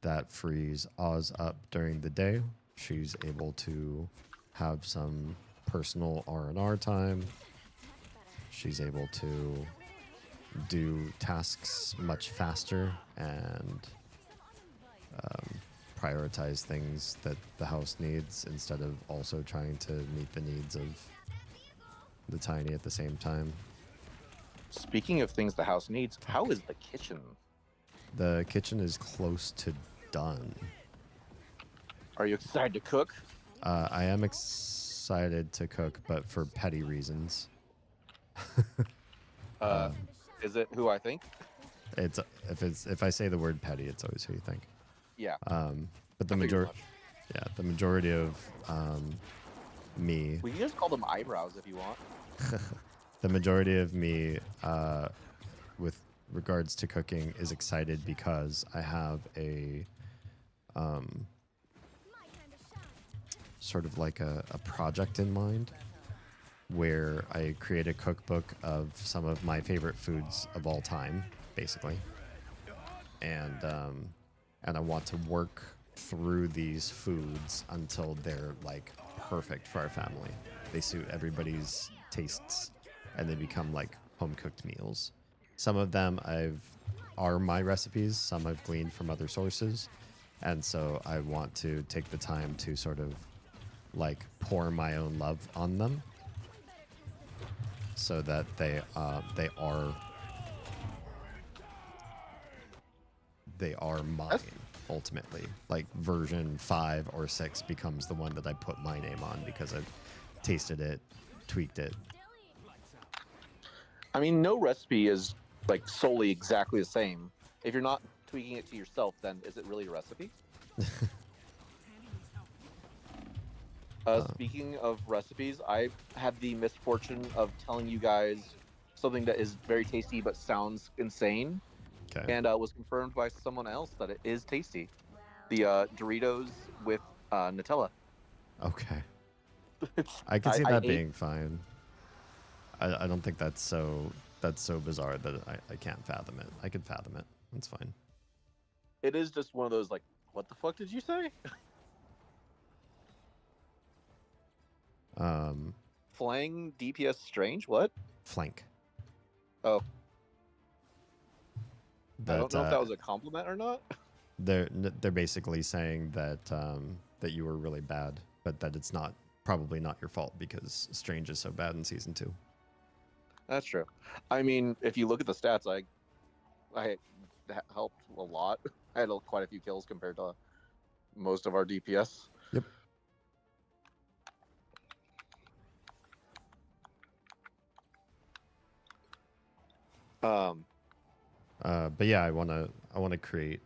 that frees Oz up during the day, she's able to have some personal R&R time. She's able to do tasks much faster and prioritize things that the house needs instead of also trying to meet the needs of the tiny at the same time. Speaking of things the house needs, how is the kitchen? The kitchen is close to done. Are you excited to cook? I am excited to cook, but for petty reasons. Is it who I think? If I say the word petty, it's always who you think. Yeah. But the majority of me. We can just call them eyebrows if you want. The majority of me, with regards to cooking, is excited because I have a sort of like a project in mind where I create a cookbook of some of my favorite foods of all time, basically. And I want to work through these foods until they're like perfect for our family. They suit everybody's tastes and they become like home cooked meals. Some of them are my recipes, some I've gleaned from other sources. And so I want to take the time to sort of like pour my own love on them so that they are they are mine ultimately. Like version 5 or 6 becomes the one that I put my name on because I've tasted it, tweaked it. I mean, no recipe is like solely exactly the same. If you're not tweaking it to yourself, then is it really a recipe? Speaking of recipes, I had the misfortune of telling you guys something that is very tasty but sounds insane. Okay. And was confirmed by someone else that it is tasty. The Doritos with Nutella. Okay. I can see that being fine. I don't think that's so bizarre that I can't fathom it. I could fathom it. That's fine. It is just one of those like, what the fuck did you say? Flang DPS strange? What? Flank. Oh. That, I don't know if that was a compliment or not. They're basically saying that that you were really bad, but that it's probably not your fault because Strange is so bad in season 2. That's true. I mean, if you look at the stats, I helped a lot. I had quite a few kills compared to most of our DPS. Yep. But yeah, I wanna create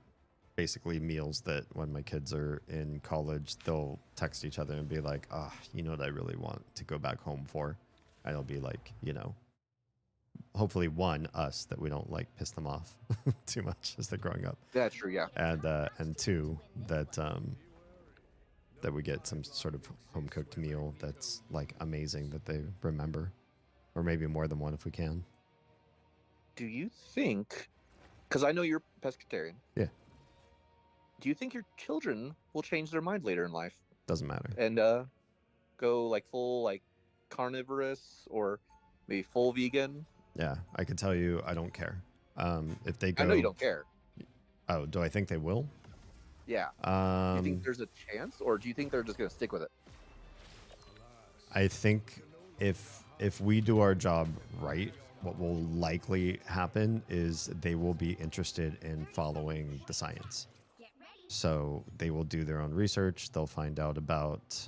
basically meals that when my kids are in college, they'll text each other and be like, you know what I really want to go back home for? And it'll be like, you know, hopefully us, that we don't like piss them off too much as they're growing up. Yeah, true, yeah. And 2, that that we get some sort of home cooked meal that's like amazing that they remember, or maybe more than one if we can. Do you think, because I know you're pescatarian. Yeah. Do you think your children will change their mind later in life? Doesn't matter. And go like full like carnivorous or maybe full vegan? Yeah, I can tell you I don't care. If they go, I know you don't care. Oh, do I think they will? Yeah. Do you think there's a chance, or do you think they're just gonna stick with it? I think if we do our job right, what will likely happen is they will be interested in following the science. So they will do their own research. They'll find out about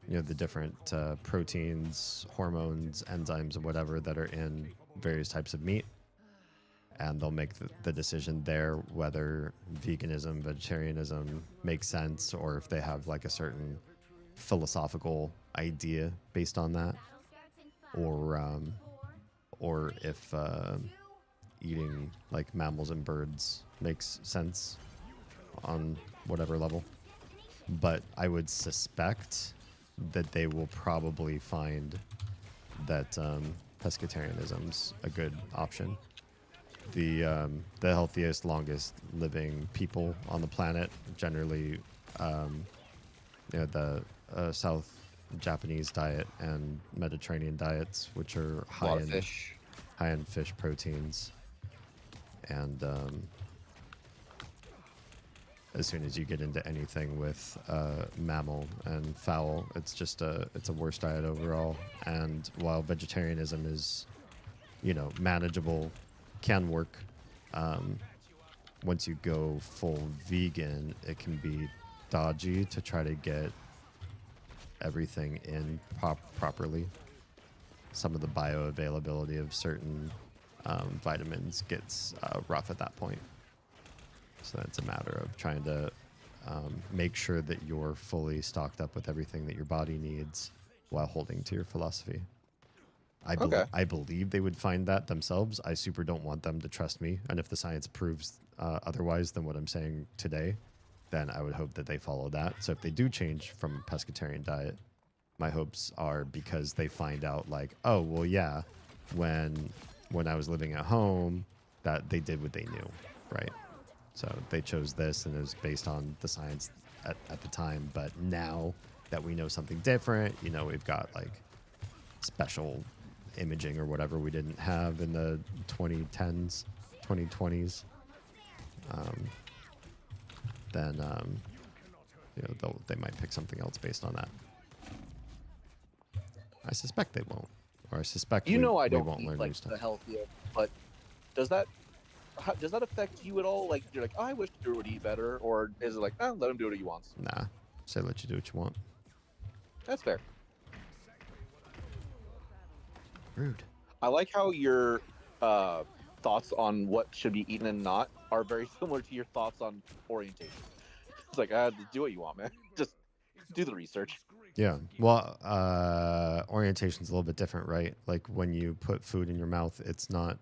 the different proteins, hormones, enzymes, and whatever that are in various types of meat. And they'll make the decision there whether veganism, vegetarianism makes sense, or if they have like a certain philosophical idea based on that, or if eating like mammals and birds makes sense on whatever level. But I would suspect that they will probably find that pescatarianism's a good option. The healthiest, longest living people on the planet generally, the South Japanese diet and Mediterranean diets, which are high in fish proteins, and as soon as you get into anything with mammal and fowl, it's a worse diet overall. And while vegetarianism is, manageable, can work, once you go full vegan, it can be dodgy to try to get everything in properly. Some of the bioavailability of certain vitamins gets rough at that point. So it's a matter of trying to make sure that you're fully stocked up with everything that your body needs while holding to your philosophy. I believe they would find that themselves. I super don't want them to trust me. And if the science proves otherwise than what I'm saying today, then I would hope that they follow that. So if they do change from a pescatarian diet, my hopes are because they find out like, oh, well, yeah, when I was living at home, that they did what they knew, right? So they chose this, and it was based on the science at the time. But now that we know something different, we've got like special imaging or whatever we didn't have in the 2010s, 2020s. Then they might pick something else based on that. I suspect they won't, or I suspect I we don't won't eat learn like new stuff. the healthiest, but does that does that affect you at all? Like, you're like, oh, I wish Drew would eat better, or is it like, oh, let him do what he wants? Nah, say let you do what you want. That's fair. Rude. I like how your thoughts on what should be eaten and not are very similar to your thoughts on orientation. It's like, do what you want, man. Just do the research. Yeah. Well, orientation's a little bit different, right? Like when you put food in your mouth, it's not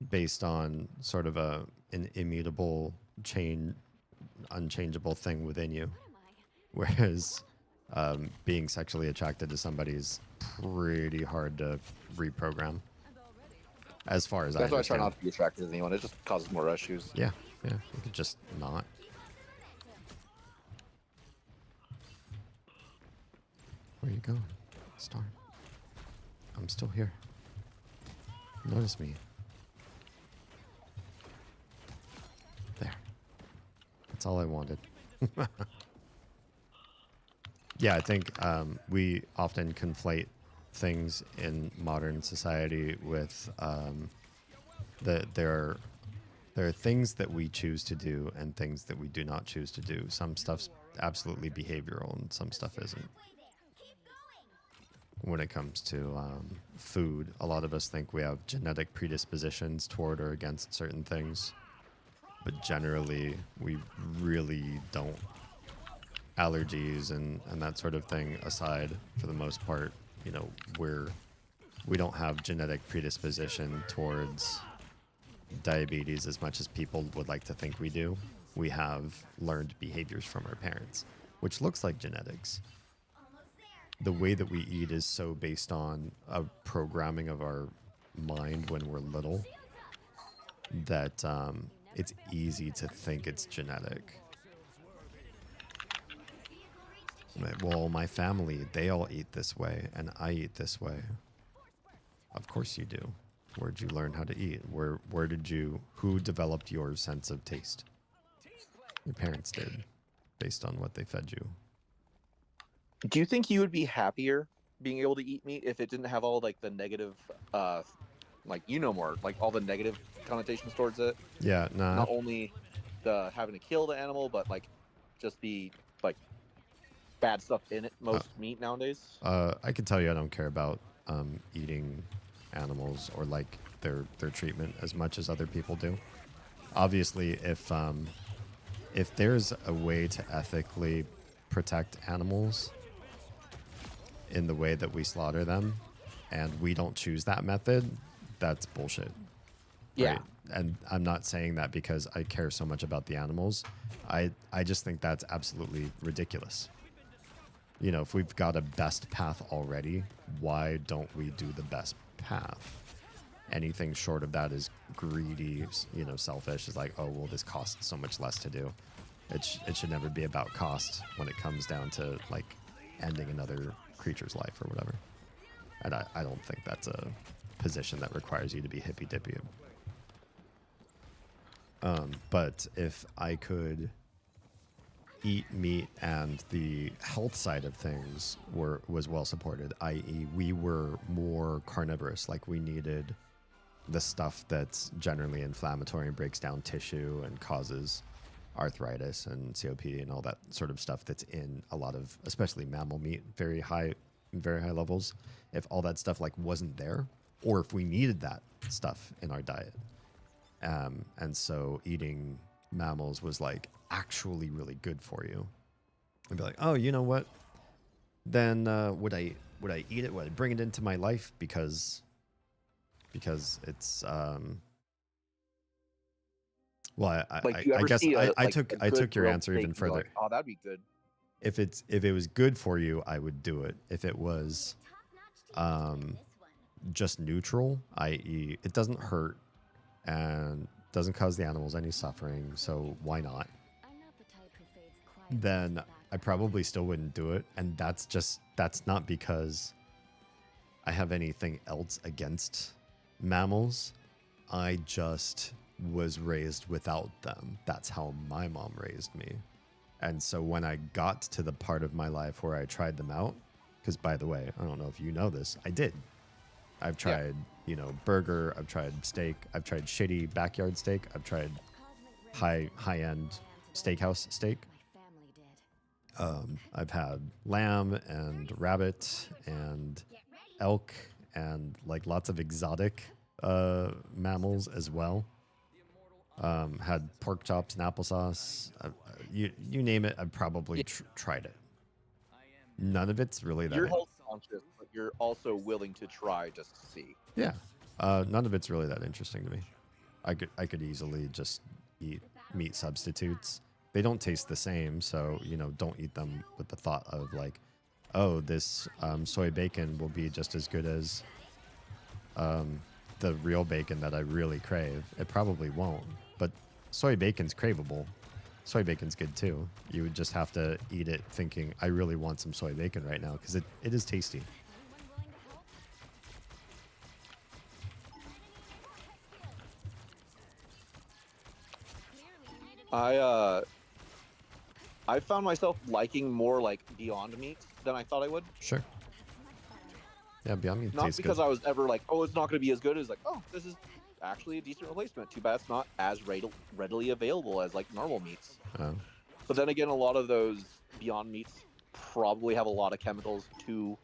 based on sort of an immutable unchangeable thing within you. Whereas being sexually attracted to somebody is pretty hard to reprogram. As far as That's why I understand. try not to be attracted to anyone. It just causes more issues. Yeah, yeah. You could just not. Where you going, Star? I'm still here. Notice me. There. That's all I wanted. Yeah, I think we often conflate things in modern society with there are things that we choose to do and things that we do not choose to do. Some stuff's absolutely behavioral and some stuff isn't. When it comes to food, a lot of us think we have genetic predispositions toward or against certain things, but generally we really don't. Allergies and that sort of thing aside, for the most part, you know, we don't have genetic predisposition towards diabetes as much as people would like to think we do. We have learned behaviors from our parents, which looks like genetics. The way that we eat is so based on a programming of our mind when we're little that it's easy to think it's genetic. Well, my family, they all eat this way, and I eat this way. Of course you do. Where'd you learn how to eat? Who developed your sense of taste? Your parents did, based on what they fed you. Do you think you would be happier being able to eat meat if it didn't have all like the negative, more, like all the negative connotations towards it? Yeah, nah. Not only the having to kill the animal, but like just the like bad stuff in it. Most meat nowadays. I can tell you, I don't care about eating animals or like their treatment as much as other people do. Obviously, if there's a way to ethically protect animals in the way that we slaughter them, and we don't choose that method, that's bullshit. Yeah. Right? And I'm not saying that because I care so much about the animals. I just think that's absolutely ridiculous. You know, if we've got a best path already, why don't we do the best path? Anything short of that is greedy, selfish. It's like, oh, well, this costs so much less to do. It should never be about cost when it comes down to, like, ending another creature's life or whatever. And I don't think that's a position that requires you to be hippy-dippy. But if I could eat meat and the health side of things was well supported, i.e. we were more carnivorous, like we needed the stuff that's generally inflammatory and breaks down tissue and causes arthritis and COPD and all that sort of stuff that's in a lot of, especially mammal meat, very high levels. If all that stuff like wasn't there, or if we needed that stuff in our diet, and so eating mammals was like actually really good for you. I'd be like, oh, you know what? Then would I eat it? Would I bring it into my life because it's well, I guess I took your answer even further. Like, oh, that'd be good. If it was good for you, I would do it. If it was just neutral, i.e. it doesn't hurt and doesn't cause the animals any suffering, so why not? Then I probably still wouldn't do it. And that's not because I have anything else against mammals. I just was raised without them. That's how my mom raised me. And so when I got to the part of my life where I tried them out, because by the way, I don't know if you know this, I did. I've tried, you know, burger. I've tried steak. I've tried shitty backyard steak. I've tried high-end steakhouse steak. I've had lamb and rabbit and elk and like lots of exotic mammals as well. Had pork chops and applesauce. You name it, I've probably tried it. None of it's really that. You're health conscious, but you're also willing to try just to see. Yeah, none of it's really that interesting to me. I could easily just eat meat substitutes. They don't taste the same, so you know, don't eat them with the thought of like, oh, this soy bacon will be just as good as the real bacon that I really crave. It probably won't, but soy bacon's craveable. Soy bacon's good too. You would just have to eat it thinking, I really want some soy bacon right now, because it is tasty. I found myself liking more like Beyond Meat than I thought I would. Sure. Yeah, Beyond Meat Not tastes because good. I was ever like, oh, it's not going to be as good as like, oh, this is actually a decent replacement. Too bad it's not as readily available as like normal meats. Oh. But then again, a lot of those Beyond Meats probably have a lot of chemicals to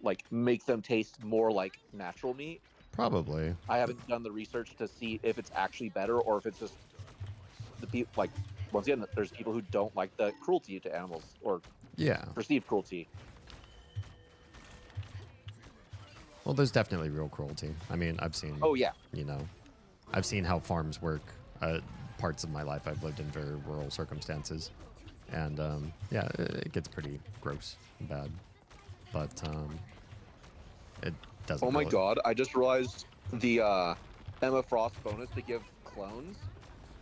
like make them taste more like natural meat. Probably. I haven't done the research to see if it's actually better or if it's just the people like. Once again, there's people who don't like the cruelty to animals or perceived cruelty. Well, there's definitely real cruelty. I mean, I've seen. Oh yeah. You know, I've seen how farms work. Parts of my life, I've lived in very rural circumstances, and yeah, it gets pretty gross and bad. But it doesn't. Oh my really... god! I just realized the Emma Frost bonus to give clones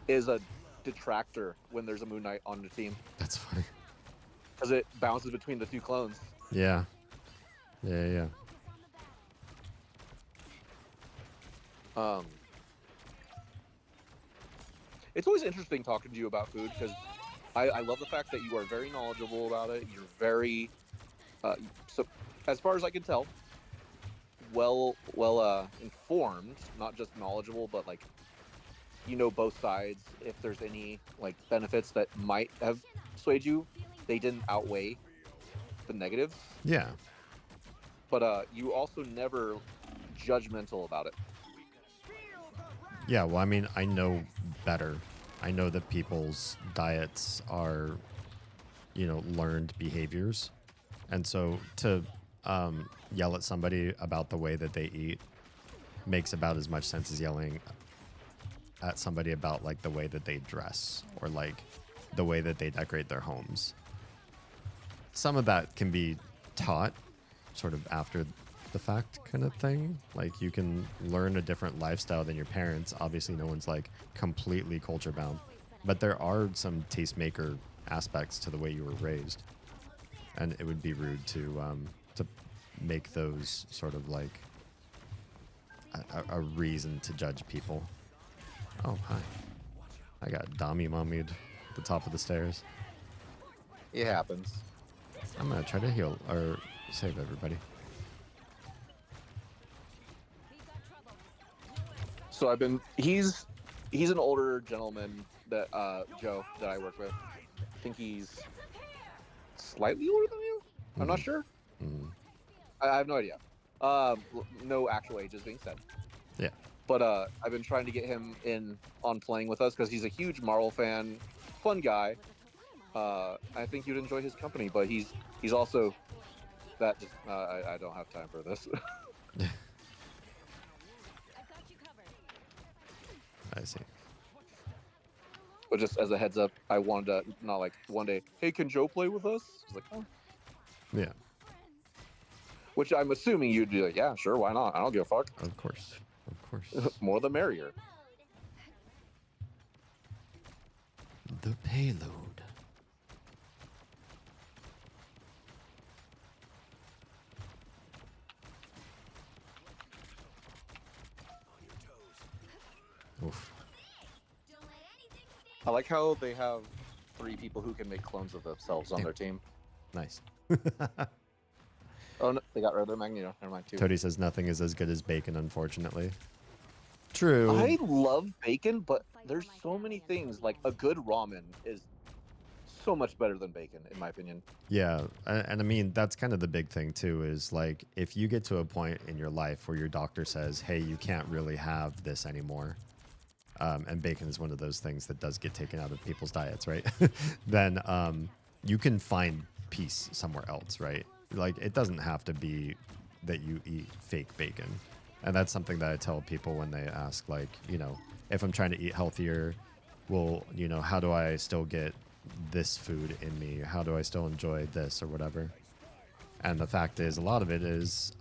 is a detractor when there's a Moon Knight on the team. That's funny. Because it bounces between the two clones. Yeah. Yeah. It's always interesting talking to you about food because I love the fact that you are very knowledgeable about it. You're very, so as far as I can tell, well informed, not just knowledgeable, but like you know both sides. If there's any like benefits that might have swayed you, they didn't outweigh the negatives. Yeah. But you also never judgmental about it. Yeah, well, I mean, I know better. I know that people's diets are, you know, learned behaviors. And so to yell at somebody about the way that they eat makes about as much sense as yelling at somebody about, like, the way that they dress or, like, the way that they decorate their homes. Some of that can be taught sort of after the fact kind of thing. Like you can learn a different lifestyle than your parents. Obviously no one's like completely culture bound, but there are some tastemaker aspects to the way you were raised, and it would be rude to make those sort of like a reason to judge people. Oh, hi. I got Dami mummied at the top of the stairs. It happens. I'm gonna try to heal or save everybody. So I've been. He's an older gentleman that Joe that I work with. I think he's slightly older than you. I'm not sure. I have no idea. No actual ages being said. Yeah. But I've been trying to get him in on playing with us because he's a huge Marvel fan, fun guy. I think you'd enjoy his company, but he's also that. Just I don't have time for this. I see. But just as a heads up, I wanted to not like one day, hey, can Joe play with us? I was like, oh. Yeah. Which I'm assuming you'd be like, yeah, sure, why not? I don't give a fuck. Of course. Of course. More the merrier. The payload. Oof. I like how they have 3 people who can make clones of themselves on their team. Nice. Oh, no, They got rid of their Magneto. Never mind. Too. Toady says nothing is as good as bacon, unfortunately. True. I love bacon, but there's so many things. Like a good ramen is so much better than bacon, in my opinion. Yeah, and I mean that's kind of the big thing too. Is like if you get to a point in your life where your doctor says, "Hey, you can't really have this anymore," and bacon is one of those things that does get taken out of people's diets, right? Then you can find peace somewhere else, right? Like it doesn't have to be that you eat fake bacon. And that's something that I tell people when they ask, like, you know, if I'm trying to eat healthier, well, you know, how do I still get this food in me? How do I still enjoy this or whatever? And the fact is, a lot of it is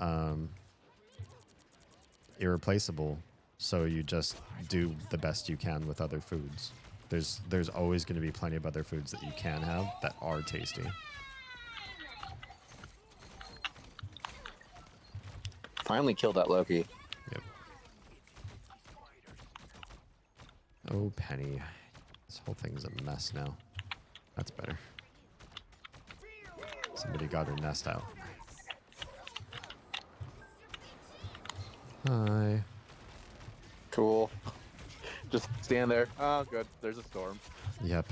irreplaceable. So you just do the best you can with other foods. There's always going to be plenty of other foods that you can have that are tasty. Finally killed that Loki. Yep. Oh, Penny. This whole thing's a mess now. That's better. Somebody got her nest out. Hi. Cool. Just stand there. Oh, good. There's a storm. Yep.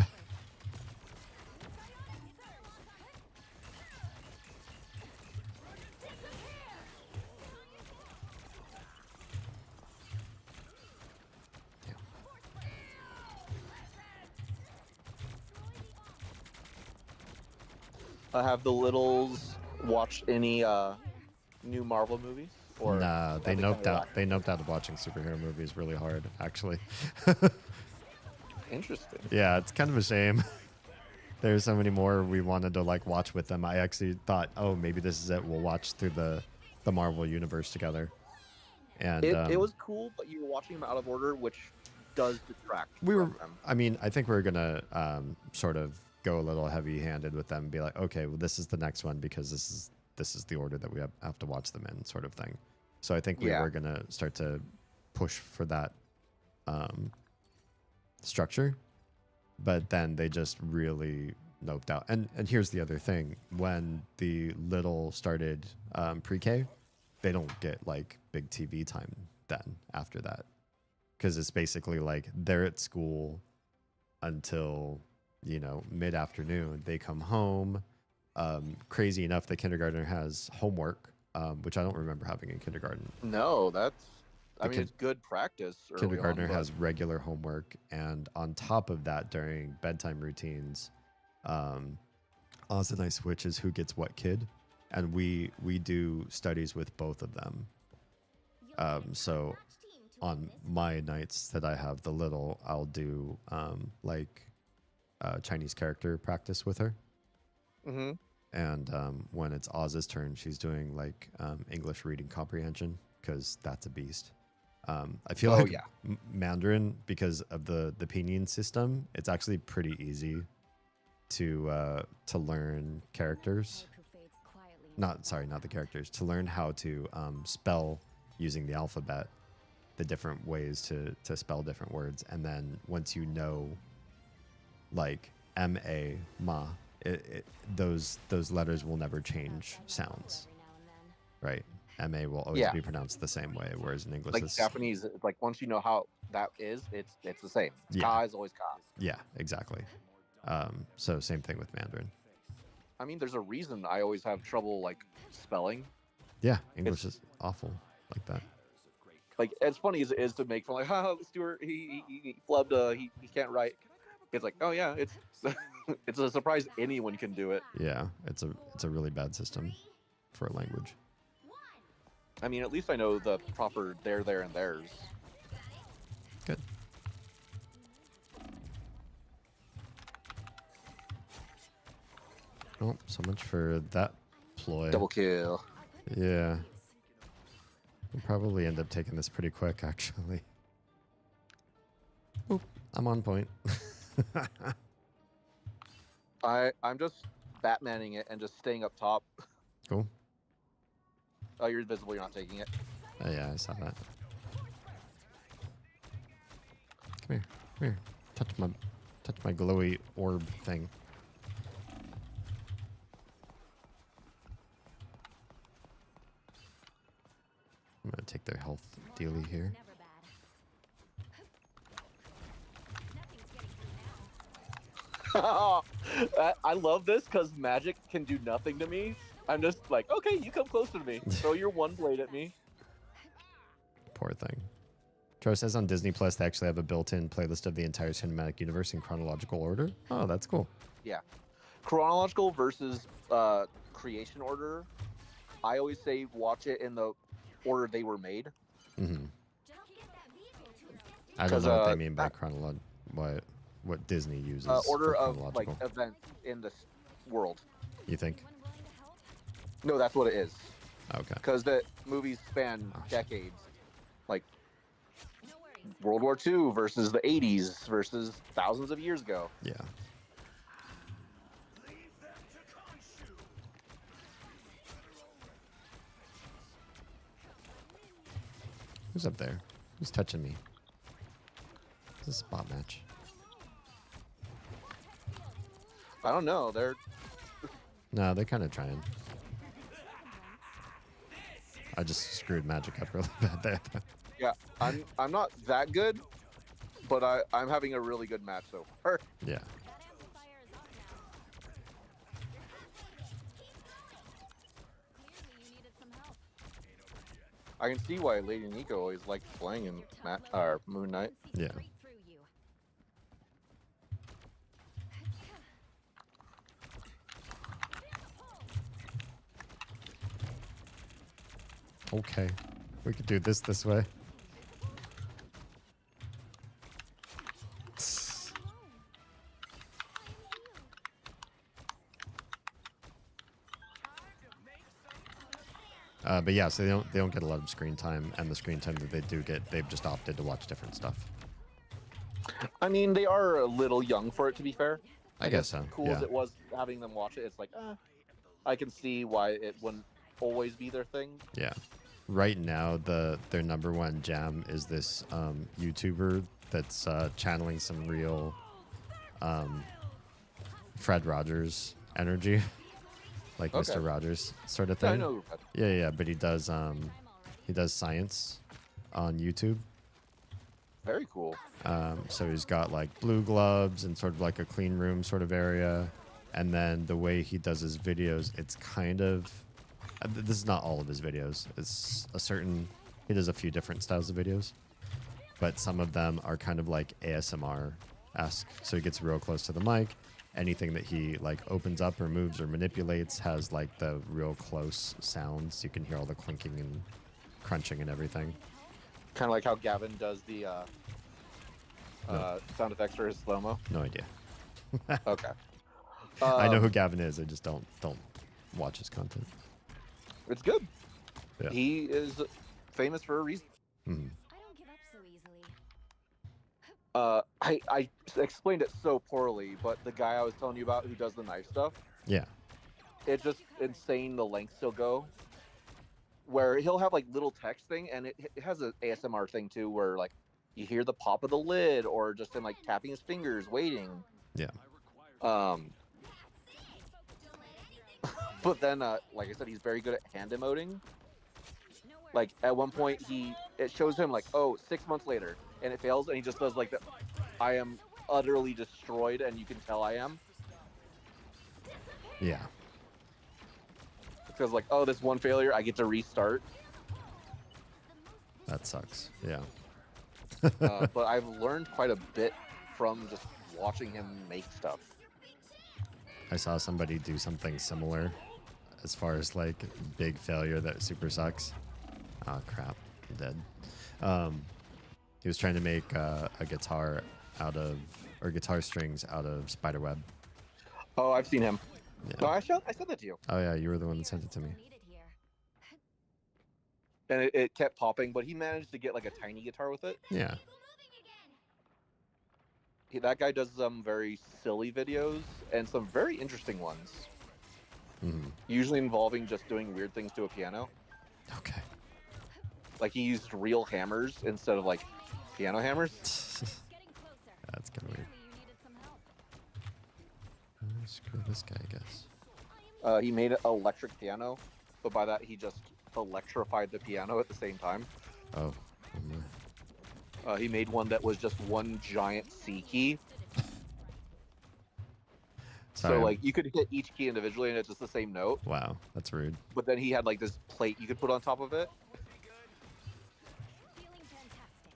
Have the littles watched any new Marvel movies? Or nah, they kinda noped out. lacked? They noped out of watching superhero movies really hard, actually. Interesting. Yeah, it's kind of a shame. There's so many more we wanted to like watch with them. I actually thought, oh, maybe this is it. We'll watch through the Marvel universe together. And It was cool, but you were watching them out of order, which does detract. we were. from them. I mean, I think we're gonna sort of go a little heavy-handed with them and be like, okay, well, this is the next one because this is the order that we have to watch them in, sort of thing. So I think we Yeah. were gonna start to push for that structure, but then they just really noped out. And here's the other thing: when the little started pre-K, they don't get like big TV time then after that, because it's basically like they're at school until, you know, mid-afternoon. They come home. Crazy enough, the kindergartner has homework, which I don't remember having in kindergarten. No, that's. I The mean, it's good practice. early Kindergartner on, but- has regular homework, and on top of that, during bedtime routines, Oz and I switch is who gets what kid, and we do studies with both of them. So on my nights that I have the little, I'll do like Chinese character practice with her. Mhm. And when it's Oz's turn, she's doing like English reading comprehension, because that's a beast. I feel like yeah. Mandarin, because of the pinyin system, it's actually pretty easy to learn characters. Not the characters. To learn how to spell using the alphabet, the different ways to spell different words, and then once you know, like M-A, ma, those letters will never change sounds, right? M-A will always Yeah. be pronounced the same way, whereas in English, Like it's, Japanese, it's like once you know how that is, it's the same. Yeah. Ka is always ka. yeah, exactly. So same thing with Mandarin. I mean, there's a reason I always have trouble like spelling. Yeah, English is awful like that. Like as funny as it is to make fun, like, ha, Stuart, he flubbed, he can't write. It's like, oh yeah, it's it's a surprise anyone can do it. Yeah, it's a really bad system for a language. I mean, at least I know the proper there, and theirs. Good. Oh, so much for that ploy. Double kill. Yeah. We'll probably end up taking this pretty quick, actually. Oop, I'm on point. I'm just Batmaning it and just staying up top. Cool. Oh, you're invisible. You're not taking it. Oh, yeah, I saw that. Come here. Touch my glowy orb thing. here. I love this because magic can do nothing to me. I'm just like, okay, you come closer to me. Throw your one blade at me. Poor thing. Tro says on Disney Plus they actually have a built-in playlist of the entire cinematic universe in chronological order. Oh, that's cool. Yeah. Chronological versus creation order. I always say watch it in the order they were made. Mm-hmm. I don't know what they mean by chronological. What Disney uses order for of chronological. like events in this world. You think? No, that's what it is. Okay. Because the movies span decades, like World War II versus the 80s versus thousands of years ago. Yeah. Who's up there? Who's touching me? Is this a spot match? I don't know. They're No, they're kind of trying. I just screwed magic up really bad there. yeah. I'm not that good, but I'm having a really good match so far. Yeah. I can see why Lady Nico always liked playing in Moon Knight. Yeah. Okay, we could do this way. But yeah, so they don't get a lot of screen time, and the screen time that they do get, they've just opted to watch different stuff. I mean, they are a little young for it, to be fair. I guess so. Cool Yeah. as it was having them watch it, it's like, I can see why it wouldn't always be their thing. Yeah. Right now, their number one jam is this YouTuber that's channeling some real Fred Rogers energy, like Okay. Mr. Rogers sort of Yeah, I thing. know. Yeah, but he does science on YouTube. Very cool. So he's got like blue gloves and sort of like a clean room sort of area, and then the way he does his videos, it's kind of this is not all of his videos. It's he does a few different styles of videos, but some of them are kind of like ASMR-esque. So he gets real close to the mic. Anything that he like opens up or moves or manipulates has like the real close sounds. You can hear all the clinking and crunching and everything. Kind of like how Gavin does the sound effects for his slow-mo. No idea. Okay. I know who Gavin is. I just don't watch his content. It's good. Yeah. He is famous for a reason. Mm-hmm. I explained it so poorly, but the guy I was telling you about who does the knife stuff, Yeah. it's just insane the lengths he'll go. Where he'll have like little text thing, and it has an ASMR thing too, where like you hear the pop of the lid, or just him like tapping his fingers, waiting. Yeah. But then, like I said, he's very good at hand emoting. Like at one point, it shows him like, oh, 6 months later, and it fails, and he just does like the, I am utterly destroyed, and you can tell I am. Yeah. Because like, oh, this one failure, I get to restart. That sucks. Yeah. But I've learned quite a bit from just watching him make stuff. I saw somebody do something similar as far as like big failure that super sucks. Oh crap, I'm dead. He was trying to make a guitar guitar strings out of spiderweb. Oh, I've seen him. Yeah. No, I said that to you. Oh yeah, you were the one that sent it to me. And it kept popping, but he managed to get like a tiny guitar with it. Yeah. That guy does some very silly videos and some very interesting ones. Mm-hmm. Usually involving just doing weird things to a piano. Okay. Like he used real hammers instead of like piano hammers. That's kind of weird. Screw this guy, I guess. He made an electric piano, but by that he just electrified the piano at the same time. Oh. Oh my. He made one that was just one giant C key. Sorry. So like you could hit each key individually and it's just the same note. Wow, that's rude. But then he had like this plate you could put on top of it. Feeling fantastic.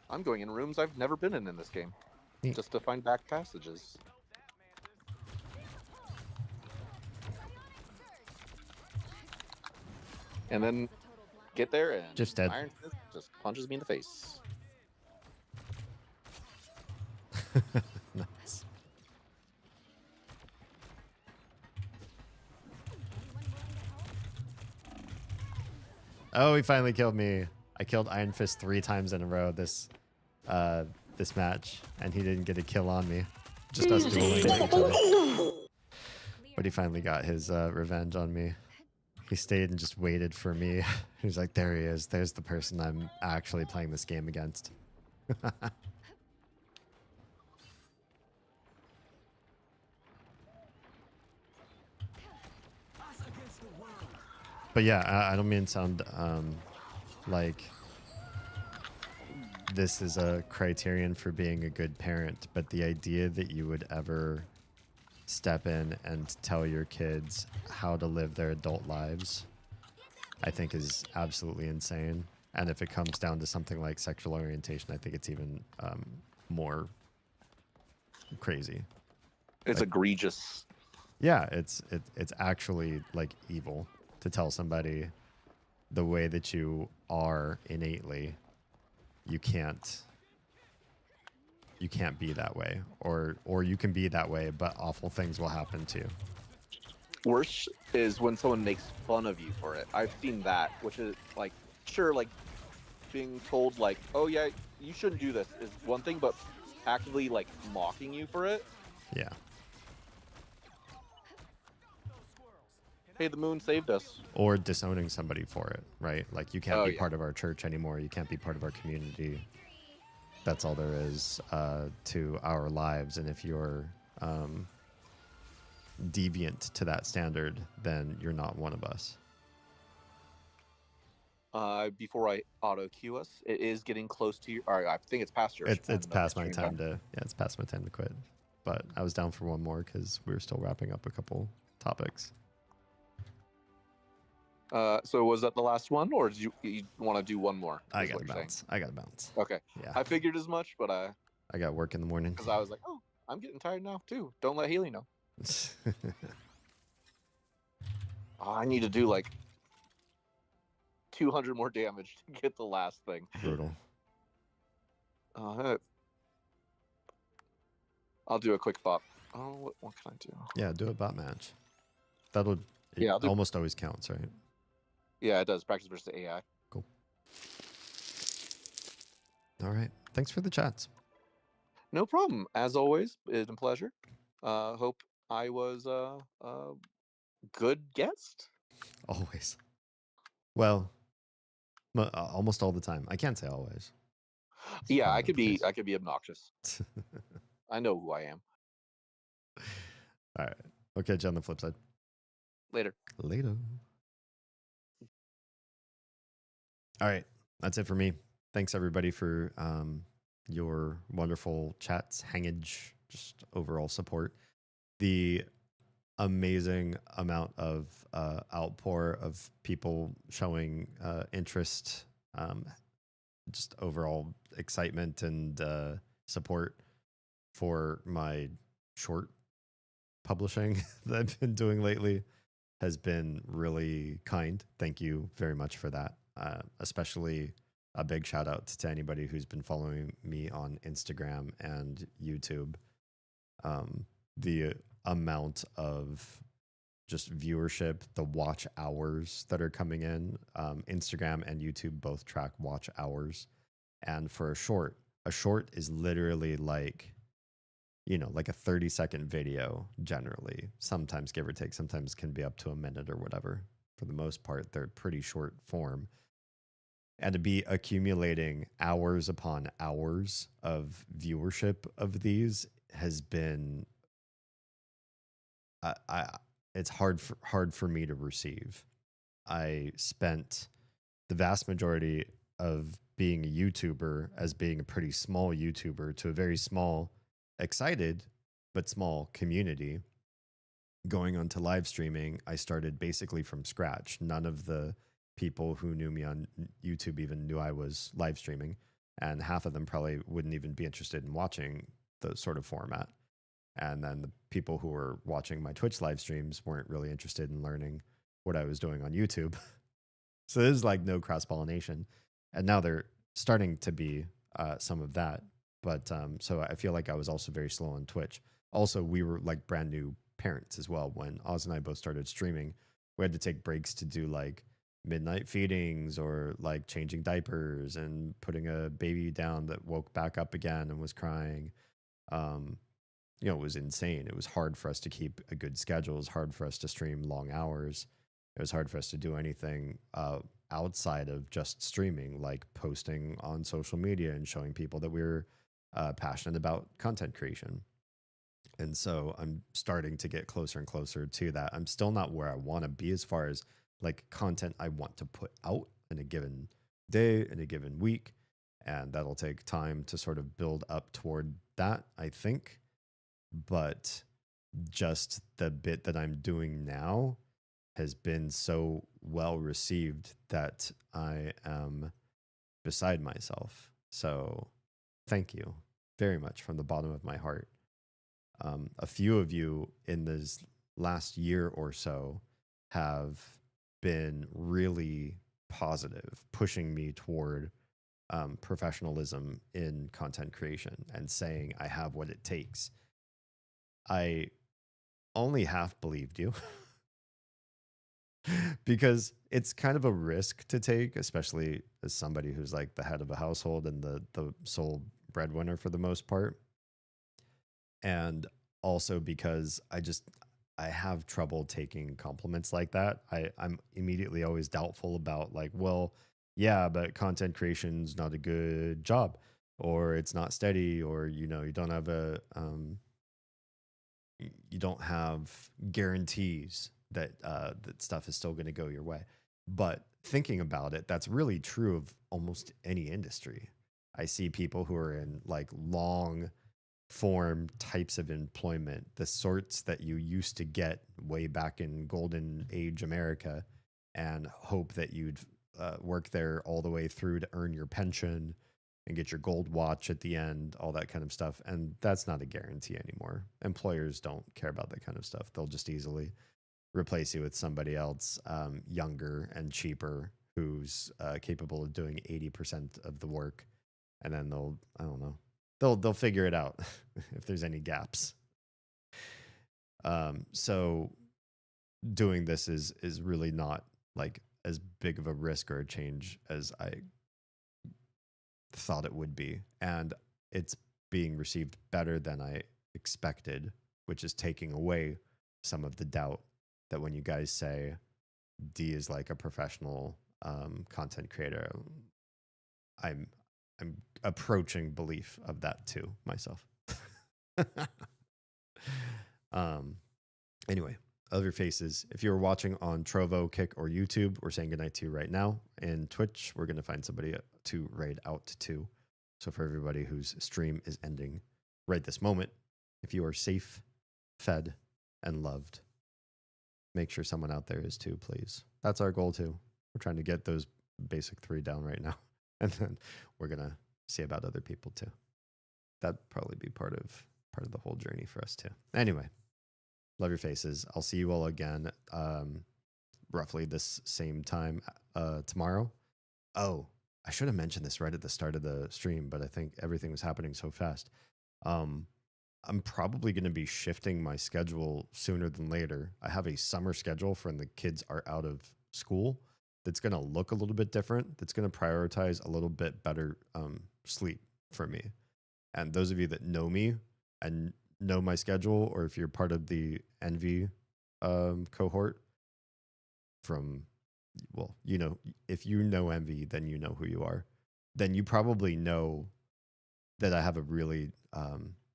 I'm going in rooms I've never been in this game, Neat. just to find back passages. And then get there and Just dead. Iron Fist just punches me in the face. Nice. Oh, he finally killed me. I killed Iron Fist 3 times in a row this match, and he didn't get a kill on me. Just us dueling each other. But he finally got his revenge on me. He stayed and just waited for me. He was like, there he is. There's the person I'm actually playing this game against. But yeah, I don't mean to sound like this is a criterion for being a good parent, but the idea that you would ever step in and tell your kids how to live their adult lives, I think is absolutely insane. And if it comes down to something like sexual orientation, I think it's even more crazy. It's like, egregious. Yeah, it's actually like evil to tell somebody the way that you are innately, you can't be that way, or you can be that way, but awful things will happen to you. Worse is when someone makes fun of you for it. I've seen that, which is like, sure, like being told like, oh yeah, you shouldn't do this is one thing, but actively like mocking you for it. Yeah. Hey, the moon saved us. Or disowning somebody for it, right? Like, you can't be part of our church anymore. You can't be part of our community. That's all there is to our lives. And if you're deviant to that standard, then you're not one of us. Before I auto queue us, it is getting close to you. All right, I think it's past your. It's past my time to. Yeah, it's past my time to quit. But I was down for one more because we were still wrapping up a couple topics. So was that the last one, or do you want to do one more? I got to bounce. I got to bounce. Okay. Yeah. I figured as much, but I got work in the morning. Because I was like, oh, I'm getting tired now too. Don't let Haley know. Oh, I need to do like 200 more damage to get the last thing. Brutal. I'll do a quick bot. Oh, what can I do? Yeah, do a bot match. That'll. Yeah, almost always counts, right? Yeah, it does. Practice versus AI. Cool. All right. Thanks for the chats. No problem. As always, it's a pleasure. Hope I was a good guest. Always. Well, almost all the time. I can't say always. Yeah, I could be obnoxious. I know who I am. All right. I'll catch you on the flip side. Later. All right. That's it for me. Thanks, everybody, for your wonderful chats, hangage, just overall support. The amazing amount of outpour of people showing interest, just overall excitement and support for my short publishing that I've been doing lately has been really kind. Thank you very much for that. Especially a big shout out to anybody who's been following me on Instagram and YouTube. The amount of just viewership, the watch hours that are coming in. Instagram and YouTube both track watch hours. And for a short is literally like, like a 30-second video generally. Sometimes give or take, sometimes can be up to a minute or whatever. For the most part, they're pretty short form. And to be accumulating hours upon hours of viewership of these has been, it's hard for me to receive. I spent the vast majority of being a YouTuber as being a pretty small YouTuber to a very small, excited, but small community. Going on to live streaming, I started basically from scratch. None of the people who knew me on YouTube even knew I was live streaming, and half of them probably wouldn't even be interested in watching the sort of format. And then the people who were watching my Twitch live streams weren't really interested in learning what I was doing on YouTube. So there's like no cross pollination. And now they're starting to be some of that. But so I feel like I was also very slow on Twitch. Also, we were like brand new parents as well. When Oz and I both started streaming, we had to take breaks to do like midnight feedings or like changing diapers and putting a baby down that woke back up again and was crying. You know, it was insane. It was hard for us to keep a good schedule. It was hard for us to stream long hours. It was hard for us to do anything outside of just streaming, like posting on social media and showing people that we were passionate about content creation. And so I'm starting to get closer and closer to that. I'm still not where I want to be as far as like content I want to put out in a given day, in a given week. And that'll take time to sort of build up toward that, I think. But just the bit that I'm doing now has been so well received that I am beside myself. So thank you very much from the bottom of my heart. A few of you in this last year or so have been really positive, pushing me toward professionalism in content creation and saying I have what it takes. I only half believed you because it's kind of a risk to take, especially as somebody who's like the head of a household and the sole breadwinner for the most part. And also because I have trouble taking compliments like that. I'm immediately always doubtful about like, well, yeah, but content creation's not a good job, or it's not steady, or you know, you don't have guarantees that that stuff is still going to go your way. But thinking about it, that's really true of almost any industry. I see people who are in like long form types of employment, the sorts that you used to get way back in golden age America, and hope that you'd work there all the way through to earn your pension and get your gold watch at the end, all that kind of stuff. And that's not a guarantee anymore. Employers don't care about that kind of stuff. They'll just easily replace you with somebody else younger and cheaper who's capable of doing 80% of the work. And then they'll figure it out if there's any gaps. So doing this is really not like as big of a risk or a change as I thought it would be. And it's being received better than I expected, which is taking away some of the doubt that when you guys say D is like a professional content creator, I'm approaching belief of that too myself. Anyway, other faces. If you're watching on Trovo, Kick, or YouTube, we're saying goodnight to you right now. In Twitch, we're going to find somebody to raid out to. So for everybody whose stream is ending right this moment, if you are safe, fed, and loved, make sure someone out there is too, please. That's our goal too. We're trying to get those basic 3 down right now. And then we're going to see about other people too. That'd probably be part of the whole journey for us too. Anyway, love your faces. I'll see you all again roughly this same time tomorrow. Oh, I should have mentioned this right at the start of the stream, but I think everything was happening so fast. I'm probably going to be shifting my schedule sooner than later. I have a summer schedule for when the kids are out of school that's going to look a little bit different. That's going to prioritize a little bit better sleep for me. And those of you that know me and know my schedule, or if you're part of the Envy cohort from, well, you know, if you know Envy, then you know who you are. Then you probably know that I have a really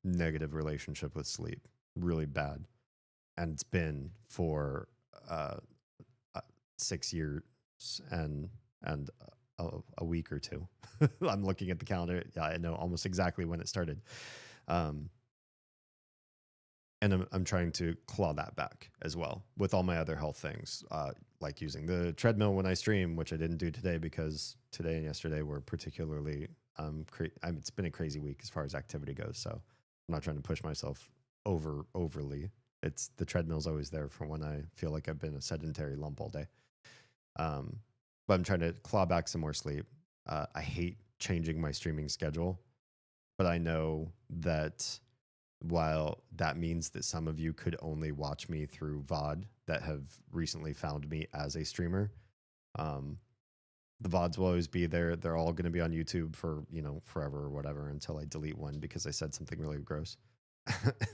negative relationship with sleep, really bad. And it's been for 6 years and a week or two. I'm looking at the calendar. Yeah, I know almost exactly when it started. And I'm trying to claw that back as well with all my other health things, like using the treadmill when I stream, which I didn't do today because today and yesterday were particularly, it's been a crazy week as far as activity goes. So I'm not trying to push myself overly. It's the treadmill's always there for when I feel like I've been a sedentary lump all day. But I'm trying to claw back some more sleep. I hate changing my streaming schedule, but I know that while that means that some of you could only watch me through VOD that have recently found me as a streamer, the VODs will always be there. They're all going to be on YouTube for, forever or whatever until I delete one because I said something really gross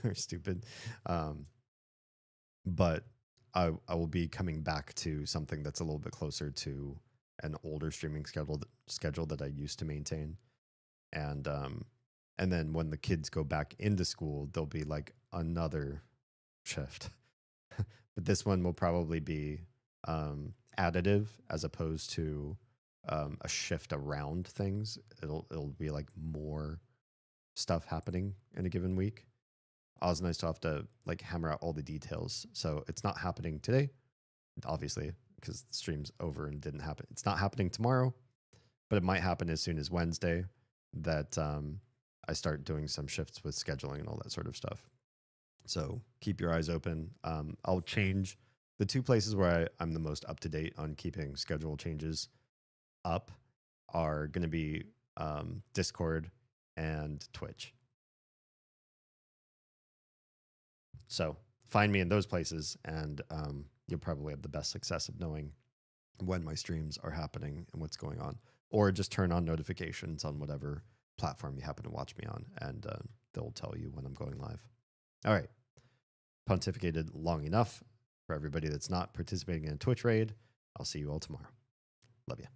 or stupid. But I will be coming back to something that's a little bit closer to an older streaming schedule that I used to maintain. And then when the kids go back into school, there'll be like another shift. But this one will probably be additive as opposed to a shift around things. It'll be like more stuff happening in a given week. Oz and I still have to like hammer out all the details. So it's not happening today, obviously, because the stream's over and didn't happen. It's not happening tomorrow, but it might happen as soon as Wednesday that I start doing some shifts with scheduling and all that sort of stuff. So keep your eyes open. I'll change the two places where I'm the most up to date on keeping schedule changes up are going to be Discord and Twitch. So find me in those places and you'll probably have the best success of knowing when my streams are happening and what's going on. Or just turn on notifications on whatever platform you happen to watch me on, and they'll tell you when I'm going live. All right. Pontificated long enough for everybody that's not participating in a Twitch raid. I'll see you all tomorrow. Love you.